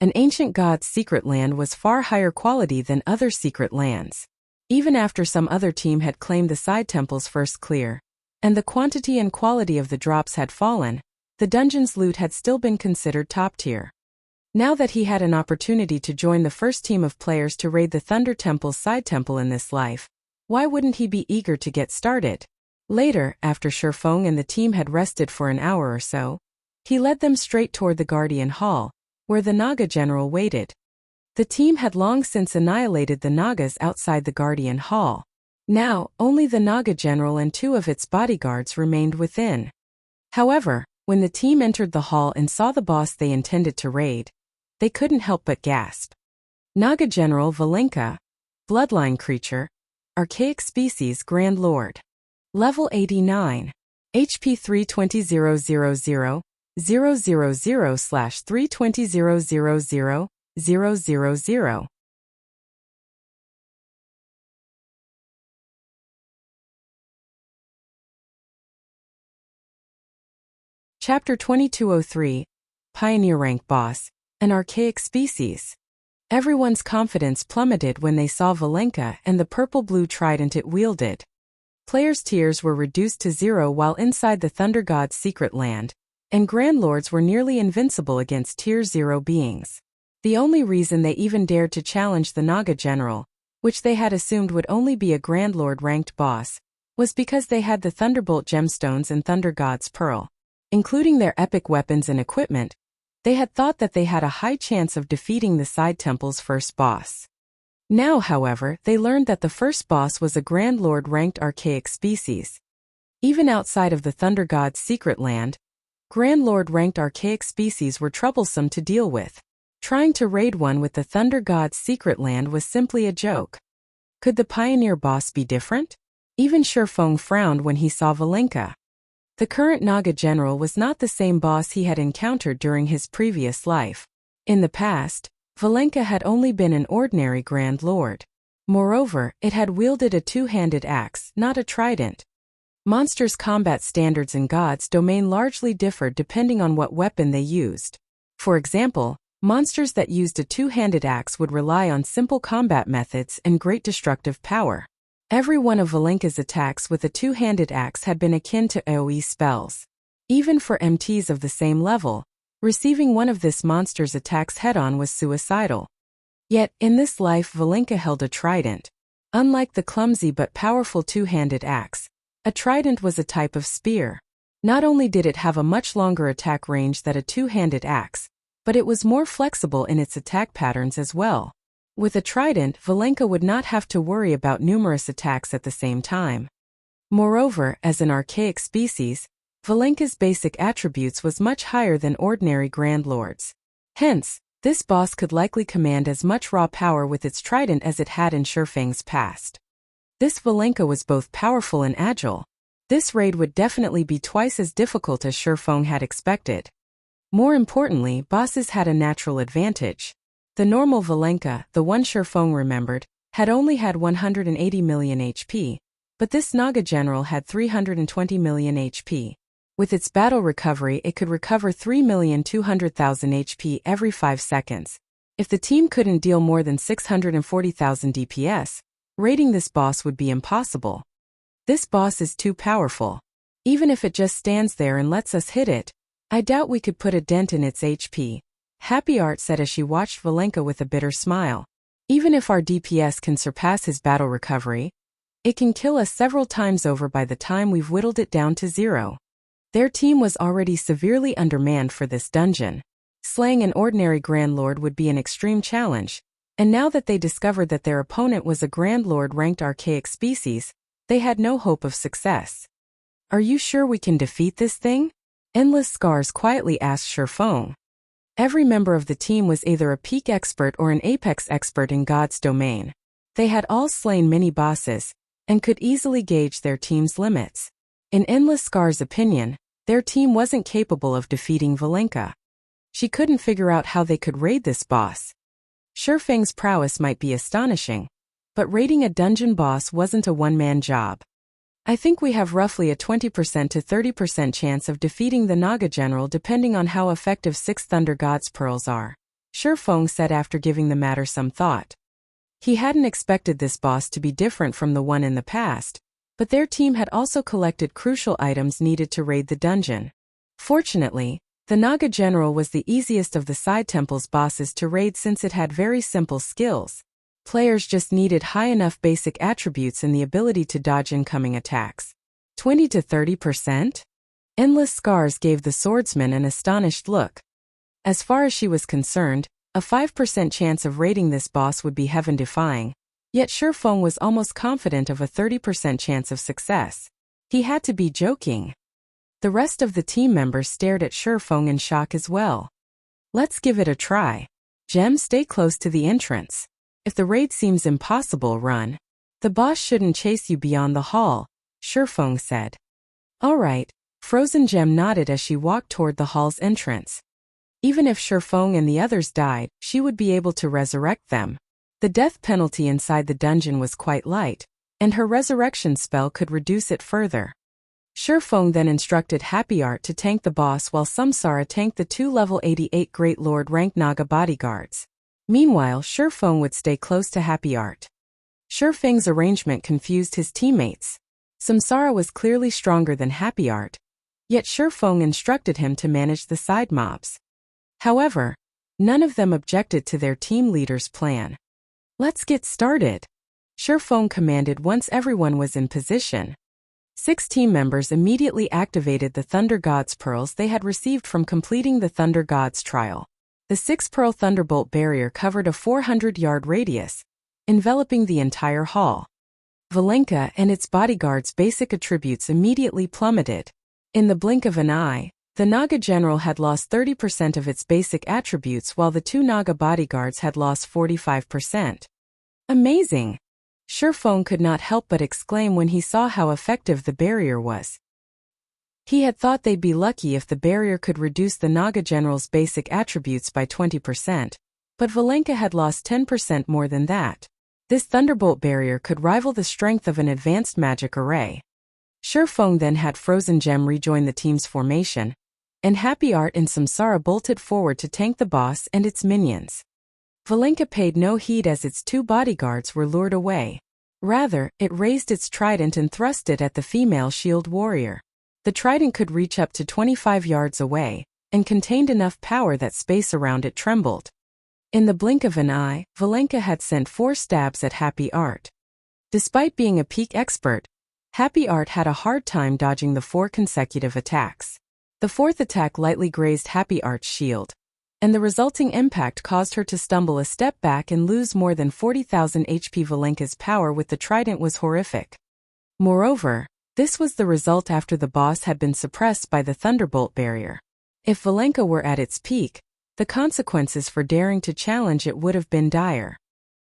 An ancient god's secret land was far higher quality than other secret lands. Even after some other team had claimed the Side Temple's first clear, and the quantity and quality of the drops had fallen, the dungeon's loot had still been considered top tier. Now that he had an opportunity to join the first team of players to raid the Thunder Temple's Side Temple in this life, why wouldn't he be eager to get started? Later, after Shifeng and the team had rested for an hour or so, he led them straight toward the Guardian Hall, where the Naga General waited. The team had long since annihilated the Nagas outside the Guardian Hall. Now, only the Naga General and 2 of its bodyguards remained within. However, when the team entered the hall and saw the boss they intended to raid, they couldn't help but gasp. Naga General Valenka, Bloodline creature, Archaic species Grand Lord. Level 89. HP 320000, 000/320000. Chapter 2203, Pioneer Rank Boss, an Archaic Species. Everyone's confidence plummeted when they saw Valenka and the purple-blue trident it wielded. Players' tiers were reduced to 0 while inside the Thunder God's secret land, and Grand Lords were nearly invincible against Tier 0 beings. The only reason they even dared to challenge the Naga General, which they had assumed would only be a Grand Lord-ranked boss, was because they had the Thunderbolt gemstones and Thunder God's Pearl. Including their epic weapons and equipment, they had thought that they had a high chance of defeating the Side Temple's first boss. Now, however, they learned that the first boss was a Grand Lord-ranked Archaic species. Even outside of the Thunder God's secret land, Grand Lord-ranked Archaic species were troublesome to deal with. Trying to raid one with the Thunder God's secret land was simply a joke. Could the Pioneer boss be different? Even Shifeng frowned when he saw Valenka. The current Naga General was not the same boss he had encountered during his previous life. In the past, Valenka had only been an ordinary Grand Lord. Moreover, it had wielded a two-handed axe, not a trident. Monsters' combat standards in God's domain largely differed depending on what weapon they used. For example, monsters that used a two-handed axe would rely on simple combat methods and great destructive power. Every one of Valenka's attacks with a two-handed axe had been akin to AoE spells. Even for MTs of the same level, receiving one of this monster's attacks head-on was suicidal. Yet, in this life Valenka held a trident. Unlike the clumsy but powerful two-handed axe, a trident was a type of spear. Not only did it have a much longer attack range than a two-handed axe, but it was more flexible in its attack patterns as well. With a trident, Valenka would not have to worry about numerous attacks at the same time. Moreover, as an Archaic species, Valenka's basic attributes was much higher than ordinary Grand Lords. Hence, this boss could likely command as much raw power with its trident as it had in Shifeng's past. This Valenka was both powerful and agile. This raid would definitely be twice as difficult as Shifeng had expected. More importantly, bosses had a natural advantage. The normal Valenka, the one Shifeng remembered, had only had 180 million HP, but this Naga General had 320 million HP. With its battle recovery it could recover 3,200,000 HP every 5 seconds. If the team couldn't deal more than 640,000 DPS, raiding this boss would be impossible. This boss is too powerful. Even if it just stands there and lets us hit it, I doubt we could put a dent in its HP. Happy Art said as she watched Valenka with a bitter smile. Even if our DPS can surpass his battle recovery, it can kill us several times over by the time we've whittled it down to 0. Their team was already severely undermanned for this dungeon. Slaying an ordinary Grand Lord would be an extreme challenge, and now that they discovered that their opponent was a Grand Lord-ranked Archaic species, they had no hope of success. "Are you sure we can defeat this thing?" Endless Scars quietly asked Shifeng. Every member of the team was either a peak expert or an apex expert in God's domain. They had all slain many bosses, and could easily gauge their team's limits. In Endless Scar's opinion, their team wasn't capable of defeating Valenka. She couldn't figure out how they could raid this boss. Shifeng's prowess might be astonishing, but raiding a dungeon boss wasn't a one-man job. "I think we have roughly a 20% to 30% chance of defeating the Naga General depending on how effective 6 Thunder God's Pearls are," Shifeng said after giving the matter some thought. He hadn't expected this boss to be different from the one in the past, but their team had also collected crucial items needed to raid the dungeon. Fortunately, the Naga General was the easiest of the Side Temple's bosses to raid since it had very simple skills. Players just needed high enough basic attributes and the ability to dodge incoming attacks. 20 to 30%? Endless Scars gave the swordsman an astonished look. As far as she was concerned, a 5% chance of raiding this boss would be heaven-defying, yet Shifeng was almost confident of a 30% chance of success. He had to be joking. The rest of the team members stared at Shifeng in shock as well. "Let's give it a try. Gem, stay close to the entrance. If the raid seems impossible, run. The boss shouldn't chase you beyond the hall," Shifeng said. "All right," Frozen Gem nodded as she walked toward the hall's entrance. Even if Shifeng and the others died, she would be able to resurrect them. The death penalty inside the dungeon was quite light, and her resurrection spell could reduce it further. Shurfeng then instructed Happy Art to tank the boss while Samsara tanked the two level 88 Great Lord rank Naga bodyguards. Meanwhile, Shurfeng would stay close to Happy Art. Shurfeng's arrangement confused his teammates. Samsara was clearly stronger than Happy Art, yet Shurfeng instructed him to manage the side mobs. However, none of them objected to their team leader's plan. "Let's get started," Shurfeng commanded once everyone was in position. 6 team members immediately activated the Thunder God's pearls they had received from completing the Thunder God's trial. The 6-pearl Thunderbolt barrier covered a 400-yard radius, enveloping the entire hall. Valenka and its bodyguards' basic attributes immediately plummeted. In the blink of an eye, the Naga general had lost 30% of its basic attributes while the 2 Naga bodyguards had lost 45%. Amazing! Shurfeng could not help but exclaim when he saw how effective the barrier was. He had thought they'd be lucky if the barrier could reduce the Naga general's basic attributes by 20%, but Valenka had lost 10% more than that. This Thunderbolt barrier could rival the strength of an advanced magic array. Shurfeng then had Frozen Gem rejoin the team's formation, and Happy Art and Samsara bolted forward to tank the boss and its minions. Valenka paid no heed as its 2 bodyguards were lured away. Rather, it raised its trident and thrust it at the female shield warrior. The trident could reach up to 25 yards away, and contained enough power that space around it trembled. In the blink of an eye, Valenka had sent 4 stabs at Happy Art. Despite being a peak expert, Happy Art had a hard time dodging the 4 consecutive attacks. The 4th attack lightly grazed Happy Art's shield, and the resulting impact caused her to stumble a step back and lose more than 40,000 HP. Valenka's power with the trident was horrific. Moreover, this was the result after the boss had been suppressed by the Thunderbolt barrier. If Valenka were at its peak, the consequences for daring to challenge it would have been dire.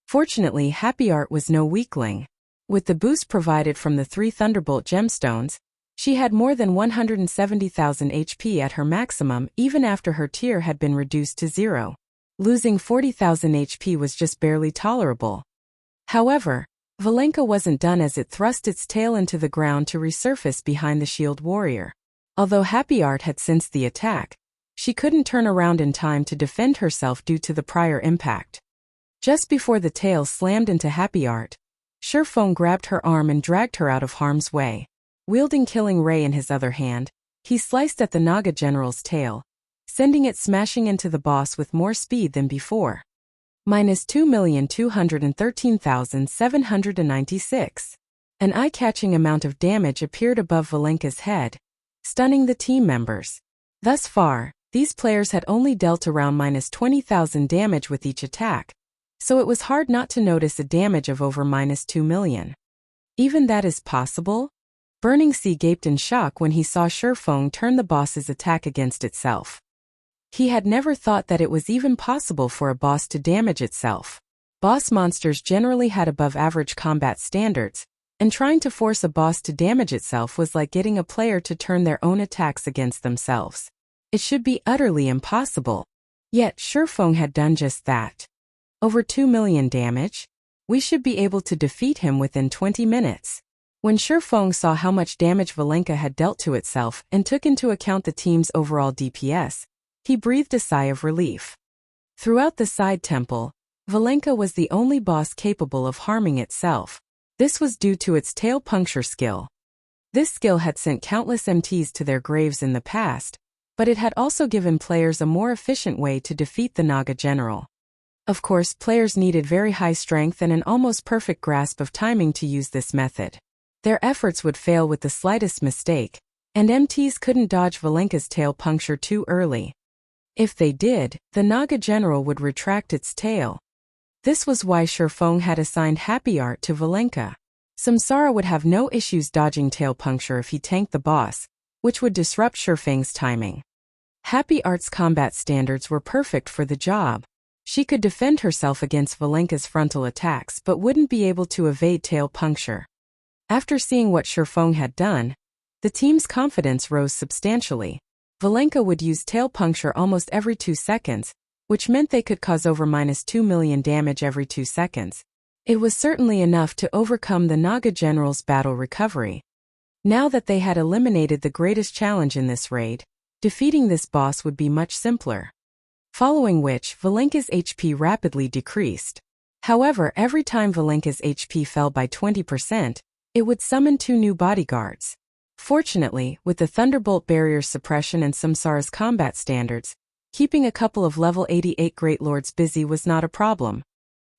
Fortunately, Happy Art was no weakling. With the boost provided from the 3 Thunderbolt gemstones, she had more than 170,000 HP at her maximum even after her tier had been reduced to 0. Losing 40,000 HP was just barely tolerable. However, Valenka wasn't done as it thrust its tail into the ground to resurface behind the shield warrior. Although Happy Art had sensed the attack, she couldn't turn around in time to defend herself due to the prior impact. Just before the tail slammed into Happy Art, Shurfeng grabbed her arm and dragged her out of harm's way. Wielding Killing Ray in his other hand, he sliced at the Naga general's tail, sending it smashing into the boss with more speed than before. -2,213,796. An eye-catching amount of damage appeared above Valenka's head, stunning the team members. Thus far, these players had only dealt around -20,000 damage with each attack, so it was hard not to notice a damage of over -2 million. Even that is possible? Burning Sea gaped in shock when he saw Shurfeng turn the boss's attack against itself. He had never thought that it was even possible for a boss to damage itself. Boss monsters generally had above-average combat standards, and trying to force a boss to damage itself was like getting a player to turn their own attacks against themselves. It should be utterly impossible. Yet Shurfeng had done just that. Over 2 million damage? We should be able to defeat him within 20 minutes. When Shurfeng saw how much damage Valenka had dealt to itself and took into account the team's overall DPS, he breathed a sigh of relief. Throughout the side temple, Valenka was the only boss capable of harming itself. This was due to its tail puncture skill. This skill had sent countless MTs to their graves in the past, but it had also given players a more efficient way to defeat the Naga general. Of course, players needed very high strength and an almost perfect grasp of timing to use this method. Their efforts would fail with the slightest mistake, and MTs couldn't dodge Valenka's tail puncture too early. If they did, the Naga general would retract its tail. This was why Shurfeng had assigned Happy Art to Valenka. Samsara would have no issues dodging tail puncture if he tanked the boss, which would disrupt Shurfeng's timing. Happy Art's combat standards were perfect for the job. She could defend herself against Valenka's frontal attacks but wouldn't be able to evade tail puncture. After seeing what Shurfeng had done, the team's confidence rose substantially. Valenka would use tail puncture almost every 2 seconds, which meant they could cause over -2 million damage every 2 seconds. It was certainly enough to overcome the Naga general's battle recovery. Now that they had eliminated the greatest challenge in this raid, defeating this boss would be much simpler. Following which, Valenka's HP rapidly decreased. However, every time Valenka's HP fell by 20%, it would summon 2 new bodyguards. Fortunately, with the Thunderbolt barrier's suppression and Samsara's combat standards, keeping a couple of level 88 Great Lords busy was not a problem.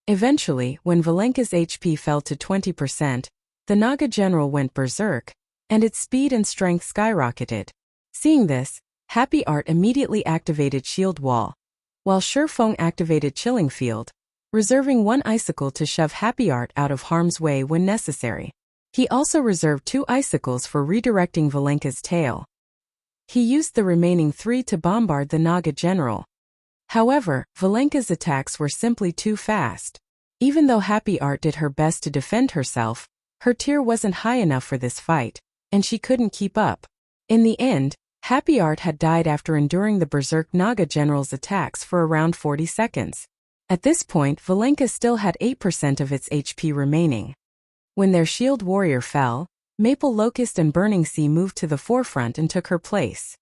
Eventually, when Valenka's HP fell to 20%, the Naga general went berserk, and its speed and strength skyrocketed. Seeing this, Happy Art immediately activated Shield Wall, while Shifeng activated Chilling Field, reserving 1 icicle to shove Happy Art out of harm's way when necessary. He also reserved 2 icicles for redirecting Valenka's tail. He used the remaining 3 to bombard the Naga general. However, Valenka's attacks were simply too fast. Even though Happy Art did her best to defend herself, her tier wasn't high enough for this fight, and she couldn't keep up. In the end, Happy Art had died after enduring the Berserk Naga general's attacks for around 40 seconds. At this point, Valenka still had 8% of its HP remaining. When their shield warrior fell, Maple Locust and Burning Sea moved to the forefront and took her place.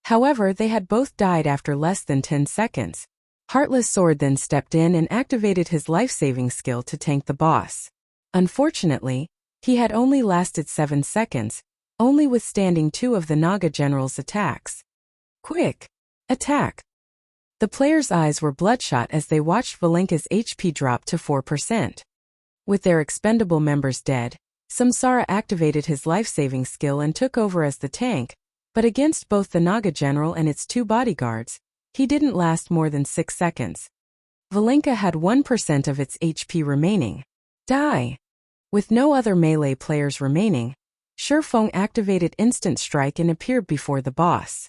However, they had both died after less than 10 seconds. Heartless Sword then stepped in and activated his life-saving skill to tank the boss. Unfortunately, he had only lasted 7 seconds, only withstanding 2 of the Naga general's attacks. Quick! Attack! The players' eyes were bloodshot as they watched Valenka's HP drop to 4%. With their expendable members dead, Samsara activated his life-saving skill and took over as the tank, but against both the Naga general and its 2 bodyguards, he didn't last more than 6 seconds. Valenka had 1% of its HP remaining. Die! With no other melee players remaining, Shifeng activated Instant Strike and appeared before the boss.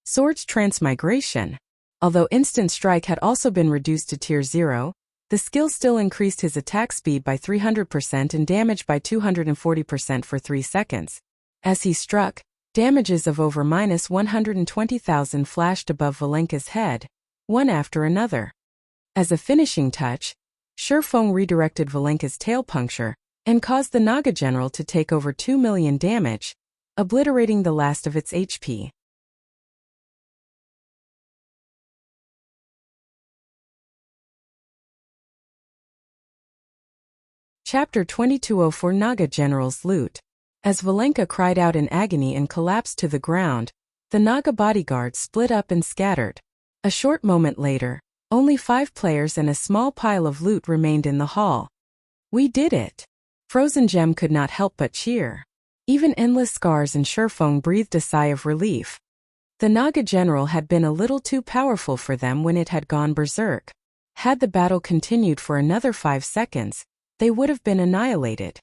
Sword's Transmigration. Although Instant Strike had also been reduced to Tier 0, the skill still increased his attack speed by 300% and damage by 240% for 3 seconds. As he struck, damages of over -120,000 flashed above Valenka's head, one after another. As a finishing touch, Shifeng redirected Valenka's tail puncture and caused the Naga general to take over 2 million damage, obliterating the last of its HP. Chapter 2204 Naga General's Loot. As Valenka cried out in agony and collapsed to the ground, the Naga bodyguards split up and scattered. A short moment later, only 5 players and a small pile of loot remained in the hall. We did it! Frozen Gem could not help but cheer. Even Endless Scars and Shifeng breathed a sigh of relief. The Naga general had been a little too powerful for them when it had gone berserk. Had the battle continued for another 5 seconds, they would have been annihilated.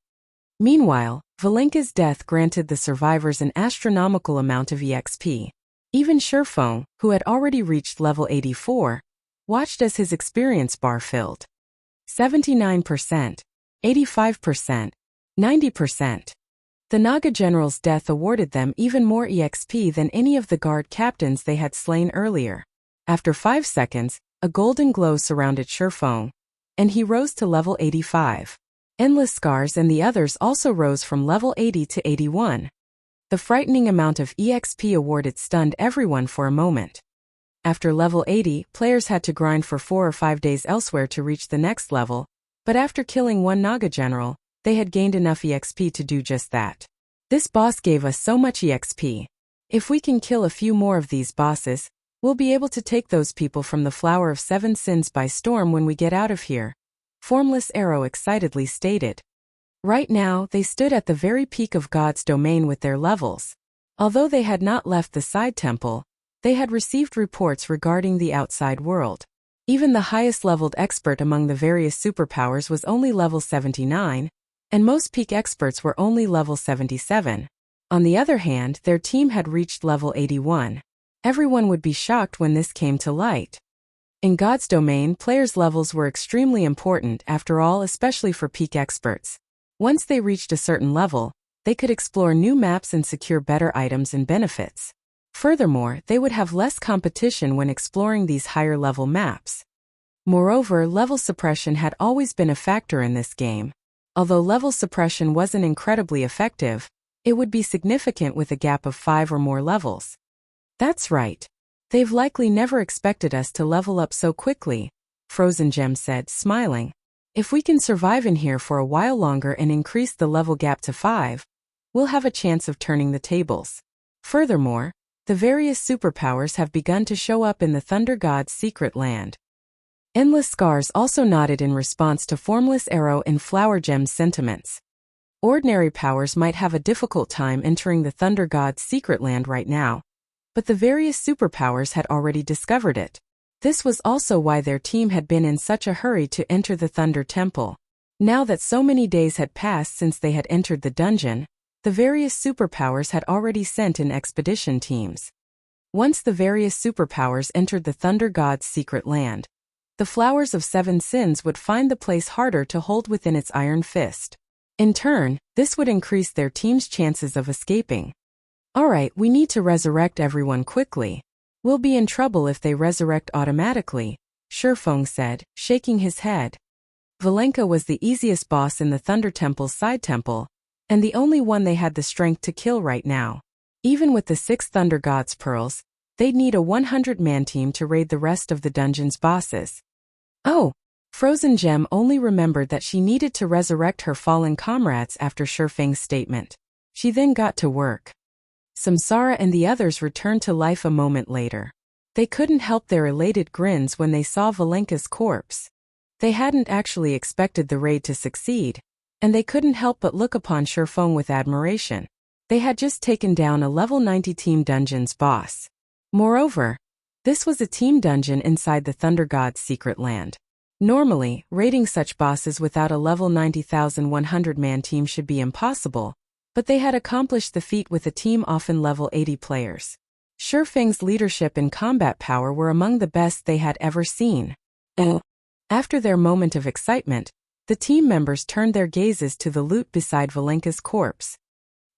Meanwhile, Valenka's death granted the survivors an astronomical amount of EXP. Even Shifeng, who had already reached level 84, watched as his experience bar filled. 79%, 85%, 90%. The Naga general's death awarded them even more EXP than any of the guard captains they had slain earlier. After 5 seconds, a golden glow surrounded Shifeng, and he rose to level 85. Endless Scars and the others also rose from level 80 to 81. The frightening amount of EXP awarded stunned everyone for a moment. After level 80, players had to grind for 4 or 5 days elsewhere to reach the next level, but after killing 1 Naga general, they had gained enough EXP to do just that. This boss gave us so much EXP. If we can kill a few more of these bosses, we'll be able to take those people from the Flower of 7 Sins by storm when we get out of here, Formless Arrow excitedly stated. Right now, they stood at the very peak of God's domain with their levels. Although they had not left the side temple, they had received reports regarding the outside world. Even the highest-leveled expert among the various superpowers was only level 79, and most peak experts were only level 77. On the other hand, their team had reached level 81. Everyone would be shocked when this came to light. In God's domain, players' levels were extremely important after all, especially for peak experts. Once they reached a certain level, they could explore new maps and secure better items and benefits. Furthermore, they would have less competition when exploring these higher-level maps. Moreover, level suppression had always been a factor in this game. Although level suppression wasn't incredibly effective, It would be significant with a gap of 5 or more levels. That's right. They've likely never expected us to level up so quickly, Frozen Gem said, smiling. If we can survive in here for a while longer and increase the level gap to 5, we'll have a chance of turning the tables. Furthermore, the various superpowers have begun to show up in the Thunder God's secret land. Endless Scars also nodded in response to Formless Arrow and Flower Gem's sentiments. Ordinary powers might have a difficult time entering the Thunder God's secret land right now, but the various superpowers had already discovered it. This was also why their team had been in such a hurry to enter the Thunder Temple. Now that so many days had passed since they had entered the dungeon, the various superpowers had already sent in expedition teams. Once the various superpowers entered the Thunder God's secret land, the Flowers of Seven Sins would find the place harder to hold within its iron fist. In turn, this would increase their team's chances of escaping. Alright, we need to resurrect everyone quickly. We'll be in trouble if they resurrect automatically, Shifeng said, shaking his head. Valenka was the easiest boss in the Thunder Temple's side temple, and the only one they had the strength to kill right now. Even with the 6 Thunder God's pearls, they'd need a 100-man team to raid the rest of the dungeon's bosses. Oh, Frozen Gem only remembered that she needed to resurrect her fallen comrades after Shifeng's statement. She then got to work. Samsara and the others returned to life a moment later. They couldn't help their elated grins when they saw Valenka's corpse. They hadn't actually expected the raid to succeed, and they couldn't help but look upon Shifeng with admiration. They had just taken down a level 90 team dungeon's boss. Moreover, this was a team dungeon inside the Thunder God's secret land. Normally, raiding such bosses without a level 90,100-man team should be impossible, but they had accomplished the feat with a team often level 80 players. Shifeng's leadership and combat power were among the best they had ever seen. After their moment of excitement, the team members turned their gazes to the loot beside Valenka's corpse.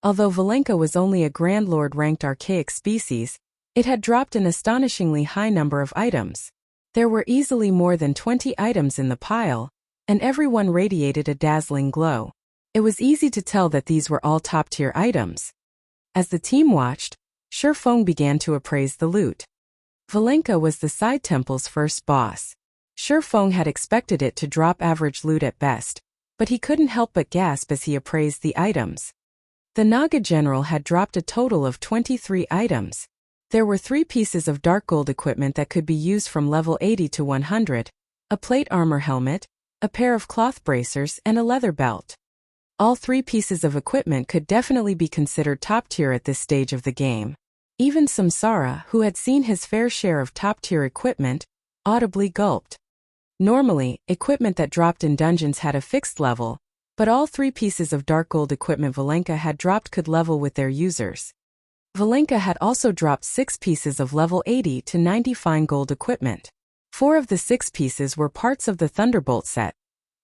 Although Valenka was only a Grand Lord-ranked archaic species, it had dropped an astonishingly high number of items. There were easily more than 20 items in the pile, and everyone radiated a dazzling glow. It was easy to tell that these were all top-tier items. As the team watched, Shifeng began to appraise the loot. Valenka was the side temple's first boss. Shifeng had expected it to drop average loot at best, but he couldn't help but gasp as he appraised the items. The Naga general had dropped a total of 23 items. There were 3 pieces of dark gold equipment that could be used from level 80 to 100, a plate armor helmet, a pair of cloth bracers, and a leather belt. All 3 pieces of equipment could definitely be considered top tier at this stage of the game. Even Samsara, who had seen his fair share of top-tier equipment, audibly gulped. Normally, equipment that dropped in dungeons had a fixed level, but all 3 pieces of dark gold equipment Valenka had dropped could level with their users. Valenka had also dropped 6 pieces of level 80 to 90 fine gold equipment. 4 of the 6 pieces were parts of the Thunderbolt set,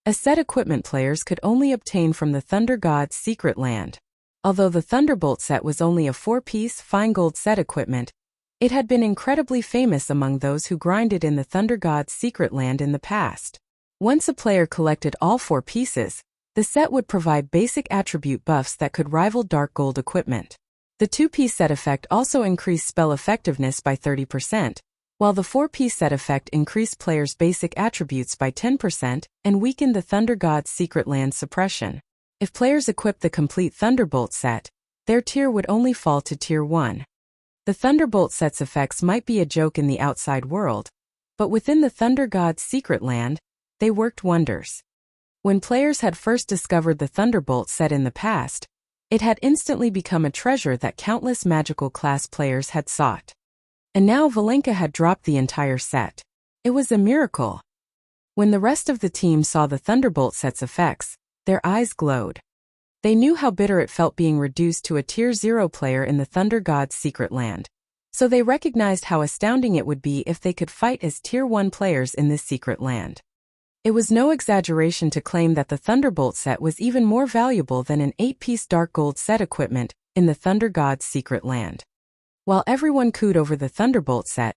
a set equipment players could only obtain from the Thunder God's secret land. Although the Thunderbolt set was only a 4-piece fine gold set equipment, it had been incredibly famous among those who grinded in the Thunder God's secret land in the past. Once a player collected all 4 pieces, the set would provide basic attribute buffs that could rival dark gold equipment. The 2-piece set effect also increased spell effectiveness by 30%, while the 4-piece set effect increased players' basic attributes by 10% and weakened the Thunder God's secret land suppression. If players equipped the complete Thunderbolt set, their tier would only fall to Tier 1. The Thunderbolt set's effects might be a joke in the outside world, but within the Thunder God's secret land, they worked wonders. When players had first discovered the Thunderbolt set in the past, it had instantly become a treasure that countless magical class players had sought. And now Valenka had dropped the entire set. It was a miracle. When the rest of the team saw the Thunderbolt set's effects, their eyes glowed. They knew how bitter it felt being reduced to a Tier 0 player in the Thunder God's secret land. So they recognized how astounding it would be if they could fight as Tier 1 players in this secret land. It was no exaggeration to claim that the Thunderbolt set was even more valuable than an 8-piece dark gold set equipment in the Thunder God's secret land. While everyone cooed over the Thunderbolt set,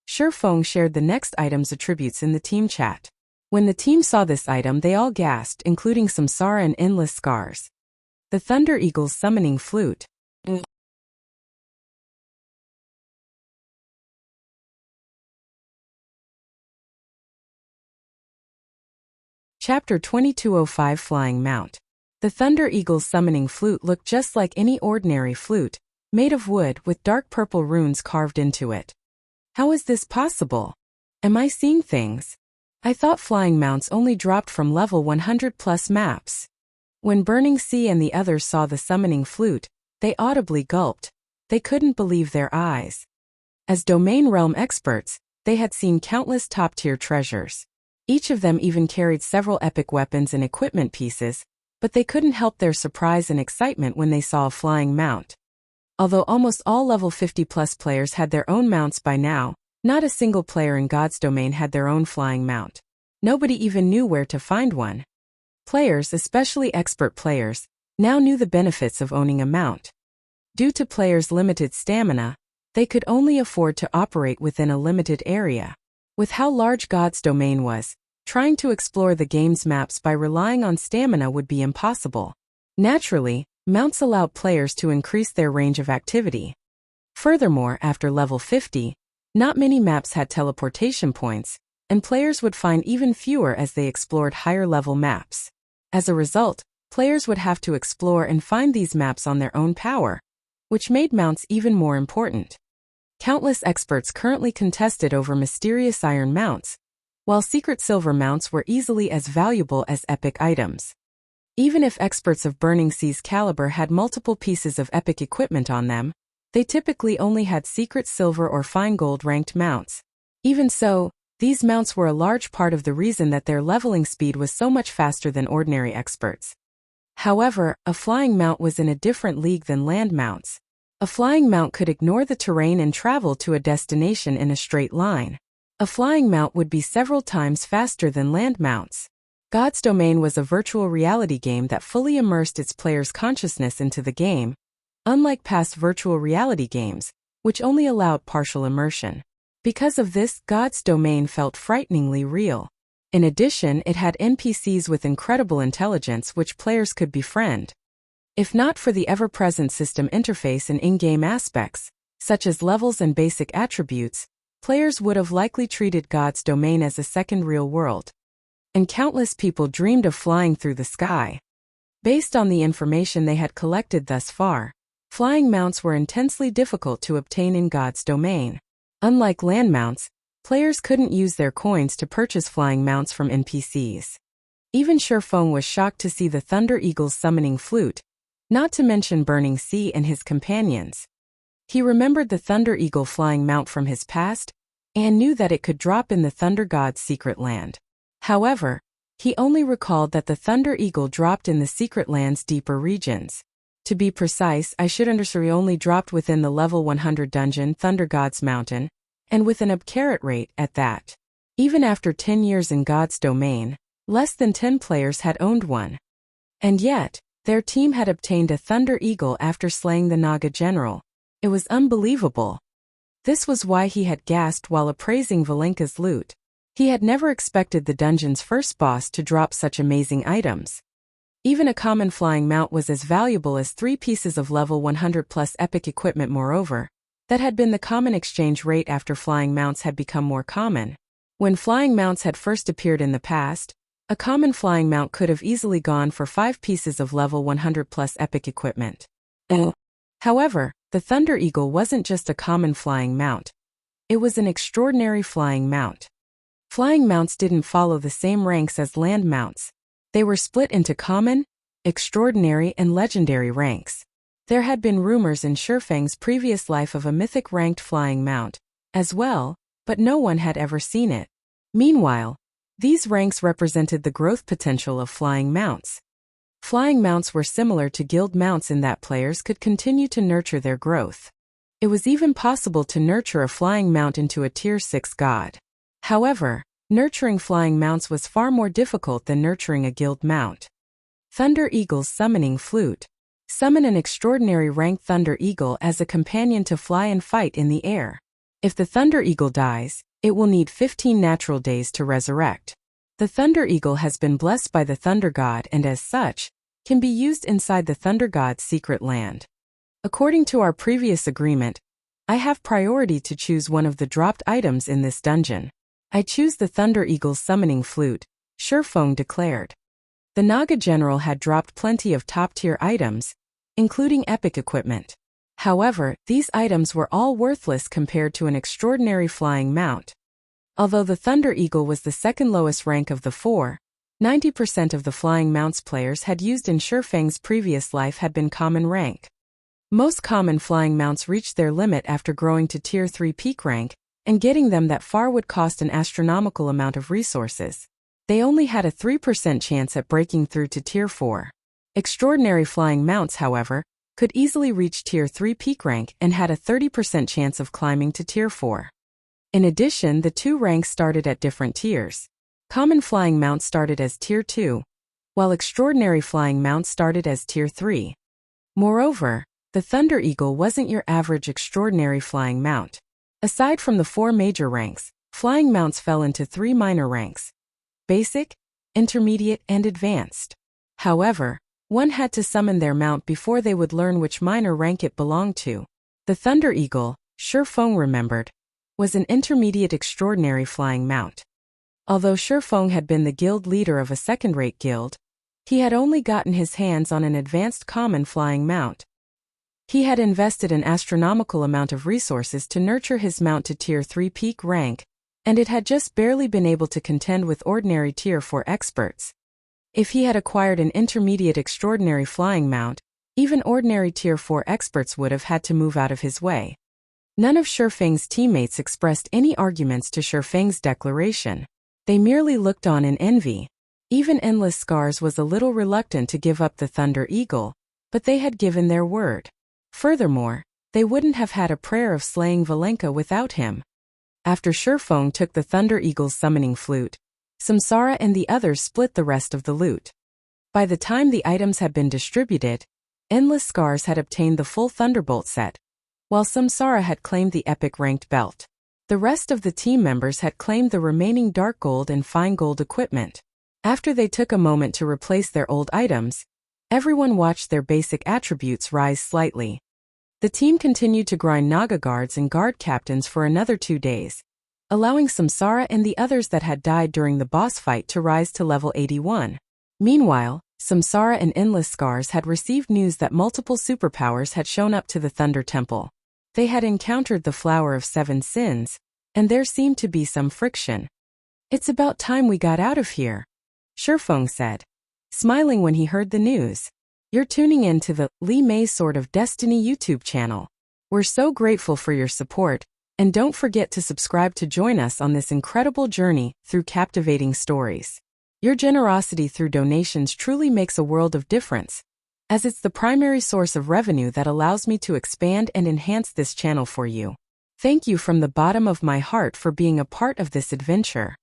Shifeng shared the next item's attributes in the team chat. When the team saw this item, they all gasped, including Samsara and Endless Scars. The Thunder Eagle's Summoning Flute. Chapter 2205 Flying Mount. The Thunder Eagle's summoning flute looked just like any ordinary flute, made of wood with dark purple runes carved into it. How is this possible? Am I seeing things? I thought flying mounts only dropped from level 100 plus maps. When Burning Sea and the others saw the summoning flute, they audibly gulped. They couldn't believe their eyes. As domain realm experts, they had seen countless top-tier treasures. Each of them even carried several epic weapons and equipment pieces, but they couldn't help their surprise and excitement when they saw a flying mount. Although almost all level 50-plus players had their own mounts by now, not a single player in God's domain had their own flying mount. Nobody even knew where to find one. Players, especially expert players, now knew the benefits of owning a mount. Due to players' limited stamina, they could only afford to operate within a limited area. With how large God's domain was, trying to explore the game's maps by relying on stamina would be impossible. Naturally, mounts allowed players to increase their range of activity. Furthermore, after level 50, not many maps had teleportation points, and players would find even fewer as they explored higher-level maps. As a result, players would have to explore and find these maps on their own power, which made mounts even more important. Countless experts currently contested over mysterious iron mounts, while secret silver mounts were easily as valuable as epic items. Even if experts of Burning Sea's caliber had multiple pieces of epic equipment on them, they typically only had secret silver or fine gold ranked mounts. Even so, these mounts were a large part of the reason that their leveling speed was so much faster than ordinary experts. However, a flying mount was in a different league than land mounts. A flying mount could ignore the terrain and travel to a destination in a straight line. A flying mount would be several times faster than land mounts. God's Domain was a virtual reality game that fully immersed its players' consciousness into the game, unlike past virtual reality games, which only allowed partial immersion. Because of this, God's Domain felt frighteningly real. In addition, it had NPCs with incredible intelligence which players could befriend. If not for the ever-present system interface and in-game aspects, such as levels and basic attributes, players would have likely treated God's Domain as a second real world. And countless people dreamed of flying through the sky. Based on the information they had collected thus far, flying mounts were intensely difficult to obtain in God's Domain. Unlike land mounts, players couldn't use their coins to purchase flying mounts from NPCs. Even Shurfeng was shocked to see the Thunder Eagle's summoning flute, not to mention Burning Sea and his companions. He remembered the Thunder Eagle flying mount from his past, and knew that it could drop in the Thunder God's secret land. However, he only recalled that the Thunder Eagle dropped in the secret land's deeper regions. To be precise, I should understand only dropped within the level 100 dungeon Thunder God's Mountain, and with an upcarrot rate at that. Even after 10 years in God's Domain, less than 10 players had owned one. And yet, their team had obtained a Thunder Eagle after slaying the Naga general. It was unbelievable. This was why he had gasped while appraising Valenka's loot. He had never expected the dungeon's first boss to drop such amazing items. Even a common flying mount was as valuable as 3 pieces of level 100 plus epic equipment. Moreover, that had been the common exchange rate after flying mounts had become more common. When flying mounts had first appeared in the past, a common flying mount could have easily gone for 5 pieces of level 100 plus epic equipment. However, the Thunder Eagle wasn't just a common flying mount. It was an extraordinary flying mount. Flying mounts didn't follow the same ranks as land mounts. They were split into common, extraordinary, and legendary ranks. There had been rumors in Shurfeng's previous life of a mythic ranked flying mount, as well, but no one had ever seen it. Meanwhile, these ranks represented the growth potential of flying mounts. Flying mounts were similar to guild mounts in that players could continue to nurture their growth. It was even possible to nurture a flying mount into a tier 6 god. However, nurturing flying mounts was far more difficult than nurturing a guild mount. Thunder Eagle's Summoning Flute. Summon an extraordinary ranked Thunder Eagle as a companion to fly and fight in the air. If the Thunder Eagle dies, it will need 15 natural days to resurrect. The Thunder Eagle has been blessed by the Thunder God and as such, can be used inside the Thunder God's secret land. According to our previous agreement, I have priority to choose one of the dropped items in this dungeon. I choose the Thunder Eagle's summoning flute, Shifeng declared. The Naga general had dropped plenty of top-tier items, including epic equipment. However, these items were all worthless compared to an extraordinary flying mount. Although the Thunder Eagle was the second lowest rank of the four, 90% of the flying mounts players had used in Shifeng's previous life had been common rank. Most common flying mounts reached their limit after growing to Tier 3 peak rank, and getting them that far would cost an astronomical amount of resources. They only had a 3% chance at breaking through to Tier 4. Extraordinary flying mounts, however, could easily reach Tier 3 peak rank and had a 30% chance of climbing to Tier 4. In addition, the two ranks started at different tiers. Common flying mounts started as Tier 2, while extraordinary flying mounts started as Tier 3. Moreover, the Thunder Eagle wasn't your average extraordinary flying mount. Aside from the four major ranks, flying mounts fell into three minor ranks: basic, intermediate, and advanced. However, one had to summon their mount before they would learn which minor rank it belonged to. The Thunder Eagle, Shifeng remembered, was an intermediate extraordinary flying mount. Although Shifeng had been the guild leader of a second-rate guild, he had only gotten his hands on an advanced common flying mount. He had invested an astronomical amount of resources to nurture his mount to Tier 3 peak rank, and it had just barely been able to contend with ordinary Tier 4 experts. If he had acquired an intermediate extraordinary flying mount, even ordinary Tier 4 experts would have had to move out of his way. None of Shifeng's teammates expressed any arguments to Shifeng's declaration. They merely looked on in envy. Even Nameless Scars was a little reluctant to give up the Thunder Eagle, but they had given their word. Furthermore, they wouldn't have had a prayer of slaying Valenka without him. After Shifeng took the Thunder Eagle's summoning flute, Samsara and the others split the rest of the loot. By the time the items had been distributed, Nameless Scars had obtained the full Thunderbolt set, while Samsara had claimed the epic ranked belt. The rest of the team members had claimed the remaining dark gold and fine gold equipment. After they took a moment to replace their old items, everyone watched their basic attributes rise slightly. The team continued to grind Naga guards and guard captains for another 2 days, allowing Samsara and the others that had died during the boss fight to rise to level 81. Meanwhile, Samsara and Nameless Scars had received news that multiple superpowers had shown up to the Thunder Temple. They had encountered the Flower of Seven Sins, and there seemed to be some friction. "It's about time we got out of here," Shifeng said, smiling when he heard the news. "You're tuning in to the Li Mei's Sword of Destiny YouTube channel. We're so grateful for your support, and don't forget to subscribe to join us on this incredible journey through captivating stories. Your generosity through donations truly makes a world of difference, as it's the primary source of revenue that allows me to expand and enhance this channel for you. Thank you from the bottom of my heart for being a part of this adventure."